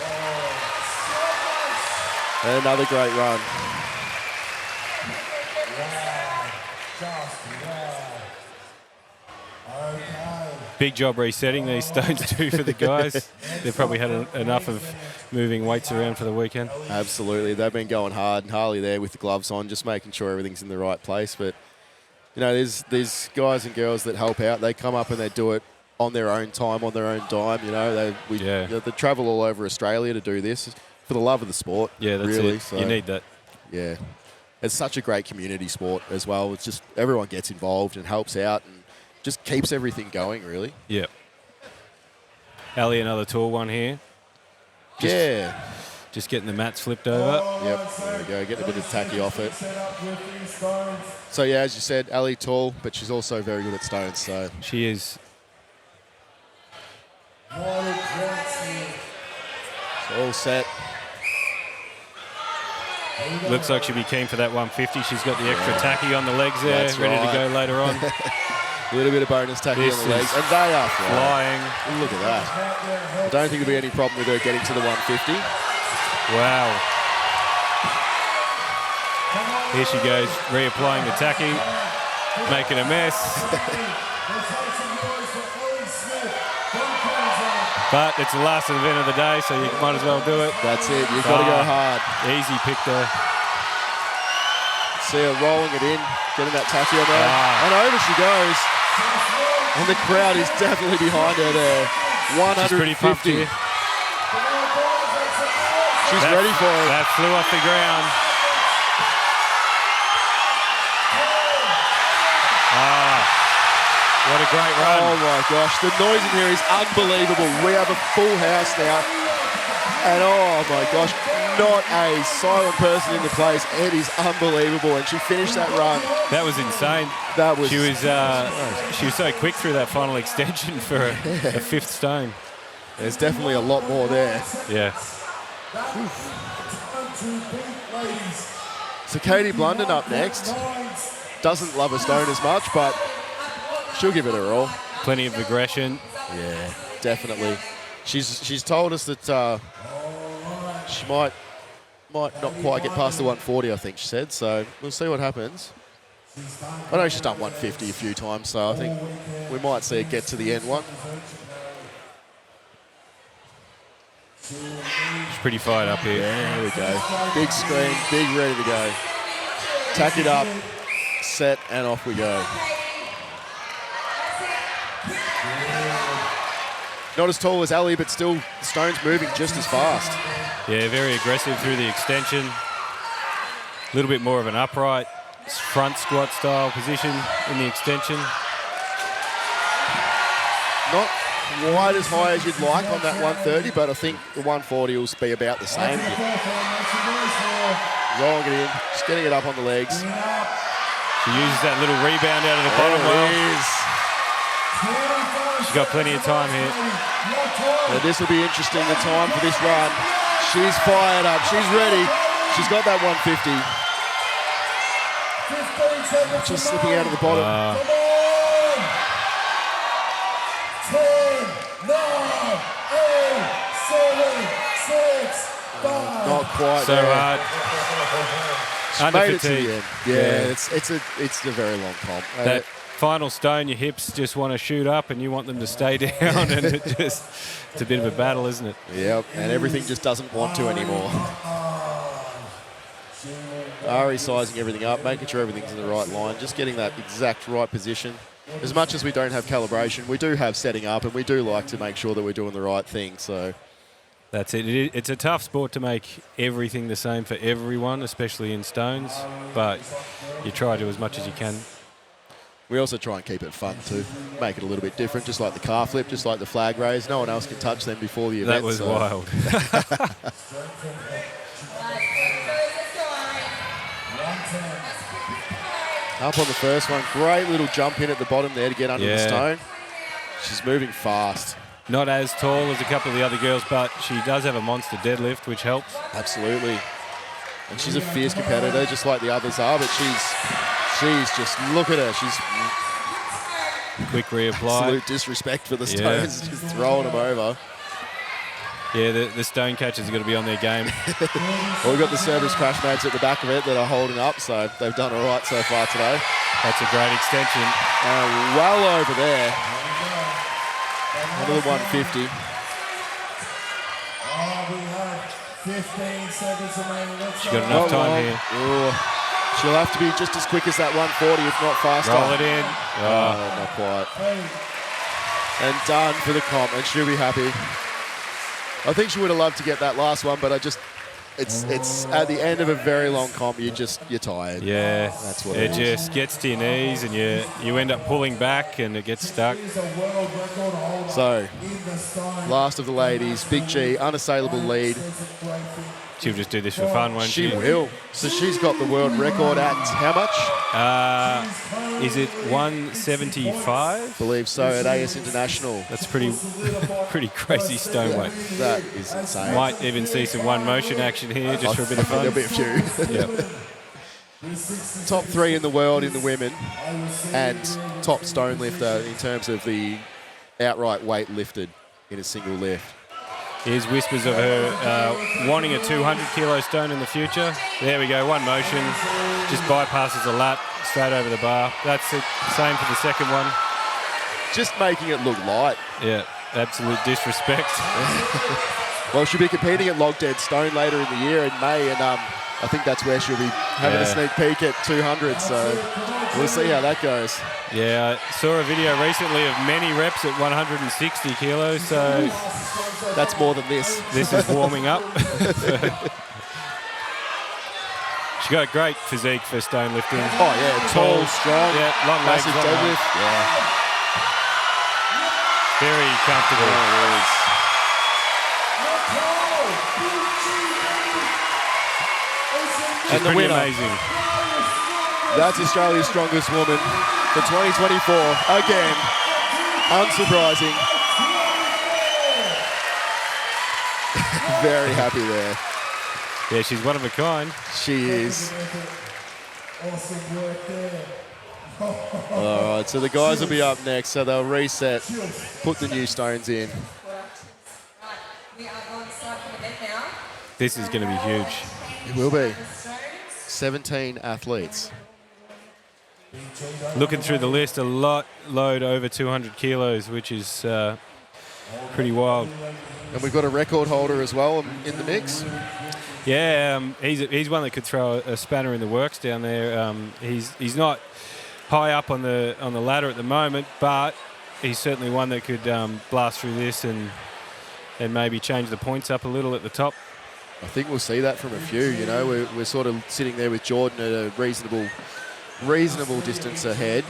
And another great run. Big job resetting these stones too for the guys. They've probably had enough of moving weights around for the weekend. Absolutely. They've been going hard, and Harley there with the gloves on, just making sure everything's in the right place. But, you know, there's these guys and girls that help out. They come up and they do it on their own time, on their own dime. You know, they travel all over Australia to do this for the love of the sport. Yeah, that's really. it. So, you need that. Yeah. It's such a great community sport as well. It's just everyone gets involved and helps out and just keeps everything going, really. Yeah. Ali, another tall one here. Just getting the mats flipped over. Yep, there we go. Getting a bit of tacky off it. So, yeah, as you said, Ali tall, but she's also very good at stones. So she is. So all set. Looks like she'll be keen for that 150. She's got the extra tacky on the legs there, That's ready to go later on. A little bit of bonus tacky on the legs. And they are flying. Look at that. I don't think there'll be any problem with her getting to the 150. Wow. Here she goes, reapplying the tacky, making a mess. But it's the last event of the day, so you might as well do it. That's it. You've got to go hard. Easy pick there. See her rolling it in, getting that tacky on there. And over she goes. And the crowd is definitely behind her there. 150. She's pretty pumped here. She's ready for it. That flew off the ground. What a great run. Oh my gosh, the noise in here is unbelievable. We have a full house now. And oh my gosh, not a silent person in the place. It is unbelievable. And she finished that run. That was insane. That was. She was so quick through that final extension for a fifth stone. There's definitely a lot more there. Yeah. So Katie Blunden up next. Doesn't love a stone as much, but she'll give it her all. Plenty of aggression. Yeah, definitely. She's told us that she might not quite get past the 140, I think she said. So we'll see what happens. I know she's done 150 a few times, so I think we might see it get to the end one. She's pretty fired up here. There we go. Big screen, big ready to go. Tack it up, set, and off we go. Not as tall as Ali, but still the stone's moving just as fast. Yeah, very aggressive through the extension. A little bit more of an upright front squat style position in the extension. Not quite as high as you'd like on that 130, but I think the 140 will be about the same. Rolling it in, just getting it up on the legs. She uses that little rebound out of the bottom well. She's got plenty of time here. Now this will be interesting, the time for this run. She's fired up, she's ready. She's got that 150. Just slipping out of the bottom. 10, 9, 8, 7, 6, 5. Not quite so there. hard. She Under made it to fatigue. the end. Yeah, it's a very long comp. That final stone, your hips just want to shoot up and you want them to stay down, and it's a bit of a battle, isn't it? Yep, and everything just doesn't want to anymore. Ari sizing everything up, making sure everything's in the right line, just getting that exact right position. As much as we don't have calibration, we do have setting up, and we do like to make sure that we're doing the right thing. So that's it. It's a tough sport to make everything the same for everyone, especially in stones, but you try to as much as you can. We also try and keep it fun too, make it a little bit different, just like the car flip, just like the flag raise. No one else can touch them before the event. That was wild. Up on the first one, great little jump in at the bottom there to get under the stone. She's moving fast. Not as tall as a couple of the other girls, but she does have a monster deadlift, which helps. Absolutely. And she's a fierce competitor, just like the others are, but she's just, look at her. She's Quick reapply. Absolute disrespect for the stones, just throwing them over. Yeah, the stone catchers are going to be on their game. Well, we've got the service crash mates at the back of it that are holding up, so they've done all right so far today. That's a great extension. Well over there. Another 150. 15 seconds remaining. She's got enough time here. Ooh. She'll have to be just as quick as that 140, if not faster. Roll it in. Oh, not quite. And done for the comp, and she'll be happy. I think she would have loved to get that last one, but it's at the end of a very long comp. You're tired. Yeah, that's what it it is. just gets to your knees, and you end up pulling back, and it gets stuck. So, last of the ladies, Big G, unassailable lead. She'll just do this for fun, won't she? She will. So she's got the world record at how much? Is it 175? Believe so, at AS International. That's pretty crazy stone weight. That is insane. Might even see some one motion action here just for a bit of fun. There'll be a few. Yep. Top 3 in the world in the women, and top stone lifter in terms of the outright weight lifted in a single lift. Here's whispers of her wanting a 200 kilo stone in the future. There we go, one motion, just bypasses the lat, straight over the bar. That's the same for the second one. Just making it look light. Yeah, absolute disrespect. Well, she'll be competing at Log Dead Stone later in the year in May, and I think that's where she'll be having a sneak peek at 200, so we'll see how that goes. Yeah, I saw a video recently of many reps at 160 kilos, so... That's more than this. This is warming up. She got a great physique for stone lifting. Oh, yeah, tall, strong, yeah, long legs, massive long deadlift. arms. Yeah. Very comfortable. Yeah, it is. She's And the pretty winner. amazing. That's Australia's strongest woman for 2024. Again, unsurprising. Very happy there. Yeah, she's one of a kind. She is. All right, so the guys will be up next, so they'll reset, put the new stones in. This is going to be huge. It will be. 17 athletes. Looking through the list, a lot load over 200 kilos, which is pretty wild. And we've got a record holder as well in the mix. Yeah, he's one that could throw a spanner in the works down there. He's not high up on the ladder at the moment, but he's certainly one that could blast through this and maybe change the points up a little at the top. I think we'll see that from a few. You know, we're sort of sitting there with Jordan at a reasonable distance ahead,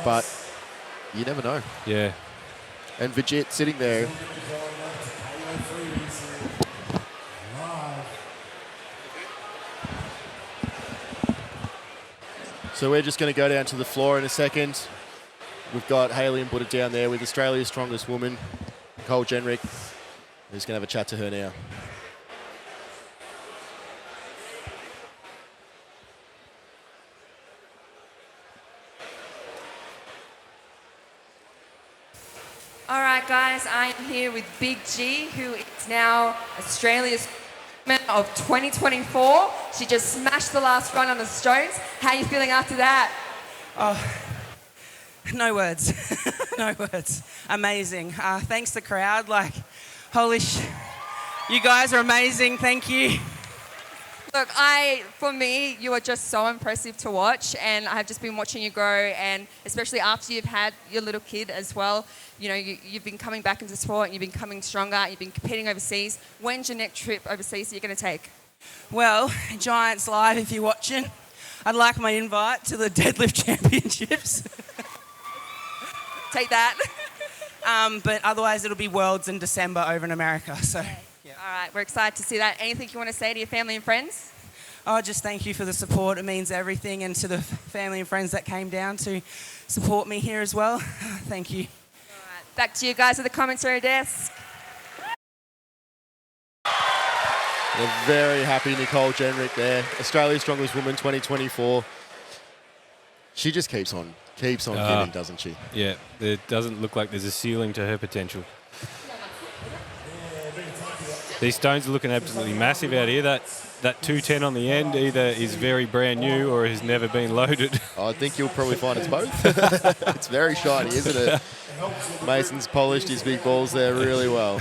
but you never know. Yeah. And Vijit sitting there. So we're just going to go down to the floor in a second. We've got Hayley and Buddha down there with Australia's strongest woman, Nicole Jenrick. Who's going to have a chat to her now. All right, guys, I am here with Big G, who is now Australia's woman of 2024. She just smashed the last run on the stones. How are you feeling after that? Oh, no words. No words. Amazing. Thanks the crowd. Like, holy you guys are amazing. Thank you. Look, for me, you are just so impressive to watch, and I've just been watching you grow, and especially after you've had your little kid as well. You know, you've been coming back into sport, and you've been coming stronger, you've been competing overseas. When's your next trip overseas that you're going to take? Well, Giants Live, if you're watching, I'd like my invite to the Deadlift Championships. Take that. But otherwise, it'll be Worlds in December over in America. So. All right, we're excited to see that. Anything you want to say to your family and friends? Oh, just thank you for the support. It means everything. And to the family and friends that came down to support me here as well. Thank you. All right, back to you guys at the commentary desk. A very happy Nicole Jenrick there. Australia's strongest woman 2024. She just keeps on Keeps on giving, doesn't she? Yeah, it doesn't look like there's a ceiling to her potential. These stones are looking absolutely massive out here. That 210 on the end either is very brand new or has never been loaded. I think you'll probably find it's both. It's very shiny, isn't it? Mason's polished his big balls there really well.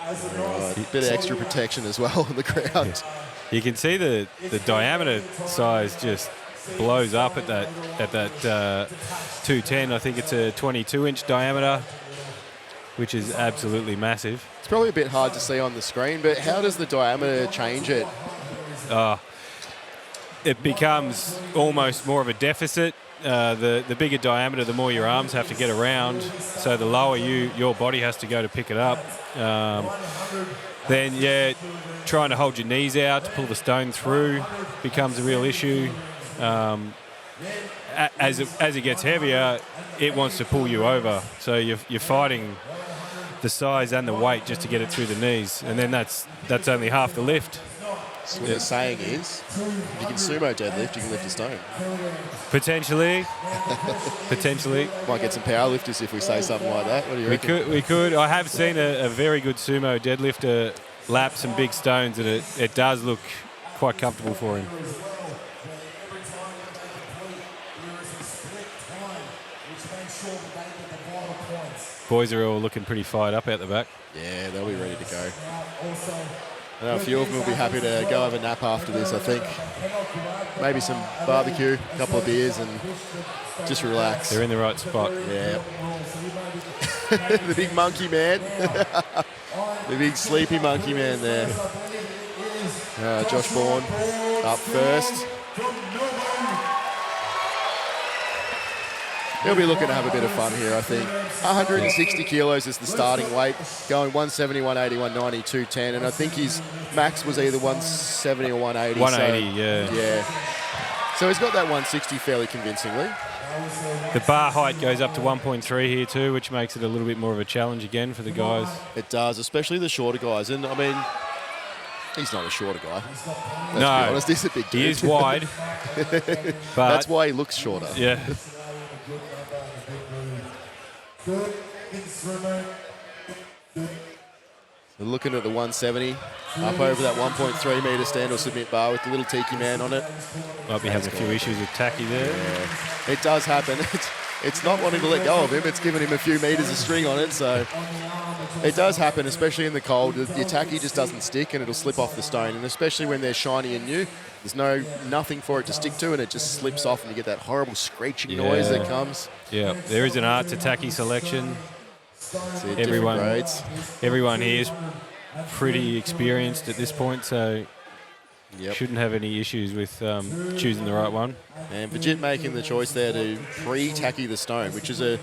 Right, a bit of extra protection as well on the ground. You can see the diameter size just blows up at that 210. I think it's a 22-inch diameter, which is absolutely massive. It's probably a bit hard to see on the screen, but how does the diameter change it? It becomes almost more of a deficit. The bigger diameter, the more your arms have to get around. So the lower your body has to go to pick it up. Then, trying to hold your knees out to pull the stone through becomes a real issue. As it gets heavier, it wants to pull you over. So you're fighting the size and the weight just to get it through the knees. And then that's only half the lift. So what the saying is, if you can sumo deadlift, you can lift a stone. Potentially. Potentially. Might get some powerlifters if we say something like that. What do you reckon? We could. I have seen a very good sumo deadlifter lap some big stones, and it does look quite comfortable for him. Boys are all looking pretty fired up out the back. Yeah, they'll be ready to go. I know a few of them will be happy to go have a nap after this, I think. Maybe some barbecue, a couple of beers, and just relax. They're in the right spot. Yeah. The big monkey man. The big sleepy monkey man there. Josh Bourne up first. He'll be looking to have a bit of fun here, I think. 160 kilos is the starting weight, going 170, 180, 190, 210, and I think his max was either 170 or 180. 180, so, yeah. So he's got that 160 fairly convincingly. The bar height goes up to 1.3 here too, which makes it a little bit more of a challenge again for the guys. It does, especially the shorter guys. And, I mean, he's not a shorter guy. Let's be honest, he's a big dude. He is wide. But that's why he looks shorter. Yeah. We're looking at the 170, up over that 1.3 metre stand or submit bar with the little tiki man on it. Might be having a few issues with Taki there. Yeah. It does happen. It's not wanting to let go of him, it's giving him a few metres of string on it, so it does happen, especially in the cold. Your Taki just doesn't stick and it'll slip off the stone, and especially when they're shiny and new, there's nothing for it to stick to and it just slips off and you get that horrible screeching noise that comes. Yeah, there is an art to Taki selection. It, everyone here is pretty experienced at this point, so shouldn't have any issues with choosing the right one. And Vijit making the choice there to pre-tacky the stone, which is a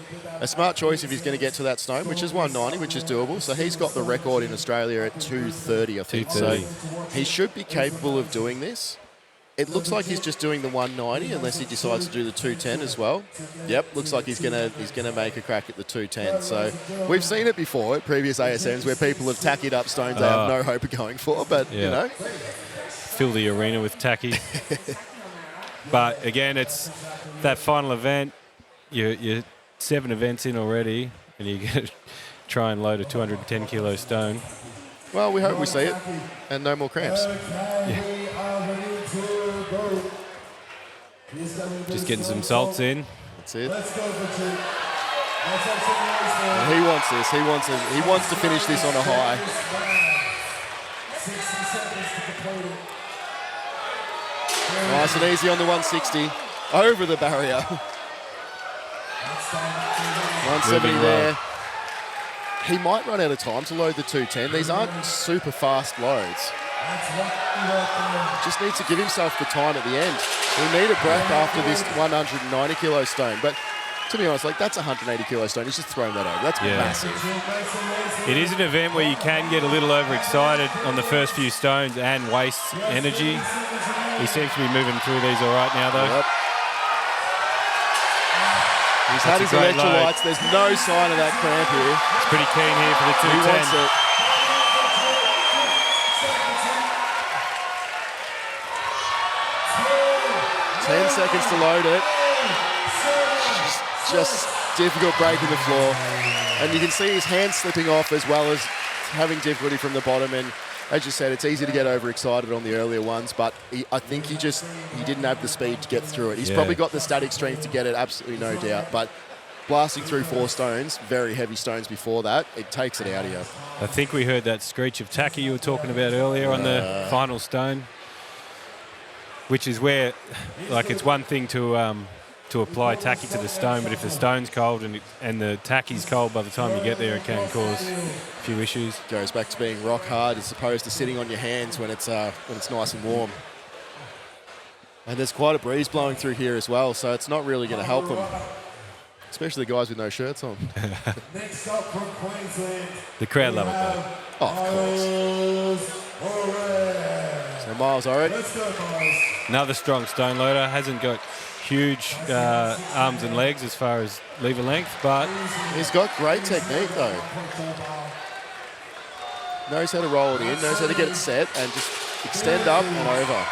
smart choice if he's going to get to that stone, which is 190, which is doable. So he's got the record in Australia at 230, I think. 230. So he should be capable of doing this. It looks like he's just doing the 190 unless he decides to do the 210 as well. Yep, looks like he's gonna make a crack at the 210. So we've seen it before at previous ASMs where people have tackied up stones they have no hope of going for, but you know. Fill the arena with Taki. But again, it's that final event. You're 7 events in already, and you're going to try and load a 210 kilo stone. Well, we hope we see it, and no more cramps. Just getting some salts in. That's it. And he wants this. He wants to finish this on a high. Nice and easy on the 160. Over the barrier. 170 there. He might run out of time to load the 210. These aren't super fast loads. Just needs to give himself the time at the end. He'll need a breath after this 190 kilo stone. But to be honest, that's a 180 kilo stone. He's just thrown that over. That's massive. It is an event where you can get a little overexcited on the first few stones and waste energy. He seems to be moving through these all right now, though. Yep. He's had his electrolytes. There's no sign of that cramp here. He's pretty keen here for the 210. He wants it. seconds to load it. Just difficult breaking the floor. And you can see his hands slipping off as well as having difficulty from the bottom. And as you said, it's easy to get overexcited on the earlier ones, but I think he didn't have the speed to get through it. He's probably got the static strength to get it, absolutely no doubt. But blasting through 4 stones, very heavy stones before that, it takes it out of you. I think we heard that screech of tacky you were talking about earlier on the final stone, which is where, like, it's one thing to apply tacky to the stone, but if the stone's cold and the tacky's cold by the time you get there, it can cause a few issues. Goes back to being rock hard as opposed to sitting on your hands when it's nice and warm. And there's quite a breeze blowing through here as well, so it's not really going to help them, especially the guys with no shirts on. Next up from Queensland. The crowd love it though. Oh, of course. So Miles Orrid. Let's go, Miles. Another strong stone loader. Hasn't got huge arms and legs as far as lever length, but he's got great technique though. Knows how to roll it in, knows how to get it set and just extend up and over.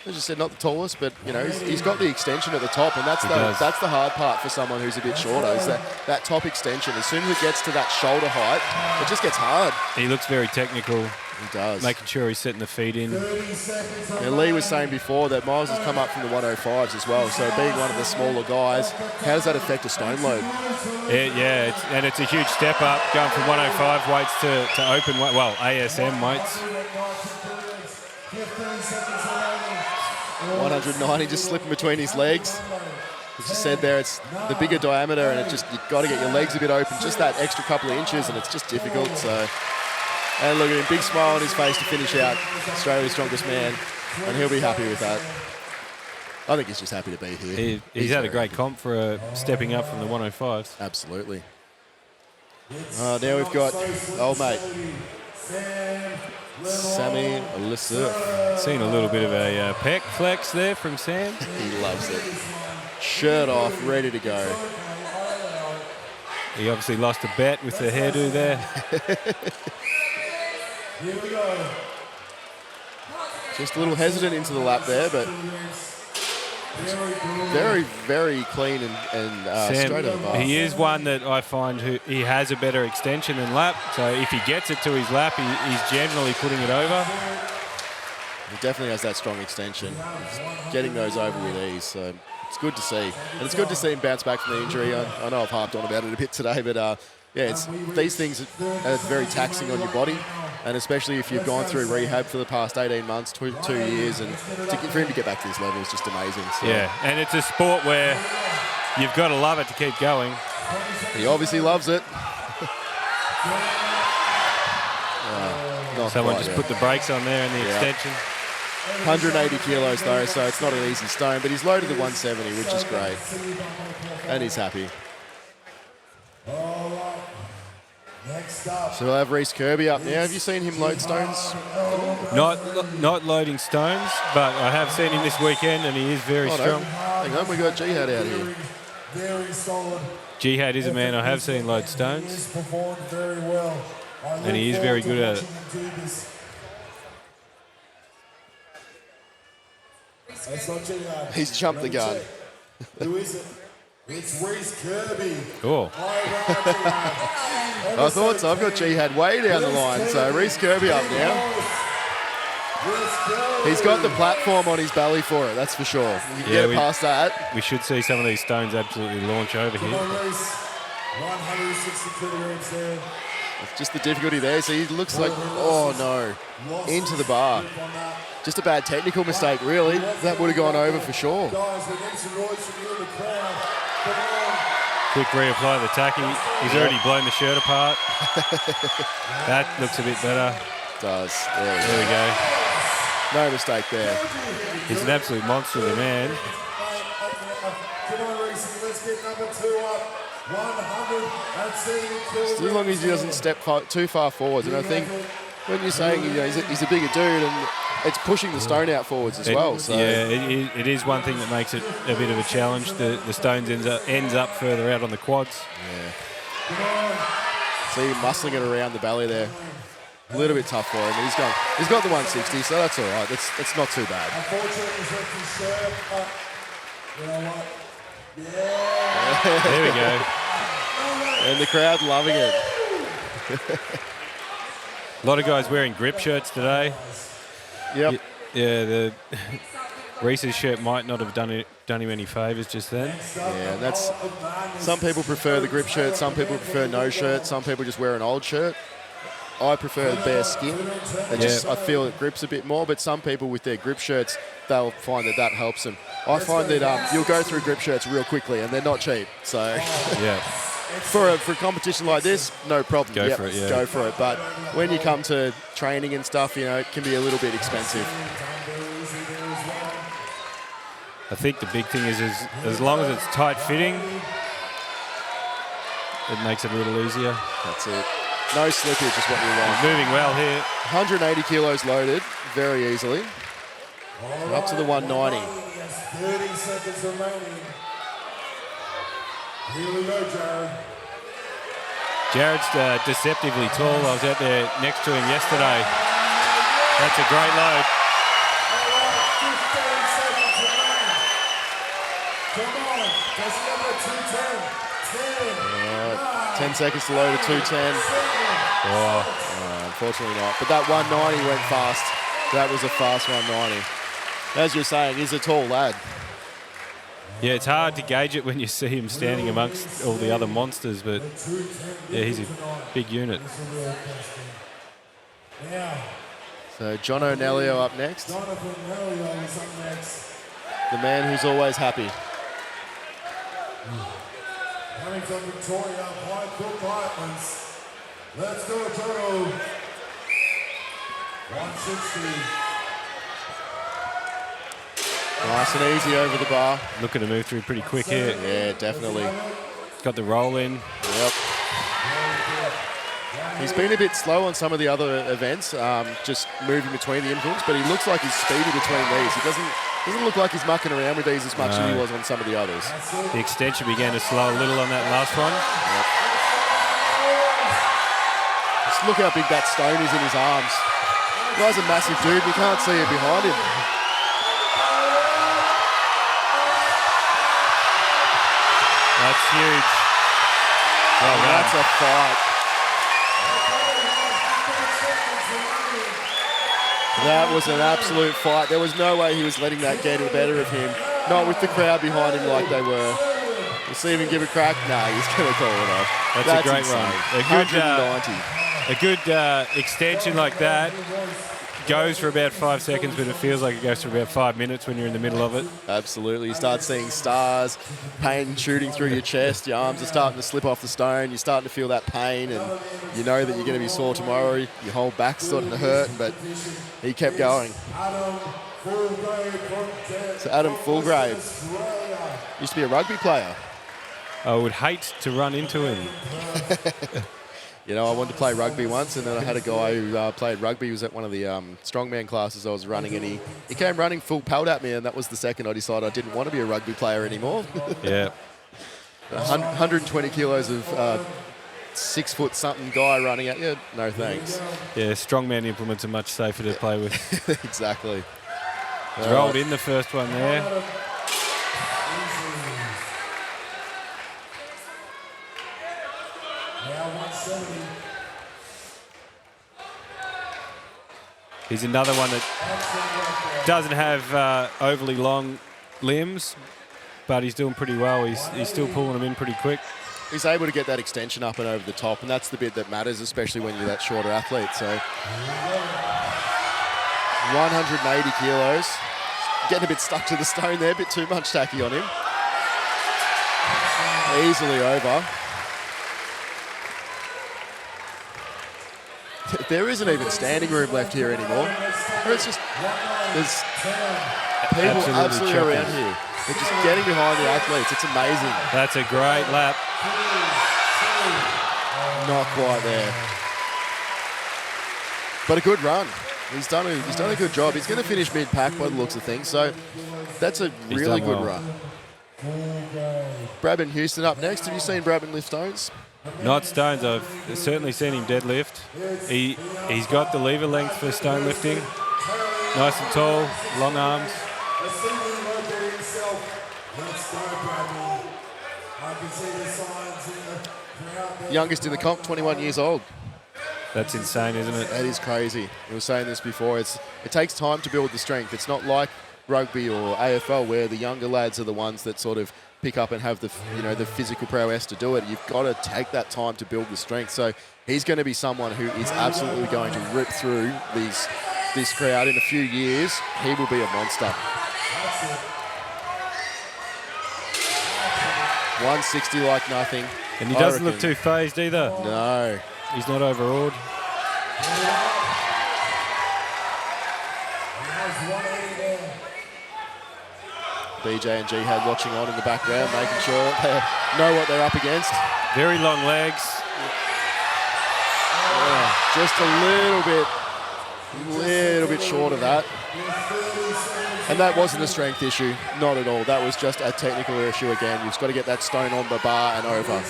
As I said, not the tallest, but you know he's got the extension at the top, and that's the hard part for someone who's a bit shorter. Is that top extension? As soon as it gets to that shoulder height, it just gets hard. He looks very technical. He does. Making sure he's setting the feet in. And Lee was saying before that Miles has come up from the 105s as well. So being one of the smaller guys, how does that affect a stone load? And it's a huge step up going from 105 weights to open weight. Well, ASM weights. 190 just slipping between his legs. As you said there, it's the bigger diameter, and you've got to get your legs a bit open, just that extra couple of inches, and it's just difficult. So, and look at him, big smile on his face to finish out Australia's strongest man, and he'll be happy with that. I think he's just happy to be here. He's had a great comp for stepping up from the 105s. Absolutely. Now we've got old mate Sammy Alyssa. Seen a little bit of a pec flex there from Sam. He loves it. Shirt off, ready to go. He obviously lost a bet with the hairdo there. Here we go. Just a little hesitant into the lap there, but very, very clean and Sam, straight at the bar. he is one that I find he has a better extension than lap. So if he gets it to his lap, he's generally putting it over. He definitely has that strong extension. He's getting those over with ease. So it's good to see. And it's good to see him bounce back from the injury. I know I've harped on about it a bit today, but these things are very taxing on your body. And especially if you've gone through rehab for the past 18 months, 2 years, and for him to get back to this level is just amazing. So. Yeah, and it's a sport where you've got to love it to keep going. He obviously loves it. Someone just put the brakes on there in the extension. 180 kilos though, so it's not an easy stone, but he's loaded the 170, which is great. And he's happy. So we'll have Reece Kirby up now. Have you seen him load stones? Not loading stones, but I have seen him this weekend, and he is very strong. Hang on, we got Jihad out here. Very solid. Jihad is a man I have seen load stones. He's performed very well. And he is very good at it. That's not Jihad. He's jumped the gun. Who is it? It's Reece Kirby. Cool. I thought so. I've got Jihad way down the line. So Reece Kirby up now. He's got the platform on his belly for it, that's for sure. You can get it past that. We should see some of these stones absolutely launch over here. 160 kilograms there. It's just the difficulty there. So he looks like, oh no, into the bar. Just a bad technical mistake, really. That would have gone over for sure. Quick reapply the tacky. He's already blown the shirt apart. That looks a bit better. Does. There we go. No mistake there. He's an absolute monster of a man. Come on, Reece, let's get number 2 up. 170 kilograms. As long as he doesn't step too far forwards. And I think when you're saying he's a bigger dude, and it's pushing the stone out forwards as well. So. Yeah, it is one thing that makes it a bit of a challenge. The stones ends up further out on the quads. Yeah. See him muscling it around the belly there. A little bit tough for him. He's got the 160, so that's all right. That's not too bad. There we go. And the crowd loving it. A lot of guys wearing grip shirts today. Yep. Yeah, the Reese's shirt might not have done him any favours just then. Yeah, that's. Some people prefer the grip shirt. Some people prefer no shirt. Some people just wear an old shirt. I prefer bare skin. I feel it grips a bit more, but some people with their grip shirts, they'll find that helps them. I find that you'll go through grip shirts real quickly, and they're not cheap. So yeah, for a competition like this, no problem. Go for it, yeah. Go for it. But when you come to training and stuff, it can be a little bit expensive. I think the big thing is as long as it's tight fitting, it makes it a little easier. That's it. No slippage is what we want. He's moving well here. 180 kilos loaded very easily. And up to the 190. 30 seconds remaining. Here we go, Jared. Jared's deceptively tall. I was out there next to him yesterday. That's a great load. 15 seconds remaining. Come on, that's number 210. 10, 10 seconds to load a 210. Unfortunately not. But that 190 went fast. That was a fast 190. As you're saying, he's a tall lad. Yeah, it's hard to gauge it when you see him standing amongst all the other monsters, but yeah, he's a big unit. So John O'Nellio up next. The man who's always happy. Coming from Victoria, White Cook Heartlands. Let's go, Jono. 160. Nice and easy over the bar. Looking to move through pretty quick here. Yeah, definitely. Got the roll in. Yep. He's been a bit slow on some of the other events, just moving between the intervals, but he looks like he's speedy between these. He doesn't look like he's mucking around with these as much as he was on some of the others. The extension began to slow a little on that last one. Yep. Just look how big that stone is in his arms. The guy's a massive dude. You can't see it behind him. That's huge. Well done. That's a fight. That was an absolute fight. There was no way he was letting that get the better of him. Not with the crowd behind him like they were. We'll see him give a crack. Nah, he's going to call it off. That's a great insane. run. A good extension like that goes for about 5 seconds, but it feels like it goes for about 5 minutes when you're in the middle of it. Absolutely. You start seeing stars, pain shooting through your chest, your arms are starting to slip off the stone, you're starting to feel that pain, and you know that you're going to be sore tomorrow, your whole back's starting to hurt, but he kept going. So Adam Fulgrave used to be a rugby player. I would hate to run into him. You know, I wanted to play rugby once, and then I had a guy who played rugby. He was at one of the strongman classes I was running, and he came running full pelt at me, and that was the second I decided I didn't want to be a rugby player anymore. Yeah. 120 kilos of 6 foot something guy running at you. No thanks. Yeah, strongman implements are much safer to play with. Exactly. He's rolled in the first one there. He's another one that doesn't have overly long limbs, but he's doing pretty well. He's still pulling them in pretty quick. He's able to get that extension up and over the top, and that's the bit that matters, especially when you're that shorter athlete. So 180 kilos. Getting a bit stuck to the stone there, a bit too much tacky on him. Easily over. There isn't even standing room left here anymore. It's just, there's people absolutely around here. They're just getting behind the athletes. It's amazing. That's a great lap. Not quite there. But a good run. He's done a good job. He's going to finish mid-pack by the looks of things. So that's a really good run. Bradman Houston up next. Have you seen Bradman lift stones? Not stones. I've certainly seen him deadlift. He's got the lever length for stone lifting. Nice and tall, long arms. Youngest in the comp, 21 years old. That's insane, isn't it? That is crazy. We were saying this before. It takes time to build the strength. It's not like rugby or AFL where the younger lads are the ones that sort of pick up and have the physical prowess to do it. You've got to take that time to build the strength. So he's going to be someone who is absolutely going to rip through this crowd in a few years. He will be a monster. 160 like nothing. And he doesn't look too phased either. No. He's not overawed. BJ and Jihad watching on in the background, making sure they know what they're up against. Very long legs. Yeah, just a little bit short of that. And that wasn't a strength issue, not at all. That was just a technical issue again. You've just got to get that stone on the bar and over.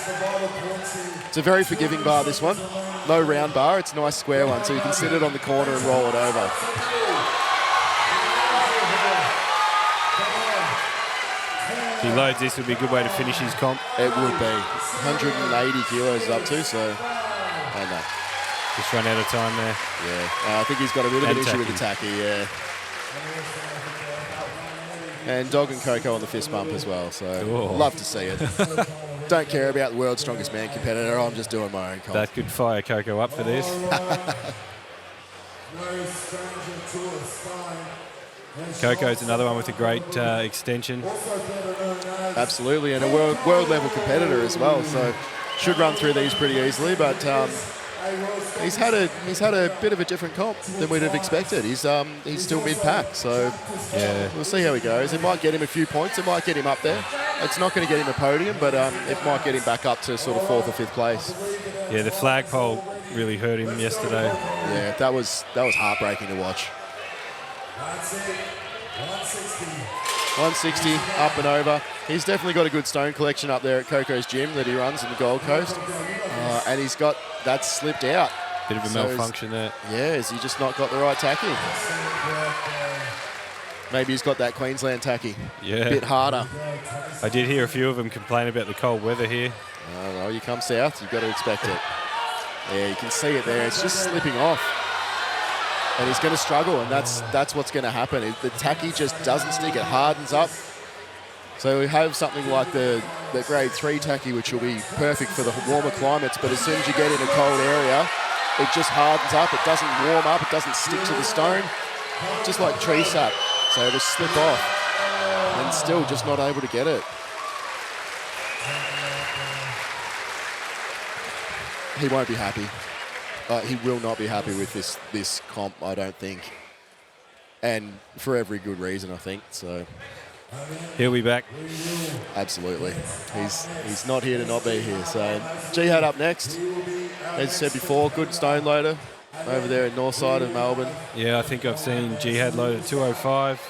It's a very forgiving bar, this one. No round bar, it's a nice square one, so you can sit it on the corner and roll it over. If he loads this, would be a good way to finish his comp. It would be. 180 kilos is up to, so I know. Just run out of time there. Yeah, I think he's got a bit of an issue with the tacky, yeah. And Dog and Coco on the fist bump as well, so love to see it. Don't care about the world's strongest man competitor, I'm just doing my own comp. That could fire Coco up for this. Coco's another one with a great extension. Absolutely, and a world level competitor as well, so should run through these pretty easily, but he's had a bit of a different comp than we'd have expected. He's still mid-pack, so yeah, we'll see how he goes. It might get him a few points, it might get him up there. It's not going to get him a podium, but it might get him back up to sort of 4th or 5th place. Yeah, the flagpole really hurt him yesterday. Yeah, that was heartbreaking to watch. 160 up and over. He's definitely got a good stone collection up there at Coco's gym that he runs in the Gold Coast, and he's got that slipped out. Bit of a malfunction there. Yeah, has he just not got the right tacky? Maybe he's got that Queensland tacky. Yeah. A bit harder. I did hear a few of them complain about the cold weather here. Oh, well, you come south, you've got to expect it. Yeah, you can see it there. It's just slipping off. And he's going to struggle, and that's what's going to happen. The tacky just doesn't stick. It hardens up. So we have something like the grade 3 tacky, which will be perfect for the warmer climates, but as soon as you get in a cold area, it just hardens up. It doesn't warm up. It doesn't stick to the stone, just like tree sap. So it'll slip off, and still just not able to get it. He won't be happy. He will not be happy with this comp, I don't think. And for every good reason, I think. So he'll be back. Absolutely. He's not here to not be here. So Jihad up next. As I said before, good stone loader over there at north side of Melbourne. Yeah, I think I've seen Jihad load at 205.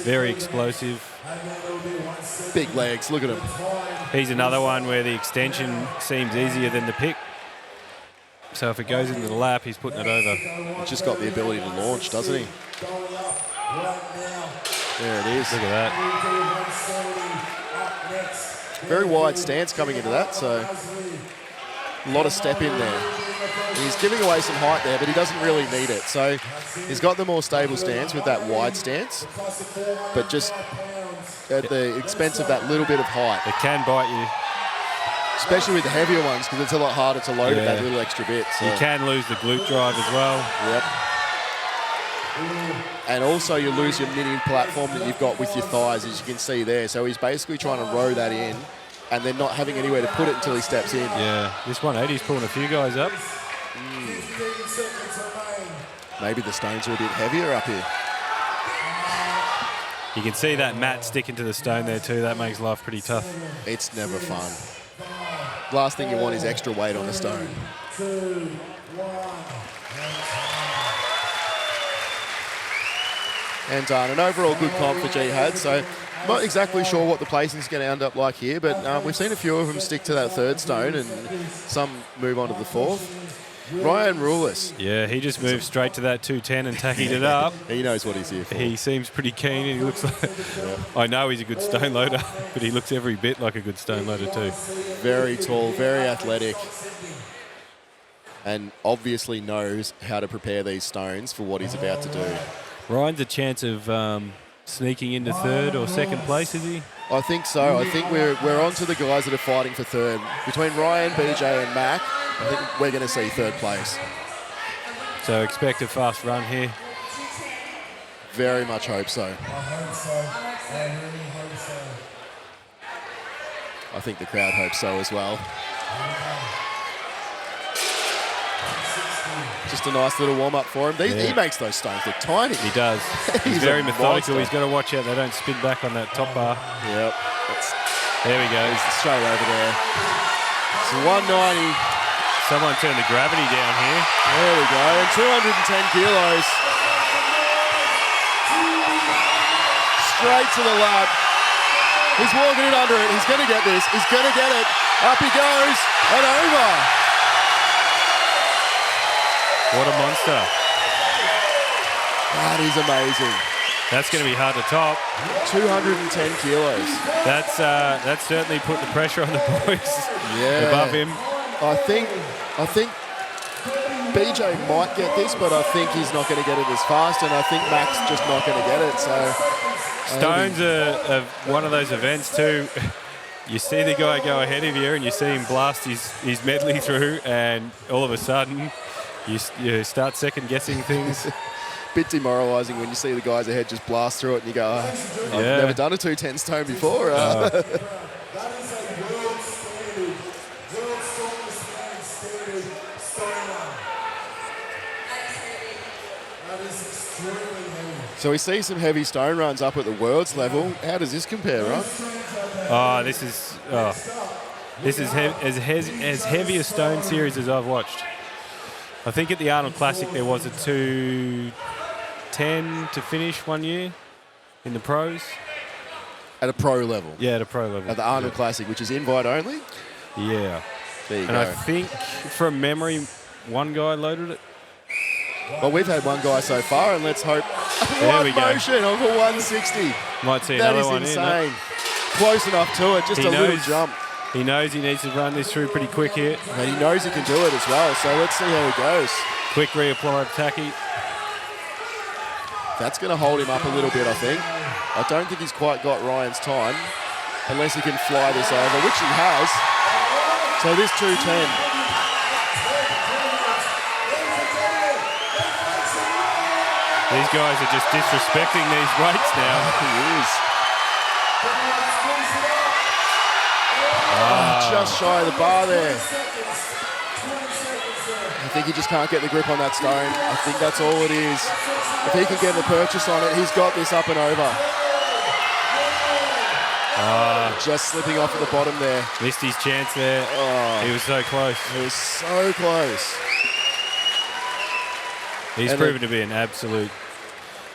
Very explosive. Big legs, look at him. He's another one where the extension seems easier than the pick. So if it goes into the lap, he's putting it over. He's just got the ability to launch, doesn't he? There it is. Look at that. Very wide stance coming into that, so a lot of step in there. He's giving away some height there, but he doesn't really need it. So he's got the more stable stance with that wide stance, but just at the expense of that little bit of height. It can bite you. Especially with the heavier ones, because it's a lot harder to load at that little extra bit. So. You can lose the glute drive as well. Yep. And also you lose your mini platform that you've got with your thighs, as you can see there. So he's basically trying to row that in and then not having anywhere to put it until he steps in. Yeah, this 180's pulling a few guys up. Maybe the stones are a bit heavier up here. You can see that mat sticking to the stone there too. That makes life pretty tough. It's never fun. Last thing you want is extra weight on a stone. And done. An overall good comp for Jihad. So Not exactly sure what the placing is going to end up like here, but we've seen a few of them stick to that third stone and some move on to the fourth. Ryan Rulis. Yeah, he just moved straight to that 210 and tackied it up. He knows what he's here for. He seems pretty keen, and he looks like... I know he's a good stone loader, but he looks every bit like a good stone loader too. Very tall, very athletic, and obviously knows how to prepare these stones for what he's about to do. Ryan's a chance of sneaking into third or second place, is he? I think so. I think we're on to the guys that are fighting for third. Between Ryan, BJ and Mac, I think we're going to see third place. So expect a fast run here. Very much hope so. I think the crowd hopes so as well. Just a nice little warm-up for him. He makes those stones look tiny. He does. He's very methodical. He's got to watch out they don't spin back on that top bar. Yep. There we go. He's straight over there. It's 190. Someone turned the gravity down here. There we go. And 210 kilos. Straight to the lap. He's walking it under it. He's going to get this. He's going to get it. Up he goes. And over. What a monster. That is amazing. That's going to be hard to top. 210 kilos. That's certainly put the pressure on the boys above him. I think BJ might get this, but I think he's not going to get it as fast, and I think Mac's just not going to get it. So Stones are one of those events too. You see the guy go ahead of you, and you see him blast his medley through, and all of a sudden you start second guessing things. Bit demoralising when you see the guys ahead just blast through it, and you go, I've never done a 210 stone before. So we see some heavy stone runs up at the world's level. How does this compare, Rob? This is as heavy a stone series as I've watched. I think at the Arnold Classic there was a 210 to finish one year in the pros. At a pro level? Yeah, at a pro level. At the Arnold Classic, which is invite only? Yeah. There you go. I think from memory, one guy loaded it. Well, we've had one guy so far, and let's hope there we go. Motion of a 160. Might see another one in. That is insane. Close enough to it, just a little jump. He knows he needs to run this through pretty quick here. And he knows he can do it as well, so let's see how he goes. Quick reapply of tacky. That's going to hold him up a little bit, I think. I don't think he's quite got Ryan's time, unless he can fly this over, which he has. So this 210. These guys are just disrespecting these weights now. He is. Just shy of the bar there. I think he just can't get the grip on that stone. I think that's all it is. If he can get the purchase on it, he's got this up and over. Just slipping off at the bottom there. Missed his chance there. He was so close. He was so close. He's proven to be an absolute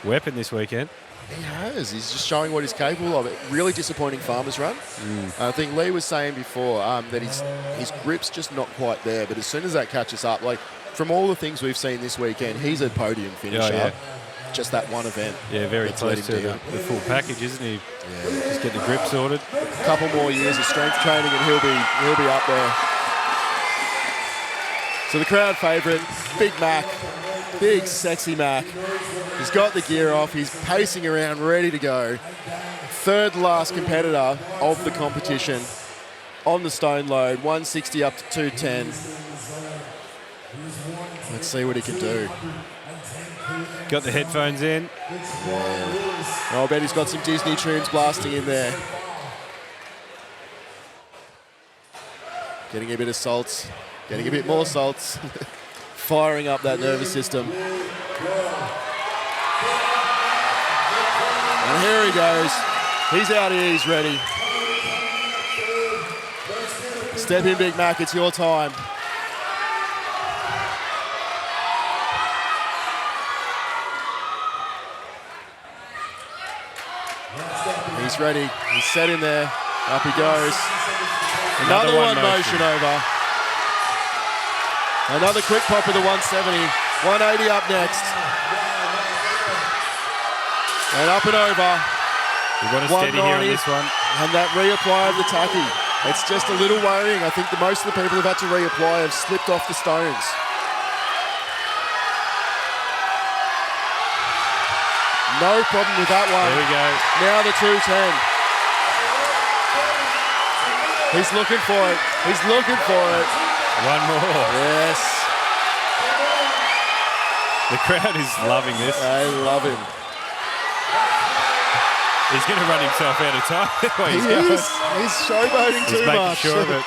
weapon this weekend. He has. He's just showing what he's capable of. Really disappointing farmer's run. I think Lee was saying before that his grip's just not quite there, but as soon as that catches up, like from all the things we've seen this weekend, he's a podium finisher. Just that one event. Yeah, very close to the full package, isn't he? Yeah. Just get the grip sorted. A couple more years of strength training and he'll be up there. So the crowd favourite, Big Mac. Big, sexy Mac. He's got the gear off. He's pacing around, ready to go. Third last competitor of the competition on the stone load. 160 up to 210. Let's see what he can do. Got the headphones in. Yeah. I bet he's got some Disney tunes blasting in there. Getting a bit of salts. Getting a bit more salts. Firing up that nervous system. And here he goes. He's out here, he's ready. Step in, Big Mac, it's your time. He's ready. He's set in there. Up he goes. Another one motion over. Another quick pop of the 170. 180 up next. And up and over. You want to steady here on this one. And that reapply of the tacky. It's just a little worrying. I think that most of the people who've had to reapply have slipped off the stones. No problem with that one. There we go. Now the 210. He's looking for it. He's looking for it. One more. Yes. The crowd is loving this. They love him. He's going to run himself out of time. He is. He's showboating too much. He's making sure of it.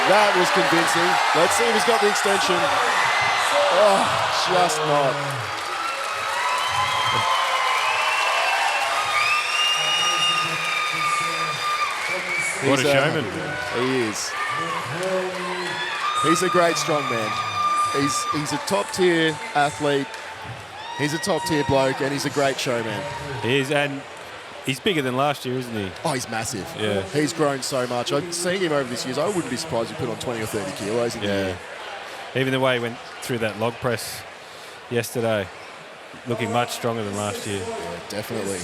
That was convincing. Let's see if he's got the extension. Oh, just not. What a showman. He is. He's a great strong man. He's a top tier athlete. He's a top tier bloke and he's a great showman. He is, and he's bigger than last year, isn't he? Oh, he's massive. Yeah. He's grown so much. I've seen him over this years. I wouldn't be surprised if he put on 20 or 30 kilos in the year. Even the way he went through that log press yesterday, looking much stronger than last year. Yeah, definitely.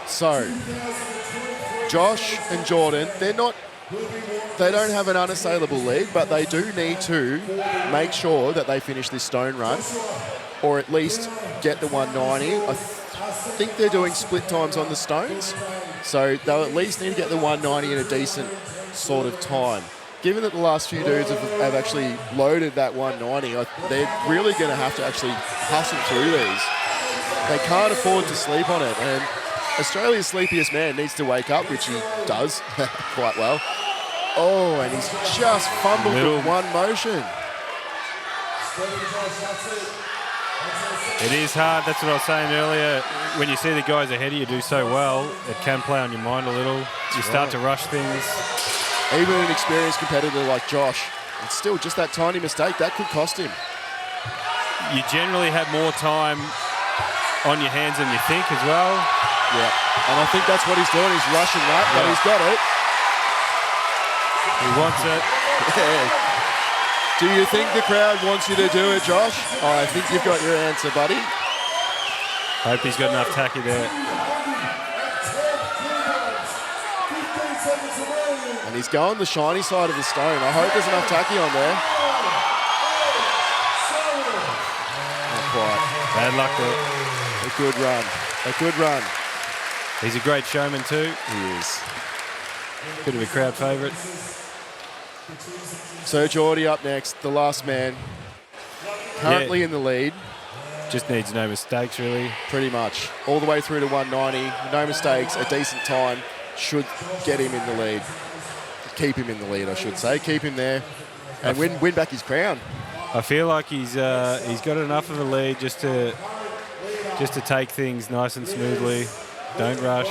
So, Josh and Jordan, they don't have an unassailable lead, but they do need to make sure that they finish this stone run, or at least get the 190. I think they're doing split times on the stones, so they'll at least need to get the 190 in a decent sort of time. Given that the last few dudes have actually loaded that 190, they're really going to have to actually hustle through these. They can't afford to sleep on it, and Australia's sleepiest man needs to wake up, which he does quite well. Oh, and he's just fumbled with one motion. It is hard. That's what I was saying earlier. When you see the guys ahead of you do so well, it can play on your mind a little. You start to rush things. Even an experienced competitor like Josh, it's still just that tiny mistake. That could cost him. You generally have more time on your hands than you think as well. Yeah, and I think that's what he's doing. He's rushing that, but he's got it. He wants it. Yeah. Do you think the crowd wants you to do it, Josh? Oh, I think you've got your answer, buddy. Hope he's got enough tacky there. And he's going the shiny side of the stone. I hope there's enough tacky on there. Not quite. Bad luck there. A good run. A good run. He's a great showman too. He is. Bit of a crowd favourite. So Geordie up next, the last man. Currently in the lead. Just needs no mistakes, really. Pretty much. All the way through to 190. No mistakes, a decent time. Should get him in the lead. Keep him in the lead, I should say. Keep him there and win back his crown. I feel like he's got enough of a lead just to take things nice and smoothly. Don't rush.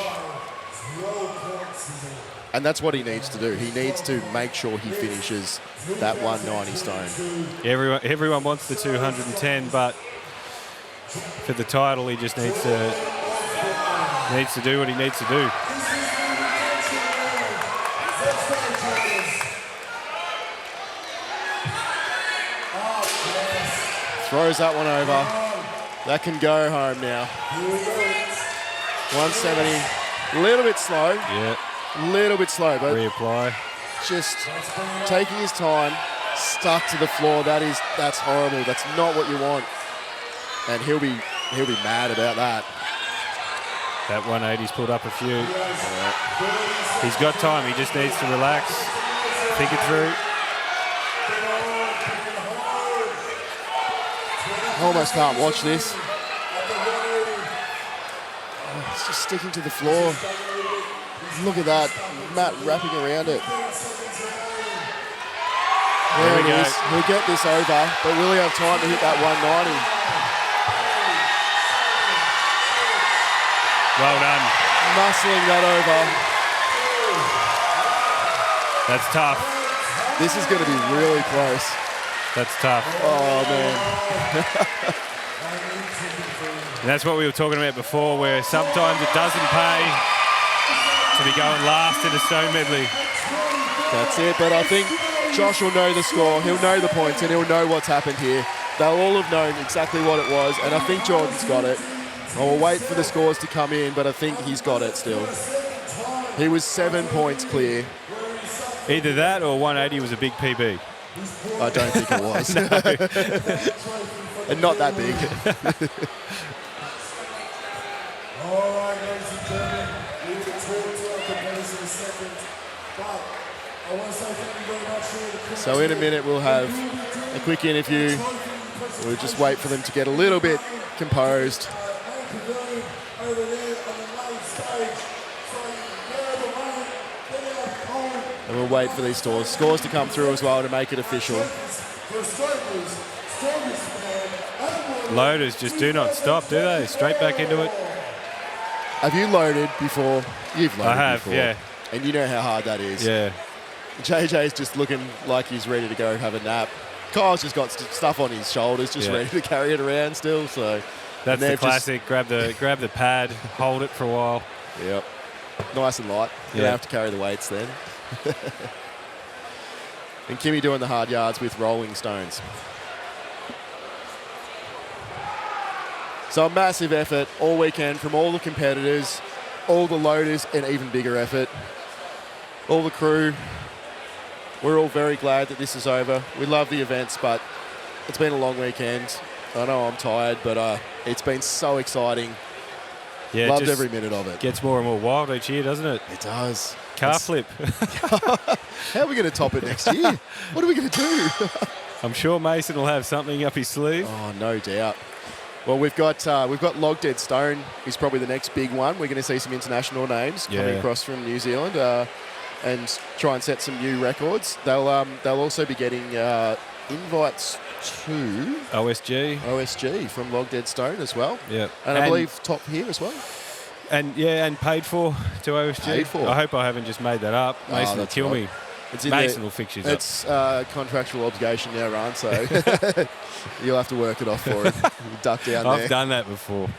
And that's what he needs to do. He needs to make sure he finishes that 190 stone. Everyone wants the 210, but for the title, he just needs to do what he needs to do. Throws that one over. That can go home now. 170. A little bit slow. Yeah. A little bit slow, but reapply. Just taking his time, stuck to the floor. That's horrible. That's not what you want. And he'll be mad about that. That 180's pulled up a few. Yeah. He's got time. He just needs to relax, think it through. I almost can't watch this. Oh, it's just sticking to the floor. Look at that. Matt wrapping around it. There it is. He'll get this over, but will he have time to hit that 190? Well done. Muscling that over. That's tough. This is going to be really close. That's tough. Oh, man. And that's what we were talking about before, where sometimes it doesn't pay to be going last in a stone medley. That's it, but I think Josh will know the score, he'll know the points, and he'll know what's happened here. They'll all have known exactly what it was, and I think Jordan's got it. I will wait for the scores to come in, but I think he's got it still. He was 7 points clear. Either that or 180 was a big PB. I don't think it was. No. And not that big. All right, ladies and gentlemen, we will talk to our competitors in a second, but I want to say thank you very much for the So in a minute we'll have a quick interview. We'll just wait for them to get a little bit composed. over there on the main stage. So grab the line, get out home. And we'll wait for these scores to come through as well to make it official. For strikers, strongest man, Loaders just do not stop, do they? Straight back into it. Have you loaded before? You've loaded I have, before. yeah. And you know how hard that is. Yeah. JJ's just looking like he's ready to go have a nap. Kyle's just got stuff on his shoulders, just ready to carry it around still. So that's the classic. Grab the pad, hold it for a while. Yep. Nice and light. You don't have to carry the weights then. And Kimmy doing the hard yards with rolling stones. So a massive effort all weekend from all the competitors, all the loaders, and even bigger effort. All the crew. We're all very glad that this is over. We love the events, but it's been a long weekend. I know I'm tired, but it's been so exciting. Yeah, loved every minute of it. Gets more and more wild each year, doesn't it? It does. Car flip. How are we going to top it next year? What are we going to do? I'm sure Mason will have something up his sleeve. Oh, no doubt. Well, we've got Log Dead Stone is probably the next big one. We're going to see some international names coming across from New Zealand and try and set some new records. They'll also be getting invites to OSG from Log Dead Stone as well. Yeah, and I believe top here as well. And paid for to OSG. Paid for. I hope I haven't just made that up. Mason will kill me. Mason will fix you up. It's contractual obligation now, Ryan, so you'll have to work it off for him. Duck down there. I've done that before.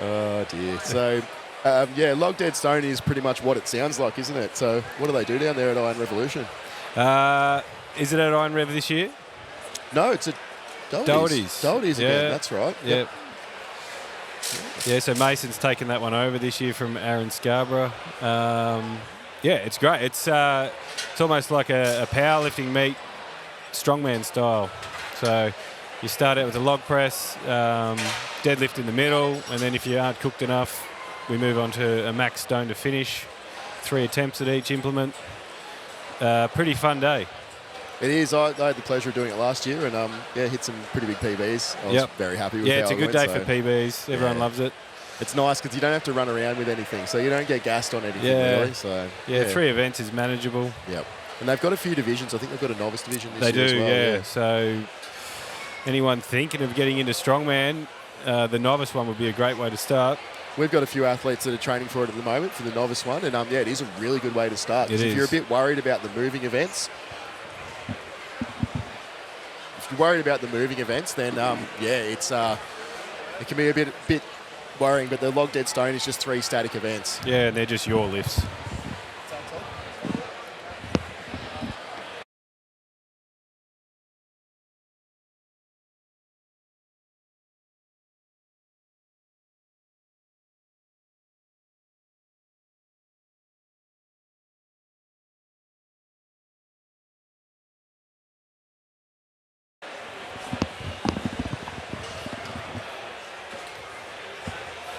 Oh, dear. So, Log Dead Stone is pretty much what it sounds like, isn't it? So what do they do down there at Iron Revolution? Is it at Iron Rev this year? No, it's at Doherty's. Doherty's again, that's right. Yep. Yeah, so Mason's taken that one over this year from Aaron Scarborough. It's great. It's almost like a powerlifting meet, strongman style. So you start out with a log press, deadlift in the middle, and then if you aren't cooked enough, we move on to a max stone to finish. 3 attempts at each implement. Pretty fun day. It is. I had the pleasure of doing it last year and hit some pretty big PBs. I was very happy with how it went. Yeah, it's a good day for PBs. Everyone loves it. It's nice because you don't have to run around with anything, so you don't get gassed on anything really. So 3 events is manageable. Yep. And they've got a few divisions. I think they've got a novice division this year as well. They do, So anyone thinking of getting into strongman, the novice one would be a great way to start. We've got a few athletes that are training for it at the moment for the novice one, and it is a really good way to start. If you're a bit worried about the moving events, then it can be a bit worrying. But the Log Dead Stone is just 3 static events. Yeah, and they're just your lifts.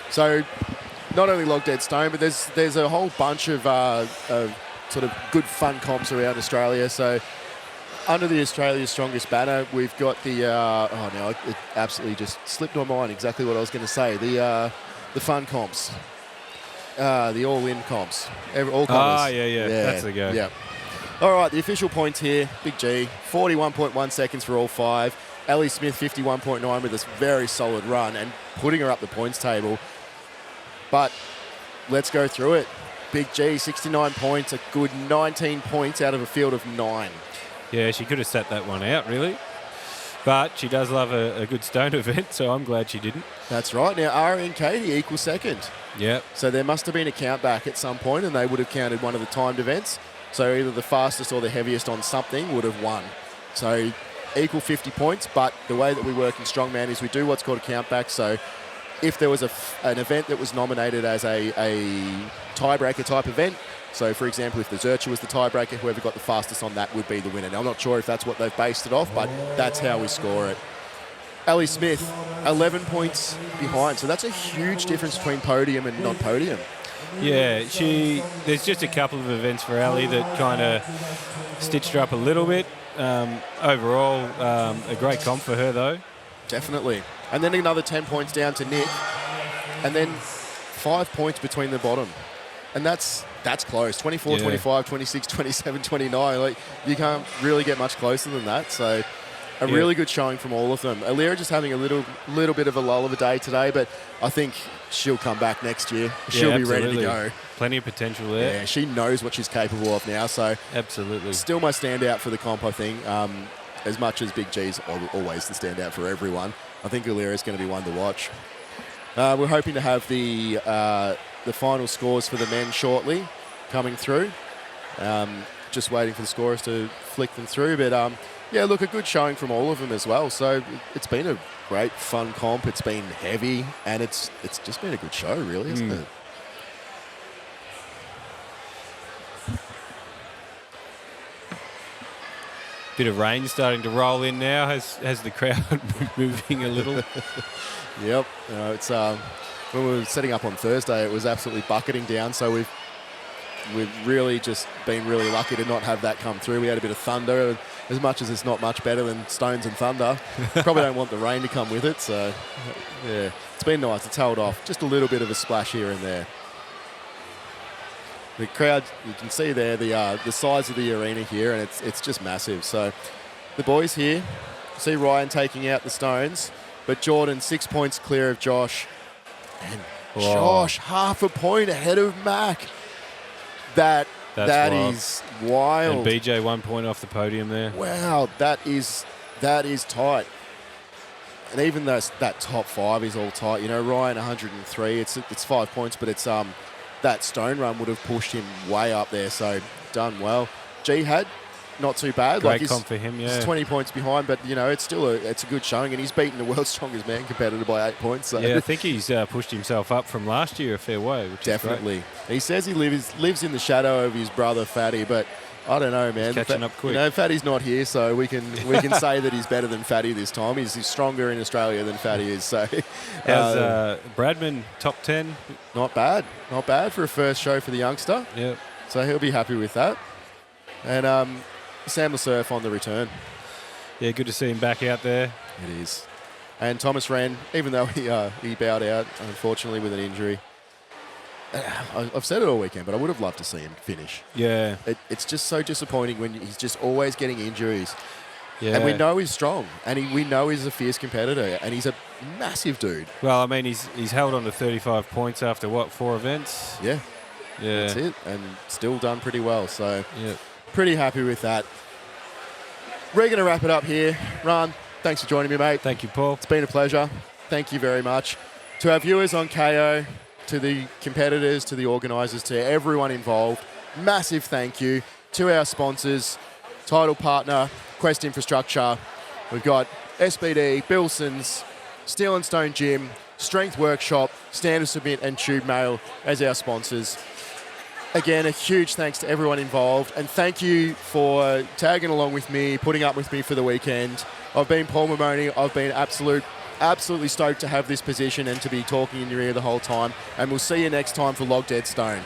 So not only Log Dead Stone, but there's a whole bunch of sort of good fun comps around Australia. So under the Australia's Strongest banner, we've got the it absolutely just slipped my mind exactly what I was going to say. The fun comps, the all-in comps, all comers. Yeah, that's the go. Yeah. All right, the official points here. Big G, 41.1 seconds for all 5. Ellie Smith, 51.9 with this very solid run and putting her up the points table. But let's go through it. Big G, 69 points, a good 19 points out of a field of 9. Yeah, she could have sat that one out, really. But she does love a good stone event, so I'm glad she didn't. That's right. Now, Ari and Katie equal second. Yep. So there must have been a count back at some point, and they would have counted one of the timed events. So either the fastest or the heaviest on something would have won. So equal 50 points, but the way that we work in Strongman is we do what's called a count back. So if there was an event that was nominated as a tiebreaker type event, so for example, if the Zurcher was the tiebreaker, whoever got the fastest on that would be the winner. Now, I'm not sure if that's what they've based it off, but that's how we score it. Ellie Smith, 11 points behind. So that's a huge difference between podium and non-podium. Yeah, there's just a couple of events for Ali that kind of stitched her up a little bit. Overall, a great comp for her, though. Definitely. And then another 10 points down to Nick. And then 5 points between the bottom. And that's close. 24, 25, 26, 27, 29. Like, you can't really get much closer than that. So a really good showing from all of them. Alira just having a little bit of a lull of a day today, but I think she'll come back next year. She'll be ready to go. Plenty of potential there. Yeah, she knows what she's capable of now. So absolutely. Still my standout for the comp, I think. As much as Big G's always the standout for everyone, I think Alira is going to be one to watch. We're hoping to have the final scores for the men shortly coming through. Just waiting for the scorers to flick them through. But yeah, look, a good showing from all of them as well. So it's been a great, fun comp. It's been heavy, and it's just been a good show, really, isn't it? Bit of rain starting to roll in now. Has the crowd moving a little? Yep. It's when we were setting up on Thursday, it was absolutely bucketing down. So we've really just been really lucky to not have that come through. We had a bit of thunder. As much as it's not much better than stones and thunder, probably don't want the rain to come with it. So yeah, it's been nice. It's held off. Just a little bit of a splash here and there. The crowd, you can see there the size of the arena here, and it's just massive. So the boys here, see Ryan taking out the stones, but Jordan 6 points clear of Josh. And Josh, half a point ahead of Mac. That is wild. And BJ 1 point off the podium there. Wow, that is tight. And even though that top five is all tight, you know, Ryan 103, it's 5 points, but it's that stone run would have pushed him way up there. So done well. G had not too bad. Great comp for him, yeah. He's 20 points behind, but you know it's still a good showing, and he's beaten the world's strongest man competitor by 8 points. So. Yeah, I think he's pushed himself up from last year a fair way, which definitely. Is great. He says he lives in the shadow of his brother Fatty, but I don't know, man. He's catching up quick. You know, Fatty's not here, so we can say that he's better than Fatty this time. He's stronger in Australia than Fatty is. So, how's Bradman top 10? Not bad for a first show for the youngster. Yep. So he'll be happy with that. And Sam LeSurf on the return. Yeah, good to see him back out there. It is. And Thomas Wren, even though he bowed out, unfortunately, with an injury. I've said it all weekend, but I would have loved to see him finish. Yeah. It's just so disappointing when he's just always getting injuries. Yeah. And we know he's strong, and we know he's a fierce competitor, and he's a massive dude. Well, I mean, he's held on to 35 points after, 4 events? Yeah. Yeah. That's it, and still done pretty well. So yeah. Pretty happy with that. We're going to wrap it up here. Ron, thanks for joining me, mate. Thank you, Paul. It's been a pleasure. Thank you very much. To our viewers on KO, to the competitors, to the organisers, to everyone involved, massive thank you. To our sponsors, title partner, Quest Infrastructure. We've got SBD, Bilson's, Steel and Stone Gym, Strength Workshop, Stand and Submit and Tube Mail as our sponsors. Again, a huge thanks to everyone involved, and thank you for tagging along with me, putting up with me for the weekend. I've been Paul Mamoni. I've been absolutely stoked to have this position and to be talking in your ear the whole time, and we'll see you next time for Log Dead Stone.